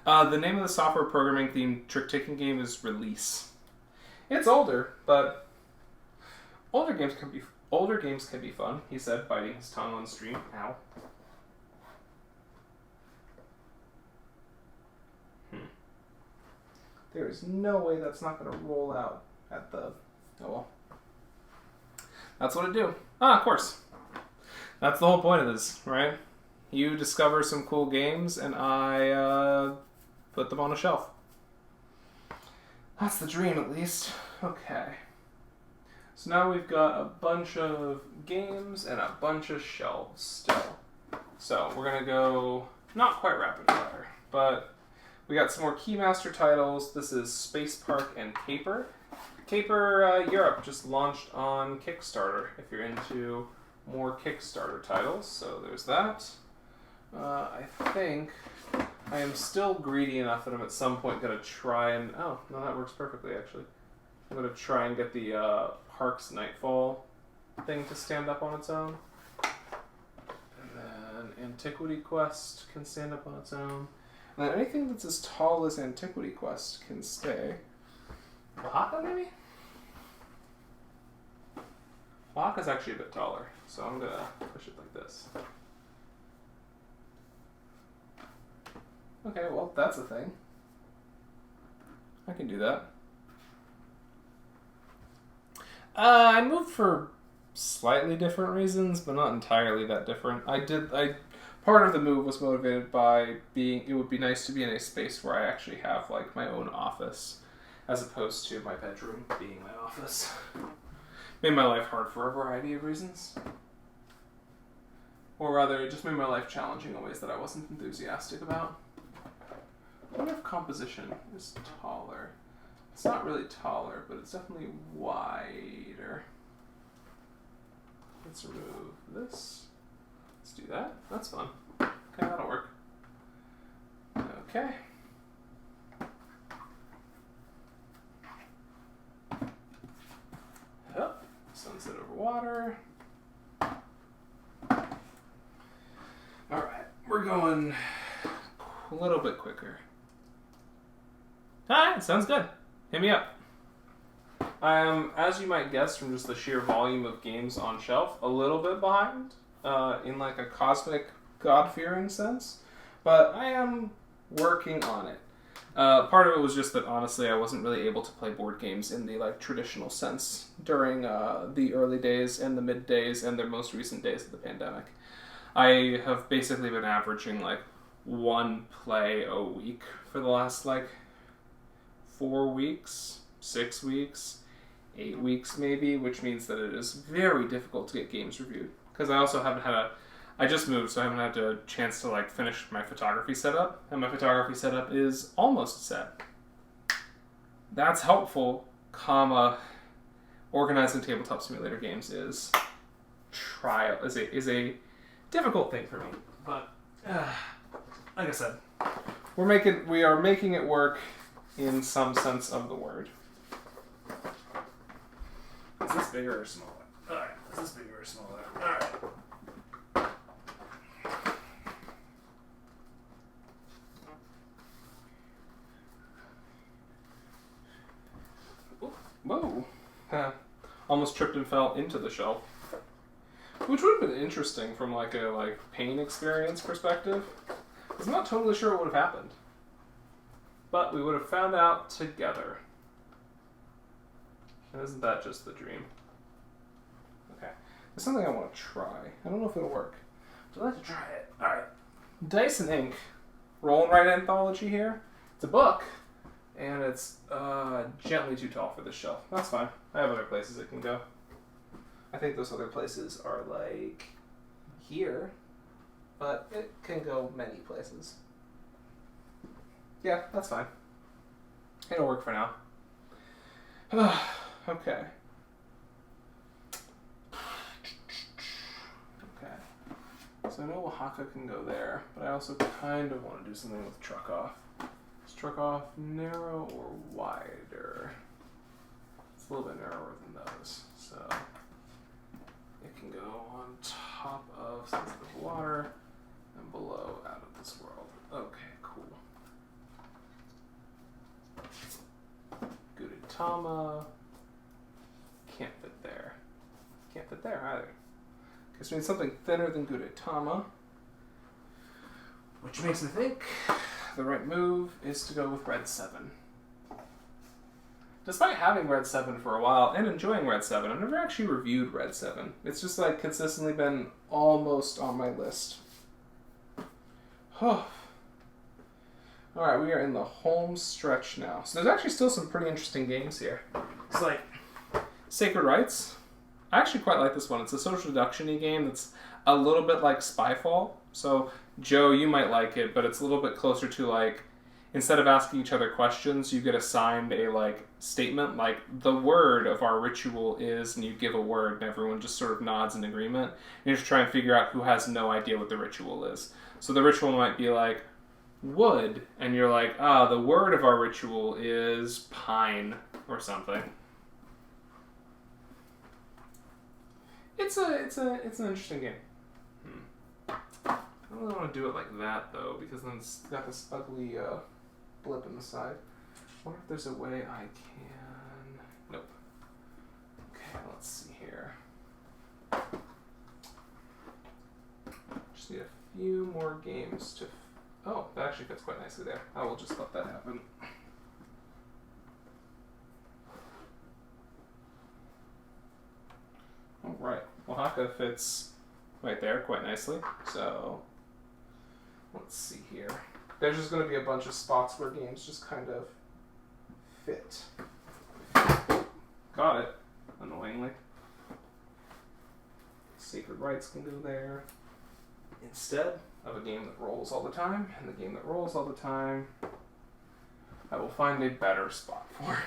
The name of the software programming themed trick-taking game is Release. It's older, but older games can be fun, he said, biting his tongue on stream. Ow. There is no way that's not going to roll out at the... Oh well. That's what it do. Of course. That's the whole point of this, right? You discover some cool games, and I put them on a shelf. That's the dream, at least. Okay. So now we've got a bunch of games and a bunch of shelves still. So we're gonna go not quite rapid fire, but we got some more Keymaster titles. This is Space Park and Caper. Caper Europe just launched on Kickstarter, if you're into more Kickstarter titles, so there's that. I think I am still greedy enough that I'm at some point going to try and... Oh, no, that works perfectly, actually. I'm going to try and get the Parks Nightfall thing to stand up on its own. And then Antiquity Quest can stand up on its own. And then anything that's as tall as Antiquity Quest can stay. Oaxaca, maybe? Oaxaca's actually a bit taller, so I'm going to push it like this. Okay, well, that's a thing. I can do that. I moved for slightly different reasons, but not entirely that different. Part of the move was motivated by it would be nice to be in a space where I actually have, like, my own office, as opposed to my bedroom being my office. Made my life hard for a variety of reasons. Or rather, it just made my life challenging in ways that I wasn't enthusiastic about. I wonder if composition is taller. It's not really taller, but it's definitely wider. Let's remove this. Let's do that. That's fun. Okay, that'll work. Okay. Yep. Sunset over water. Alright, we're going a little bit quicker. Alright, sounds good. Hit me up. I am, as you might guess from just the sheer volume of games on shelf, a little bit behind in like a cosmic God-fearing sense, but I am working on it. Part of it was just that honestly I wasn't really able to play board games in the like traditional sense during the early days and the mid days and the most recent days of the pandemic. I have basically been averaging like one play a week for the last like 4 weeks, 6 weeks, 8 weeks maybe, which means that it is very difficult to get games reviewed. Because I also haven't had I just moved, so I haven't had a chance to like finish my photography setup, and my photography setup is almost set. That's helpful, organizing tabletop simulator games is a difficult thing for me. But like I said, we are making it work in some sense of the word. Is this bigger or smaller? Alright, is this bigger or smaller? Alright. Whoa. Almost tripped and fell into the shelf. Which would have been interesting from like a pain experience perspective. I'm not totally sure what would have happened. But we would have found out together. And isn't that just the dream? Okay. There's something I want to try. I don't know if it'll work. But I'd like to try it. Alright. Dice and Ink. Roll and Write Anthology here. It's a book. And it's gently too tall for this shelf. That's fine. I have other places it can go. I think those other places are like here. But it can go many places. Yeah, that's fine. It'll work for now. Okay. Okay. So I know Oaxaca can go there, but I also kind of want to do something with Truck Off. Is Truck Off narrow or wider? It's a little bit narrower than those, so it can go on top of sensitive water and below out of this world. Okay, cool. Gudetama can't fit there. Can't fit there either. Okay, so we need something thinner than Gudetama, which makes me think the right move is to go with Red 7. Despite having Red 7 for a while and enjoying Red 7, I've never actually reviewed Red 7. It's just like consistently been almost on my list. Alright, we are in the home stretch now. So there's actually still some pretty interesting games here. It's like Sacred Rights. I actually quite like this one. It's a social deduction-y game that's a little bit like Spyfall, So, Joe, you might like it, but it's a little bit closer to like, instead of asking each other questions, you get assigned a like statement, like the word of our ritual is, and you give a word, and everyone just sort of nods in agreement. And you just try and figure out who has no idea what the ritual is. So the ritual might be like wood, and you're like, the word of our ritual is pine or something. It's an interesting game. I don't really want to do it like that though, because then it's got this ugly blip in the side. I wonder if there's a way I can. Nope. Okay, let's see here. Just need a few more games to. Oh, that actually fits quite nicely there. I will just let that happen. All right, Oaxaca fits right there quite nicely. So let's see here. There's just going to be a bunch of spots where games just kind of fit. Got it, annoyingly. Sacred Rites can go there instead of a game that rolls all the time. And the game that rolls all the time, I will find a better spot for.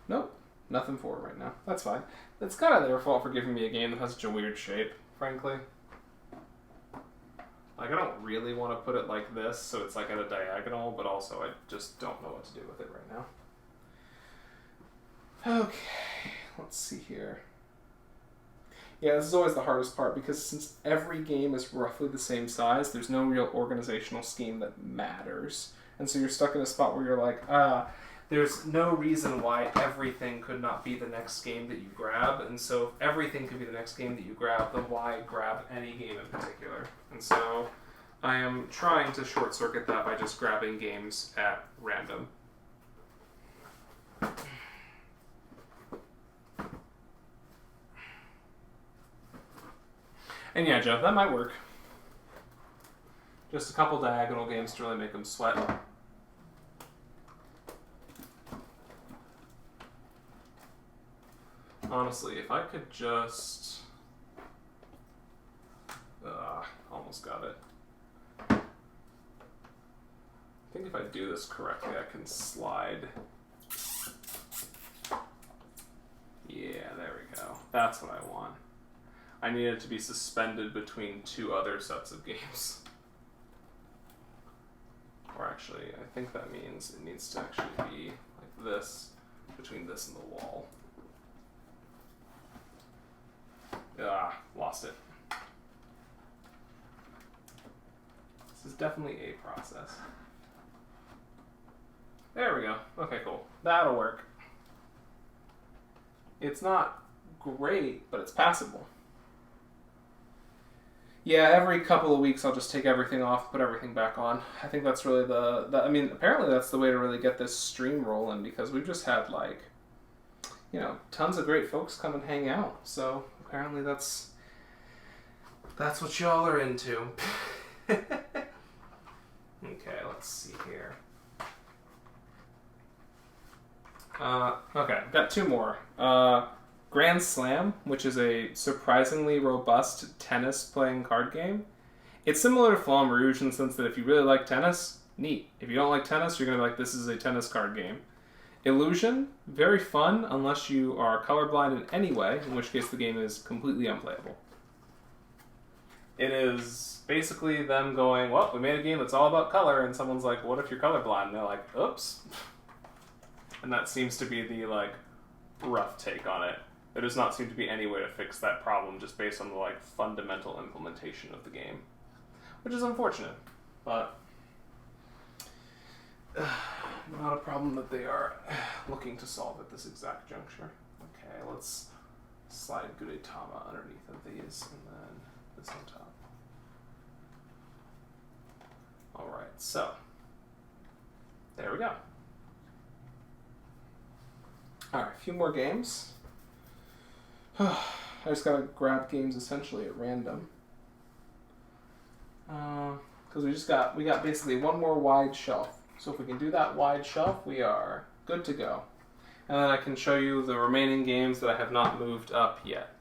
Nope, nothing for it right now. That's fine. It's kind of their fault for giving me a game that has such a weird shape, frankly. Like, I don't really want to put it like this, so it's like at a diagonal, but also I just don't know what to do with it right now. Okay, let's see here. Yeah, this is always the hardest part, because since every game is roughly the same size, there's no real organizational scheme that matters. And so you're stuck in a spot where you're like, there's no reason why everything could not be the next game that you grab. And so if everything could be the next game that you grab, then why grab any game in particular? And so I am trying to short circuit that by just grabbing games at random. And yeah, Joe, that might work. Just a couple diagonal games to really make them sweat. Honestly, if I could just... almost got it. I think if I do this correctly, I can slide. Yeah, there we go. That's what I want. I need it to be suspended between two other sets of games. Or actually, I think that means it needs to actually be like this, between this and the wall. Lost it. This is definitely a process. There we go. Okay, cool. That'll work. It's not great, but it's passable. Yeah, every couple of weeks I'll just take everything off, put everything back on. I think that's really I mean, apparently that's the way to really get this stream rolling, because we've just had, like, you know, tons of great folks come and hang out. So apparently that's what y'all are into. Okay, let's see here. Okay, I've got two more. Grand Slam, which is a surprisingly robust tennis playing card game. It's similar to Flamme Rouge in the sense that if you really like tennis, neat. If you don't like tennis, you're going to be like, this is a tennis card game. Illusion, very fun unless you are colorblind in any way, in which case the game is completely unplayable. It is basically them going, well, we made a game that's all about color, and someone's like, what if you're colorblind? And they're like, oops. And that seems to be the, like, rough take on it. There does not seem to be any way to fix that problem just based on the, like, fundamental implementation of the game. Which is unfortunate, but not a problem that they are looking to solve at this exact juncture. Okay, let's slide Gudetama underneath of these, and then this on top. Alright, so there we go. Alright, a few more games. I just gotta grab games essentially at random. Because we got basically one more wide shelf. So if we can do that wide shelf, we are good to go. and then I can show you the remaining games that I have not moved up yet.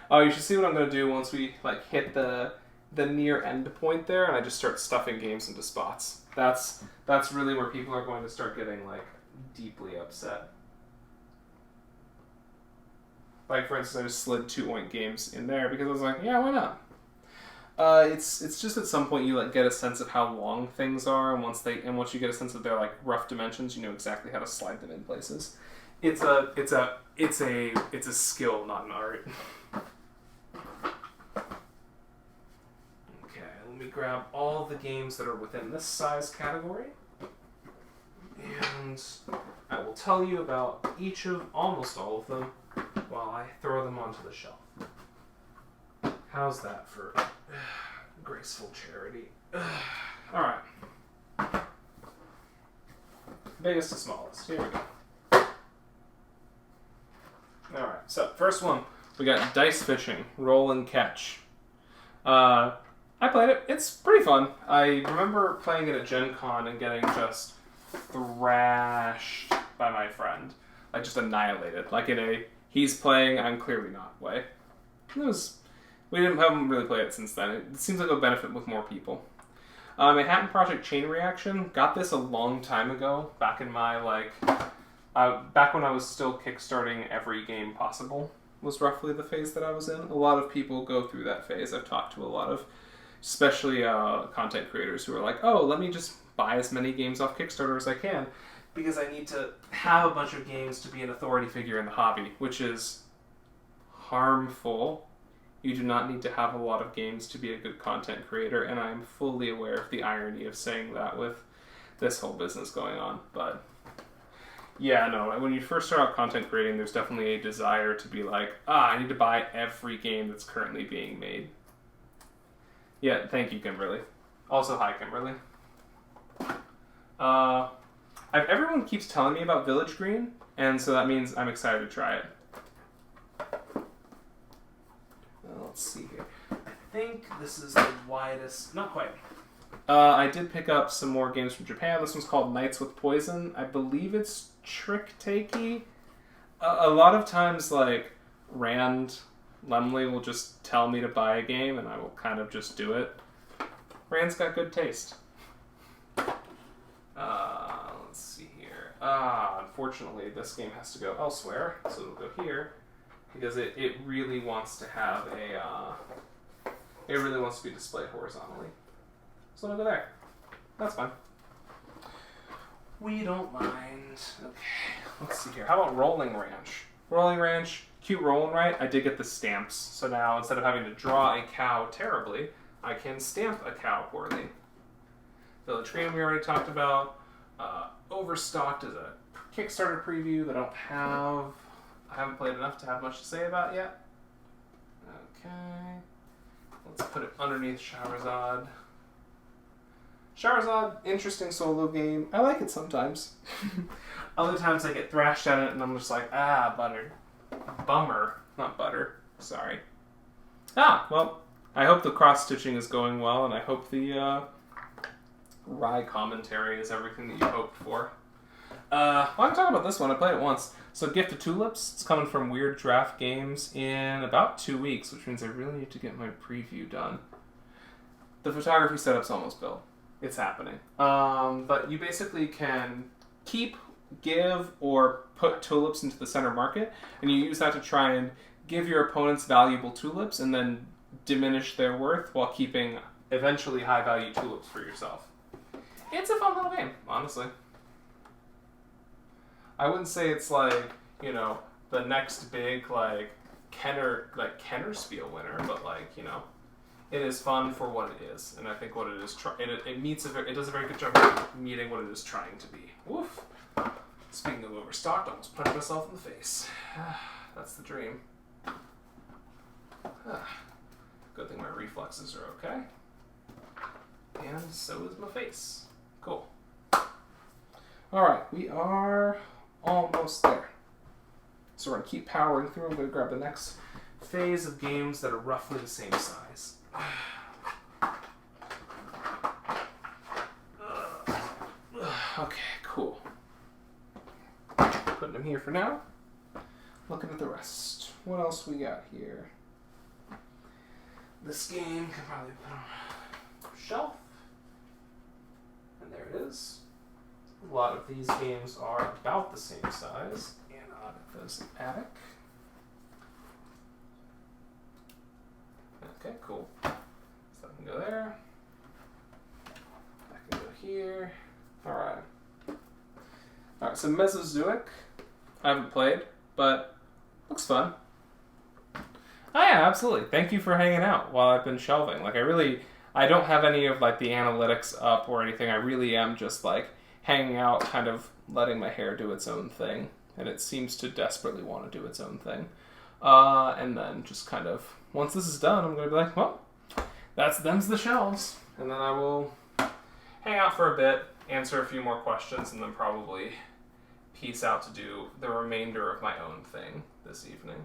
Oh, you should see what I'm going to do once we like hit the near end point there, and I just start stuffing games into spots. That's really where people are going to start getting like deeply upset. Like for instance, I just slid 2 Oink games in there because I was like, yeah, why not? It's just at some point you like get a sense of how long things are, and once you get a sense of their like rough dimensions, you know exactly how to slide them in places. It's a skill, not an art. Okay, let me grab all the games that are within this size category, and I will tell you about almost all of them while I throw them onto the shelf. How's that for graceful charity? All right. Biggest to smallest. Here we go. All right. So first one, we got Dice Fishing, Roll and Catch. I played it. It's pretty fun. I remember playing it at Gen Con and getting just thrashed by my friend, like just annihilated, like in a he's playing, I'm clearly not way. We haven't really played it since then. It seems like it'll benefit with more people. Manhattan Project Chain Reaction, got this a long time ago, back in my back when I was still kickstarting every game possible, was roughly the phase that I was in. A lot of people go through that phase. I've talked to a lot of, especially content creators who are like, oh, let me just buy as many games off Kickstarter as I can, because I need to have a bunch of games to be an authority figure in the hobby, which is harmful. You do not need to have a lot of games to be a good content creator, and I'm fully aware of the irony of saying that with this whole business going on. But yeah, no, when you first start out content creating, there's definitely a desire to be like, I need to buy every game that's currently being made. Yeah, thank you, Kimberly. Also, hi, Kimberly. Everyone keeps telling me about Village Green, and so that means I'm excited to try it. Let's see here. I think this is the widest. Not quite. I did pick up some more games from Japan. This one's called Nights with Poison. I believe it's trick-takey. A lot of times, like, Rand Lemley will just tell me to buy a game, and I will kind of just do it. Rand's got good taste. Let's see here. Unfortunately, this game has to go elsewhere, so it'll go here. Because it really wants to have it really wants to be displayed horizontally. So it'll go there. That's fine. We don't mind. Okay, let's see here. How about Rolling Ranch? Rolling Ranch, cute roll and write. I did get the stamps. So now instead of having to draw a cow terribly, I can stamp a cow poorly. Village Green we already talked about. Overstocked is a Kickstarter preview that I haven't played enough to have much to say about yet. Okay. Let's put it underneath Shahrazad. Shahrazad, interesting solo game. I like it sometimes. Other times I get thrashed at it and I'm just like, butter. Bummer. Not butter. Sorry. Well, I hope the cross-stitching is going well, and I hope the wry commentary is everything that you hoped for. Well, I'm talking about this one. I played it once. So Gift of Tulips, it's coming from Weird Draft Games in about 2 weeks, which means I really need to get my preview done. The photography setup's almost built. It's happening. But you basically can keep, give, or put tulips into the center market, and you use that to try and give your opponents valuable tulips and then diminish their worth while keeping eventually high-value tulips for yourself. It's a fun little game, honestly. I wouldn't say it's like, the next big, Kennerspiel winner, but, it is fun for what it is. And I think what it is, it does a very good job of meeting what it is trying to be. Woof. Speaking of overstocked, I almost punched myself in the face. That's the dream. Good thing my reflexes are okay. And so is my face. Cool. Alright, we are almost there. So we're going to keep powering through. I'm going to grab the next phase of games that are roughly the same size. Okay, cool. Putting them here for now. Looking at the rest. What else we got here? This game can probably put on a shelf. And there it is. A lot of these games are about the same size. And there's an attic. Okay, cool. So that can go there. That can go here. Alright. Alright, so Mesozoic, I haven't played, but looks fun. Oh yeah, absolutely. Thank you for hanging out while I've been shelving. Like, I don't have any of, like, the analytics up or anything. I really am just, like, hanging out, kind of letting my hair do its own thing. And it seems to desperately want to do its own thing. And then just kind of, once this is done, I'm going to be like, well, them's the shelves. And then I will hang out for a bit, answer a few more questions, and then probably peace out to do the remainder of my own thing this evening.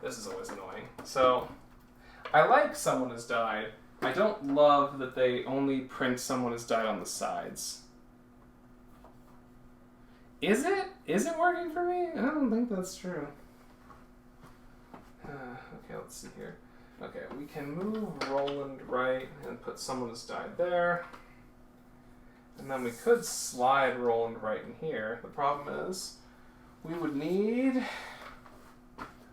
This is always annoying. So, I like Someone Has Died. I don't love that they only print Someone Has Died on the sides. Is it? Is it working for me? I don't think that's true. Okay, let's see here. Okay, we can move Roland right and put Someone Has Died there. And then we could slide Roland right in here. The problem is, we would need...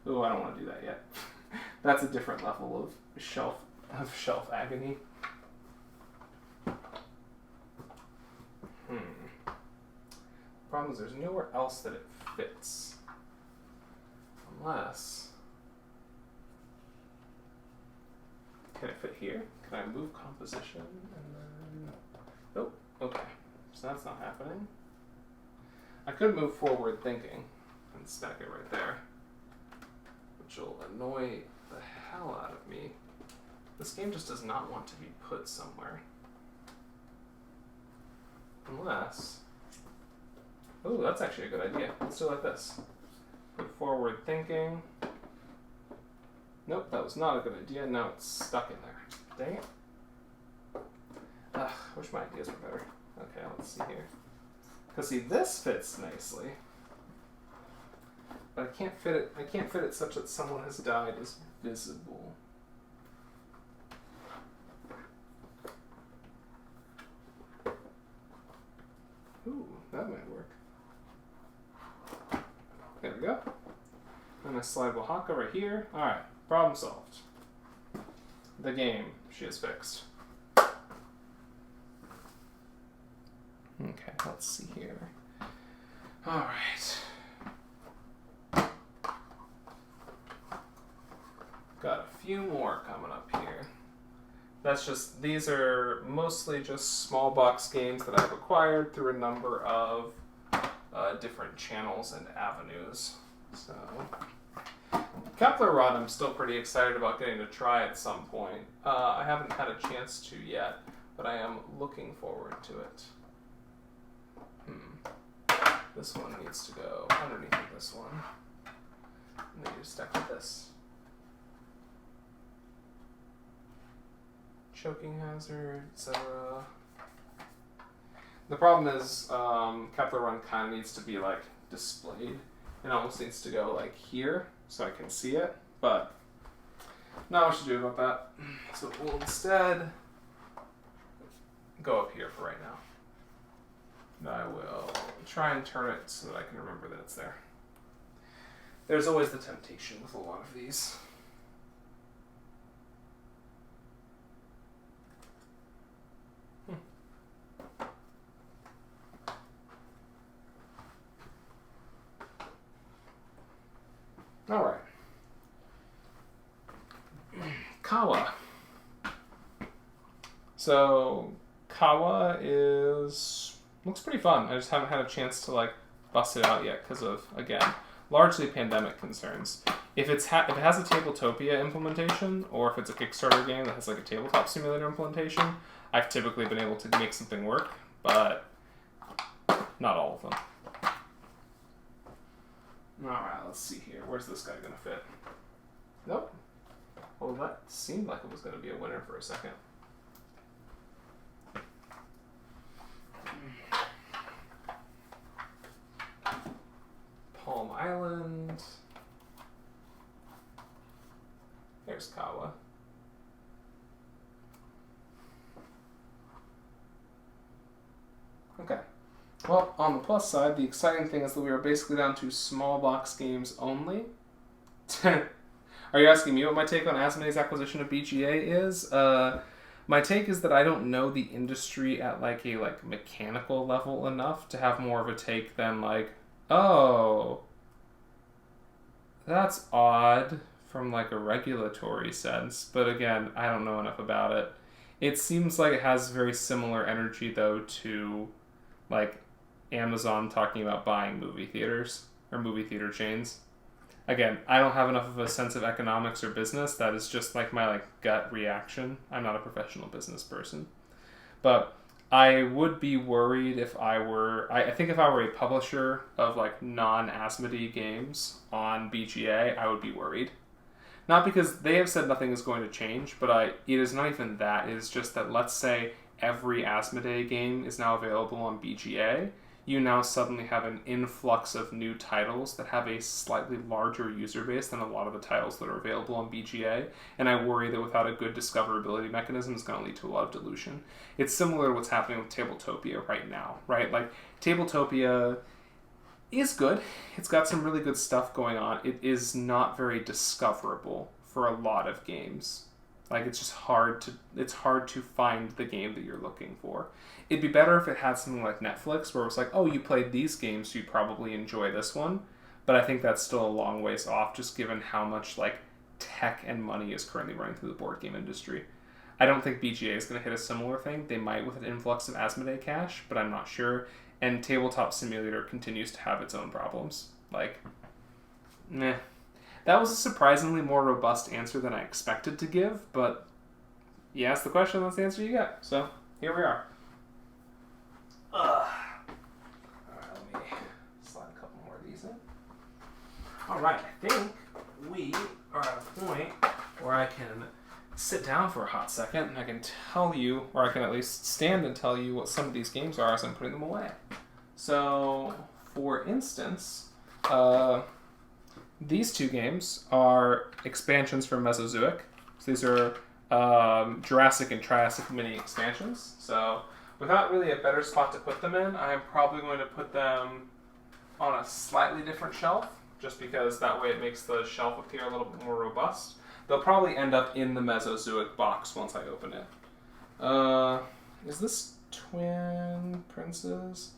Oh, I don't want to do that yet. That's a different level of shelf agony. Problem is, there's nowhere else that it fits. Unless... Can it fit here? Can I move composition and then... Nope. Okay. So that's not happening. I could move forward thinking and stack it right there, which will annoy the hell out of me. This game just does not want to be put somewhere. Unless... Oh, that's actually a good idea. Let's do it like this. Put forward thinking. Nope, that was not a good idea. Now it's stuck in there. Dang it. Ugh, I wish my ideas were better. Okay, let's see here. Because see, this fits nicely. But I can't fit it such that Someone Has Died is visible. Ooh, that might work. There we go. I'm going to slide Oaxaca right here. Alright, problem solved. The game she has fixed. Okay, let's see here. Alright. Got a few more coming up here. These are mostly just small box games that I've acquired through a number of different channels and avenues. So, Kepler Run I'm still pretty excited about getting to try at some point. I haven't had a chance to yet, but I am looking forward to it. This one needs to go underneath of this one. And then you stack with this. Choking hazard, etc. The problem is, Kepler Run kind of needs to be like displayed. It almost needs to go like here so I can see it, but not much to do about that. So we'll instead go up here for right now. And I will try and turn it so that I can remember that it's there. There's always the temptation with a lot of these. All right. Kawa. So Kawa looks pretty fun. I just haven't had a chance to like bust it out yet because of, again, largely pandemic concerns. If it has a Tabletopia implementation, or if it's a Kickstarter game that has like a tabletop simulator implementation, I've typically been able to make something work, but not all of them. Alright, let's see here. Where's this guy going to fit? Nope. Well, that seemed like it was going to be a winner for a second. Well, on the plus side, the exciting thing is that we are basically down to small box games only. Are you asking me what my take on Asmodee's acquisition of BGA is? My take is that I don't know the industry at like a mechanical level enough to have more of a take than like, oh, that's odd from like a regulatory sense. But again, I don't know enough about it. It seems like it has very similar energy though to like Amazon talking about buying movie theaters or movie theater chains. Again, I don't have enough of a sense of economics or business. That is just like my gut reaction. I'm not a professional business person. But I would be worried if I were... I think if I were a publisher of like non-Asmodee games on BGA, I would be worried. Not because they have said nothing is going to change, but it is not even that. It is just that, let's say every Asmodee game is now available on BGA. You now suddenly have an influx of new titles that have a slightly larger user base than a lot of the titles that are available on BGA, and I worry that without a good discoverability mechanism, it's going to lead to a lot of dilution. It's similar to what's happening with Tabletopia right now, right? Like, Tabletopia is good. It's got some really good stuff going on. It is not very discoverable for a lot of games. Like, it's just hard to find the game that you're looking for. It'd be better if it had something like Netflix, where it's like, oh, you played these games, so you probably enjoy this one. But I think that's still a long ways off, just given how much like tech and money is currently running through the board game industry. I don't think BGA is going to hit a similar thing. They might with an influx of Asmodee cash, but I'm not sure. And Tabletop Simulator continues to have its own problems. Like, meh. That was a surprisingly more robust answer than I expected to give, but you asked the question, that's the answer you got. So, here we are. Alright, let me slide a couple more of these in. Alright, I think we are at a point where I can sit down for a hot second and I can tell you, or I can at least stand and tell you what some of these games are as I'm putting them away. So, for instance, these two games are expansions from Mesozoic. So these are Jurassic and Triassic mini expansions. So without really a better spot to put them in, I'm probably going to put them on a slightly different shelf, just because that way it makes the shelf appear a little bit more robust. They'll probably end up in the Mesozoic box once I open it. Is this Twin Princes?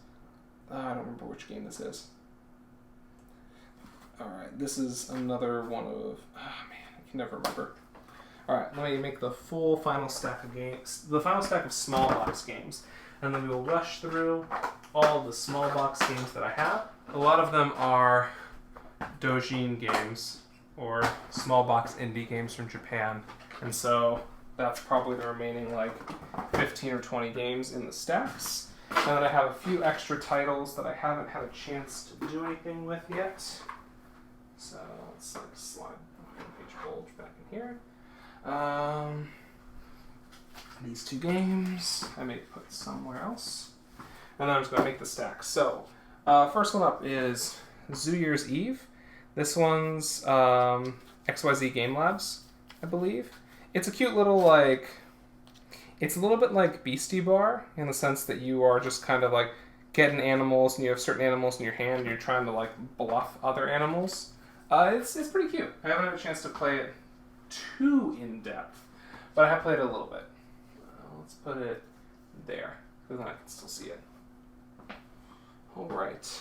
I don't remember which game this is. Alright, this is another one of... Oh man, I can never remember. Alright, let me make the full final stack of games. The final stack of small box games. And then we will rush through all the small box games that I have. A lot of them are Dojin games, or small box indie games from Japan. And so that's probably the remaining 15 or 20 games in the stacks. And then I have a few extra titles that I haven't had a chance to do anything with yet. So let's slide page bulge back in here. These two games I may put somewhere else. And then I'm just going to make the stack. So, first one up is Zoo Year's Eve. This one's XYZ Game Labs, I believe. It's a cute little, it's a little bit like Beastie Bar in the sense that you are just kind of getting animals and you have certain animals in your hand and you're trying to bluff other animals. It's pretty cute. I haven't had a chance to play it too in depth, but I have played it a little bit. Let's put it there, because then I can still see it. Alright.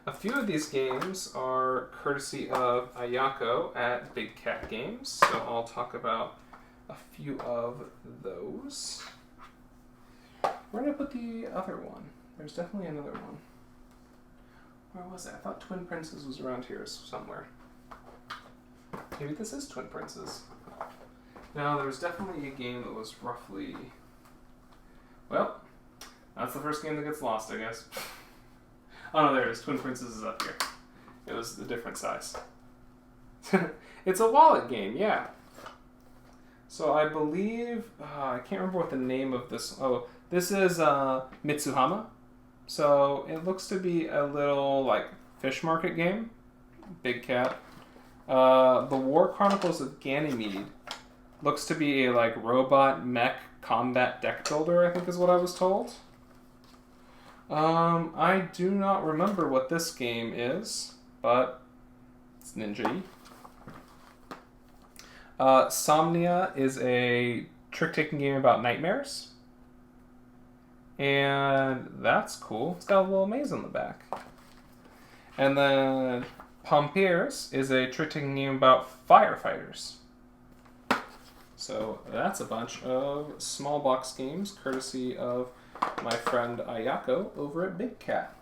A few of these games are courtesy of Ayako at Big Cat Games, so I'll talk about a few of those. Where did I put the other one? There's definitely another one. Where was it? I thought Twin Princes was around here somewhere. Maybe this is Twin Princes. No, there was definitely a game that was roughly... Well, that's the first game that gets lost, I guess. Oh no, there it is. Twin Princes is up here. It was a different size. It's a wallet game, yeah. So I believe... I can't remember what the name of this... Oh, this is Mitsuhama. So it looks to be a little fish market game. Big Cat. The War Chronicles of Ganymede looks to be a robot mech combat deck builder, I think is what I was told. I do not remember what this game is, but it's ninja-y. Somnia is a trick-taking game about nightmares. And that's cool. It's got a little maze on the back. And then Pompiers is a trick-taking game about firefighters. So that's a bunch of small box games, courtesy of my friend Ayako over at Big Cat.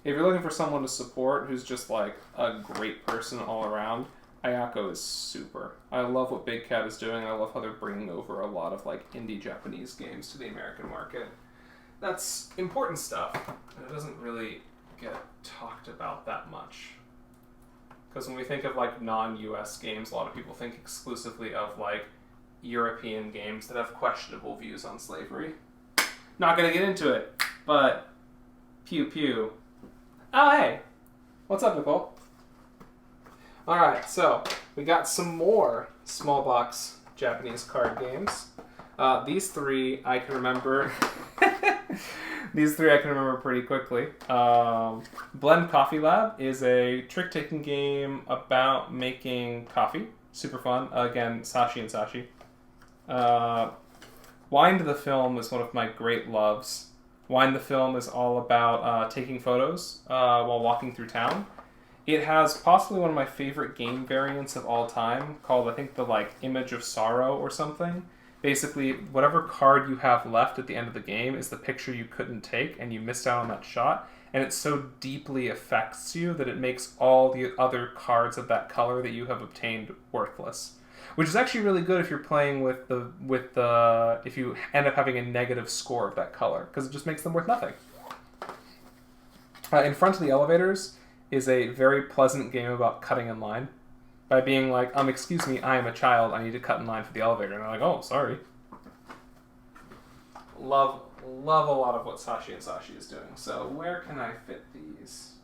If you're looking for someone to support who's just like a great person all around, Ayako is super. I love what Big Cat is doing, and I love how they're bringing over a lot of like indie Japanese games to the American market. That's important stuff, and it doesn't really get talked about that much. Because when we think of like non-US games, a lot of people think exclusively of like European games that have questionable views on slavery. Not gonna get into it, but pew pew. Oh, hey. What's up, Nicole? Alright, so we got some more small box Japanese card games. These three I can remember. These three I can remember pretty quickly. Blend Coffee Lab is a trick-taking game about making coffee. Super fun. Again, Sashi and Sashi. Wind the Film is one of my great loves. Wind the Film is all about taking photos while walking through town. It has possibly one of my favorite game variants of all time, called, I think, the Image of Sorrow or something. Basically, whatever card you have left at the end of the game is the picture you couldn't take, and you missed out on that shot, and it so deeply affects you that it makes all the other cards of that color that you have obtained worthless. Which is actually really good if you're playing with the if you end up having a negative score of that color, because it just makes them worth nothing. In Front of the Elevators is a very pleasant game about cutting in line. By being like, excuse me, I am a child, I need to cut in line for the elevator. And they're like, oh, sorry. Love a lot of what Sashi and Sashi is doing. So where can I fit these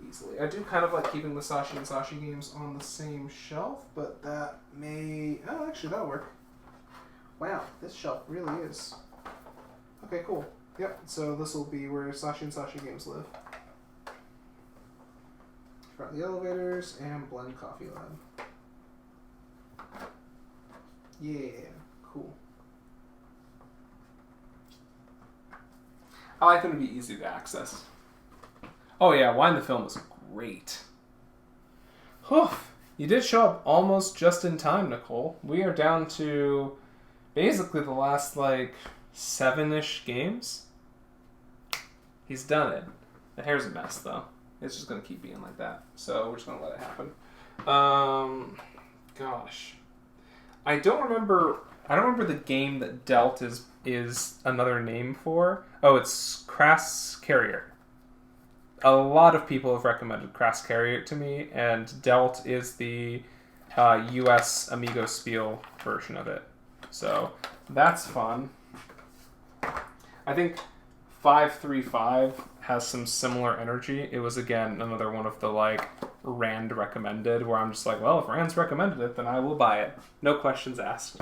easily? I do kind of like keeping the Sashi and Sashi games on the same shelf, but that may... Oh, actually, that'll work. Wow, this shelf really is... Okay, cool. Yep, so this will be where Sashi and Sashi games live. Front of the Elevators and Blend Coffee Lab. Yeah, cool. I like them to be easy to access. Oh yeah, Wind the Film was great. Whew. You did show up almost just in time, Nicole. We are down to basically the last 7-ish games. He's done it. The hair's a mess though. It's just going to keep being like that. So we're just going to let it happen. Gosh. I don't remember the game that Delt is another name for. Oh, it's Crass Carrier. A lot of people have recommended Crass Carrier to me, and Delt is the US Amigo Spiel version of it. So that's fun. I think 535 has some similar energy. It was, again, another one of the, Rand recommended, where I'm just like, well, if Rand's recommended it, then I will buy it. No questions asked.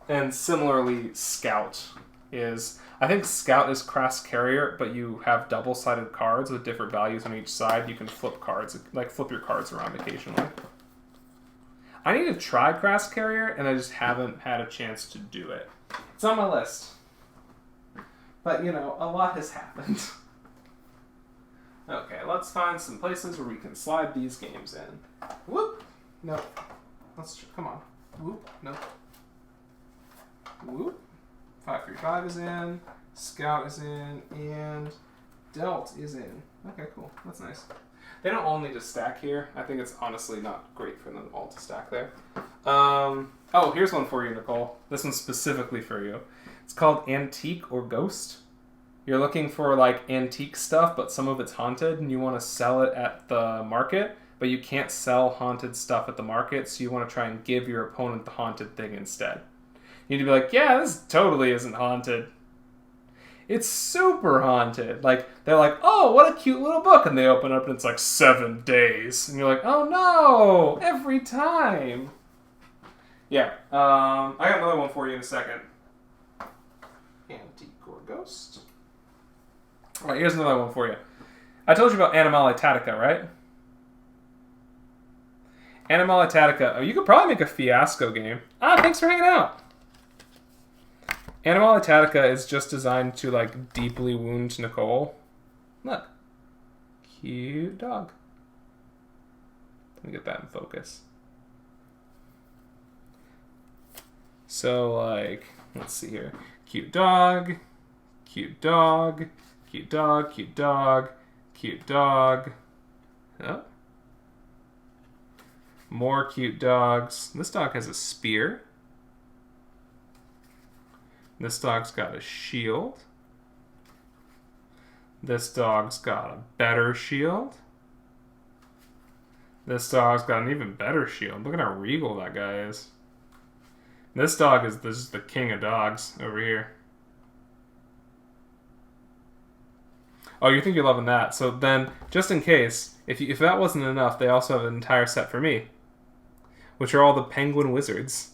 And similarly, Scout is... I think Scout is Crass Carrier, but you have double-sided cards with different values on each side. You can flip cards, flip your cards around occasionally. I need to try Crass Carrier, and I just haven't had a chance to do it. It's on my list. But, a lot has happened. Okay, let's find some places where we can slide these games in. Whoop! No. Come on. Whoop. No. Whoop. 535 is in. Scout is in. And Delt is in. Okay, cool. That's nice. They don't all need to stack here. I think it's honestly not great for them all to stack there. Oh, here's one for you, Nicole. This one's specifically for you. It's called Antique or Ghost. You're looking for antique stuff, but some of it's haunted, and you want to sell it at the market, but you can't sell haunted stuff at the market, so you want to try and give your opponent the haunted thing instead. You need to be like, yeah, this totally isn't haunted. It's super haunted. They're like, oh, what a cute little book, and they open it up and it's 7 days. And you're like, oh no, every time. Yeah, I got another one for you in a second. Anti-Gorghost. Alright, here's another one for you. I told you about Animal Itatica, right? Animal Itatica. Oh, you could probably make a Fiasco game. Ah, thanks for hanging out. Animal Itatica is just designed to, like, deeply wound Nicole. Look. Cute dog. Let me get that in focus. So, like, let's see here. Cute dog. Cute dog. Cute dog. Cute dog. Cute dog. Oh. More cute dogs. This dog has a spear. This dog's got a shield. This dog's got a better shield. This dog's got an even better shield. Look at how regal that guy is. This dog is the king of dogs over here. Oh, you think you're loving that. So then, just in case, if that wasn't enough, they also have an entire set for me, which are all the penguin wizards.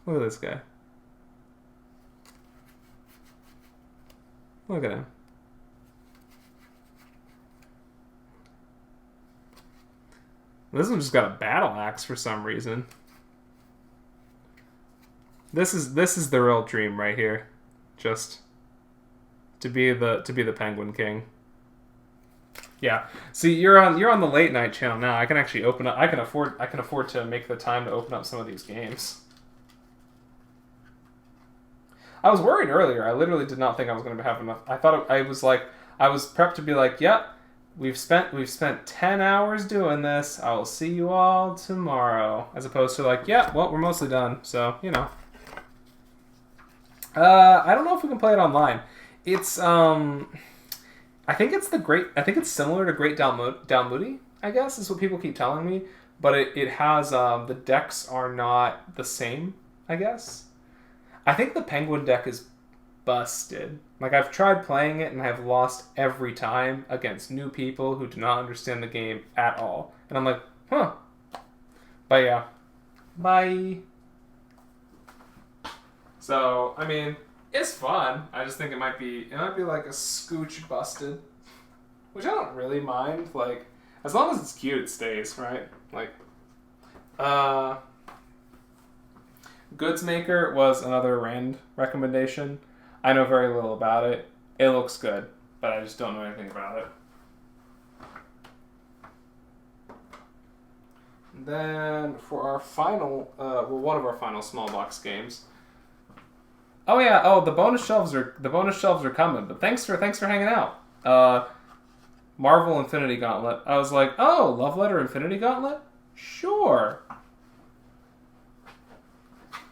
Look at this guy. Look at him. This one just got a battle axe for some reason. This is the real dream right here. Just to be the Penguin King. Yeah. See, you're on the late night channel now. I can actually open up. I can afford to make the time to open up some of these games. I was worried earlier. I literally did not think I was going to have enough. I thought I was prepped to be like, yep, we've spent 10 hours doing this. I will see you all tomorrow. As opposed to like, yeah, well, we're mostly done. So, you know. I don't know if we can play it online. It's I think it's similar to Great Dalmuti, I guess, is what people keep telling me. But it has the decks are not the same, I guess. I think the Penguin deck is busted. Like, I've tried playing it and I've lost every time against new people who do not understand the game at all. And I'm like, huh. But yeah. Bye. So, I mean, it's fun. I just think it might be like a scooch busted. Which I don't really mind. Like, as long as it's cute, it stays, right? Like, Goodsmaker was another Rand recommendation. I know very little about it. It looks good, but I just don't know anything about it. And then for our final, one of our final small box games. Oh yeah, the bonus shelves are coming. But thanks for hanging out. Marvel Infinity Gauntlet. I was like, oh, Love Letter Infinity Gauntlet? Sure.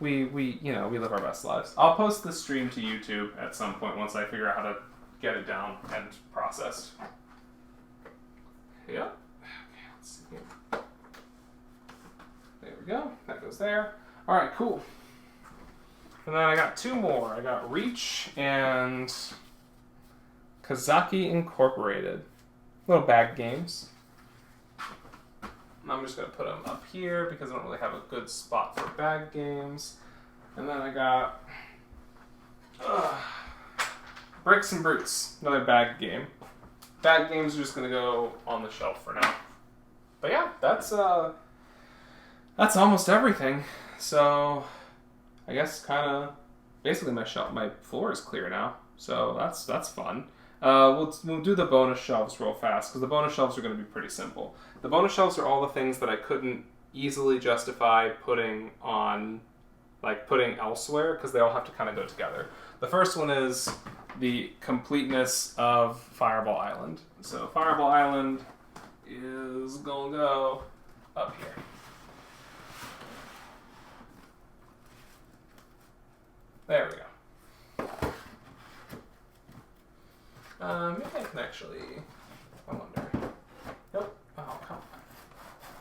We live our best lives. I'll post this stream to YouTube at some point once I figure out how to get it down and processed. Yeah. Okay, let's see here. There we go. That goes there. All right, cool. And then I got two more. I got Reach and Kazaki Incorporated. Little bag games. I'm just going to put them up here because I don't really have a good spot for bag games. And then I got Bricks and Brutes, another bag game. Bag games are just going to go on the shelf for now. But yeah, that's almost everything. So I guess kind of basically my floor is clear now. So that's fun. We'll do the bonus shelves real fast because the bonus shelves are going to be pretty simple. The bonus shelves are all the things that I couldn't easily justify putting elsewhere because they all have to kind of go together. The first one is the completeness of Fireball Island. So Fireball Island is going to go up here. There we go. Maybe I can actually, I wonder. Nope. Oh, come on.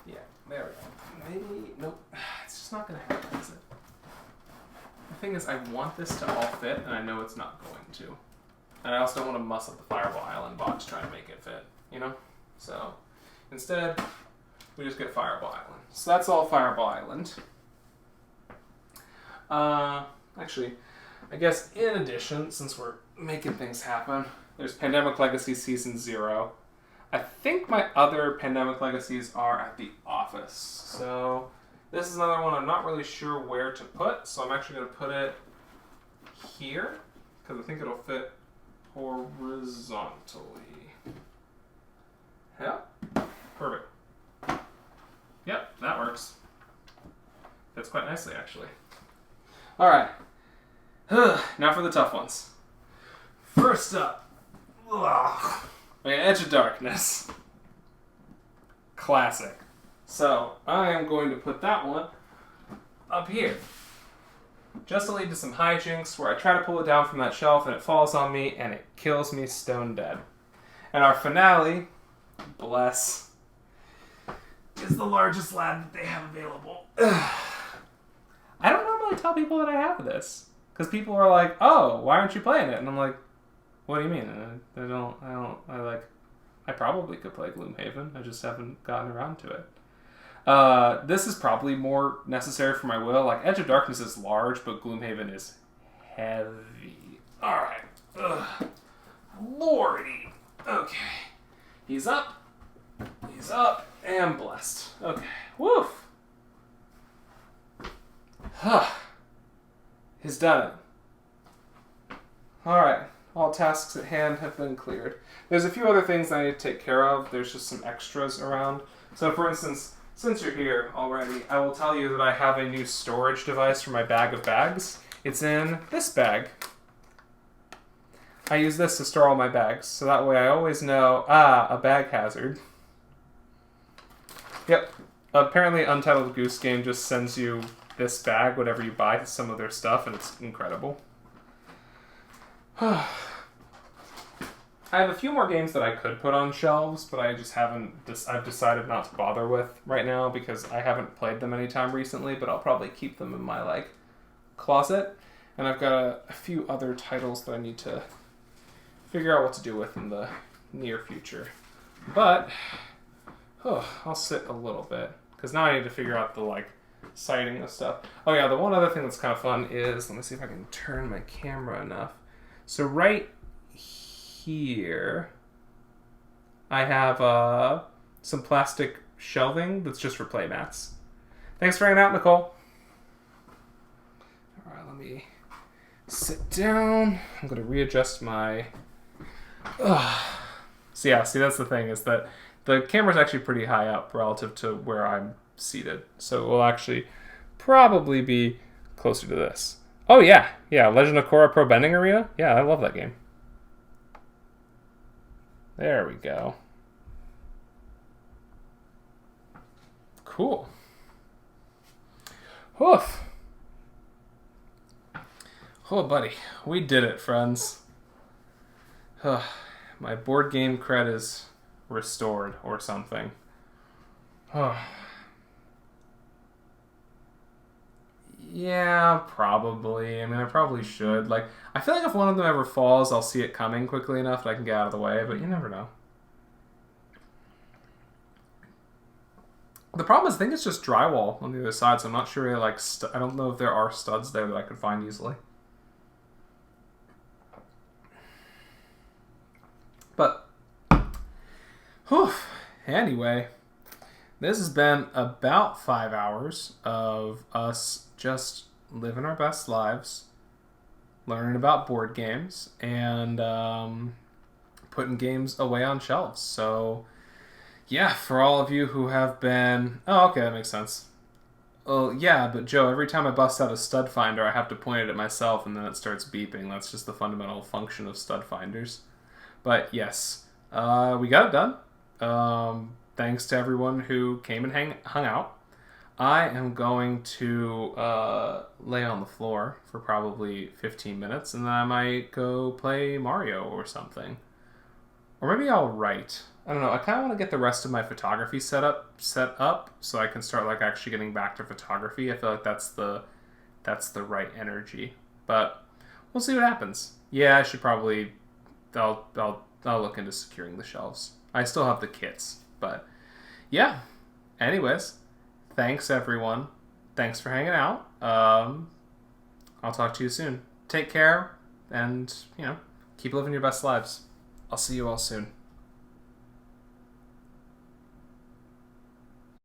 Yeah, there we go. Maybe, nope. It's just not going to happen, is it? The thing is, I want this to all fit, and I know it's not going to. And I also don't want to muss up the Fireball Island box trying to make it fit, you know? So, instead, we just get Fireball Island. So that's all Fireball Island. Actually, I guess in addition, since we're making things happen, there's Pandemic Legacy Season 0. I think my other Pandemic Legacies are at the office. So this is another one I'm not really sure where to put, so I'm actually going to put it here, because I think it'll fit horizontally. Yeah, perfect. Yep, that works. Fits quite nicely, actually. All right. Now for the tough ones. First up, Edge of Darkness. Classic. So I am going to put that one up here. Just to lead to some hijinks where I try to pull it down from that shelf and it falls on me and it kills me stone dead. And our finale, bless, is the largest lab that they have available. I don't normally tell people that I have this. Because people are like, oh, why aren't you playing it? And I'm like, what do you mean? I probably could play Gloomhaven. I just haven't gotten around to it. This is probably more necessary for my will. Like, Edge of Darkness is large, but Gloomhaven is heavy. Alright. Lordy. Okay. He's up, and blessed. Okay. Woof. He's done it. Alright. All tasks at hand have been cleared. There's a few other things I need to take care of. There's just some extras around. So, for instance, since you're here already, I will tell you that I have a new storage device for my bag of bags. It's in this bag. I use this to store all my bags, so that way I always know, a bag hazard. Yep. Apparently Untitled Goose Game just sends you this bag, whatever you buy, some of their stuff, and it's incredible. I have a few more games that I could put on shelves, but I just haven't. I've decided not to bother with right now because I haven't played them anytime recently. But I'll probably keep them in my closet, and I've got a few other titles that I need to figure out what to do with in the near future. But I'll sit a little bit because now I need to figure out the sighting of stuff. Oh yeah, the one other thing that's kind of fun is, let me see if I can turn my camera enough. So right here, I have some plastic shelving that's just for play mats. Thanks for hanging out, Nicole. All right, let me sit down. I'm going to readjust my... So yeah, see, that's the thing, is that the camera's actually pretty high up relative to where I'm seated. So it will actually probably be closer to this. Oh yeah, Legend of Korra Pro Bending Arena. Yeah, I love that game. There we go. Cool. Woof. Oh, buddy. We did it, friends. My board game cred is restored or something. Yeah, probably. I mean, I probably should. I feel like if one of them ever falls, I'll see it coming quickly enough that I can get out of the way, but you never know. The problem is, I think it's just drywall on the other side, so I'm not sure, I don't know if there are studs there that I could find easily. But, anyway, this has been about 5 hours of us just living our best lives, learning about board games, and putting games away on shelves. So, yeah, for all of you who have been... Oh, okay, that makes sense. Oh, yeah, but Joe, every time I bust out a stud finder, I have to point it at myself, and then it starts beeping. That's just the fundamental function of stud finders. But, yes, we got it done. Thanks to everyone who came and hung out. I am going to lay on the floor for probably 15 minutes, and then I might go play Mario or something. Or maybe I'll write. I don't know. I kind of want to get the rest of my photography set up so I can start actually getting back to photography. I feel like that's the right energy. But we'll see what happens. Yeah, I should probably... I'll look into securing the shelves. I still have the kits, but yeah. Anyways, thanks everyone. Thanks for hanging out. I'll talk to you soon. Take care, and, keep living your best lives. I'll see you all soon.